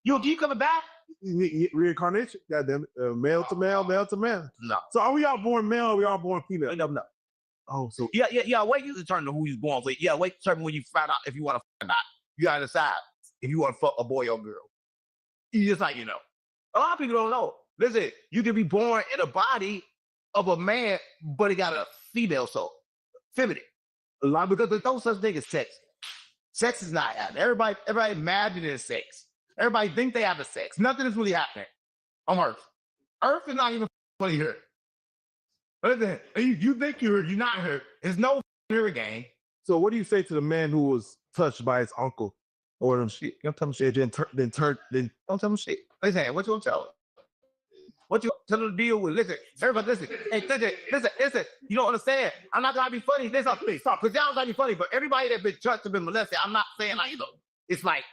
You coming back? Reincarnation, goddamn it. Male to male, male to male. No. So are we all born male or we all born female? No. Oh, so Yeah. Wait, you determine who you're born with. Yeah, wait, determine when you find out if you want to find out. You gotta decide if you want to fuck a boy or girl. You just like, a lot of people don't know. Listen, you can be born in a body of a man, but it got a female soul, feminine. A lot because there's no such thing as sex. Sex is not happening. Everybody imagining sex. Everybody think they have a sex. Nothing is really happening on Earth. Earth is not even fully here. Listen, you think you're not here. There's no here game. So what do you say to the man who was touched by his uncle or them shit? You don't tell him shit. Then don't tell him shit. Listen, what you gonna tell him? What you tell him to deal with? Listen, everybody, listen. Hey, listen. You don't understand. I'm not trying to be funny. Listen, please stop. Because y'all trying to be funny, but everybody that's been touched and been molested, I'm not saying like, it's like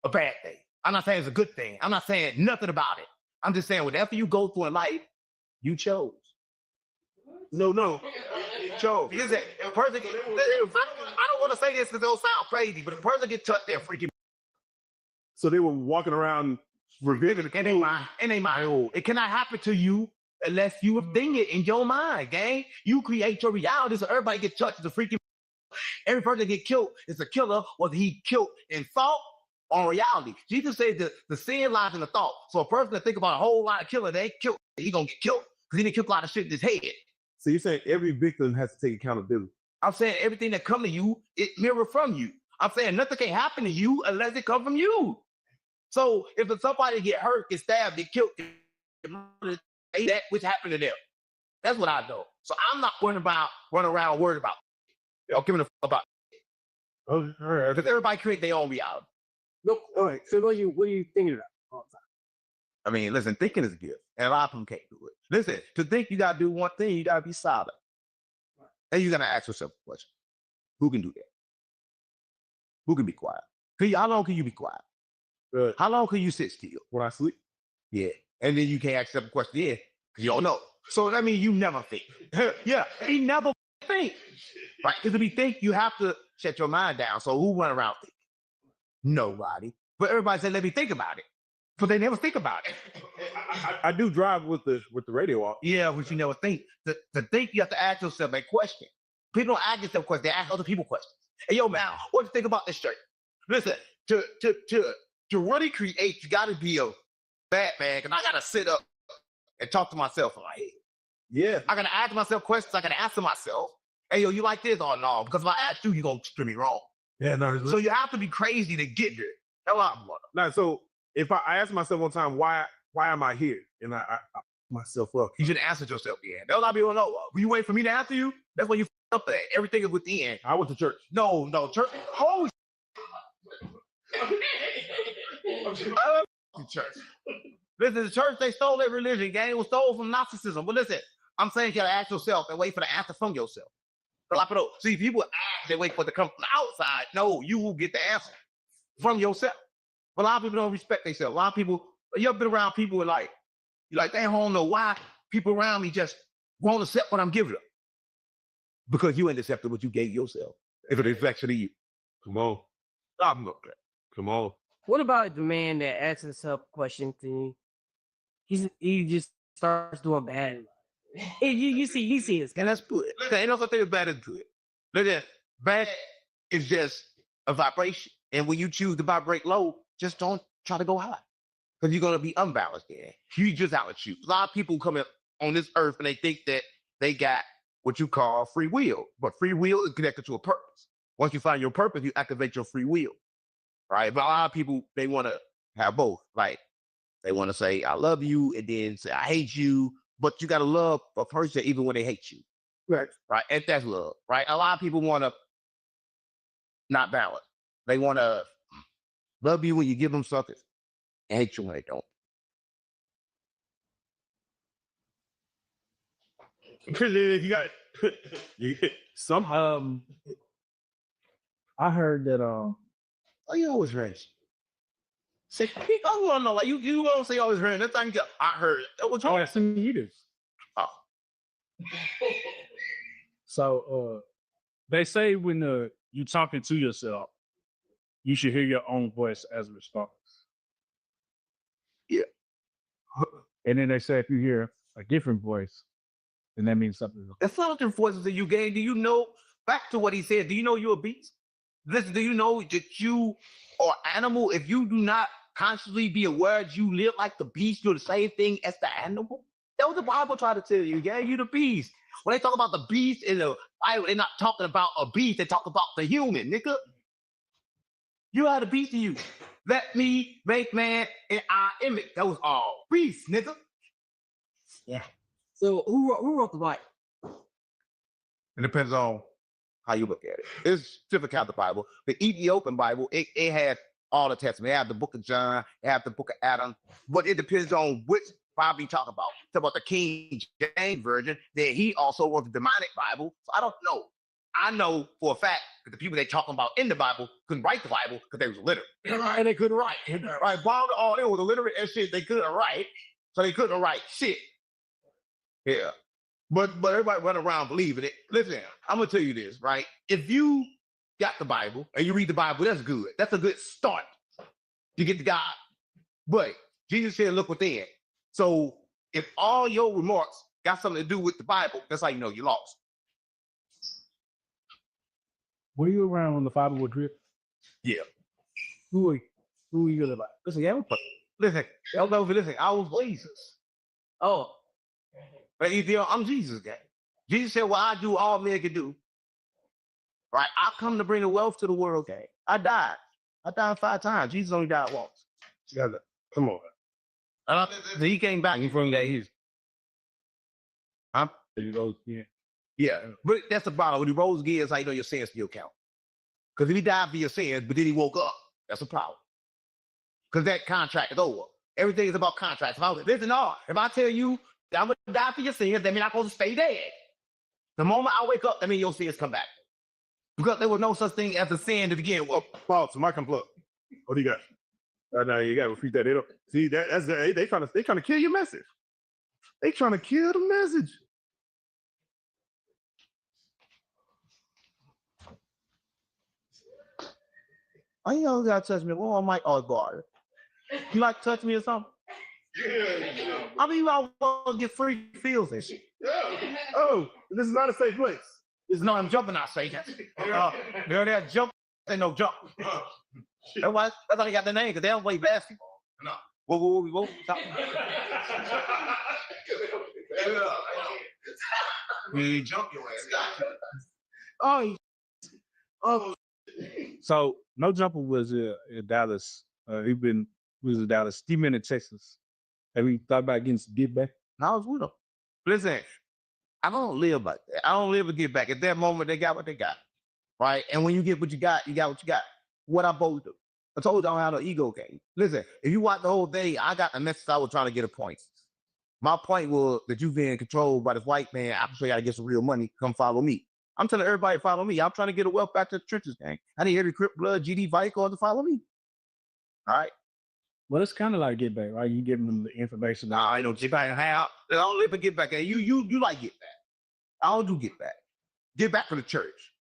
a bad thing. I'm not saying it's a good thing. I'm not saying nothing about it. I'm just saying whatever you go through in life, you chose. No. You chose. Listen, if a person, I don't want to say this because it'll sound crazy, but if a person gets touched, they're freaking. So they were walking around revenging. It ain't mine. It cannot happen to you unless you think it in your mind, gang. You create your reality, so everybody gets touched as a freaking. Every person get killed is a killer, whether he killed in thought or reality. Jesus said the sin lies in the thought. So a person that think about a whole lot of killing, they killed, he gonna get killed because he didn't kill a lot of shit in his head. So you're saying every victim has to take accountability? I'm saying everything that come to you, it mirror from you. I'm saying nothing can happen to you unless it come from you. So if somebody get hurt, get stabbed, get killed, that which happened to them. That's what I know. So I'm not running around worried about. Giving a fuck about. Oh, all right. Because everybody create their own reality. Nope. All right. So what are you thinking about all the time? I mean, listen, thinking is a gift, and a lot of them can't do it. Listen, to think you gotta do one thing, you gotta be solid. And you gotta ask yourself a question: who can do that? Who can be quiet? How long can you be quiet? How long can you sit still? When I sleep? Yeah. And then you can't ask yourself a question, because you don't know. So that means you never think. Yeah, you never think. Right? Because if you think, you have to shut your mind down. So who run around thinking? Nobody. But everybody said, let me think about it. But they never think about it. I do drive with the radio off. Yeah, but you never think. To think, you have to ask yourself a question. People don't ask themselves questions, they ask other people questions. Hey, yo, man, what do you think about this shirt? Listen, to really create, you gotta be a Batman, and I gotta sit up and talk to myself. Like, yeah. I gotta ask myself questions, I gotta answer myself. Hey, yo, you like this or no? Because if I ask you, you're gonna treat me wrong. Yeah, no. So you have to be crazy to get there. Hell out, brother. Now, so if I ask myself one time, why am I here? And I myself up. You should answer yourself, yeah. That's what people know. You wait for me to answer you? That's when you up at. Everything is within. I went to church. No, church. Holy I love church. Listen, the church, they stole their religion, gang. It was stolen from Gnosticism. But listen, I'm saying you gotta ask yourself and wait for the answer from yourself. See, people ask, they wait for it to come from the outside. No, you will get the answer from yourself. But a lot of people don't respect themselves. A lot of people, you ever been around people who you're like, they don't know why people around me just won't accept what I'm giving them. Because you ain't accepted what you gave yourself. If it reflects to you. Come on. Come on. What about the man that asks himself a question thing? He just starts doing bad. You see his. And that's good. Ain't no such thing as bad as good. Look at bad is just a vibration. And when you choose to vibrate low, just don't try to go high. Because you're gonna be unbalanced there. You just have to choose. A lot of people come on this earth and they think that they got what you call free will. But free will is connected to a purpose. Once you find your purpose, you activate your free will. Right? But a lot of people, they want to have both. Like, they want to say, I love you, and then say, I hate you. But you got to love a person even when they hate you. Right. Right? And that's love. Right? A lot of people want to not balance. They want to love you when you give them something and hate you when they don't. You got some. I heard that. Oh, you always raise. Say, I want to know. Like you won't say always heard. That's thing I heard. What's wrong? Oh, that's some you do. Oh. So they say when you talking to yourself, you should hear your own voice as a response. Yeah. And then they say if you hear a different voice, then that means something else. It's not different voices that you gain. Do you know, back to what he said, do you know you're a beast? Listen, do you know that you are animal? If you do not consciously be aware that you live like the beast, you're the same thing as the animal? That's what the Bible tried to tell you. Yeah, you the beast. When they talk about the beast in the Bible, they're not talking about a beast. They talk about the human, nigga. You are the beast in you. Let me make man in our image. That was all beast, nigga. Yeah. So who wrote the Bible? It depends on how you look at it. It's different kind of the Bible. The Ethiopian Bible, it had all the testaments. It had the book of John, it had the book of Adam, but it depends on which Bible you talk about. Talk about the King James Version, that he also wrote the demonic Bible. So I don't know. I know for a fact that the people they talking about in the Bible couldn't write the Bible because they was illiterate. And they couldn't write. Right? Bound all in with illiterate and shit, they couldn't write. So they couldn't write shit. Yeah. But everybody run around believing it. Listen, I'm gonna tell you this, right? If you got the Bible and you read the Bible, that's good. That's a good start. You get to God. But Jesus said, look within. So if all your remarks got something to do with the Bible, that's how you know you lost. Were you around when the Bible would drip? Yeah. Who are you like? Listen, yeah, listen, I was Jesus. Oh. But I'm Jesus, guy. Jesus said, well, I do all men can do. Right? I come to bring the wealth to the world, guy. I died 5 times. Jesus only died once. Come on. He came back and from that he's. Huh? He rose again. Yeah. But that's the problem. When he rose again, it's how you know your sins still count. Because if he died for your sins, but then he woke up, that's a problem. Because that contract is over. Everything is about contracts. If I tell you that I'm going to die for your sins, that means I'm supposed to stay dead. The moment I wake up, that means your sins come back. Because there was no such thing as a sin to begin with. Pause. So mic unplug. What do you got? No, you got to repeat that. They don't see that. That's they trying to kill your message. They trying to kill the message. Why you always gotta touch me? Well, I might guard. You like to touch me or something? Yeah. I mean, I want to get free feels and shit. Yeah. Oh, this is not a safe place. I'm jumping out safe. They're jump. Ain't no jump. That's why they got the name, because they don't play basketball. No. Whoa. Stop. You jump your ass. Oh. So No Jumper was in Dallas. He was in Dallas. Steve in Texas. Have you thought about getting some get back? I was with him. Listen, I don't live like that. I don't live to get back. At that moment, they got what they got. Right? And when you get what you got what you got. What I both do. I told you I don't have no ego game. Listen, if you watch the whole thing, I got the message I was trying to get a point. My point was that you've been controlled by this white man. I'm sure you got to get some real money. Come follow me. I'm telling everybody to follow me. I'm trying to get a wealth back to the trenches, gang. I need every Crip Blood, GD Vico to follow me. All right. Well, it's kind of like get back, right? You giving them the information. Nah, I know get back. I don't live for get back. You like get back. I don't do get back. Get back to the church.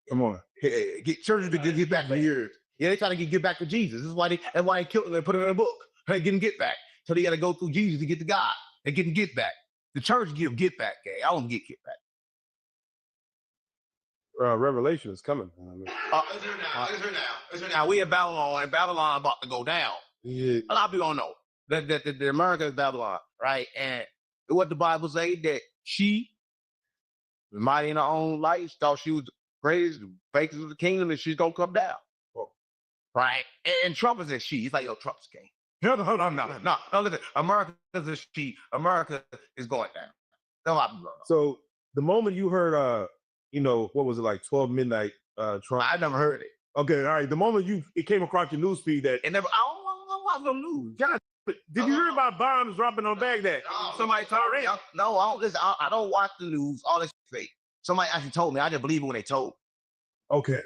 Come on. Hey, get churches to get back for years. Yeah, they trying to get back to Jesus. That's why they killed him and put it in a book. They getting get back. So they got to go through Jesus to get to God. They getting get back. The church give get back, gang. I don't get back. Revelation is coming. It's here now. We in Babylon, and Babylon about to go down. Yeah. A lot of people don't know that the America is Babylon, right? And what the Bible say that she, mighty in her own light, thought she was the greatest, fakest of the kingdom, and she's gonna come down, right? And Trump is a she. He's like, yo, Trump's king. No, listen. America is a she. America is going down. That's a lot of people don't know. So the moment you heard, what was it, like 12 midnight Trump? I never heard it. Okay, all right. The moment it came across your news feed that I don't watch no news. Did you hear about bombs dropping on Baghdad? Somebody told me. No, I don't listen. I don't watch the news. All this fake. Somebody actually told me. I didn't believe it when they told me. Okay.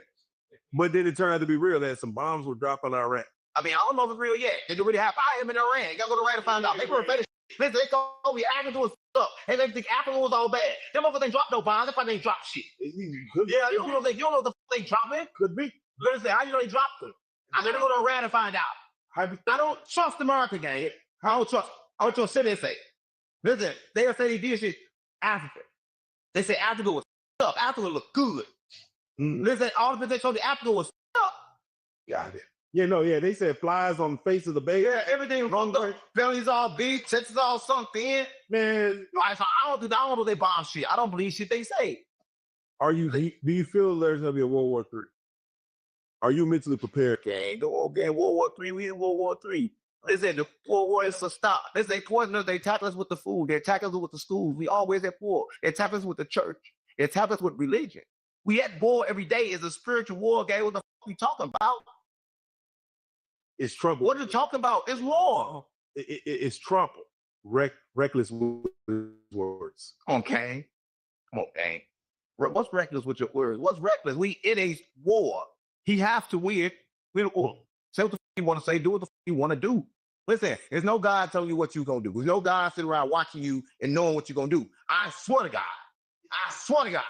But then it turned out to be real that some bombs were dropped on Iran. I mean, I don't know if it's real yet. They really have fire him in Iran. You gotta go to Iran to find out. They were fetish. Listen, they told me Africa was up. And they think Africa was all bad. Them motherfuckers ain't dropped no bombs. That's why they ain't dropped shit. Yeah, you don't know what they dropping. Could be. Listen, how you know they dropped them? I'm gonna go to Iran and find out. I don't trust America, gang. I don't trust sit and say. Listen, they'll say they did shit Africa. They say Africa was up. Africa looked good. Listen, all the they told the Africa was up. Got it. Yeah, they said flies on the face of the baby. Yeah, everything wrong. Belly's all big, chest is all sunk in. Man, I don't know they bomb shit. I don't believe shit they say. Do you feel there's gonna be a World War III? Are you mentally prepared? Okay, World War III. We in World War III. They said the World War is to stop. They say poison us. They attack us with the food. They attack us with the schools. We always at war. They attack us with the church. They attack us with religion. We at war every day. It's a spiritual war, gang. What the fuck we talking about? It's trouble. What are you talking about? It's war. It's Trump. Reckless words. Okay. Come on, gang. What's reckless with your words? What's reckless? We in a war. He has to win. Say what the fuck you want to say. Do what the fuck you want to do. Listen, there's no God telling you what you're going to do. There's no God sitting around watching you and knowing what you're going to do. I swear to God. I swear to God.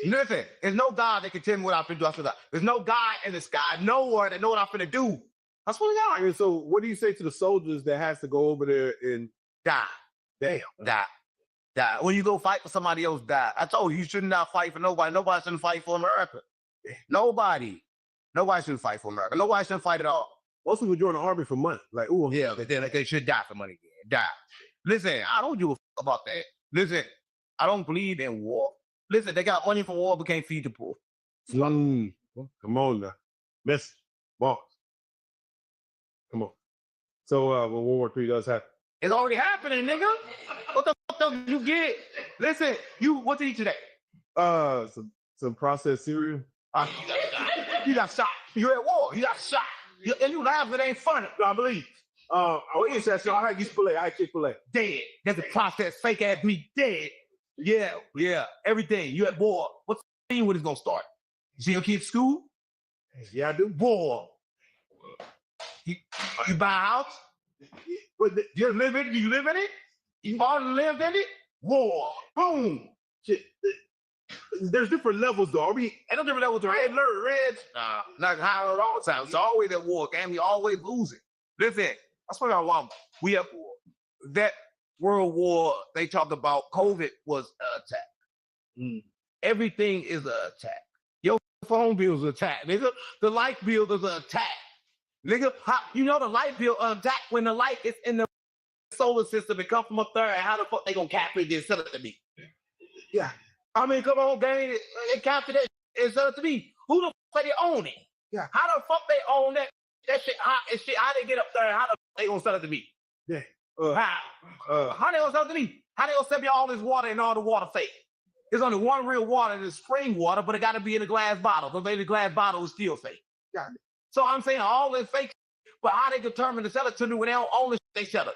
Listen, there's no God that can tell me what I'm going to do. I swear to God. There's no God in the sky, nowhere that know what I'm going to do. I swear to God. And so what do you say to the soldiers that has to go over there and die? Damn. Die. When you go fight for somebody else, die. I told you should not fight for nobody. Nobody shouldn't fight for America. Nobody shouldn't fight for America. Nobody shouldn't fight at all. Most people join the army for money. Like, ooh, yeah, but then they should die for money. Die. Listen, I don't give a fuck about that. Listen, I don't believe in war. Listen, they got money for war, but can't feed the poor. Come on now. Miss boss. Come on. So when World War III does happen. It's already happening, nigga. What the fuck did you get? Listen, what did you eat today? Some processed cereal. You got shot. You're at war. You got shot. And you laugh, it ain't funny. I believe. I eat that shit. I like Chick-fil-A. I like Chick-fil-A. Dead. That's a processed fake ass meat. Dead. Yeah. Everything. You at war. What's the thing when it's gonna start? You see your kids' school? Yeah, I do. War. You buy a house? You live in it? You live in it? You bought and lived in it? War. Boom. Shit. There's different levels though. And there's different levels. Red alert, red. Nah, not high at all times. It's always at war, and we always losing. Listen, that's what I want. We at war. That World War they talked about, COVID was an attack. Everything is an attack. Your phone bill is an attack, nigga. The light bill is an attack. Nigga, you know the light bill attack when the light is in the solar system and come from up there, and how the fuck they gonna capture this? Sell it to me. Yeah. I mean, come on, gang. They capture that and sell it to me. Who the fuck they own it? Yeah. How the fuck they own that shit? How they get up there? How the fuck they gonna sell it to me? Yeah. How they gonna sell it to me? How they gonna sell me all this water and all the water fake? There's only one real water, and it's spring water, but it got to be in a glass bottle. So maybe the glass bottle is still fake. Got it. So I'm saying all this fake, but how they determine to sell it to me when they don't own the shit they sell it?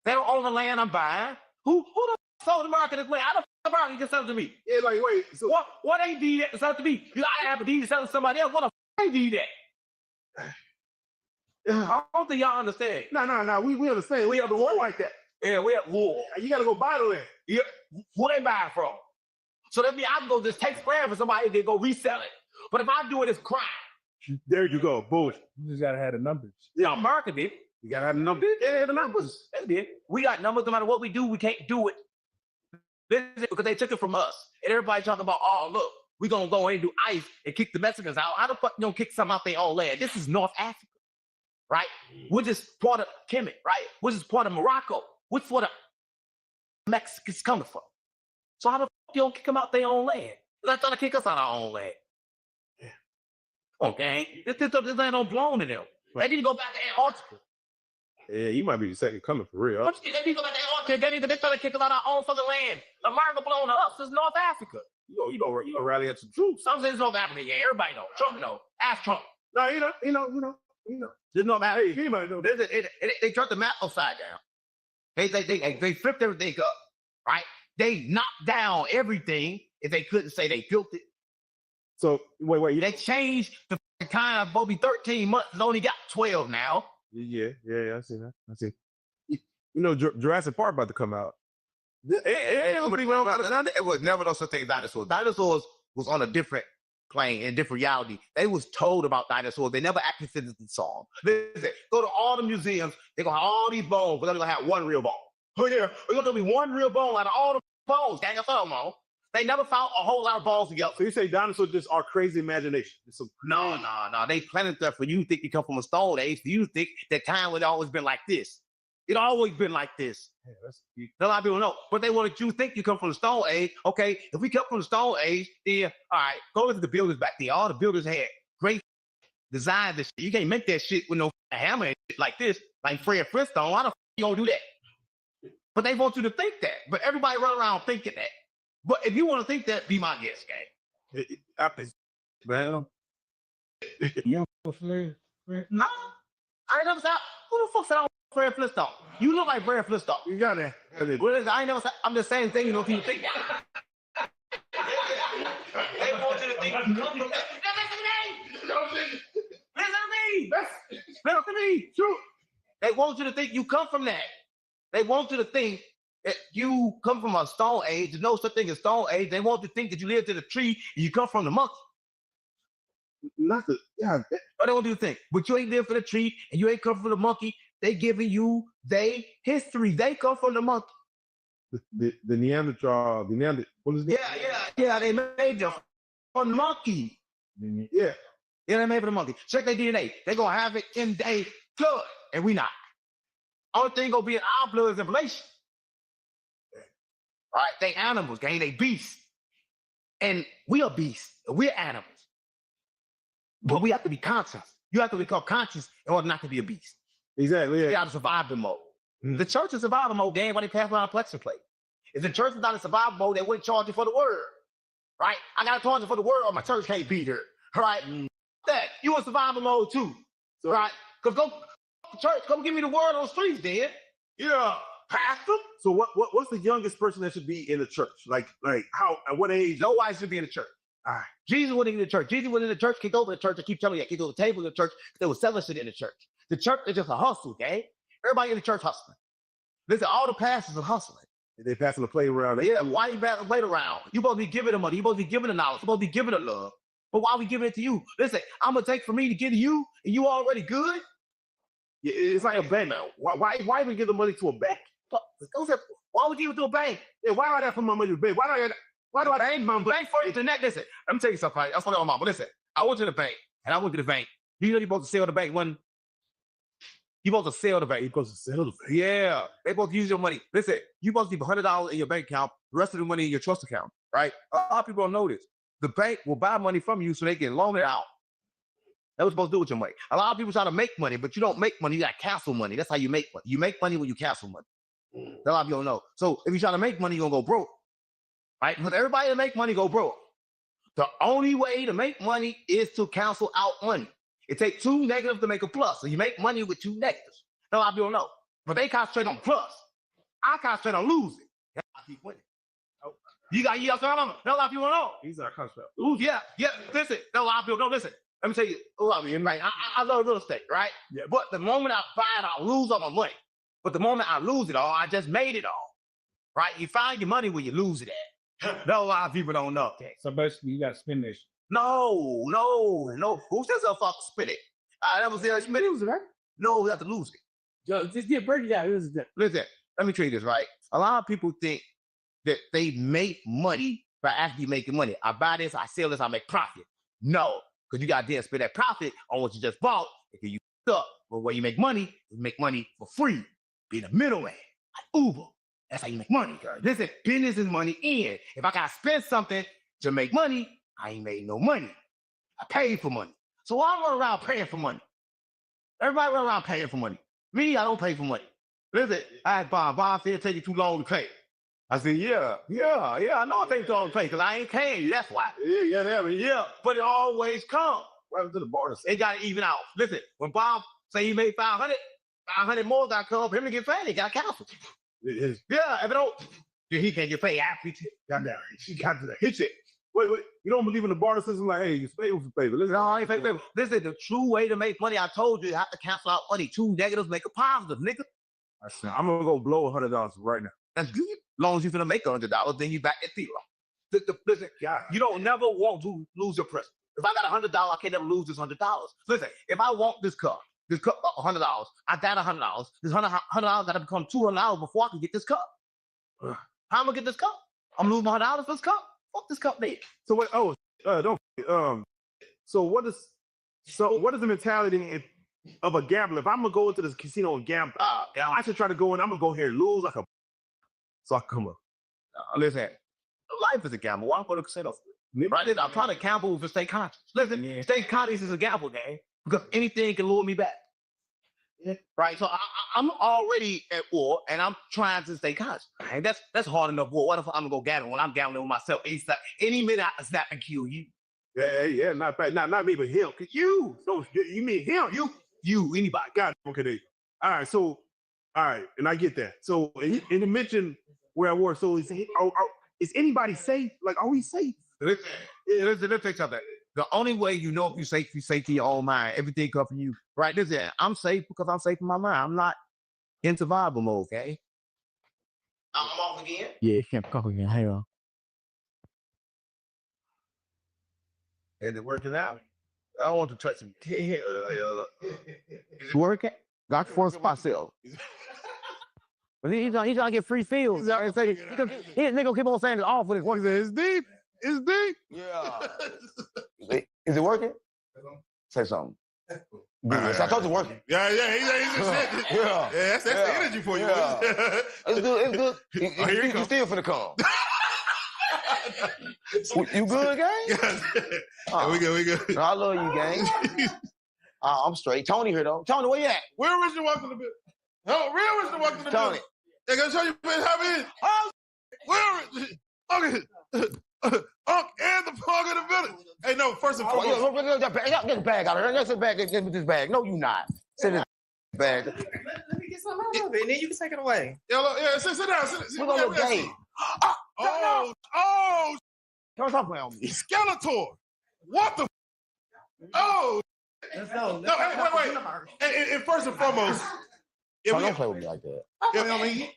They don't own the land I'm buying. Who the f sold America this land? How the f America can sell it to me? Yeah, like wait. So what they did that to sell it to me? You gotta have a deed to sell it to somebody else. What the f they did that? I don't think y'all understand. No. We understand. We have the war like that. Yeah, we have war. You gotta go buy the land. Yeah. Who they buy from? So that means I can go just take land from somebody and then go resell it. But if I do it, it's crime. There you go. Bullshit. You just gotta have the numbers. Yeah, America did. You gotta have the numbers. Yeah, the numbers. That's it. We got numbers. No matter what we do, we can't do it. This is because they took it from us. And everybody talking about, oh, look, we're going to go in and do ICE and kick the Mexicans out. How the fuck you going to kick something out their own land? This is North Africa, right? We're just part of Kemet, right? We're just part of Morocco. Which is where the Mexicans coming from. So how the fuck you don't kick them out their own land? They're trying to kick us out our own land. Okay, this land don't belong to them. They need to go back to Antarctica. Yeah, you might be the second coming for real. They need to go back to Antarctica. They're trying to kick us out our own fucking land. America belong to us. It's North Africa. You know, rally up some troops. Some say it's North Africa. Yeah, everybody know. Trump know. Ask Trump. No, you know. There's no map. Hey, anybody know. They turned the map upside down. They flipped everything up. Right? They knocked down everything if they couldn't say they built it. So wait. They changed the kind of Bobby 13 months. Only got 12 now. Yeah. I see that. I see. You know, Jurassic Park about to come out. It was never no such thing as dinosaurs. Dinosaurs was on a different playing in different reality. They was told about dinosaurs. They never actually physically saw them. Listen, go to all the museums. They're going to have all these bones, but they're going to have one real bone. Oh, yeah. There's going to be one real bone out of all the bones. Gang, on. They never found a whole lot of bones together. So you say dinosaurs just are crazy imagination? No. They planted stuff for you think you come from a stone age. You think that time would always been like this. It always been like this. Yeah, a lot of people know. But they wanted you to think you come from the stone age. Okay, if we come from the stone age, then all right, go look at the builders back there. All the builders had great design. This shit. You can't make that shit with no hammer and shit like this, like Fred Flintstone. Why the f you gonna do that? But they want you to think that. But everybody run around thinking that. But if you want to think that, be my guest, gang. Well, you don't Fred? No, I ain't never said. Who the fuck said I was Fred Flintstone? You look like Fred Flintstone. You got it. Well, I ain't never said. I'm just saying things you know people think. They want you to think. Listen to me. True. They want you to think you come from that. They want you to think that you come from a stone age. There's no such thing as stone age. They want you to think that you lived in a tree and you come from the monkey. Not the What they want you to think. But you ain't lived for the tree and you ain't come from the monkey. They giving you they history. They come from the monkey. The Neanderthal, what is it? Yeah, they made them from the monkey. Yeah, they made for the monkey. Check their DNA. They gonna have it in their blood, and we not. Only thing gonna be in our blood is inflation. All right, they animals, gang. They beasts, and we are beasts. We're animals, but we have to be conscious. You have to become conscious in order not to be a beast. Exactly. Yeah. Out of survival mode. The church is survival mode, gang. Why they pass around a plexus plate? If the church is not in survival mode, they wouldn't charge you for the word, right? I gotta charge you for the word, or my church can't be here. All right, that you in survival mode too, right? Cause go to church, come give me the word on the streets, then. Yeah, pastor. So what's the youngest person that should be in the church? Like how at what age? Nobody should be in the church. All right. Jesus wasn't in the church. Jesus was in the church, kicked over the church. I keep telling you, kicked over the table in the church. They were selling shit in the church. The church is just a hustle, gang. Everybody in the church hustling. Listen, all the pastors are hustling. They passing the plate around. Yeah, why you passing the plate around? You supposed to be giving the money. You supposed to be giving the knowledge. You supposed to be giving the love. But why are we giving it to you? Listen, I'm gonna take from me to give to you, and you already good. Yeah, it's like a bank now. Why even give the money to a bank? Why would you give it to a bank? Yeah, why would I put my money to the bank? Why do I bank my bank for the internet? Listen, let me tell you something. That's what I'm on. But listen, I went to the bank, and I went to the bank. You know you're supposed to sell the bank when you supposed to sell the bank. You're supposed to sell the bank. Yeah, they supposed to use your money. Listen, you supposed to keep $100 in your bank account, the rest of the money in your trust account, right? A lot of people don't know this. The bank will buy money from you so they can loan it out. That's what you're supposed to do with your money. A lot of people try to make money, but you don't make money. You got to cancel money. That's how you make money. You make money when you cancel money. A lot of people don't know. So if you try to make money, you're going to go broke, right? Because everybody that make money go broke. The only way to make money is to cancel out money. It takes two negatives to make a plus. So you make money with two negatives. A lot of people don't know. But they concentrate on plus. I concentrate on losing. I keep winning. You got a lot of people don't know. These are concept. Yeah. Listen, a lot of people don't listen. Let me tell you, a lot of you, right? I love real estate, right? Yeah. But the moment I buy it, I lose all my money. But the moment I lose it all, I just made it all. Right? You find your money where you lose it at. A lot of people don't know. Okay. So basically, you got to spend this. No. Who says a fuck spend it? I never said spend it, right? No, we have to lose it. Just break it down. Listen, let me tell you this, right? A lot of people think that they make money by actually making money. I buy this, I sell this, I make profit. No, because you got to spend that profit on what you just bought. If you up, but where you make money for free. Be the middleman, like Uber. That's how you make money, girl. Listen, business is money in. If I got to spend something to make money, I ain't made no money. I paid for money. So I run around paying for money. Everybody run around paying for money. Me, I don't pay for money. Listen, I had Bob said it take you too long to pay. I said, yeah, I know it takes too long to pay because I ain't paying you. That's why. Yeah, but it always comes. Right to the border. It got to even out. Listen, when Bob say he made 500 more got to come up for him to get paid. He got to cancel. Yeah, if it don't, he can't get paid after he got down. He got to the hit it. Wait, you don't believe in the barter system? Like, hey, you pay for favor. Listen, no, I ain't pay favor. Listen, the true way to make money, I told you have to cancel out money. Two negatives make a positive, nigga. I'm gonna go blow $100 right now. That's good. As long as you're gonna make $100, then you back at zero. Listen, you don't never want to lose your principles. If I got $100, I can't never lose this $100. Listen, if I want this cup, $100, I got $100. This $100 got to become $200 before I can get this cup. How am I gonna get this cup? I'm losing my $100 for this cup. Fuck this cup, there. So what? Oh, don't. So what is the mentality of a gambler? If I'm gonna go into this casino and gamble, I should try to go in. I'm gonna go here and lose like a. So I come up. Listen, life is a gamble. Why go to the casino? Right? I'm trying to gamble to stay conscious. Listen, stay conscious is a gamble game because anything can lure me back. Yeah. Right, so I'm already at war, and I'm trying to stay conscious. And that's hard enough war. What if I'm gonna go gambling when I'm gambling with myself? Any minute I can snap and kill you. Yeah, not me, but him. You, no, you mean him? You, anybody? God, okay. All right, and I get that. So, and you mentioned where I was. So, is anybody safe? Like, are we safe? Let's take something. The only way you know if you're safe to your own mind. Everything comes from you. Right? Listen, I'm safe because I'm safe in my mind. I'm not in survival mode, okay? I'm off again. Yeah, can't call again. Hang on. Is it working out? I don't want to touch him. Is it working? Got force myself. But he's trying to get free fields. His nigga keep on saying it's off with his work. It's deep. It's deep. Yeah. Is it working? Say something. I told you it's working. Yeah. That's the energy for you. Yeah. It's good. You still finna come. You good, gang? We good. No, I love you, gang. I'm straight. Tony here, though. Tony, where you at? Real Richard walked in the building. No, Real Richard walked in the building. They're going to show you how it is. Oh, Real Richard. Okay. And the plug in the building. Hey, no, first and foremost. Get the bag out of here. Get the bag. Get this bag. No, you not. Send this bag. Let me get some out of it, and then you can take it away. Yeah, sit down. We're going to look gay. Oh. Don't stop playing on me. Skeletor. What the? Oh. Let's go. No, wait. And first and foremost. Don't play with me like that.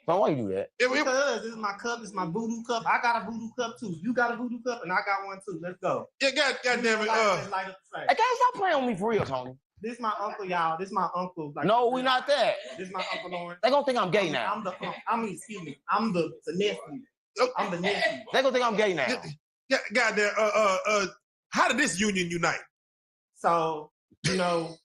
So why you do that? Because this is my cup, this is my voodoo cup. I got a voodoo cup too. You got a voodoo cup, and I got one too. Let's go. Yeah, God damn it. Hey, guys, stop playing on me for real, Tony. This is my uncle, y'all. This is my uncle. Like, no, we not that. This is my uncle Lauren. They gonna think I'm gay now. I'm the nephew. I'm the nephew. They gonna think I'm gay now. Yeah, goddamn. How did this union unite? So, you know,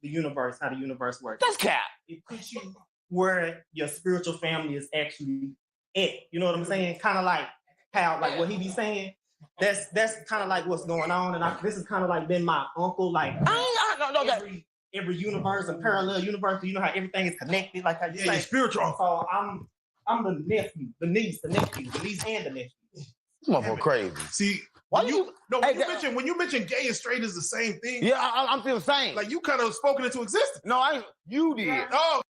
the universe, how the universe works. That's cap. It puts you where your spiritual family is actually at. You know what I'm saying? Kind of like how, like what he be saying. That's kind of like what's going on. And this is kind of like been my uncle, like every universe, a parallel universe. You know how everything is connected, like how you say. Spiritual uncle. So I'm the nephew, the niece and the nephew. This motherfucker crazy. See, when you mention gay and straight is the same thing. Yeah, I'm feeling the same. Like you kind of spoken into existence. No, you did. Oh.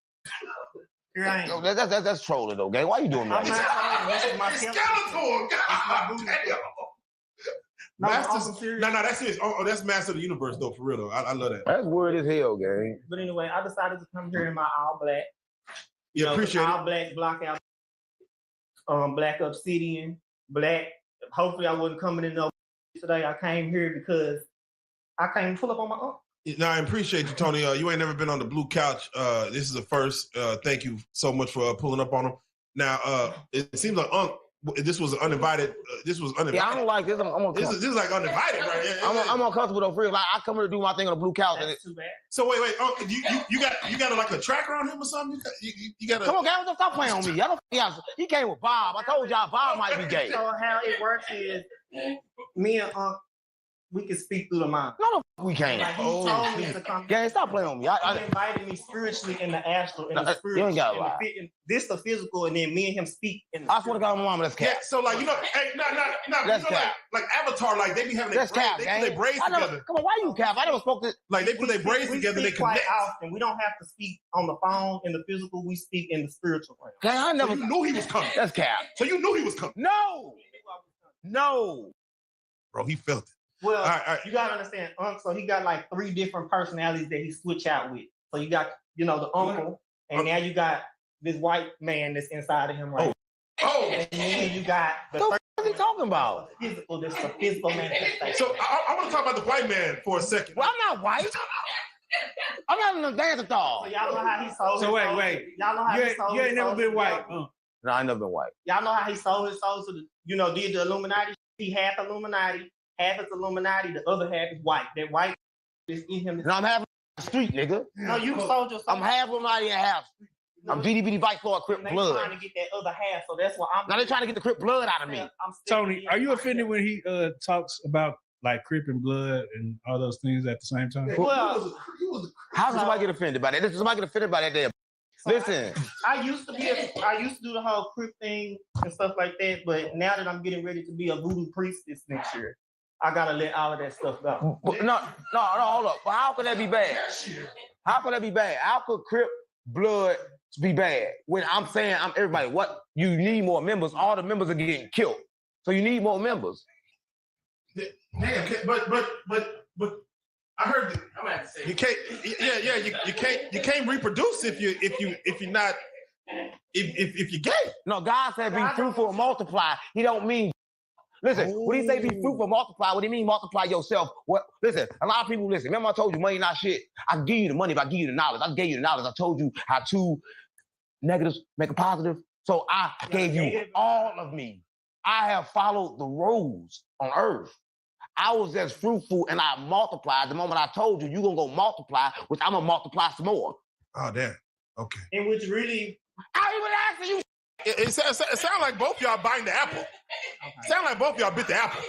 No, that's trolling though, gang. Why you doing that? Skeletor. That's serious. Oh, that's Master of the Universe though, for real though. I love that. That's weird as hell, gang. But anyway, I decided to come here in my all black. Yeah, appreciate all black block out. Black Obsidian, black. Hopefully, I wasn't coming in no today. I came here because I came pull up on my uncle. No, I appreciate you, Tony. You ain't never been on the blue couch. This is the first. Thank you so much for pulling up on him. Now, it seems like this was uninvited. Yeah, I don't like this. This is like uninvited, right? Yeah. I'm uncomfortable though, for real. Like I come here to do my thing on the blue couch. That's too bad. So wait. You got like a tracker on him or something? You got. Come on, guys, don't stop playing on me. He came with Bob. I told y'all Bob might be gay. So how it works is me and we can speak through the mind. No, we can't. Like he told me to come. Gang, stop playing on me. He invited me spiritually in the astral, in the spiritual. You ain't got to lie. This the physical, and then me and him speak. I swear to God, my mama, that's cap. Yeah, so like hey, no, that's cap. Like Avatar, like they be having their braids together. Come on, why you cap? I never spoke to. Like they put their braids together, they connect. Quite often, we don't have to speak on the phone in the physical. We speak in the spiritual realm. Gang, I never. So you knew he was coming. That's cap. So you knew he was coming. No. Bro, he felt it. Well, all right. You gotta understand, so he got like 3 different personalities that he switch out with. So you got, the uncle, and now you got this white man that's inside of him, right? Oh. And then you got the What are you talking about? Physical, this is a physical manifestation. So I want to talk about the white man for a second. Well, I'm not white. I'm not in the dance at all. So y'all know how he sold. So his soul. wait. Y'all know how he sold. You his ain't never soul been to white. the- No, I never been white. Y'all know how he sold his soul to the, did the Illuminati. He half Illuminati, half is Illuminati, the other half is white. That white is in him. No, I'm half the street, nigga. No, you sold your soul. I'm half Illuminati and half. I'm GDBD Vice Lord Crip They blood. trying to get that other half, so that's why I'm. Now they trying to get the Crip blood out of me. Tony, are you offended when he talks about like Crip and blood and all those things at the same time? Well, how does somebody get offended by that? Does somebody get offended by that damn? Listen, I used to do the whole Crip thing and stuff like that, but now that I'm getting ready to be a voodoo priestess next year, I gotta let all of that stuff go. but no, hold up. But how could that be bad? How could that be bad? How could Crip blood be bad when I'm saying I'm everybody? What you need more members? All the members are getting killed, so you need more members. Damn, but I heard that I'm gonna have to say you can't you can't reproduce if you're not if you're gay. No, God said be fruitful and multiply. He don't mean. Listen, when he say be fruitful, multiply, what he mean multiply yourself? What? Listen, a lot of people listen. Remember I told you money not shit. I can give you the money if I give you the knowledge. I gave you the knowledge. I told you how two negatives make a positive. So I gave you all of me. I have followed the rules on earth. I was just fruitful and I multiplied. The moment I told you, you're going to go multiply, which I'm going to multiply some more. Oh, damn. Okay. And which really... I even asking you. It sounds like both y'all biting the apple. Sound like both y'all bit the apple.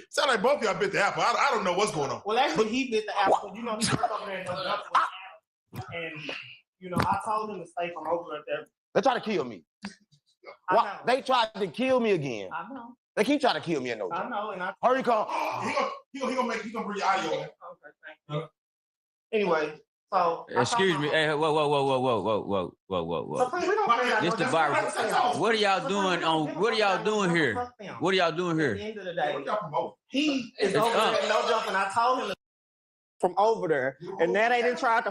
Sound like both y'all bit the apple. I don't know what's going on. Well, actually, he bit the apple. He worked over there and I told him to stay from over there. They try to kill me. They tried to kill me again. I know. They keep trying to kill me in no I know, and I... Hurry, come. He gonna bring your audio in. Okay, thank you. Anyway, so... Excuse me. Hey, whoa. This the virus. What are y'all doing what are y'all doing here? What are y'all doing here? At the end of the day, he is over there, no jumping. I told him to from over there, and now they didn't try to...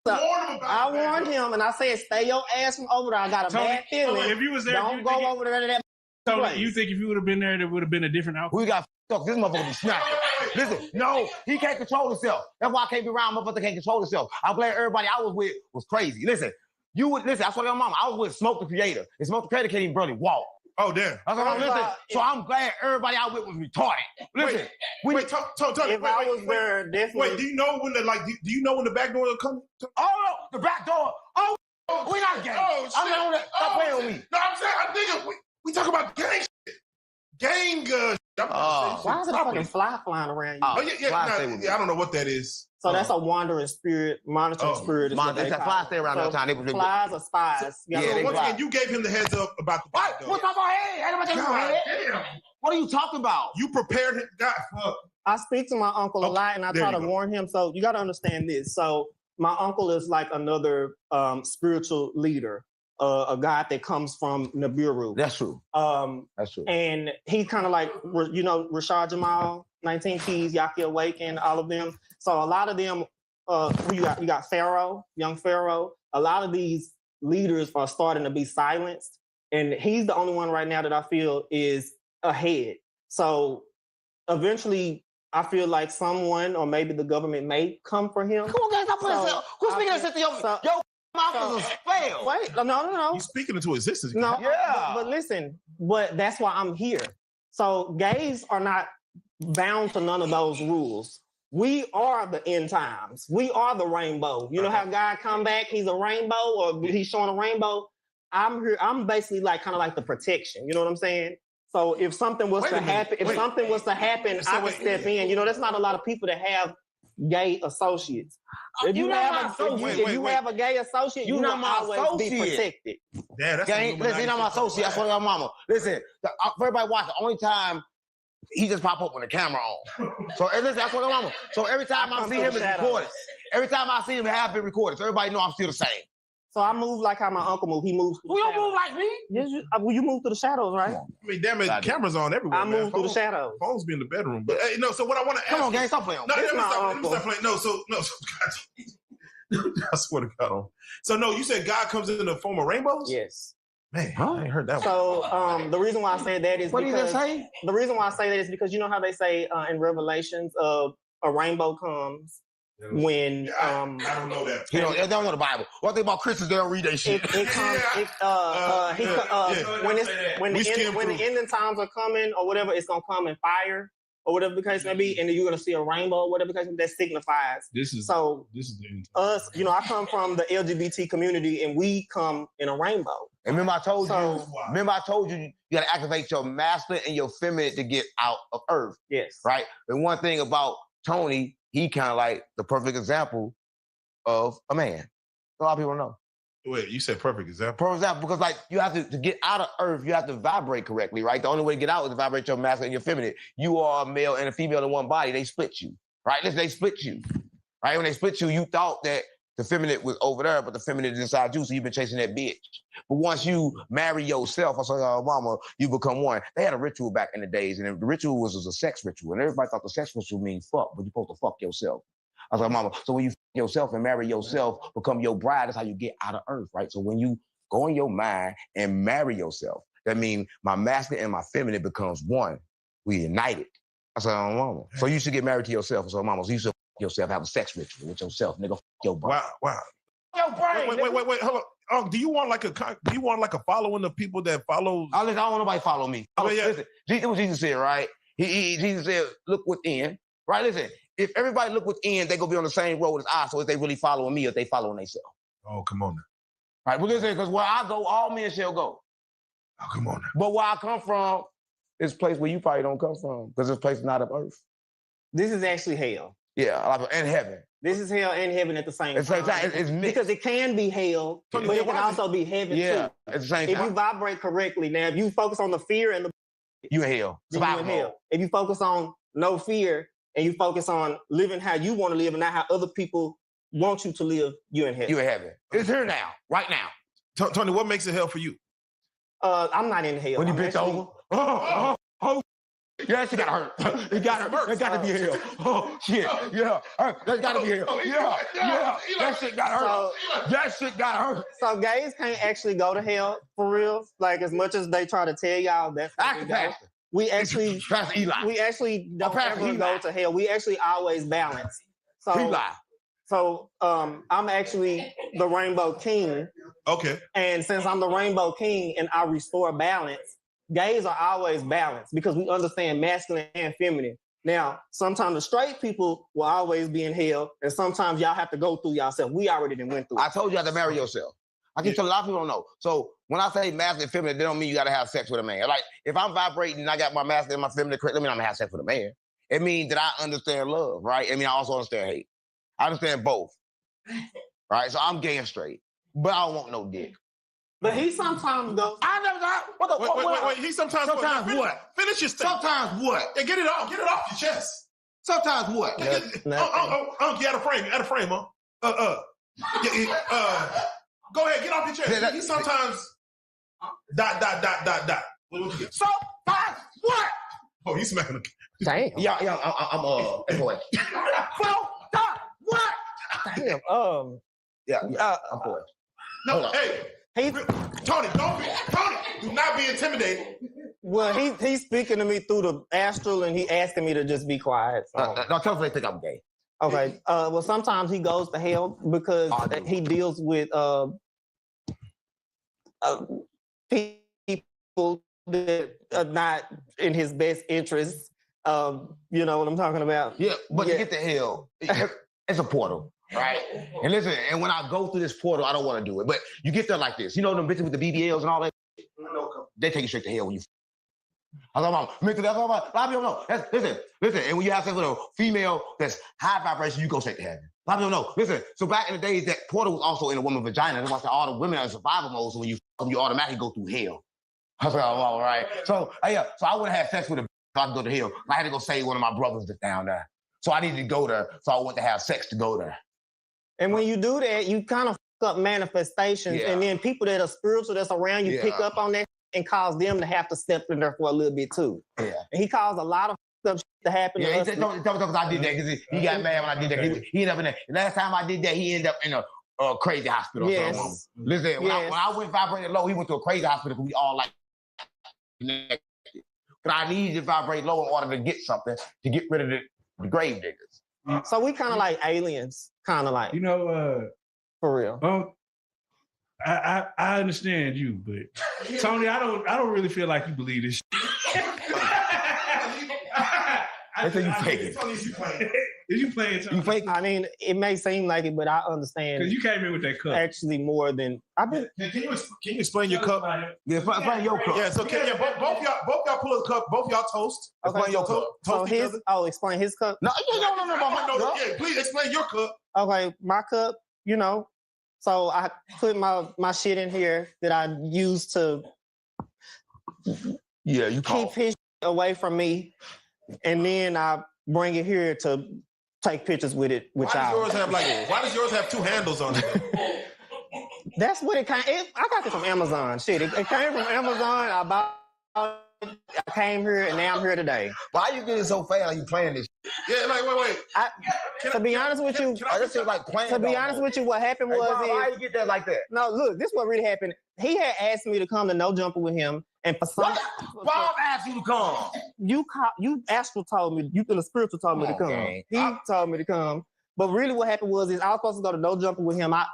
I warned him, and I said, stay your ass from over there. I got a bad feeling. If you was there, don't go over there to that... Tony, you think if you would have been there, there would have been a different outcome? We got fucked. This motherfucker be snapping. Listen, no, he can't control himself. That's why I can't be around motherfucker that can't control himself. I'm glad everybody I was with was crazy. Listen, I told your mama, I was with Smoke the Creator. And Smoke the Creator can't even barely walk. Oh, damn. That's what I'm listening. So I'm glad everybody I with was retarded. Listen. Wait, Tony, wait, do you know when do you know when the back door will come? Oh, no, the back door. Oh, we not gay. Oh, I'm not on that. Stop playing with me. No, I'm saying, I think we talk about gang shit. Gang why is it a fucking fly flying around you? I don't know what that is. So that's a wandering spirit, monitoring spirit. Is what that's that fly stay around that time. Flies or spies. So once again, you gave him the heads up about the back door. What's up my head? What are you talking about? You prepared him. God, I speak to my uncle a lot, and I try to warn him. So you got to understand this. So my uncle is like another spiritual leader. A guy that comes from Nibiru. That's true. That's true. And he's kind of like, Rashad Jamal, 19 Keys, Yaki Awaken, all of them. So a lot of them, you got Pharaoh, young Pharaoh. A lot of these leaders are starting to be silenced. And he's the only one right now that I feel is ahead. So eventually, I feel like someone or maybe the government may come for him. Come on, guys, stop playing. Who's speaking of this? Yo, mouth is a spell. Wait, no. He's speaking into existence. No, but listen, that's why I'm here. So gays are not bound to none of those rules. We are the end times. We are the rainbow. You know how God come back, he's a rainbow or he's showing a rainbow? I'm here, I'm basically kind of like the protection. You know what I'm saying? So if something was to happen, I would step in. You know, there's not a lot of people that have gay associates. If you have a gay associate, you're not my associate. Be protected. Yeah, that's listen, you're not my associate. That's what your mama. Listen, for everybody watch, the only time he just pop up when the camera on. So listen, that's what your mama. So every time I see him, it's recorded. Every time I see him, it have been recorded. So everybody know I'm still the same. So I move like how my uncle moved. He moves. Well, you move like me? Yes, you move through the shadows, right? I mean, damn it, cameras on everywhere. I move through the shadows. Phones be in the bedroom. But no, so what I want to ask. Come on, gang, stop playing. No, let me stop playing. No, I swear to God. So no, you said God comes in the form of rainbows? Yes. Man, I ain't heard that one. So the reason why I say that is What did he because say? the reason why I say that is because you know how they say in Revelations, a rainbow comes when I don't know that. They don't know the Bible. One thing about Christians, they don't read their shit. It comes. When the ending times are coming or whatever, it's gonna come in fire or whatever the case may be, and then you're gonna see a rainbow or whatever the case that signifies. This is the us. You know, I come from the LGBT community, and we come in a rainbow. And remember, I told you, you gotta activate your masculine and your feminine to get out of Earth. Yes. Right. And one thing about Tony, he kind of like the perfect example of a man. A lot of people don't know. Wait, you said perfect example? Perfect example, because like you have to get out of Earth, you have to vibrate correctly, right? The only way to get out is to vibrate your masculine and your feminine. You are a male and a female in one body. They split you, right? They split you, right? When they split you, you thought that the feminine was over there, but the feminine is inside you, so you've been chasing that bitch. But once you marry yourself, I said, oh, mama, you become one. They had a ritual back in the days, and the ritual was a sex ritual, and everybody thought the sex ritual means fuck, but you're supposed to fuck yourself. I was like, mama, so when you fuck yourself and marry yourself, become your bride, that's how you get out of Earth, right? So when you go in your mind and marry yourself, that means my masculine and my feminine becomes one. We united. I said, oh, mama. So you should get married to yourself. So, mama, so you should fuck yourself, have a sex ritual with yourself, nigga. Fuck your brain. Wow. Your brain. Wait, hold on. Do you want like a following of people that follow? I don't want nobody follow me. Listen, what Jesus said, right? Jesus said, look within, right? Listen, if everybody look within, they gonna be on the same road as I. So if they really following me, or they following themselves. Oh, come on now. Right, well, listen, because where I go, all men shall go. Oh, come on now. But where I come from is a place where you probably don't come from, because this place is not of Earth. This is actually hell. Yeah, and heaven. This is hell and heaven at the same time. It's mixed. Because it can be hell, but it can also be heaven too. At the same If time. you vibrate correctly, now if you focus on the fear and the you in hell. Survival mode. If you focus on no fear and you focus on living how you want to live and not how other people want you to live, you're in heaven. You in heaven. It's here now, right now. Tony, what makes it hell for you? I'm not in hell. When you bent over. Yeah, that shit gotta hurt. It gotta hurt. That gotta be hell. Oh shit. Yeah. That gotta be hell. Yeah. That shit gotta hurt. That shit gotta hurt. So gays can't actually go to hell for real. Like as much as they try to tell y'all that. We actually Pastor Eli. We actually don't ever go to hell. We actually always balance. So I'm actually the Rainbow King. Okay. And since I'm the Rainbow King and I restore balance, gays are always balanced because we understand masculine and feminine. Now, sometimes the straight people will always be in hell, and sometimes y'all have to go through yourself. We already done went through it. I told you have to marry yourself. I keep telling a lot of people don't know. So when I say masculine and feminine, that don't mean you gotta have sex with a man. Like if I'm vibrating and I got my masculine and my feminine correct, that mean I'm gonna have sex with a man. It means that I understand love, right? I mean, I also understand hate. I understand both. Right? So I'm gay and straight, but I don't want no dick. But he sometimes goes. I never got. What the Wait. He sometimes what? Finish your statement. Sometimes what? Yeah, get it off your chest. Sometimes what? You out of frame, huh? Go ahead, get off your chest. He sometimes dot. Sometimes what? Oh, he's smacking the. Damn. Yeah. I'm boy. What? Damn. I'm boy. No, hey, Tony, do not be intimidated. Well, he's speaking to me through the astral, and he asking me to just be quiet. So. No, tell them they think I'm gay. Okay. Well, sometimes he goes to hell because he deals with people that are not in his best interest. You know what I'm talking about? Yeah, but to get to hell, it's a portal. Right? And listen, and when I go through this portal, I don't want to do it. But you get there like this. You know them bitches with the BBLs and all that? They take you straight to hell when you I was like, Mom, that's all about. A lot of people don't know. Listen, and when you have sex with a female that's high vibration, you go straight to heaven. A lot of people don't know. Listen, so back in the days, that portal was also in a woman's vagina. That's why all the women are in survival mode, so when you automatically go through hell. I was like, oh, all right. So I would have had sex with a bitch so I could go to hell. I had to go save one of my brothers that's down there. So I needed to go there, so I went to have sex to go there. And when you do that, you kind of fuck up manifestations, and then people that are spiritual that's around you pick up on that and cause them to have to step in there for a little bit too. Yeah. And he caused a lot of stuff to happen. Yeah, to us. don't I did that because he got mad when I did that. He ended up in there. Last time I did that, he ended up in a crazy hospital. Yes. Or something. Listen, when I went vibrated low, he went to a crazy hospital because we all like connected. But I need to vibrate low in order to get something to get rid of the grave diggers. So we kind of like aliens, kind of like. You know, for real. I understand you, but Tony, I don't really feel like you believe this. I think you faking. Is you playing? You faking? I mean, it may seem like it, but I understand. Because you came in with that cup. Actually, more than I've been. Can you explain your cup? Yeah, explain your cup. Yeah, so both y'all pull a cup. Both y'all toast. Okay, Explain your cup. Explain his cup. No, Yeah, please explain your cup. Okay, my cup. You know, so I put my shit in here that I use to. Yeah, you keep his away from me, and then I bring it here to take pictures with it. Why does yours have two handles on it? That's what it came. I got it from Amazon. Shit, it came from Amazon. I bought it. I came here, and now I'm here today. Why you getting so fast? Are you playing this? Yeah, like wait. To be honest with you, what happened was why you get that like that? No, look, this is what really happened. He had asked me to come to No Jumper with him, and for some, Bob asked you to come. You astral told me. The spiritual told me to come. He told me to come. But really, what happened was I was supposed to go to No Jumper with him. I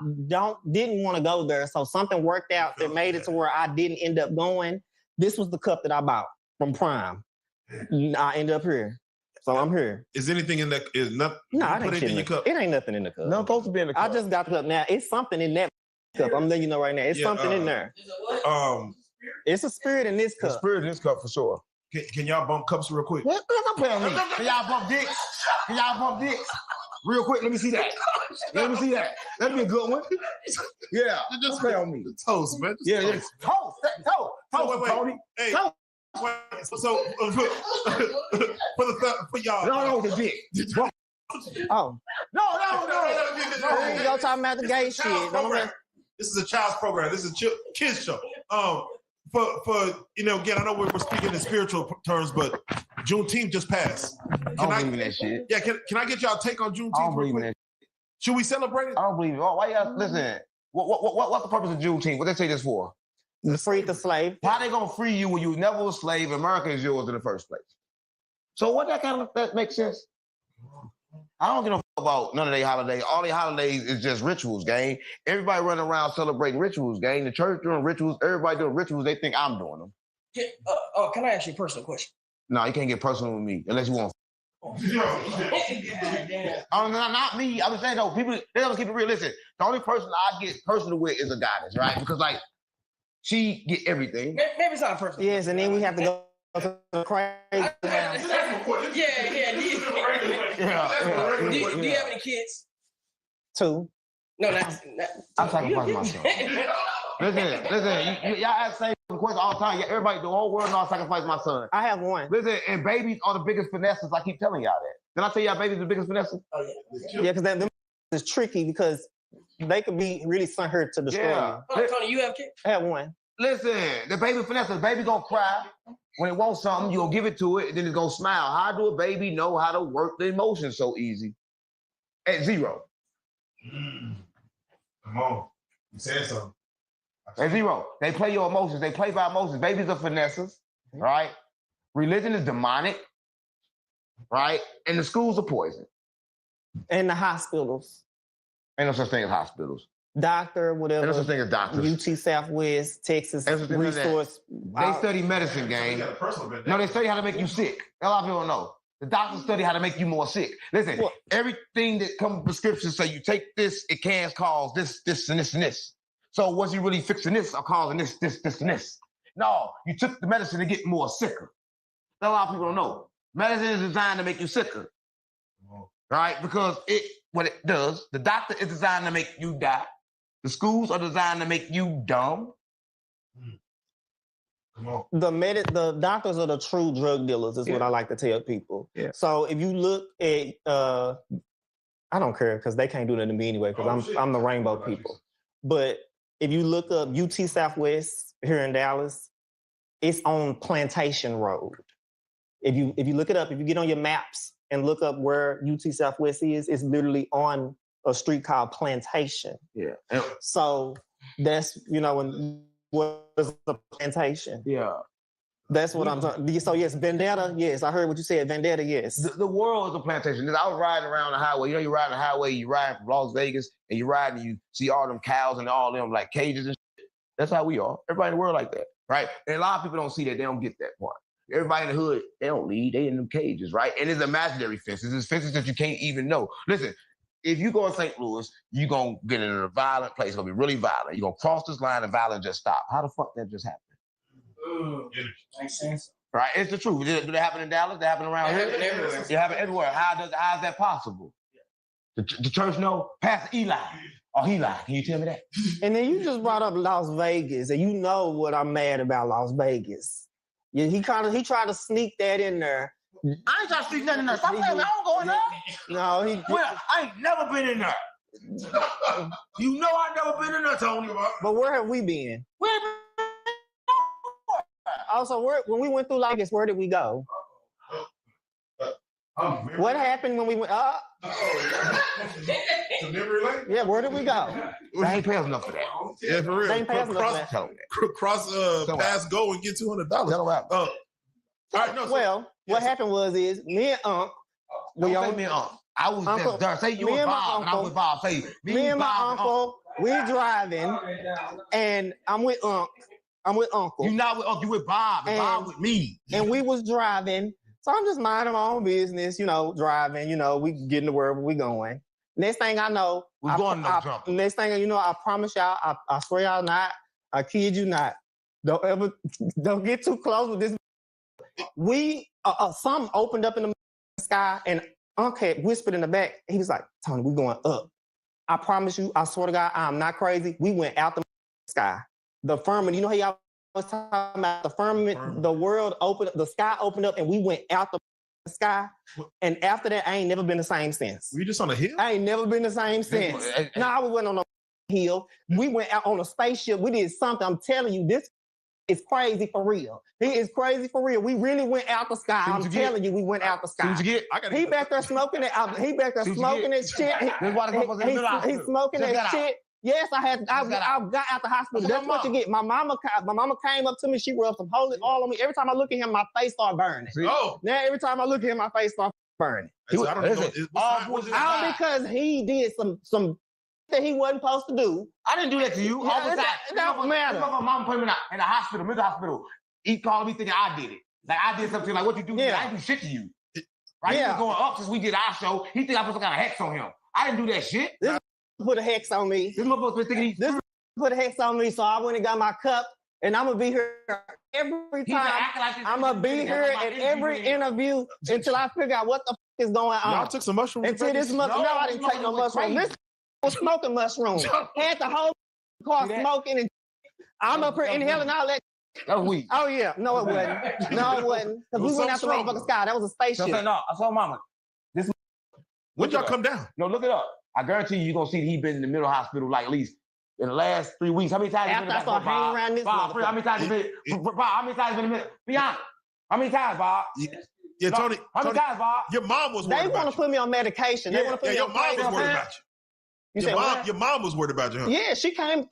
didn't want to go there, so something worked out that made it to where I didn't end up going. This was the cup that I bought from Prime. I ended up here. So I'm here. Is anything in that? Is nothing? No, it put ain't it in your cup. It ain't nothing in the cup. No, supposed to be in the cup. I just got the cup now. It's something in that cup. I'm letting you know right now. It's something in there. It's a spirit in this cup. A spirit in this cup for sure. Can y'all bump cups real quick? What? Don't play on me. Can y'all bump dicks? Can y'all bump dicks? Real quick, let me see that. Let me see that. That'd be a good one. Yeah, just play on me. Toast, man. Yeah, toast. Toast, Tony. Hey. Toast. So for y'all. No, the dick. Oh. No. Y'all talking about the gay shit. This is a child's program. This is a kids show. For again, I know we're speaking in spiritual terms, but Juneteenth just passed. I don't believe in that shit. Yeah, can I get y'all take on Juneteenth? I don't believe in that. Should we celebrate it? I don't believe it. Why y'all listen? What's the purpose of Juneteenth? What they say this for? To free the slave. How they gonna free you when you never was a slave? America is yours in the first place. So what that makes sense? I don't give a fuck about none of their holidays. All their holidays is just rituals, gang. Everybody running around celebrating rituals, gang. The church doing rituals. Everybody doing rituals. They think I'm doing them. Can I ask you a personal question? No, you can't get personal with me unless you want. Not me. I was saying though, people they don't keep it real. Listen, the only person I get personal with is a goddess, right? Because like she get everything. Maybe it's not personal. Yes, and then we have to go to the crazy. Yeah. Do you have any kids? 2. No, not. I'm sacrificing myself. Listen, y'all ask the same question all the time. Everybody, the whole world knows I sacrifice my son. I have 1. Listen, and babies are the biggest finesses. I keep telling y'all that. Did I tell y'all babies are the biggest finesses? Oh, yeah. Yeah, because them is tricky because they could be really hurt to destroy you. Tony, you have kids? I have 1. Listen, the baby finesses. The baby gonna cry. When it wants something, you'll give it to it, and then it's gonna smile. How do a baby know how to work the emotions so easy? At 0. Come on. You said something. At 0. They play your emotions. They play by emotions. Babies are finesses, right? Religion is demonic, right? And the schools are poison. And the hospitals. Ain't no such thing as hospitals. Doctor, whatever. Ain't no such thing as doctors. UT Southwest, Texas resource. They study medicine, gang. No, they study how to make you sick. A lot of people don't know. The doctors study how to make you more sick. Listen, everything that comes with prescriptions say you take this, it can cause this, and this, and this. So was you really fixing this or causing this, and this? No, you took the medicine to get more sicker. That a lot of people don't know. Medicine is designed to make you sicker, right? Because what it does, the doctor is designed to make you die. The schools are designed to make you dumb. Come on. The doctors are the true drug dealers, is what I like to tell people. Yeah. So if you look at, I don't care because they can't do that to me anyway because I'm the rainbow people. But if you look up UT Southwest here in Dallas, it's on Plantation Road. If you look it up, if you get on your maps and look up where UT Southwest is, it's literally on a street called Plantation. Yeah. So that's, when what is the plantation? Yeah. That's what I'm talking. So yes, Vendetta. Yes, I heard what you said. Vendetta. Yes. The world is a plantation. I was riding around the highway. You know, you ride the highway, you ride from Las Vegas, and you ride and you see all them cows and all them like cages and shit. That's how we are. Everybody in the world like that, right? And a lot of people don't see that. They don't get that part. Everybody in the hood, they don't leave. They in them cages, right? And it's imaginary fences. It's fences that you can't even know. Listen, if you go to St. Louis, you're going to get in a violent place. It's going to be really violent. You're going to cross this line and violence just stop. How the fuck that just happened? Makes sense. Right? It's the truth. Do they happen in Dallas? They happen around here? Everywhere. They happen everywhere. How is that possible? The church know? Pastor Eli. Oh, Eli. Can you tell me that? And then you just brought up Las Vegas, and you know what I'm mad about Las Vegas. Yeah, he tried to sneak that in there. I ain't trying to sneak nothing in there. Stop playing. I don't go in there. No, Well, I ain't never been in there. You know I never been in there, Tony. But where have we been? Also, when we went through Las Vegas, where did we go? What happened when we went up? Yeah, where did we go? They ain't pay us enough for that. Yeah, for real. They ain't pay us enough for that. Cross pass go and get $200. All right, no. Well, what happened was me and Unc. Don't say me and Unc. I was just there. Say you and Bob, and I was Bob. Say me and my uncle. We driving, and I'm with Unc. I'm with Uncle. You not with Uncle. You with Bob. And Bob with me. And we was driving. So I'm just minding my own business, driving, we getting to wherever we going. Next thing I know, next thing you know, I promise y'all, I swear y'all not, I kid you not, don't get too close with this. Something opened up in the sky and Unc had whispered in the back. He was like, Tony, we going up. I promise you, I swear to God, I'm not crazy. We went out the sky. The firmament, you know how y'all was talking about the firmament, the world opened, the sky opened up and we went out the sky. And after that, I ain't never been the same since. Were you just on a hill? I ain't never been the same since. No, we went on a hill. We went out on a spaceship. We did something. I'm telling you, this is crazy for real. He is crazy for real. We really went out the sky. I'm telling you, we went out the sky. He back there smoking it. He back there smoking that shit. He's smoking that shit. Yes, I got out the hospital. That's what you get. My mama came up to me. She rubbed some holy oil on me. Every time I look at him, my face started burning. Now every time I look at him, my face starts burning. Because he did some that he wasn't supposed to do. I didn't do that to you. It don't matter. My mama put me in the hospital, mental hospital. He called me thinking I did it. Like I did something like what you do. I didn't do shit to you. Right? He was going up since we did our show. He think I put some kind of hex on him. I didn't do that shit. This put a hex on me. This motherfucker thinking this put a hex on me, so I went and got my cup, and I'm gonna be here every time. I'm gonna be here at every interview until I figure out what the fuck is going on. Y'all took some mushrooms. Until this no, I didn't take no mushrooms. This was smoking mushrooms. Had the whole car smoking, and I'm up here inhaling all that. That's weak. Oh yeah, no it wasn't. No it wasn't. Because we went out the motherfucking sky. That was a spaceship. No, I saw mama. When y'all come down? No, look it up. I guarantee you're gonna see that he's been in the mental hospital like at least in the last 3 weeks. How many times? After I started hanging around this Bob, how many times? Bob, how many times been in the mental? Be honest. How many times, Bob? Yeah, Tony. How many times, Bob? Your mom was worried They want to put me on medication. They want to put me your on mom was worried about you. Your mom was worried about you. Huh? Yeah, she came.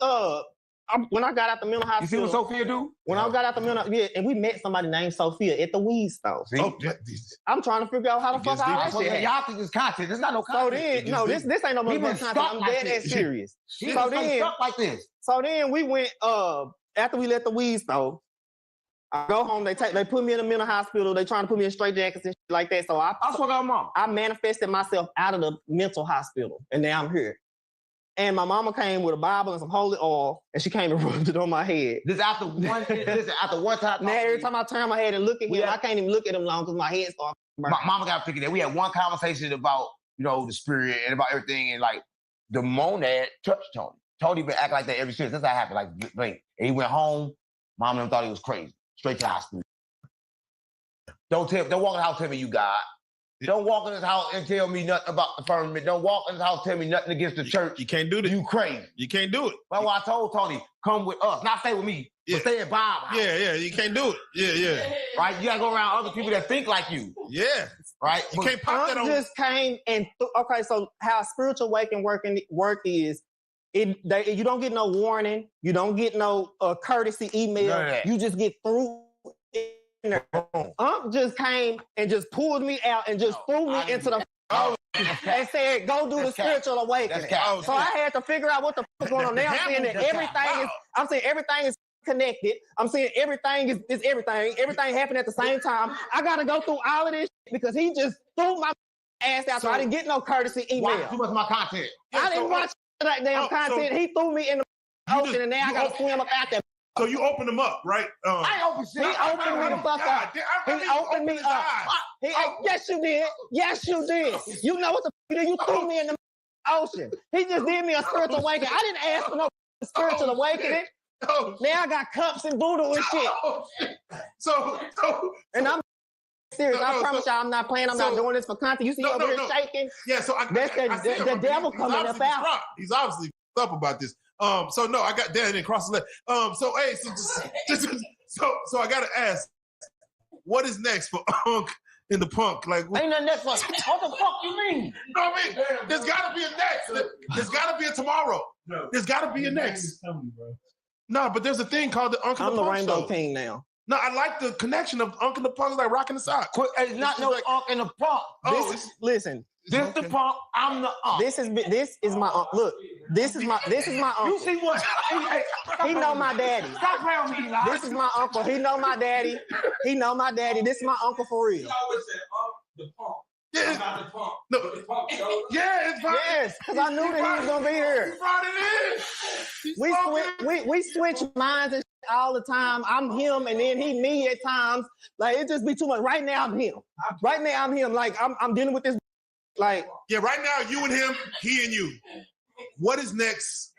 When I got out the mental hospital. You see what Sophia do? When I got out the mental, and we met somebody named Sophia at the weed store. I'm trying to figure out how the fuck all that shit happened. Y'all think it's content. It's not no content. So then, this ain't no motherfucking content. I'm dead ass serious. So then, like this. So then we went. After we left the weed store, I go home. They put me in a mental hospital. They trying to put me in straight jackets and shit like that. So I manifested myself out of the mental hospital, and now I'm here. And my mama came with a Bible and some holy oil, and she came and rubbed it on my head. This after one time. Now every time I turn my head and look at him, I can't even look at him long because my head starts burning. My mama got to figure that. We had one conversation about, the spirit and about everything, and like the monad touched Tony. Tony been acting like that ever since. That's how it happened. Like, and he went home. Mom and them thought he was crazy. Straight to the hospital. Don't walk in the house, tell me you God. Don't walk in this house and tell me nothing about the firmament. Don't walk in this house and tell me nothing against the church. You can't do that. You crazy. You can't do it. That's why I told Tony, come with us. Not stay with me, but stay at Bob's house. Yeah, you can't do it. Yeah. Right? You gotta go around other people that think like you. Yeah. right? You can't pop that on. Just came and okay. So how spiritual awakening work is, you don't get no warning, you don't get no courtesy email. You just get through. Just came and just pulled me out and just threw me into the and said, "Go do the spiritual awakening." So I had to figure out what the fuck is going on. Now I'm seeing that everything is connected. I'm saying everything is everything. Everything happened at the same time. I got to go through all of this because he just threw my ass out, so I didn't get no courtesy email. Watch too much of my content. I didn't watch that damn content. He threw me in the ocean, and now I got to swim up out there. So you opened them up, right? I opened shit. He opened me the fuck up. He opened me up. Yes, you did. Yes, you did. You know what the fuck you did? You threw me in the ocean. He just did me a spiritual awakening. I didn't ask for no spiritual awakening. Now I got cups and voodoo and shit. And I'm serious. I promise y'all I'm not playing. I'm not doing this for content. You see over here shaking? Yeah, so that's the devil coming up out. He's obviously up about this. So no, I got Dan and cross the leg. So hey, so I gotta ask, what is next for Unc in the Punk? Like, ain't nothing next for what the fuck you mean? You know what I mean? There's gotta be a next. There's gotta be a tomorrow. There's gotta be a next. No, but there's a thing called the Unc and the Punk. I'm the Rainbow Show. King now. No, I like the connection of Unc and the Punk, like rocking the sock. It's not no Unc and the Punk. Listen. This the Punk. I'm the Unc. This is my Unc. Look, this is my uncle. You see what? He know my daddy. Stop playing with me, Lord. This is my uncle. He know my daddy. He know my daddy. This is my uncle for real. The Punk. Yeah, not the Punk. No. The Punk show. Yeah, it's fine. Yes, because I knew that he was gonna be here. He brought it in. We switch minds and shit all the time. I'm him, and then he me at times. Like it just be too much. Right now I'm him. Right now I'm him. Like I'm dealing with this. Like yeah, right now you and him, he and you. What is next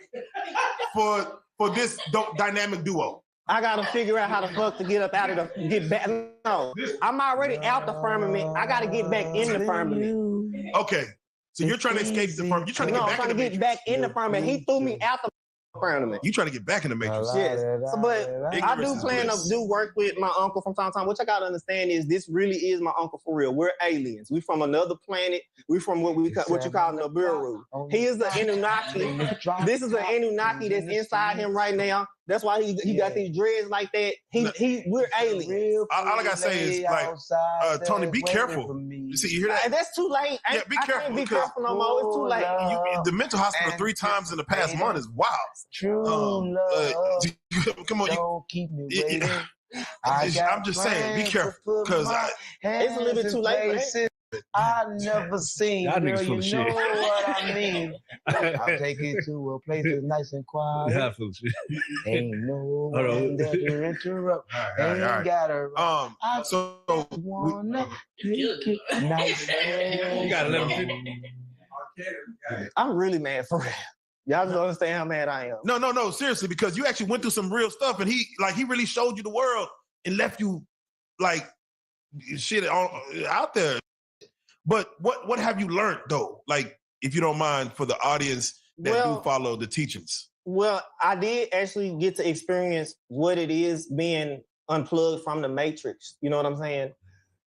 for this dynamic duo? I gotta figure out how the fuck to get up out of the get back. No, I'm already out the firmament. I gotta get back in the firmament. Okay, so you're trying to escape the firmament. You're trying to get back in the matrix. Get back in the firmament. He threw me out the firmament. You trying to get back in the matrix? Yes, but I do plan to do work with my uncle from time to time. What I gotta understand is this really is my uncle for real. We're aliens. We from another planet. We from what you call Nibiru. He is the Anunnaki. This is an Anunnaki that's inside him right now. That's why he got these dreads like that. We're aliens. All I gotta say is like, Tony, be careful. You see, you hear that? That's too late. Yeah, be careful. I can't be careful no more. It's too late. The mental hospital 3 times in the past month is wild. True love. Come on, don't keep me waiting. I'm just saying, be careful because it's a little bit too late. I never seen, Y'all girl, niggas full you of know shit. what I mean. I'll take you to a place that's nice and quiet. Y'all full of shit. Ain't no Hold on. one that can interrupt. All right. Gotta I so wanna take it nice. You got 11. I'm really mad for real. Y'all don't understand how mad I am. No, seriously, because you actually went through some real stuff, and he really showed you the world and left you like shit out there. But what have you learned though? Like, if you don't mind, for the audience that do follow the teachings. Well, I did actually get to experience what it is being unplugged from the matrix. You know what I'm saying?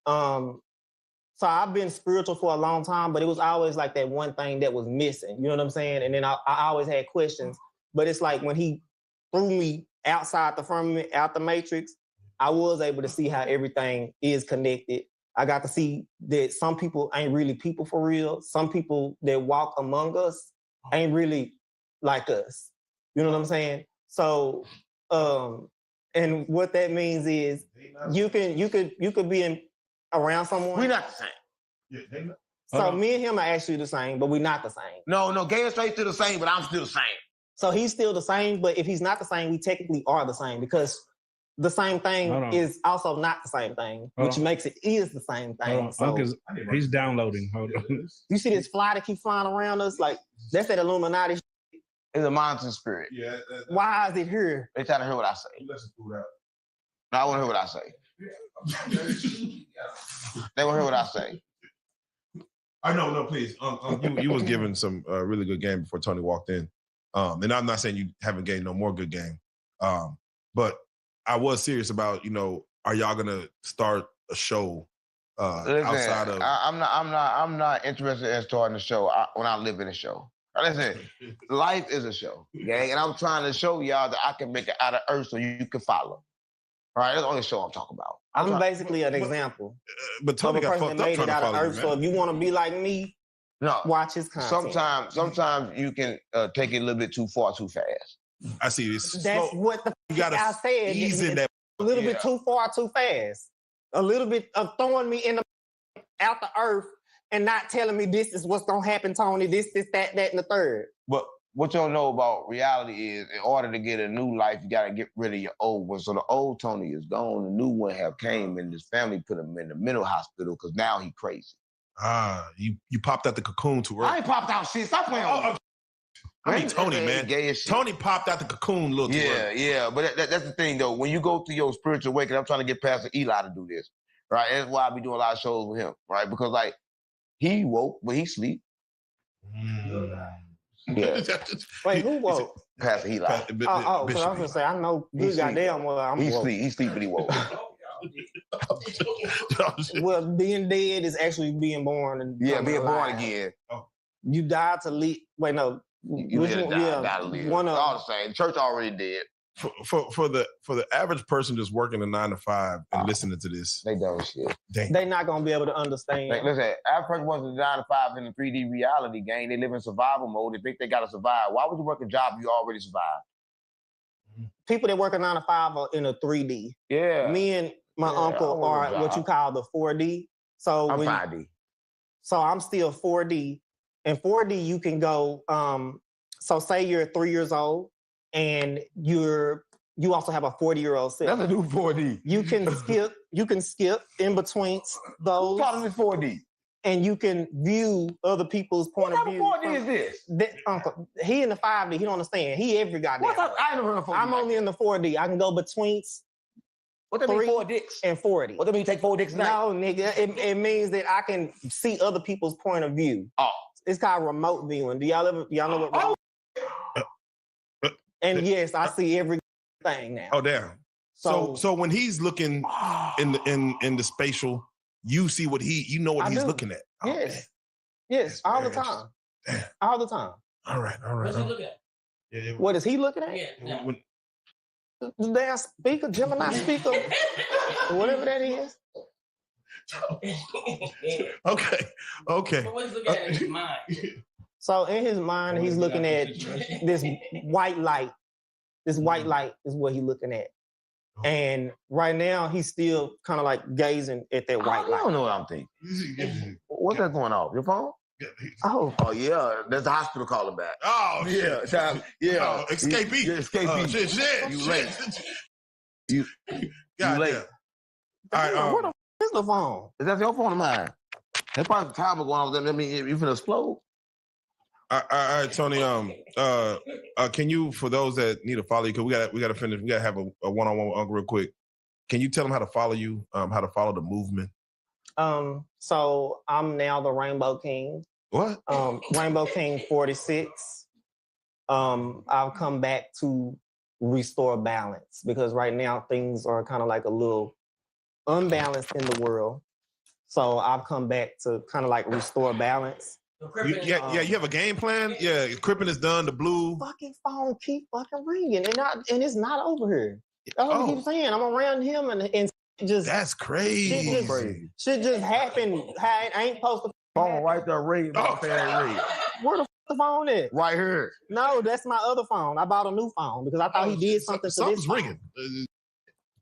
So I've been spiritual for a long time, but it was always like that one thing that was missing. You know what I'm saying? And then I always had questions. But it's like when he threw me outside the firmament, out the matrix, I was able to see how everything is connected. I got to see that some people ain't really people for real. Some people that walk among us ain't really like us. You know what I'm saying? So, and what that means is you could be around someone. We're not the same. So me and him are actually the same, but we're not the same. No, Gay and Straight still the same, but I'm still the same. So he's still the same, but if he's not the same, we technically are the same because the same thing is also not the same thing, which makes it is the same thing. So He's downloading. Hold on. You see this fly that keep flying around us? Like, that's that Illuminati shit. It's a monitoring spirit. Yeah. Why is it here? They trying to hear what I say. No, I want to hear what I say. They want to hear what I say. No, please. You was giving some really good game before Tony walked in. And I'm not saying you haven't gained no more good game. But I was serious about, are y'all going to start a show outside of. I'm not interested in starting a show when I live in a show. Listen, life is a show, gang, and I'm trying to show y'all that I can make it out of earth so you can follow. All right, that's the only show I'm talking about. I'm basically an example. But Tony of a got person fucked that up made trying it to out of follow you, earth. So man. if you want to be like me, watch his content. Sometimes you can take it a little bit too far, too fast. I see this. That's what you gotta I said. ease in that. A little bit too far, too fast. A little bit of throwing me out the earth and not telling me this is what's gonna happen, Tony. This, that, and the third. But what you don't know about reality is, in order to get a new life, you gotta get rid of your old one. So the old Tony is gone. The new one have came, and his family put him in the mental hospital because now he crazy. You popped out the cocoon too early. I ain't popped out shit. Stop playing with me. I mean, Tony, man. Gay as shit. Tony popped out the cocoon a little too early. Yeah. But that's the thing, though. When you go through your spiritual awakening, I'm trying to get Pastor Eli to do this, right? That's why I be doing a lot of shows with him, right? Because, like, he woke, but he sleep. Yeah. Wait, who woke? Pastor Eli. Because I was gonna say, I know good goddamn well I'm woke. He sleep, but he woke. Well, being dead is actually being born. And being born alive. again. You died to leave. Wait, no. You live to die to live. One of all the same. Church already dead. For the average person just working a 9 to 5 and listening to this, they dumb shit. They not gonna be able to understand. Like, listen, average person working a 9 to 5 in the 3D reality game. They live in survival mode. They think they gotta survive. Why would you work a job you already survived? People that work a 9 to 5 are in a 3D. Yeah. Me and my uncle are what you call the 4D. So I'm 5D. So I'm still 4D. In 4D, you can go. So say you're 3 years old, and you also have a 40-year-old self. That's a new 4D. You can skip in between those. Part of this 4D. And you can view other people's point of view. What type of 4D is this? Uncle, he in the 5D. He don't understand. He every goddamn. I never heard of 4D. I'm only in the 4D. I can go between. What that mean, 4 dicks? And 40. What that mean, you take 4 dicks now? No, nigga. It means that I can see other people's point of view. Oh. It's called remote viewing. Do y'all know what remote? And yes, I see everything now. Oh, damn. So when he's looking in the spatial, you see what you know what he's looking at. Oh, yes. Man. Yes, all the time. Damn. All the time. All right. What's he looking at? Yeah. What is he looking at? Yeah. The damn speaker, Gemini speaker, whatever that is. Okay. But what's he looking at in his mind? So in his mind, he's looking at this white light. This white light is what he's looking at. And right now, he's still kind of like gazing at that white light. I don't know what I'm thinking. What's that going off? Your phone? Oh yeah, there's the hospital calling back. Oh yeah, Oh, escapee. Escapee. Shit. You late. You late. All right. Where the f is the phone? Is that your phone or mine? That's probably the timer going off. That mean you finna explode. All right, Tony. Can you, for those that need to follow you, because we gotta finish. We gotta have a one-on-one with Uncle real quick. Can you tell them how to follow you? How to follow the movement? So I'm now the Rainbow King. What? Rainbow King 46. I've come back to restore balance because right now things are kind of like a little unbalanced in the world. So I've come back to kind of like restore balance. You have a game plan? Yeah, Crippin is done, the blue. Fucking phone keep fucking ringing and it's not over here. That's what I keep saying. I'm around him and just that's crazy. Shit just happened. I ain't supposed to. Phone right there, ring. Where the the phone is? Right here. No, that's my other phone. I bought a new phone because I thought he did something to this Something's phone. ringing.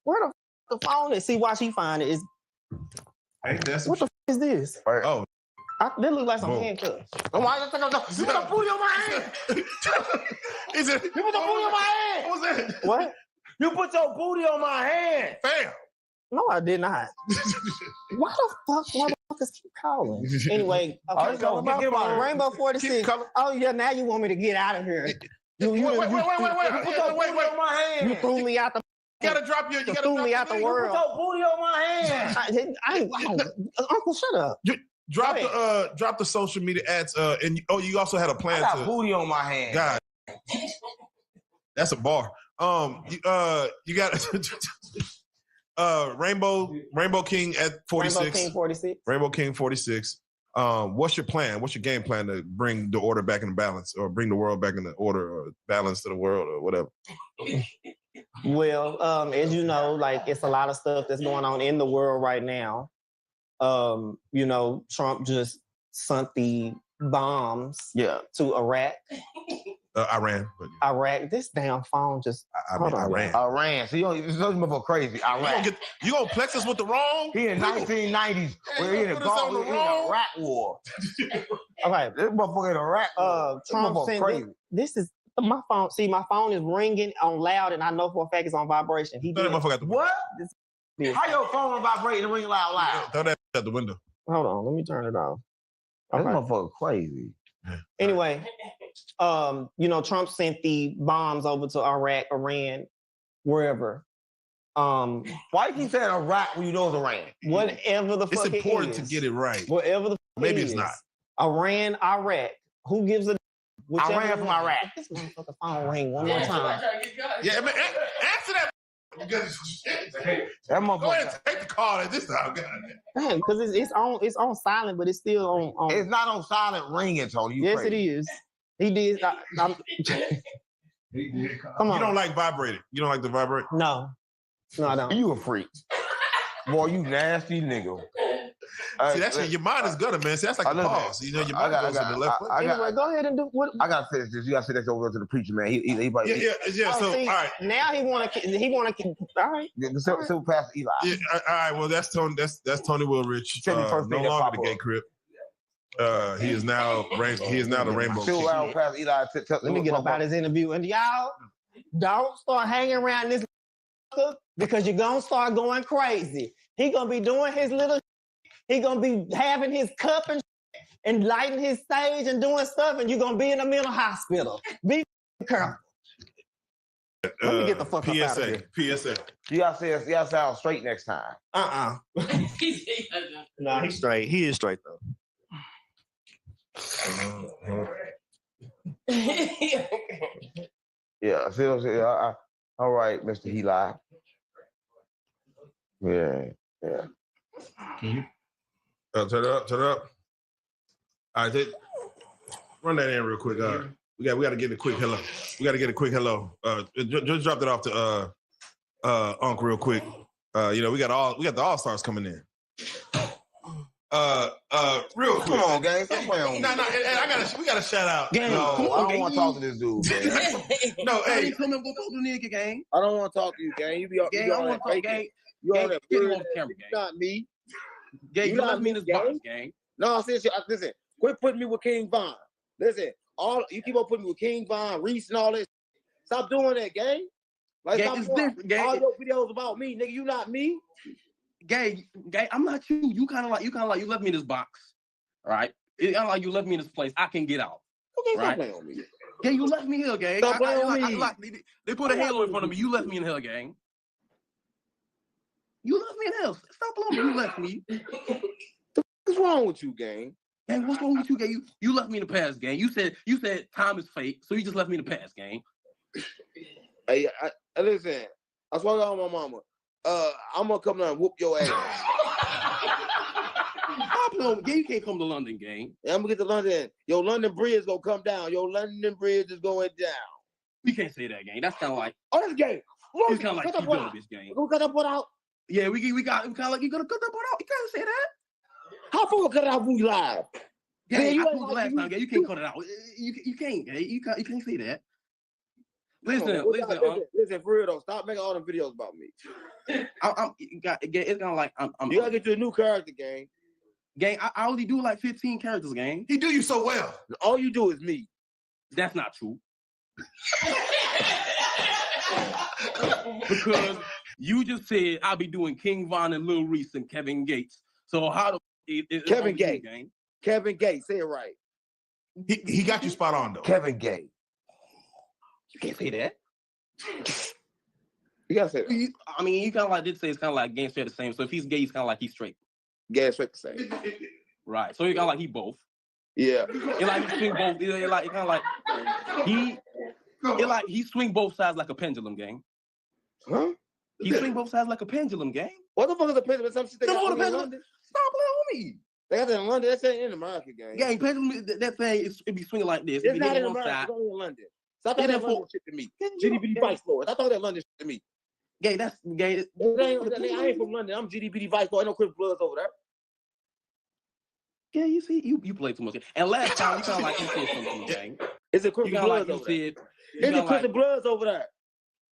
Where the phone is? See why she find it is. What the is this? Oh. This looks like some handcuffs. Oh, why? You put the booty on my hand. Is it? You put the booty on my hand. What was that? What? You put your booty on my hand. Fam. No, I did not. Why the fuck motherfuckers keep calling? Anyway, okay, so get him out of here. Rainbow 46. Oh yeah, now you want me to get out of here. Wait. You put your booty on my hand. You threw me out the. You gotta drop your. You gotta threw drop me out the your- world. Put your booty on my hand. Uncle, shut up. Drop the social media ads. And you also had a plan I got to booty on my hand. God. That's a bar. You got Rainbow King at 46. Rainbow King 46. Rainbow King 46. What's your plan? What's your game plan to bring the order back into balance, or bring the world back into order, or balance to the world, or whatever? Well, as you know, like it's a lot of stuff that's going on in the world right now. You know, Trump just sent the bombs to Iraq. Iran. Iraq. This damn phone just. Hold on. Iran. So you motherfucker crazy. Iraq. You gonna plex us with the wrong? He in 1990s. We're in a Iraq war. Okay. This motherfucker in Iraq. Trump sent this is my phone. See, my phone is ringing on loud, and I know for a fact it's on vibration. He did. What? How your phone on vibrating and ring loud? Throw that out the window. Hold on. Let me turn it off. This motherfucker crazy. Anyway, you know, Trump sent the bombs over to Iraq, Iran, wherever. Why you keep saying Iraq when you know it's Iran? Whatever the fuck It's important it is. to get it right. Whatever the fuck Maybe it it's is. not. Iran, Iraq. Who gives a Iran from Iraq. This motherfucker phone ring one more time. Yeah, I mean, answer that. That motherfucker. Go ahead and take the call at this time. Because it's on silent, but it's still on. It's not on silent ringing, Tony. You yes, crazy. it is. He did. Come on. You don't like vibrating. You don't like the vibrate? No. No, I don't. You a freak. Boy, you nasty nigga. See, that's your mind is gutter, man. See, that's like a pause. You know, your mind goes to the left foot. Anyway, go ahead and do what. I gotta finish this. You gotta sit next over to the preacher, man. He Yeah. So, see, all right. Now he want to. All right. So Pastor Eli. Yeah, all right. Well, that's Tony. That's Tony Wilrich. Tell me first No thing that longer pop the gay up. crip. He is now the Rainbow Still King. around Pastor Eli. Let me get about his interview. And y'all don't start hanging around this because you're gonna start going crazy. He gonna be doing his little. He gonna be having his cup and lighting his stage and doing stuff, and you're gonna be in a mental hospital. Be careful. Let me get the fuck up out of here. PSA. You gotta sound straight next time. Nah, he's straight. He is straight though. Yeah, all right, Mr. Eli. Yeah. Turn it up. All right, run that in real quick. We got to get a quick hello. Just dropped it off to Unc real quick. You know, we got the All-Stars coming in. Real quick. Come on, gang. Stop playing on me. No, we got to shout out. Gang, no, I don't want to talk to this dude, gang. No, hey. Come and go talk to nigga, gang. I don't want to talk to you, gang. You be Gang, I want to talk, gang. You on Gang, that get him bird off camera, gang. Not me. Gang, you left me in this box, gang. No, listen, quit putting me with King Von. Listen, you keep on putting me with King Von, Reese, and all this. Stop doing that, gang. Like, Gang, stop it's doing different, gang. all your videos about me, nigga. You not me. Gang, I'm not you. You kind of like you left me in this box, right? It's kind of like you left me in this place. I can get out. Okay, right? stop playing on me. Gang, you left me here, gang. Stop playing on me. They put a halo in front of me. You left me in here, gang. You left me in here. Stop playing. You left me. What's wrong with you, gang? Gang, what's wrong with you, gang? You left me in the past, gang. You said time is fake, so you just left me in the past, gang. Hey, listen. I swear to God, my mama. I'm gonna come down and whoop your ass. Stop playing, gang. You can't come to London, gang. Yeah, I'm gonna get to London. Your London Bridge gonna come down. Your London Bridge is going down. You can't say that, gang. That's kind of like. Oh, that's gay. It's kind of like you bitch, gang. Go cut that butt out. Yeah, we kind of like you gonna cut that butt out. You can't say that. How far we cut it out when we live? Gang, you I told you last time, gang. You can't cut it out. You can't, gang. You can't say that. Listen, for real though. Stop making all the videos about me. It's kind of like you gotta get you a new character, gang. Gang, I only do like 15 characters, gang. He do you so well. All you do is me. That's not true. Because you just said I'll be doing King Von and Lil Reese and Kevin Gates. So how do Kevin Gates? Kevin Gates, say it right. He got you spot on though. Kevin Gates. You can't say that. You gotta say that. I mean, you kind of like did say it's kind of like gay and straight the same. So if he's gay, he's kind of like he's straight. Gay and straight the same. Right. So he kind of like he both. Yeah. It like he swing both. It like kind of like he. It like he swing both sides like a pendulum, gang. Huh? He swing both sides like a pendulum, gang. What the fuck is a pendulum? Some shit they got in London. Stop playing with me. They got that in London. That's in America, gang. Gang, pendulum, that thing, it be swinging like this. It's It be not in hitting one America. side. It's only in London. So I thought that London shit to me. GDP vice lord. I thought that London shit to me. Gang, that's gang. I ain't from London. I'm GDP vice lord. Ain't no Chris Bloods over there. Yeah, you see, you play too much. And last time you sound like you said something to me, gang. Is it Christian Bloods like over there? Is it Christian Bloods over there?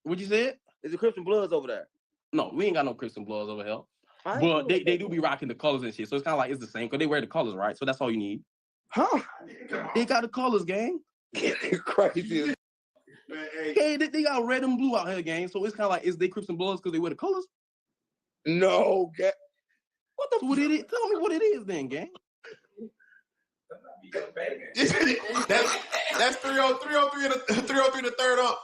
What you said? Is it Christian Bloods over there? No, we ain't got no Christian Bloods over here. But they do be rocking the colors and shit. So it's kind of like it's the same because they wear the colors, right? So that's all you need. Huh? They got the colors, gang. Crazy. Hey, they got red and blue out here, gang. So it's kind of like, is they Christian Bloods because they wear the colors? No, gang. What the what it is? Tell me what it is then, gang. That's 303 and 303 the third up.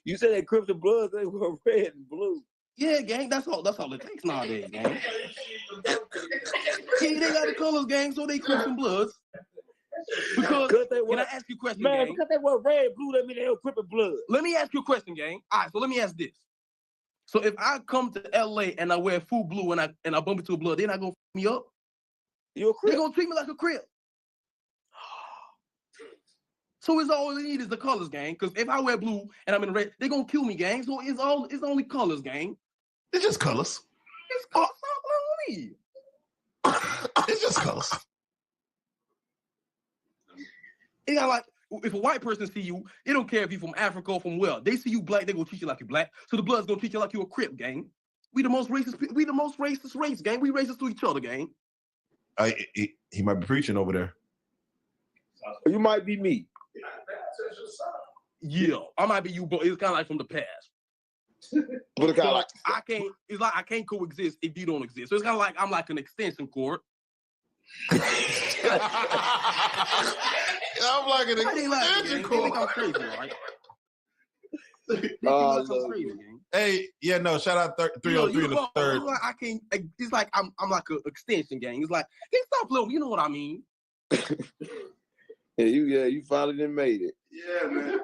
You said that Christian Bloods, they were red and blue. Yeah, gang, that's all it takes nowadays, gang. Yeah, they got the colors, gang, so they Christian Bloods. Because can I ask you a question, man, gang? because they were red, blue, that mean they were Christian blood. Let me ask you a question, gang. All right, so let me ask this. So if I come to LA and I wear full blue and I bump into a blood, they're not gonna f me up? You a Crip? They're gonna treat me like a Crip. So it's all they need is the colors, gang. Because if I wear blue and I'm in red, they're gonna kill me, gang. So it's only colors, gang. It's just colors. It's colors. Stop playing with me. It's just colors. It got like, if a white person see you, they don't care if you're from Africa or from where. They see you black, they gonna treat you like you black. So the blood's gonna treat you like you a Crip, gang. We the most racist race, gang. We racist to each other, gang. He might be preaching over there. You might be me. Yeah, I might be you, but it's kind of like from the past. But it's kind of like I can't coexist if you don't exist. So it's kind of like I'm like an extension cord. I'm like an extension cord. They think I'm crazy, right? Hey, yeah, no, shout out 303 in the third. Like, I can't. It's like I'm like an extension gang. It's like, hey, stop playing. You know what I mean? You finally done made it. Yeah, man.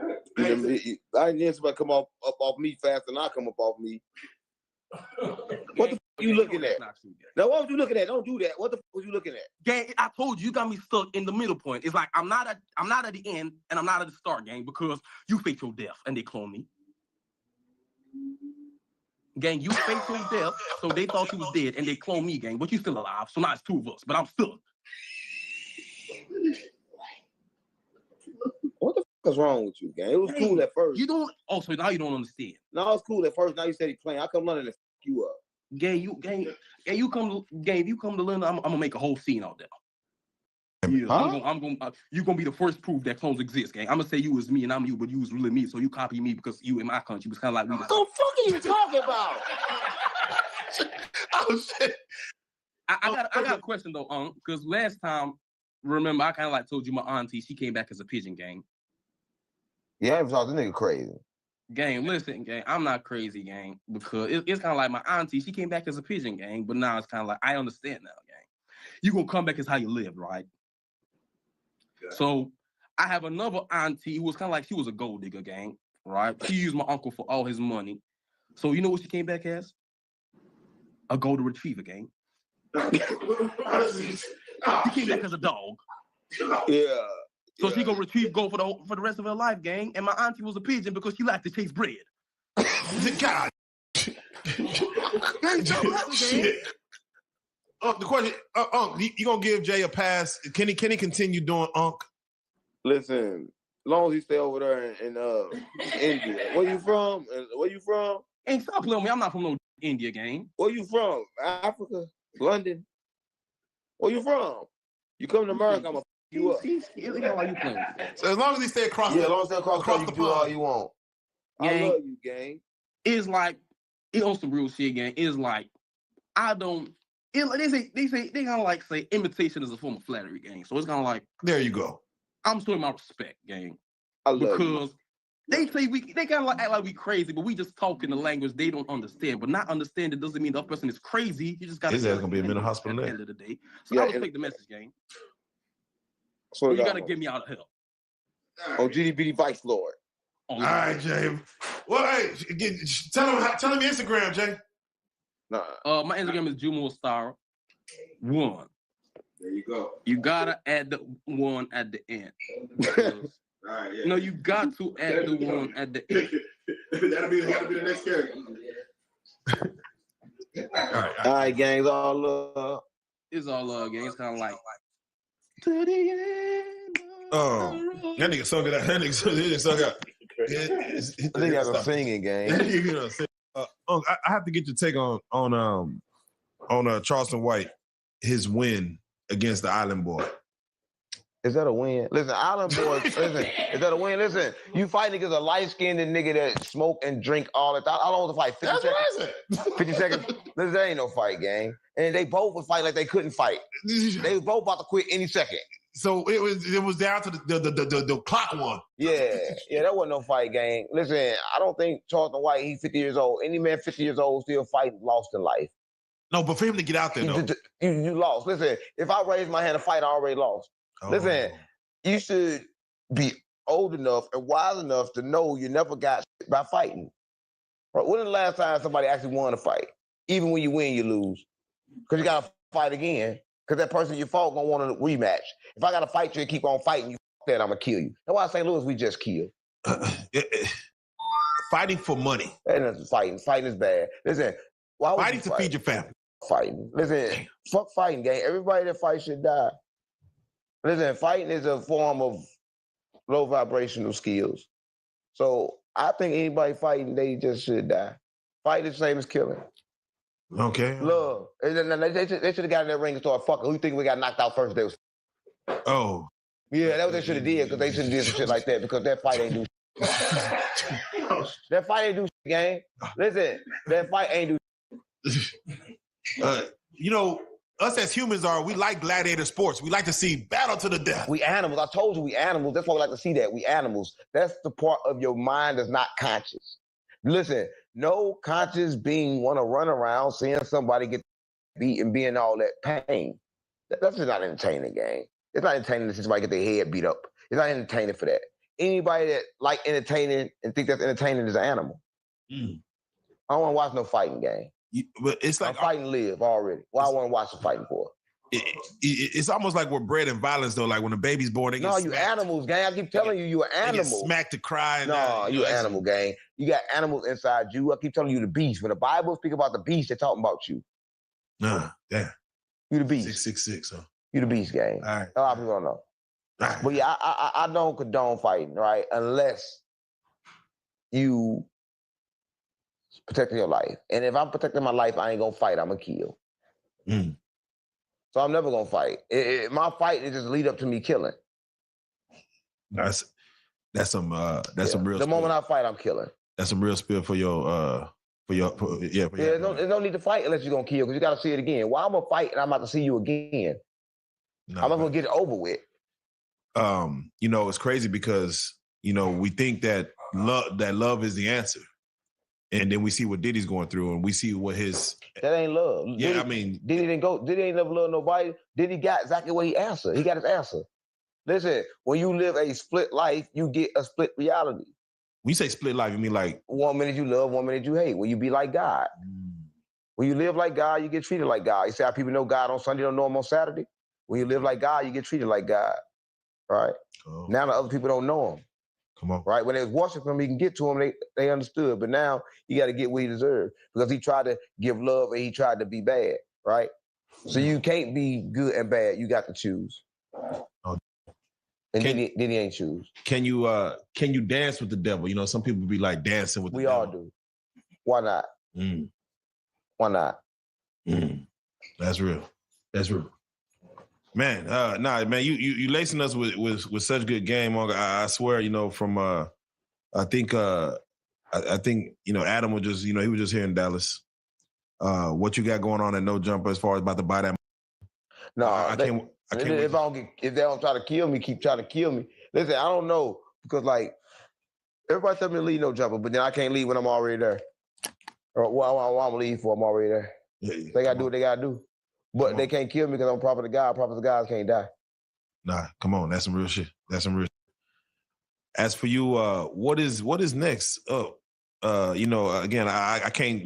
I ain't need somebody come up off me faster than I come up off me. What the fuck you looking at? Now, what was you looking at? Don't do that. What the fuck was you looking at? Gang, I told you, you got me stuck in the middle point. It's like I'm not at the end and I'm not at the start, gang, because you fake your death and they clone me. Gang, you fake your death, so they thought you was dead and they cloned me, gang, but you still alive. So now it's two of us, but I'm stuck. What the fuck is wrong with you, gang? It was cool at first. You don't. Oh, so now you don't understand. No, it's cool at first. Now you said he playing. I come London and fuck you up. Gang, you come to London. I'm gonna make a whole scene out there. Yeah, huh? You're gonna be the first proof that clones exist, gang. I'm gonna say you was me and I'm you, but you was really me. So you copy me because you in my country was kind of like me. What the fuck are you talking about? Oh shit! I got a question though, because last time, remember, I kind of like told you my auntie, she came back as a pigeon, gang. Yeah, I ever saw this nigga crazy. Gang, listen, gang, I'm not crazy, gang, because it's kind of like my auntie, she came back as a pigeon, gang, but now it's kind of like, I understand now, gang. You gonna come back as how you lived, right? Okay. So I have another auntie who was kind of like, she was a gold digger, gang, right? She used my uncle for all his money. So you know what she came back as? A golden retriever, gang. She came back as a dog. Yeah. So she gonna retrieve gold for the rest of her life, gang. And my auntie was a pigeon because she liked to chase bread. God. Shit. The question, you gonna give Jay a pass? Can he continue doing Unc? Listen, as long as he stay over there in India. Where you from? Ain't stop playing with me. I'm not from no India, gang. Where you from? Africa? London? Where you from? You come to America, I'm gonna you up. So as long as he stay across as long as they across the pond, do all you want. Gang, I love you, gang. It's like, it on some real shit, gang. It's like, they kind of like say imitation is a form of flattery, gang. So it's kind of like, there you go. I'm showing my respect, gang. I love because you. They say they kind of like act like we crazy, but we just talk in the language they don't understand. But not understanding doesn't mean the other person is crazy. You just got to. His ass gonna be a mental hospital at the end of the day. So I will take the message, gang. So you gotta get me out of hell. On GDP Vice Lord. All right, Jay. Well, hey, tell him your Instagram, Jay. My Instagram is Jumostar1. There you go. You gotta add the 1 at the end. All right, yeah. No, you got to add the 1 at the end. That'll be the next character. All right, gang. It's all love. It's all love, gang. It's kind of like. That nigga sung it out. That nigga sung it out. I think that's a singing game. I have to get your take on Charleston White, his win against the Island Boy. Is that a win? Listen, Island Boy, listen, is that a win? Listen, you fighting against a light-skinned nigga that smoke and drink all the time. I don't want to fight 50 That's seconds. what I said. 50 seconds. Listen, there ain't no fight, gang. And they both would fight like they couldn't fight. They was both about to quit any second. So it was down to the clock one. Yeah, that wasn't no fight, gang. Listen, I don't think Charleston White, he's 50 years old. Any man 50 years old still fighting lost in life. No, but for him to get out there, though. You lost. Listen, if I raise my hand to fight, I already lost. Listen, you should be old enough and wise enough to know you never got shit by fighting. When was the last time somebody actually won a fight? Even when you win, you lose. Because you got to fight again. Because that person you fought going to want a rematch. If I got to fight you and keep on fighting you, that I'm going to kill you. That's why St. Louis, we just kill. Fighting for money. That's fighting. Fighting is bad. Listen, why fighting to feed your family. Fighting. Listen, fuck fighting, gang. Everybody that fights should die. Listen, fighting is a form of low vibrational skills. So I think anybody fighting, they just should die. Fighting is the same as killing. Okay. Love. They should have got in that ring and started fucking. Who you think we got knocked out first? They was. Oh. Yeah, that's what they should have did, because they shouldn't do some shit like that, because that fight ain't do That fight ain't do shit, gang. Listen, that fight ain't do You know, us as humans we like gladiator sports. We like to see battle to the death. We animals. I told you we animals. That's why we like to see that. We animals. That's the part of your mind that's not conscious. Listen, no conscious being want to run around seeing somebody get beat and being all that pain. That's just not entertaining, gang. It's not entertaining to see somebody get their head beat up. It's not entertaining for that. Anybody that like entertaining and think that's entertaining is an animal. I don't want to watch no fighting game. But it's like I'm fighting live already. Why I want to watch the fighting for? It's almost like we're bred in violence, though. Like when a baby's born, they get you animals, gang. I keep telling you, you're an animal. Smacked to cry. No, you're an animal, gang. You got animals inside you. I keep telling you the beast. When the Bible speaks about the beast, they're talking about you. Nah, damn. You the beast. 666, huh? You the beast, gang. All right. A lot of people don't know. Right. But yeah, I don't condone fighting, right? Unless you protecting your life. And if I'm protecting my life, I ain't gonna fight. I'm gonna kill. So I'm never gonna fight. My fight is just lead up to me killing. That's some real. The moment I fight, I'm killing. That's some real spill for your There's no need to fight unless you're gonna kill, because you gotta see it again. Why I'm gonna fight and I'm about to see you again? I'm not gonna get it over with. You know, it's crazy because, you know, we think that love is the answer. And then we see what Diddy's going through, and we see what his... That ain't love. Yeah, Diddy ain't never love nobody. Diddy got exactly what he answered. He got his answer. Listen, when you live a split life, you get a split reality. When you say split life, you mean like... 1 minute you love, 1 minute you hate. When you be like God. When you live like God, you get treated like God. You see how people know God on Sunday, don't know him on Saturday? When you live like God, you get treated like God. Right? Oh. Now the other people don't know him. Come on. Right? When they was worshiping him, he can get to him, they understood. But now you got to get what he deserved, because he tried to give love and he tried to be bad. Right? So you can't be good and bad. You got to choose. Oh. And Diddy ain't choose. Can you dance with the devil? You know, some people be like dancing with the devil. We all do. Why not? Why not? That's real. That's real. Man, man, you lacing us with such good game. I swear, you know, from I think you know, Adam was just, you know, he was just here in Dallas. What you got going on at No Jumper as far as about to buy that? No, I can't. If they don't try to kill me, keep trying to kill me. Listen, I don't know, because like everybody tell me to leave No Jumper, but then I can't leave when I'm already there. Or what I'm leave for, I'm already there. They gotta do what they gotta do. But they can't kill me because I'm prophet of God. Prophets of God can't die. Nah, come on. That's some real shit. That's some real shit. As for you, what is next? You know, again,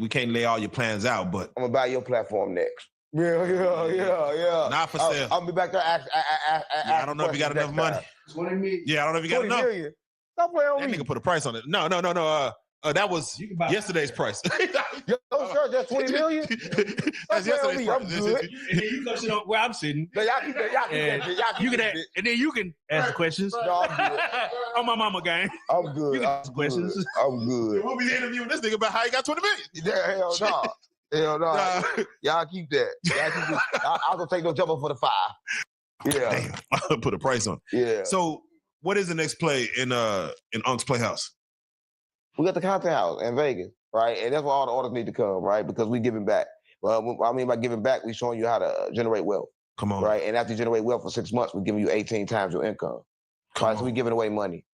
we can't lay all your plans out, but I'm gonna buy your platform next. Yeah. Not for sale. I'll be back there. I don't know if you got enough money. 20 million. Yeah, I don't know if you got 20 enough. million. Stop playing on That me. nigga put a price on it. No. That was yesterday's price. Yo, sir, that's 20 million. That's yesterday's price. I'm good. And then you come sit on where I'm sitting. No, y'all keep that. And then you can ask the questions. No, I'm good. On my mama gang. I'm good. You can ask questions. I'm good. We'll be interviewing this nigga about how he got 20 million. Yeah, hell no. Hell no. Y'all keep that. I'll go take no jumper for the 5. Yeah. Damn. Put a price on it. Yeah. So what is the next play in Unc's Playhouse? We got the content house in Vegas, right? And that's where all the orders need to come, right? Because we giving back. Well, I mean by giving back, we showing you how to generate wealth. Come on. Right? And after you generate wealth for 6 months, we're giving you 18 times your income. Right? So we're giving away money.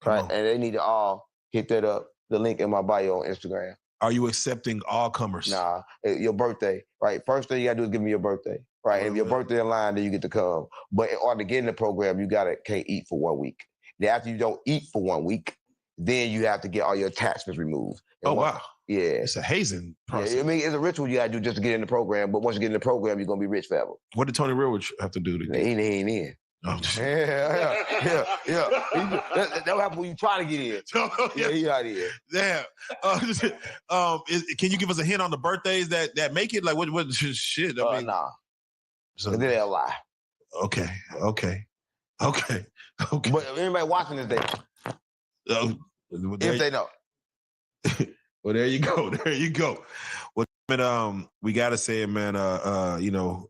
Right? And they need to all hit that up, the link in my bio on Instagram. Are you accepting all comers? Nah, your birthday, right? First thing you gotta do is give me your birthday, right? And if your birthday in line, then you get to come. But in order to get in the program, you can't eat for 1 week. Then after you don't eat for 1 week, then you have to get all your attachments removed. Oh, wow. Yeah. It's a hazing process. Yeah, I mean, it's a ritual you gotta do just to get in the program. But once you get in the program, you're gonna be rich forever. What did Tony Railroad have to do to get He ain't in. Oh, Yeah. That happens when you try to get in. Yeah, he out here. Damn. Can you give us a hint on the birthdays that make it? Like what shit? I mean, Nah. So, then they'll lie. Okay. But anybody watching this day, if they know. Well, there you go. Well, man, we gotta say it, man.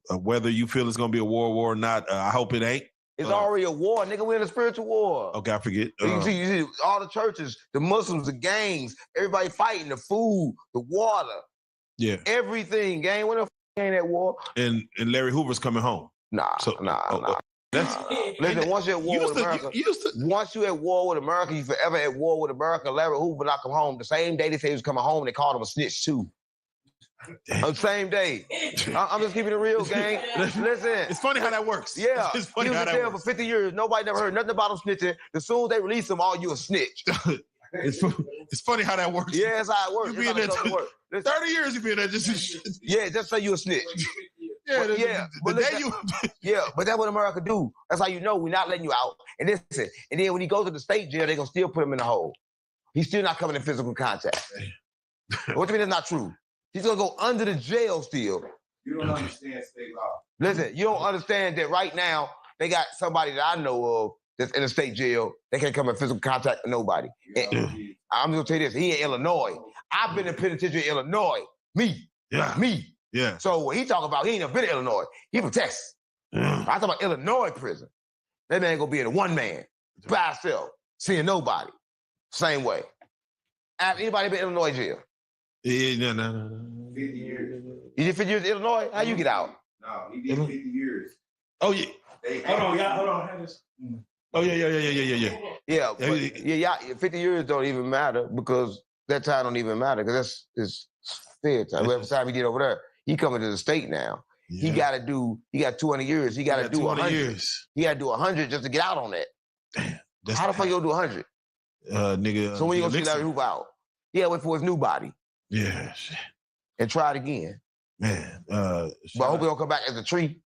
Whether you feel it's gonna be a war or not, I hope it ain't. It's already a war, nigga. We're in a spiritual war. Okay, I forget. You see all the churches, the Muslims, the gangs, everybody fighting, the food, the water, Yeah. everything, gang. When the ain't at war? And Larry Hoover's coming home. Nah. Listen, once you're at war with America, once you're at war with America, you forever at war with America. Larry Hoover not come home. The same day they say he was coming home, they called him a snitch too. On the same day. I'm just keeping it real, gang. Listen. It's funny how that works. Yeah. It's funny he was how in that jail works. for 50 years. Nobody never heard nothing about him snitching. As soon as they release him, all you a snitch. It's funny how that works. Yeah, that's how it works. You be in there 30 years, you be in there just yeah, just say you a snitch. Yeah, but that's what America do. That's how you know we're not letting you out. And listen, and then when he goes to the state jail, they're gonna still put him in the hole. He's still not coming in physical contact. What do you mean that's not true? He's gonna go under the jail still. You don't understand state law. Listen, you don't understand that right now they got somebody that I know of that's in a state jail. They can't come in physical contact with nobody. And I'm gonna tell you this: he in Illinois. I've been in penitentiary in Illinois. Me. Yeah. So what he talking about, he ain't never been in Illinois. He from Texas. I talk about Illinois prison. That man gonna be in a one man, by himself, seeing nobody. Same way. Have anybody been in Illinois jail? Yeah, no. 50 years. You did 50 years in Illinois? How you get out? No, he did 50 years. Oh yeah. Hold on. Have this. Oh yeah. Yeah, but, 50 years don't even matter because that time don't even matter because it's fair time. Every time he get over there, he coming to the state now. Yeah. He got 200 years. He got to do 100 years. He got to do 100 just to get out on that. Damn, how the fuck you gonna do 100? Nigga. So when you gonna see Larry Hoover out? Yeah, wait for his new body. Yeah. And try it again. Man. But I hope he don't come back as a tree.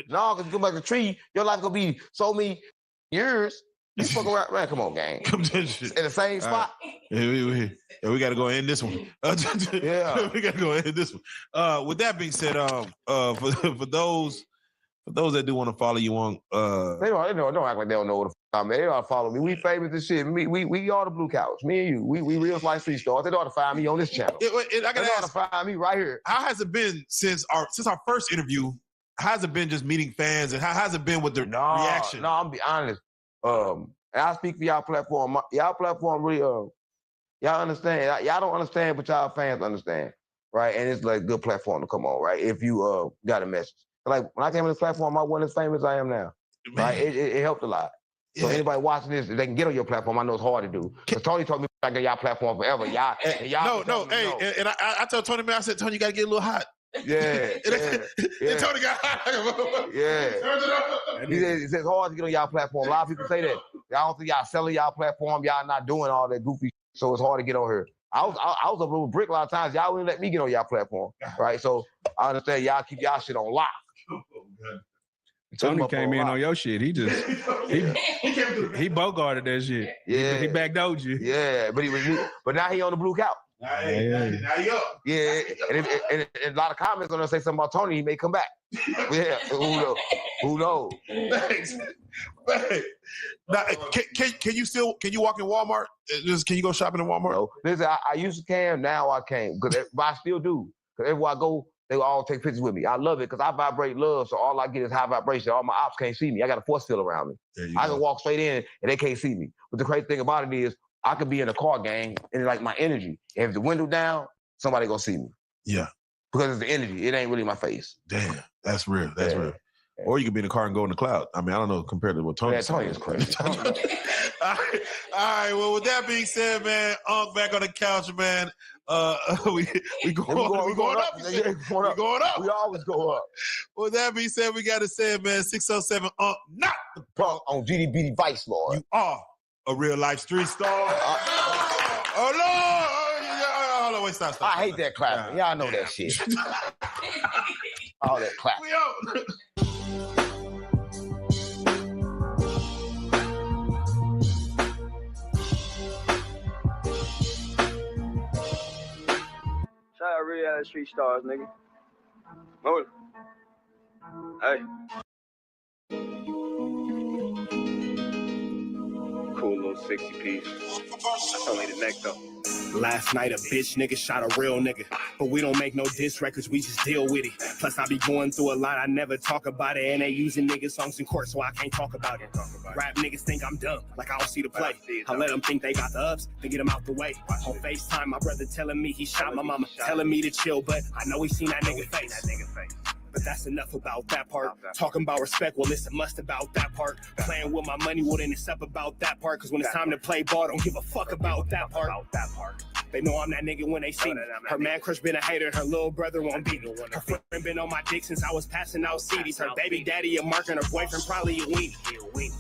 No, because you come back as a tree, your life gonna be so many years. You fuck around, man. Come on, gang. In the same spot. We got to go end this one. Yeah, we got to go end this one. With that being said, for those that do want to follow you on, they don't act like they don't know what the fuck, man. They ought to follow me. We famous and shit. We all the blue couch. Me and you. We real life street stars. They ought to find me on this channel. I gotta ought to find me right here. How has it been since our first interview? How's it been just meeting fans, and how has it been with the reaction? No, I'm be honest. And I speak for y'all platform. Y'all platform really, y'all understand. Y'all don't understand, but y'all fans understand, right? And it's like a good platform to come on, right? If you got a message. Like when I came on this platform, I wasn't as famous as I am now. Right? It helped a lot. So anybody watching this, if they can get on your platform, I know it's hard to do. Because Tony told me I got y'all platform forever. Y'all. No. Hey, and I told Tony, man, I said, Tony, you got to get a little hot. Yeah. And Tony got high. Yeah. Turns it up. It's hard to get on y'all platform. A lot of people say that. Y'all don't think y'all selling y'all platform. Y'all not doing all that goofy, so it's hard to get on here. I was up with Brick a lot of times. Y'all wouldn't let me get on y'all platform, right? So I understand y'all keep y'all shit on lock. Tony came in on your shit. He just he bogarted that shit. Yeah. He backdoored you. Yeah, but now he on the blue couch. Now you up. Yeah, and a lot of comments gonna say something about Tony. He may come back. Yeah, who knows? Thanks. Now, can you walk in Walmart? Can you go shopping in Walmart? No. Listen, I used to can, now I can't. But I still do. Because everywhere I go, they all take pictures with me. I love it because I vibrate love, so all I get is high vibration. All my ops can't see me. I got a force field around me. I can walk straight in and they can't see me. But the crazy thing about it is I could be in a car gang and like my energy. If the window down, somebody gonna see me. Yeah. Because it's the energy. It ain't really my face. Damn, that's real. That's real. Or you could be in the car and go in the cloud. I mean, I don't know compared to what Tony said. Tony is crazy. All right. Well, with that being said, man, Unc back on the couch, man. We going up. We going up. We always go up. With that being said, we got to say, man, 607 Unc, not the punk on GDBD Vice Lord. You are a real life street star. Oh Lord! Hold on, wait, stop. I hate that clapping. Y'all know that shit. All that clapping. We out. Shout out real out street stars, nigga. Hold it. Hey. Cool little 60 piece. That's only the neck though. Last night a bitch nigga shot a real nigga. But we don't make no diss records, we just deal with it. Plus I be going through a lot, I never talk about it. And they using nigga songs in court, so I can't talk about it. Rap niggas think I'm dumb, like I don't see the play. I let them think they got the ups, to get them out the way. On FaceTime, my brother telling me he shot my mama, telling me to chill, but I know he seen that nigga face. But that's enough about that part. Talking about respect, well, it's a must about that part. Playing with my money, well, then it's up about that part. Cause when it's time to play ball, don't give a fuck about that part. They know I'm that nigga when they see me. Her man crush been a hater, her little brother won't beat me. Her friend been on my dick since I was passing out CDs. Her baby daddy a mark and her boyfriend probably a weenie.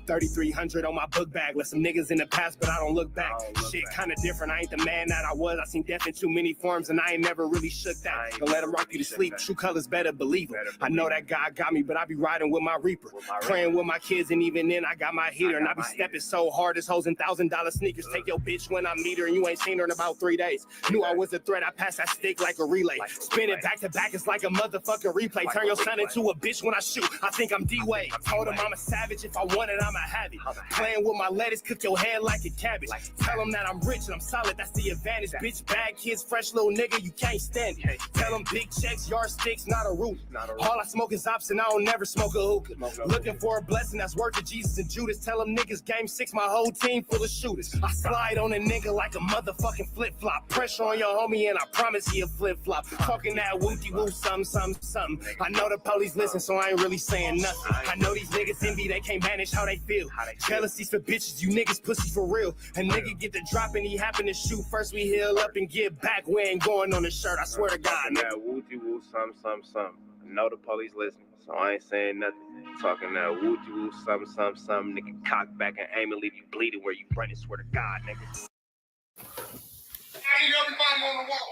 3,300 on my book bag. Let some niggas in the past, but I don't look back. Shit kinda different. I ain't the man that I was. I seen death in too many forms, and I ain't never really shook that. Don't let him rock you to sleep. True colors better believe him. I know that God got me, but I be riding with my Reaper. Praying with my kids, and even then I got my heater. And I be stepping so hard, this hoes in $1,000 sneakers. Take your bitch when I meet her, and you ain't seen her in about 3 days. Knew I was a threat. I passed that stick like a relay. Spin it back to back, it's like a motherfucking replay. Turn your son into a bitch when I shoot. I think I'm D-Wade. Told him I'm a savage. If I want it, I'ma have it. Playing with my lettuce, cook your head like a cabbage. Tell them that I'm rich and I'm solid, that's the advantage. Bitch, bad kids, fresh little nigga, you can't stand it. Tell them big checks, yardsticks, not a roof. All I smoke is ops and I don't never smoke a hookah. Looking for a blessing that's worth of Jesus and Judas. Tell them niggas game 6, my whole team full of shooters. I slide on a nigga like a motherfucking flip-flop. Pressure on your homie and I promise he a flip-flop. Talking that wooty-woo, something. I know the police listen, so I ain't really saying nothing. I know these niggas envy, they can't manage how they feel. Jealousy's for bitches, you niggas pussy for real. A nigga get the drop and he happen to shoot. First we heal up and get back. We ain't going on the shirt, I swear to God. That wooty woo, something. I know the police listening, so I ain't saying nothing. Talking that wooty woo, something. Nigga, cock back and aim and leave you bleeding where you running. Swear to God, nigga. I need everybody on the wall.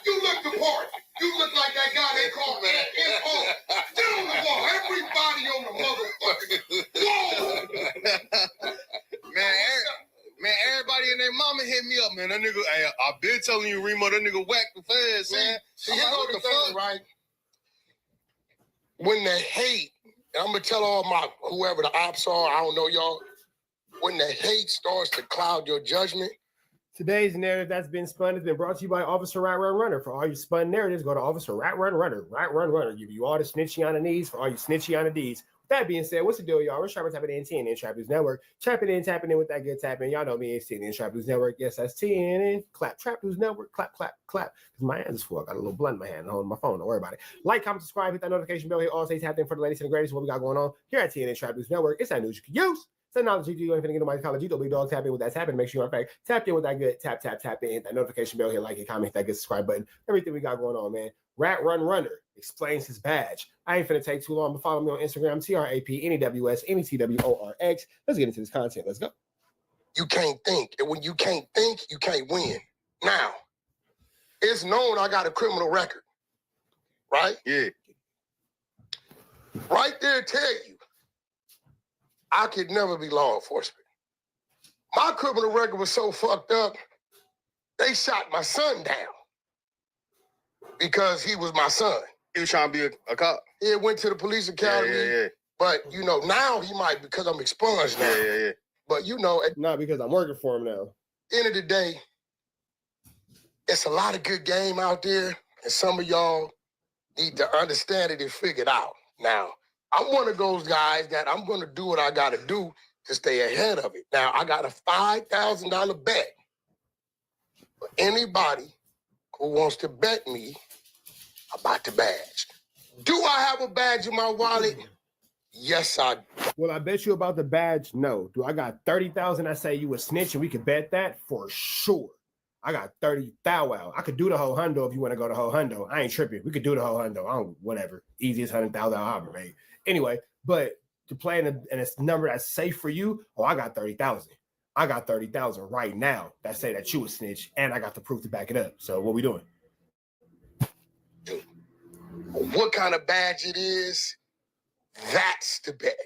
You look the part. You look like that guy they call N.O. Get on the wall. Everybody on the motherfucking wall. Man, everybody and their mama hit me up, man. That nigga, hey, I've been telling you, Remo, that nigga whacked the feds, man. See, you know the thing, right? When they hate, and I'm gonna tell all my whoever the ops are, I don't know y'all. When the hate starts to cloud your judgment. Today's narrative that's been spun has been brought to you by Officer Rat Run Runner. For all your spun narratives, go to Officer Rat Run Runner. Rat Run Runner. Give you all the snitchy on the knees for all you snitchy on the D's. With that being said, what's the deal, y'all? We're Sharper tapping in TNN Trap News Network. Tapping in with that good tapping. Y'all know me, it's TNN Trap News Network. Yes, that's TNN. Clap. Trap News Network. Clap. Because my hands is full. I got a little blunt in my hand. I'm holding my phone. Don't worry about it. Like, comment, subscribe, hit that notification bell. Hit all stay tapped in for the latest and the greatest. What we got going on here at TNN Trap News Network. It's that news you can use. Send knowledge to you ain't finna get nobody college. You don't big dog tap in with that tapping. Make sure you're on fact. Tap in with that good tap in. Hit that notification bell, hit like and comment, hit that good subscribe button. Everything we got going on, man. Rat Run Runner explains his badge. I ain't finna take too long, but follow me on Instagram, TRAPNEWS NETWORX. Let's get into this content. Let's go. You can't think. And when you can't think, you can't win. Now, it's known I got a criminal record. Right? Yeah. Right there tell you, I could never be law enforcement. My criminal record was so fucked up, they shot my son down because he was my son. He was trying to be a cop. He went to the police academy. Yeah. But, you know, now he might because I'm expunged now. Yeah. But, you know, at Not because I'm working for him now. the end of the day, it's a lot of good game out there, and some of y'all need to understand it and figure it out. Now, I'm one of those guys that I'm going to do what I got to do to stay ahead of it. Now, I got a $5,000 bet for anybody who wants to bet me about the badge. Do I have a badge in my wallet? Yes, I do. Will I bet you about the badge? No. Do I got 30,000? I say you a snitch and we can bet that for sure. I got 30,000. I could do the whole hundo if you want to go to whole hundo. I ain't tripping. We could do the whole hundo. I don't, whatever. Easiest 100,000 I'll ever made. Anyway, but to play in a number that's safe for you, I got 30,000. I got 30,000 right now that say that you a snitch, and I got the proof to back it up. So what we doing? What kind of badge it is, that's the bet.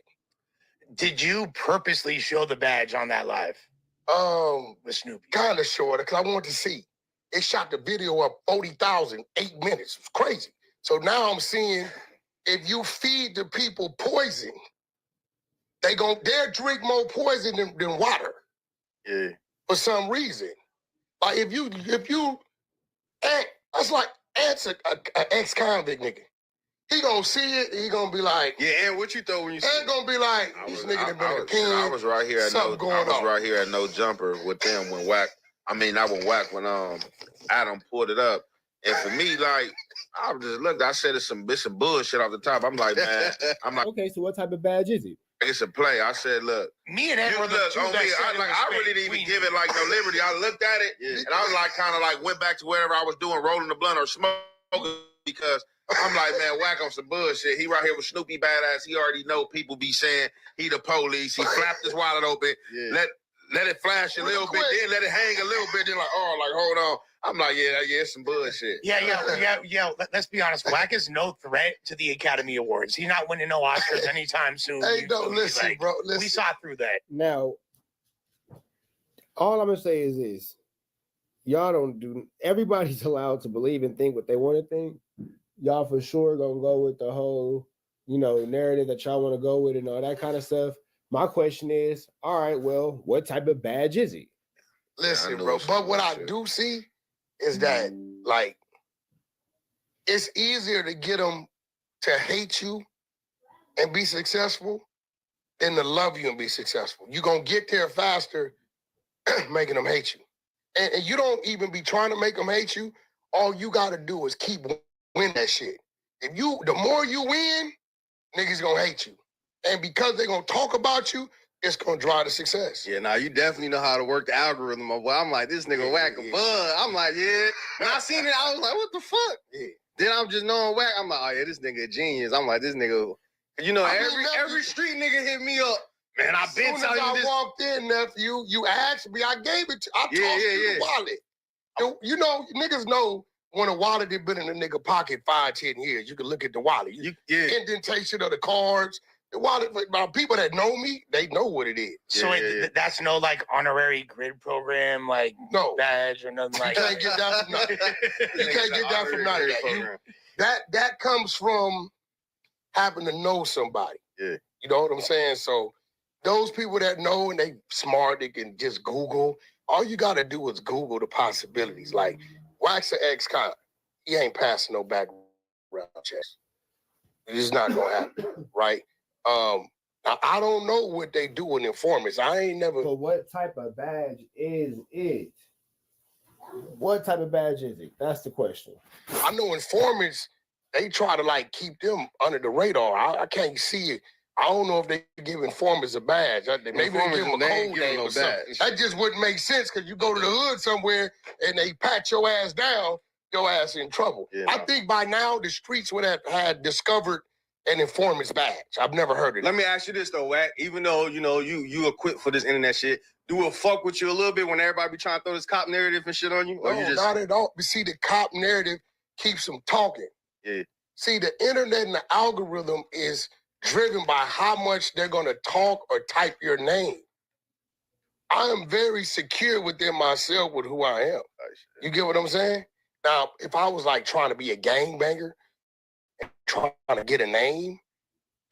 Did you purposely show the badge on that live? With Snoopy. Kind of short, because I wanted to see. It shot the video up 40,000, 8 minutes. It was crazy. So now I'm seeing if you feed the people poison, they'll drink more poison than water. Yeah. For some reason. Like if you that's like Ant's an ex-convict nigga. He gonna see it, he gonna be like, yeah, and what you thought when you see it? Ant gonna be like, this nigga done been in the pen. I was right here at No Jumper with them when when Adam pulled it up. And for me, like, I was just looked, I said it's some bullshit off the top. I'm like, man, Okay, so what type of badge is it? it's a play. I said, look, Me and Ed were the two on that me, said it was I really fake. didn't even give it like no liberty. I looked at it and I was like, kind of like went back to wherever I was doing, rolling the blunt or smoking, because I'm like, man, Wack on some bullshit. He right here with Snoopy badass. He already know people be saying he the police. He flapped his wallet open, let it flash a little bit, then let it hang a little bit. Then like, hold on. I'm like, yeah, it's some bullshit. Yeah. Let's be honest. Wack is no threat to the Academy Awards. He's not winning no Oscars anytime soon. Hey, listen, bro. Listen. We saw through that. Now, all I'm gonna say is this: y'all don't do. Everybody's allowed to believe and think what they want to think. Y'all for sure gonna go with the whole, narrative that y'all want to go with and all that kind of stuff. My question is, all right, well, what type of badge is he? Listen, bro. But what I do see is that, like, it's easier to get them to hate you and be successful than to love you and be successful. You're going to get there faster making them hate you. And you don't even be trying to make them hate you. All you got to do is keep winning that shit. The more you win, niggas going to hate you. And because they're going to talk about you, it's going to drive to success. Yeah, now you definitely know how to work the algorithm. I'm like, this nigga Wack a bud. I'm like, yeah. When I seen it, I was like, what the fuck? Yeah. Then I'm just knowing Wack. I'm like, oh yeah, this nigga a genius. I'm like, this nigga, every street nigga hit me up. Man, I've been telling you this. I walked in, nephew, you asked me, I gave it to you. I tossed you the wallet. Niggas know when a wallet had been in a nigga pocket 5-10 years, you can look at the wallet. Indentation of the cards. The wallet, people that know me, they know what it is. So that's no like honorary grid program, like badge or nothing like that. You can't get that from nothing. You can't get that from none of that. That comes from having to know somebody. Yeah. You know what I'm saying? So those people that know and they smart, they can just Google. All you got to do is Google the possibilities. Like, Wack's an ex-con. He ain't passing no background checks. It's not going to happen, right? I don't know what they do in informants. I ain't never. So what type of badge is it? What type of badge is it? That's the question. I know informants, they try to like keep them under the radar. I can't see I don't know if they give informers a badge. Maybe they give them a code name or something. That just wouldn't make sense because you go to the hood somewhere and they pat your ass down, your ass in trouble. Yeah, I think by now the streets would have had discovered an informant's badge. I've never heard of it. Let me ask you this though, Wack. Even though you equipped for this internet shit, do it fuck with you a little bit when everybody be trying to throw this cop narrative and shit on you? Or No, you just not at all. But see, the cop narrative keeps them talking. Yeah. See, the internet and the algorithm is driven by how much they're going to talk or type your name. I am very secure within myself with who I am. You get what I'm saying? Now, if I was like trying to be a gangbanger and trying to get a name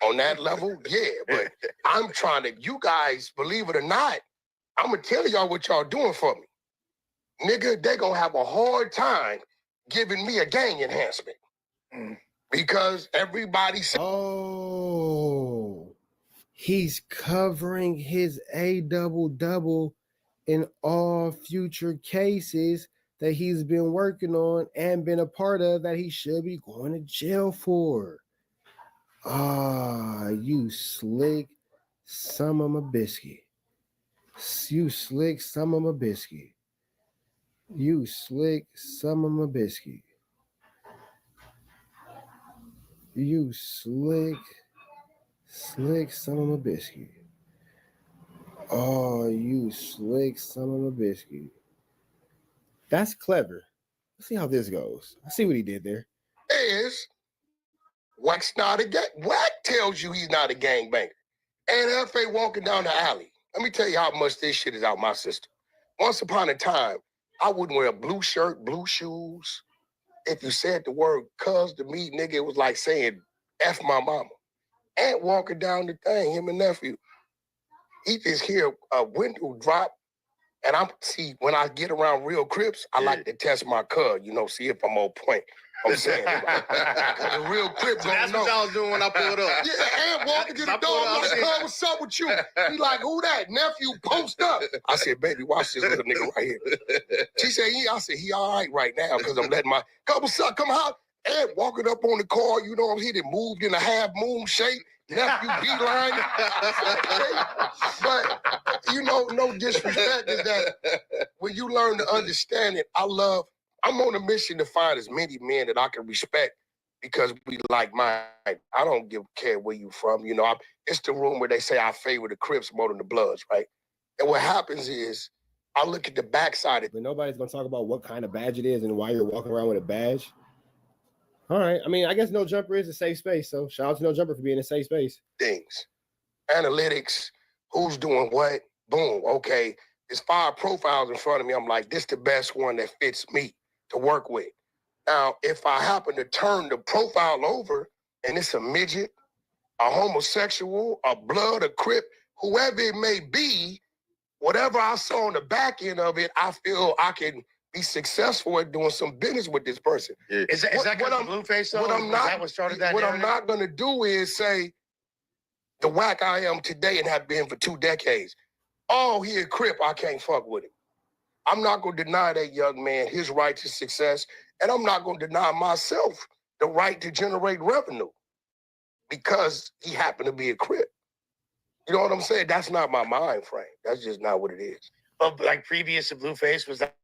on that level, yeah, but I'm trying to, you guys, believe it or not, I'm going to tell y'all what y'all doing for me. Nigga, they going to have a hard time giving me a gang enhancement. Because everybody said, oh, he's covering his A-double-double in all future cases that he's been working on and been a part of that he should be going to jail for. Ah, you slick son of a biscuit. You slick son of a biscuit. You slick son of a biscuit. You slick son of a biscuit. Oh, you slick son of a biscuit. That's clever. Let's see how this goes. I see what he did there. is Wack's not a gang. Wack tells you he's not a gangbanger. And F.A. walking down the alley. Let me tell you how much this shit is out my system. Once upon a time, I wouldn't wear a blue shirt, blue shoes. If you said the word cuz to me, nigga, it was like saying F my mama. And walking down the thing, him and nephew. He just hear a window drop. And when I get around real Crips, I like to test my cuz, see if I'm on point. I'm saying, the real Crip So that's what y'all was doing when I pulled up. Yeah, and walking to the door, I'm like, cuz, what's up with you? He like, who that? Nephew, post up. I said, baby, watch this little nigga right here. She said, I said, he all right right now, because I'm letting my, what's up, come out. And walking up on the car, he done moved in a half moon shape. Nephew beeline. But, no disrespect is that when you learn to understand it, I'm on a mission to find as many men that I can respect because we like mine. I don't care where you from. It's the room where they say I favor the Crips more than the Bloods, right? And what happens is I look at the backside of it. But nobody's going to talk about what kind of badge it is and why you're walking around with a badge. All right. I mean, I guess No Jumper is a safe space. So shout out to No Jumper for being a safe space. Things. Analytics. Who's doing what? Boom. Okay. There's 5 profiles in front of me. I'm like, this the best one that fits me to work with. Now, if I happen to turn the profile over and it's a midget, a homosexual, a blood, a Crip, whoever it may be, whatever I saw on the back end of it, I feel I can be successful at doing some business with this person. Yeah. Is that because of Blueface, though? What I'm not going to do is say the Wack I am today and have been for 2 decades. Oh, he a Crip, I can't fuck with him. I'm not going to deny that young man his right to success, and I'm not going to deny myself the right to generate revenue because he happened to be a Crip. You know what I'm saying? That's not my mind frame. That's just not what it is. But like previous to Blueface, was that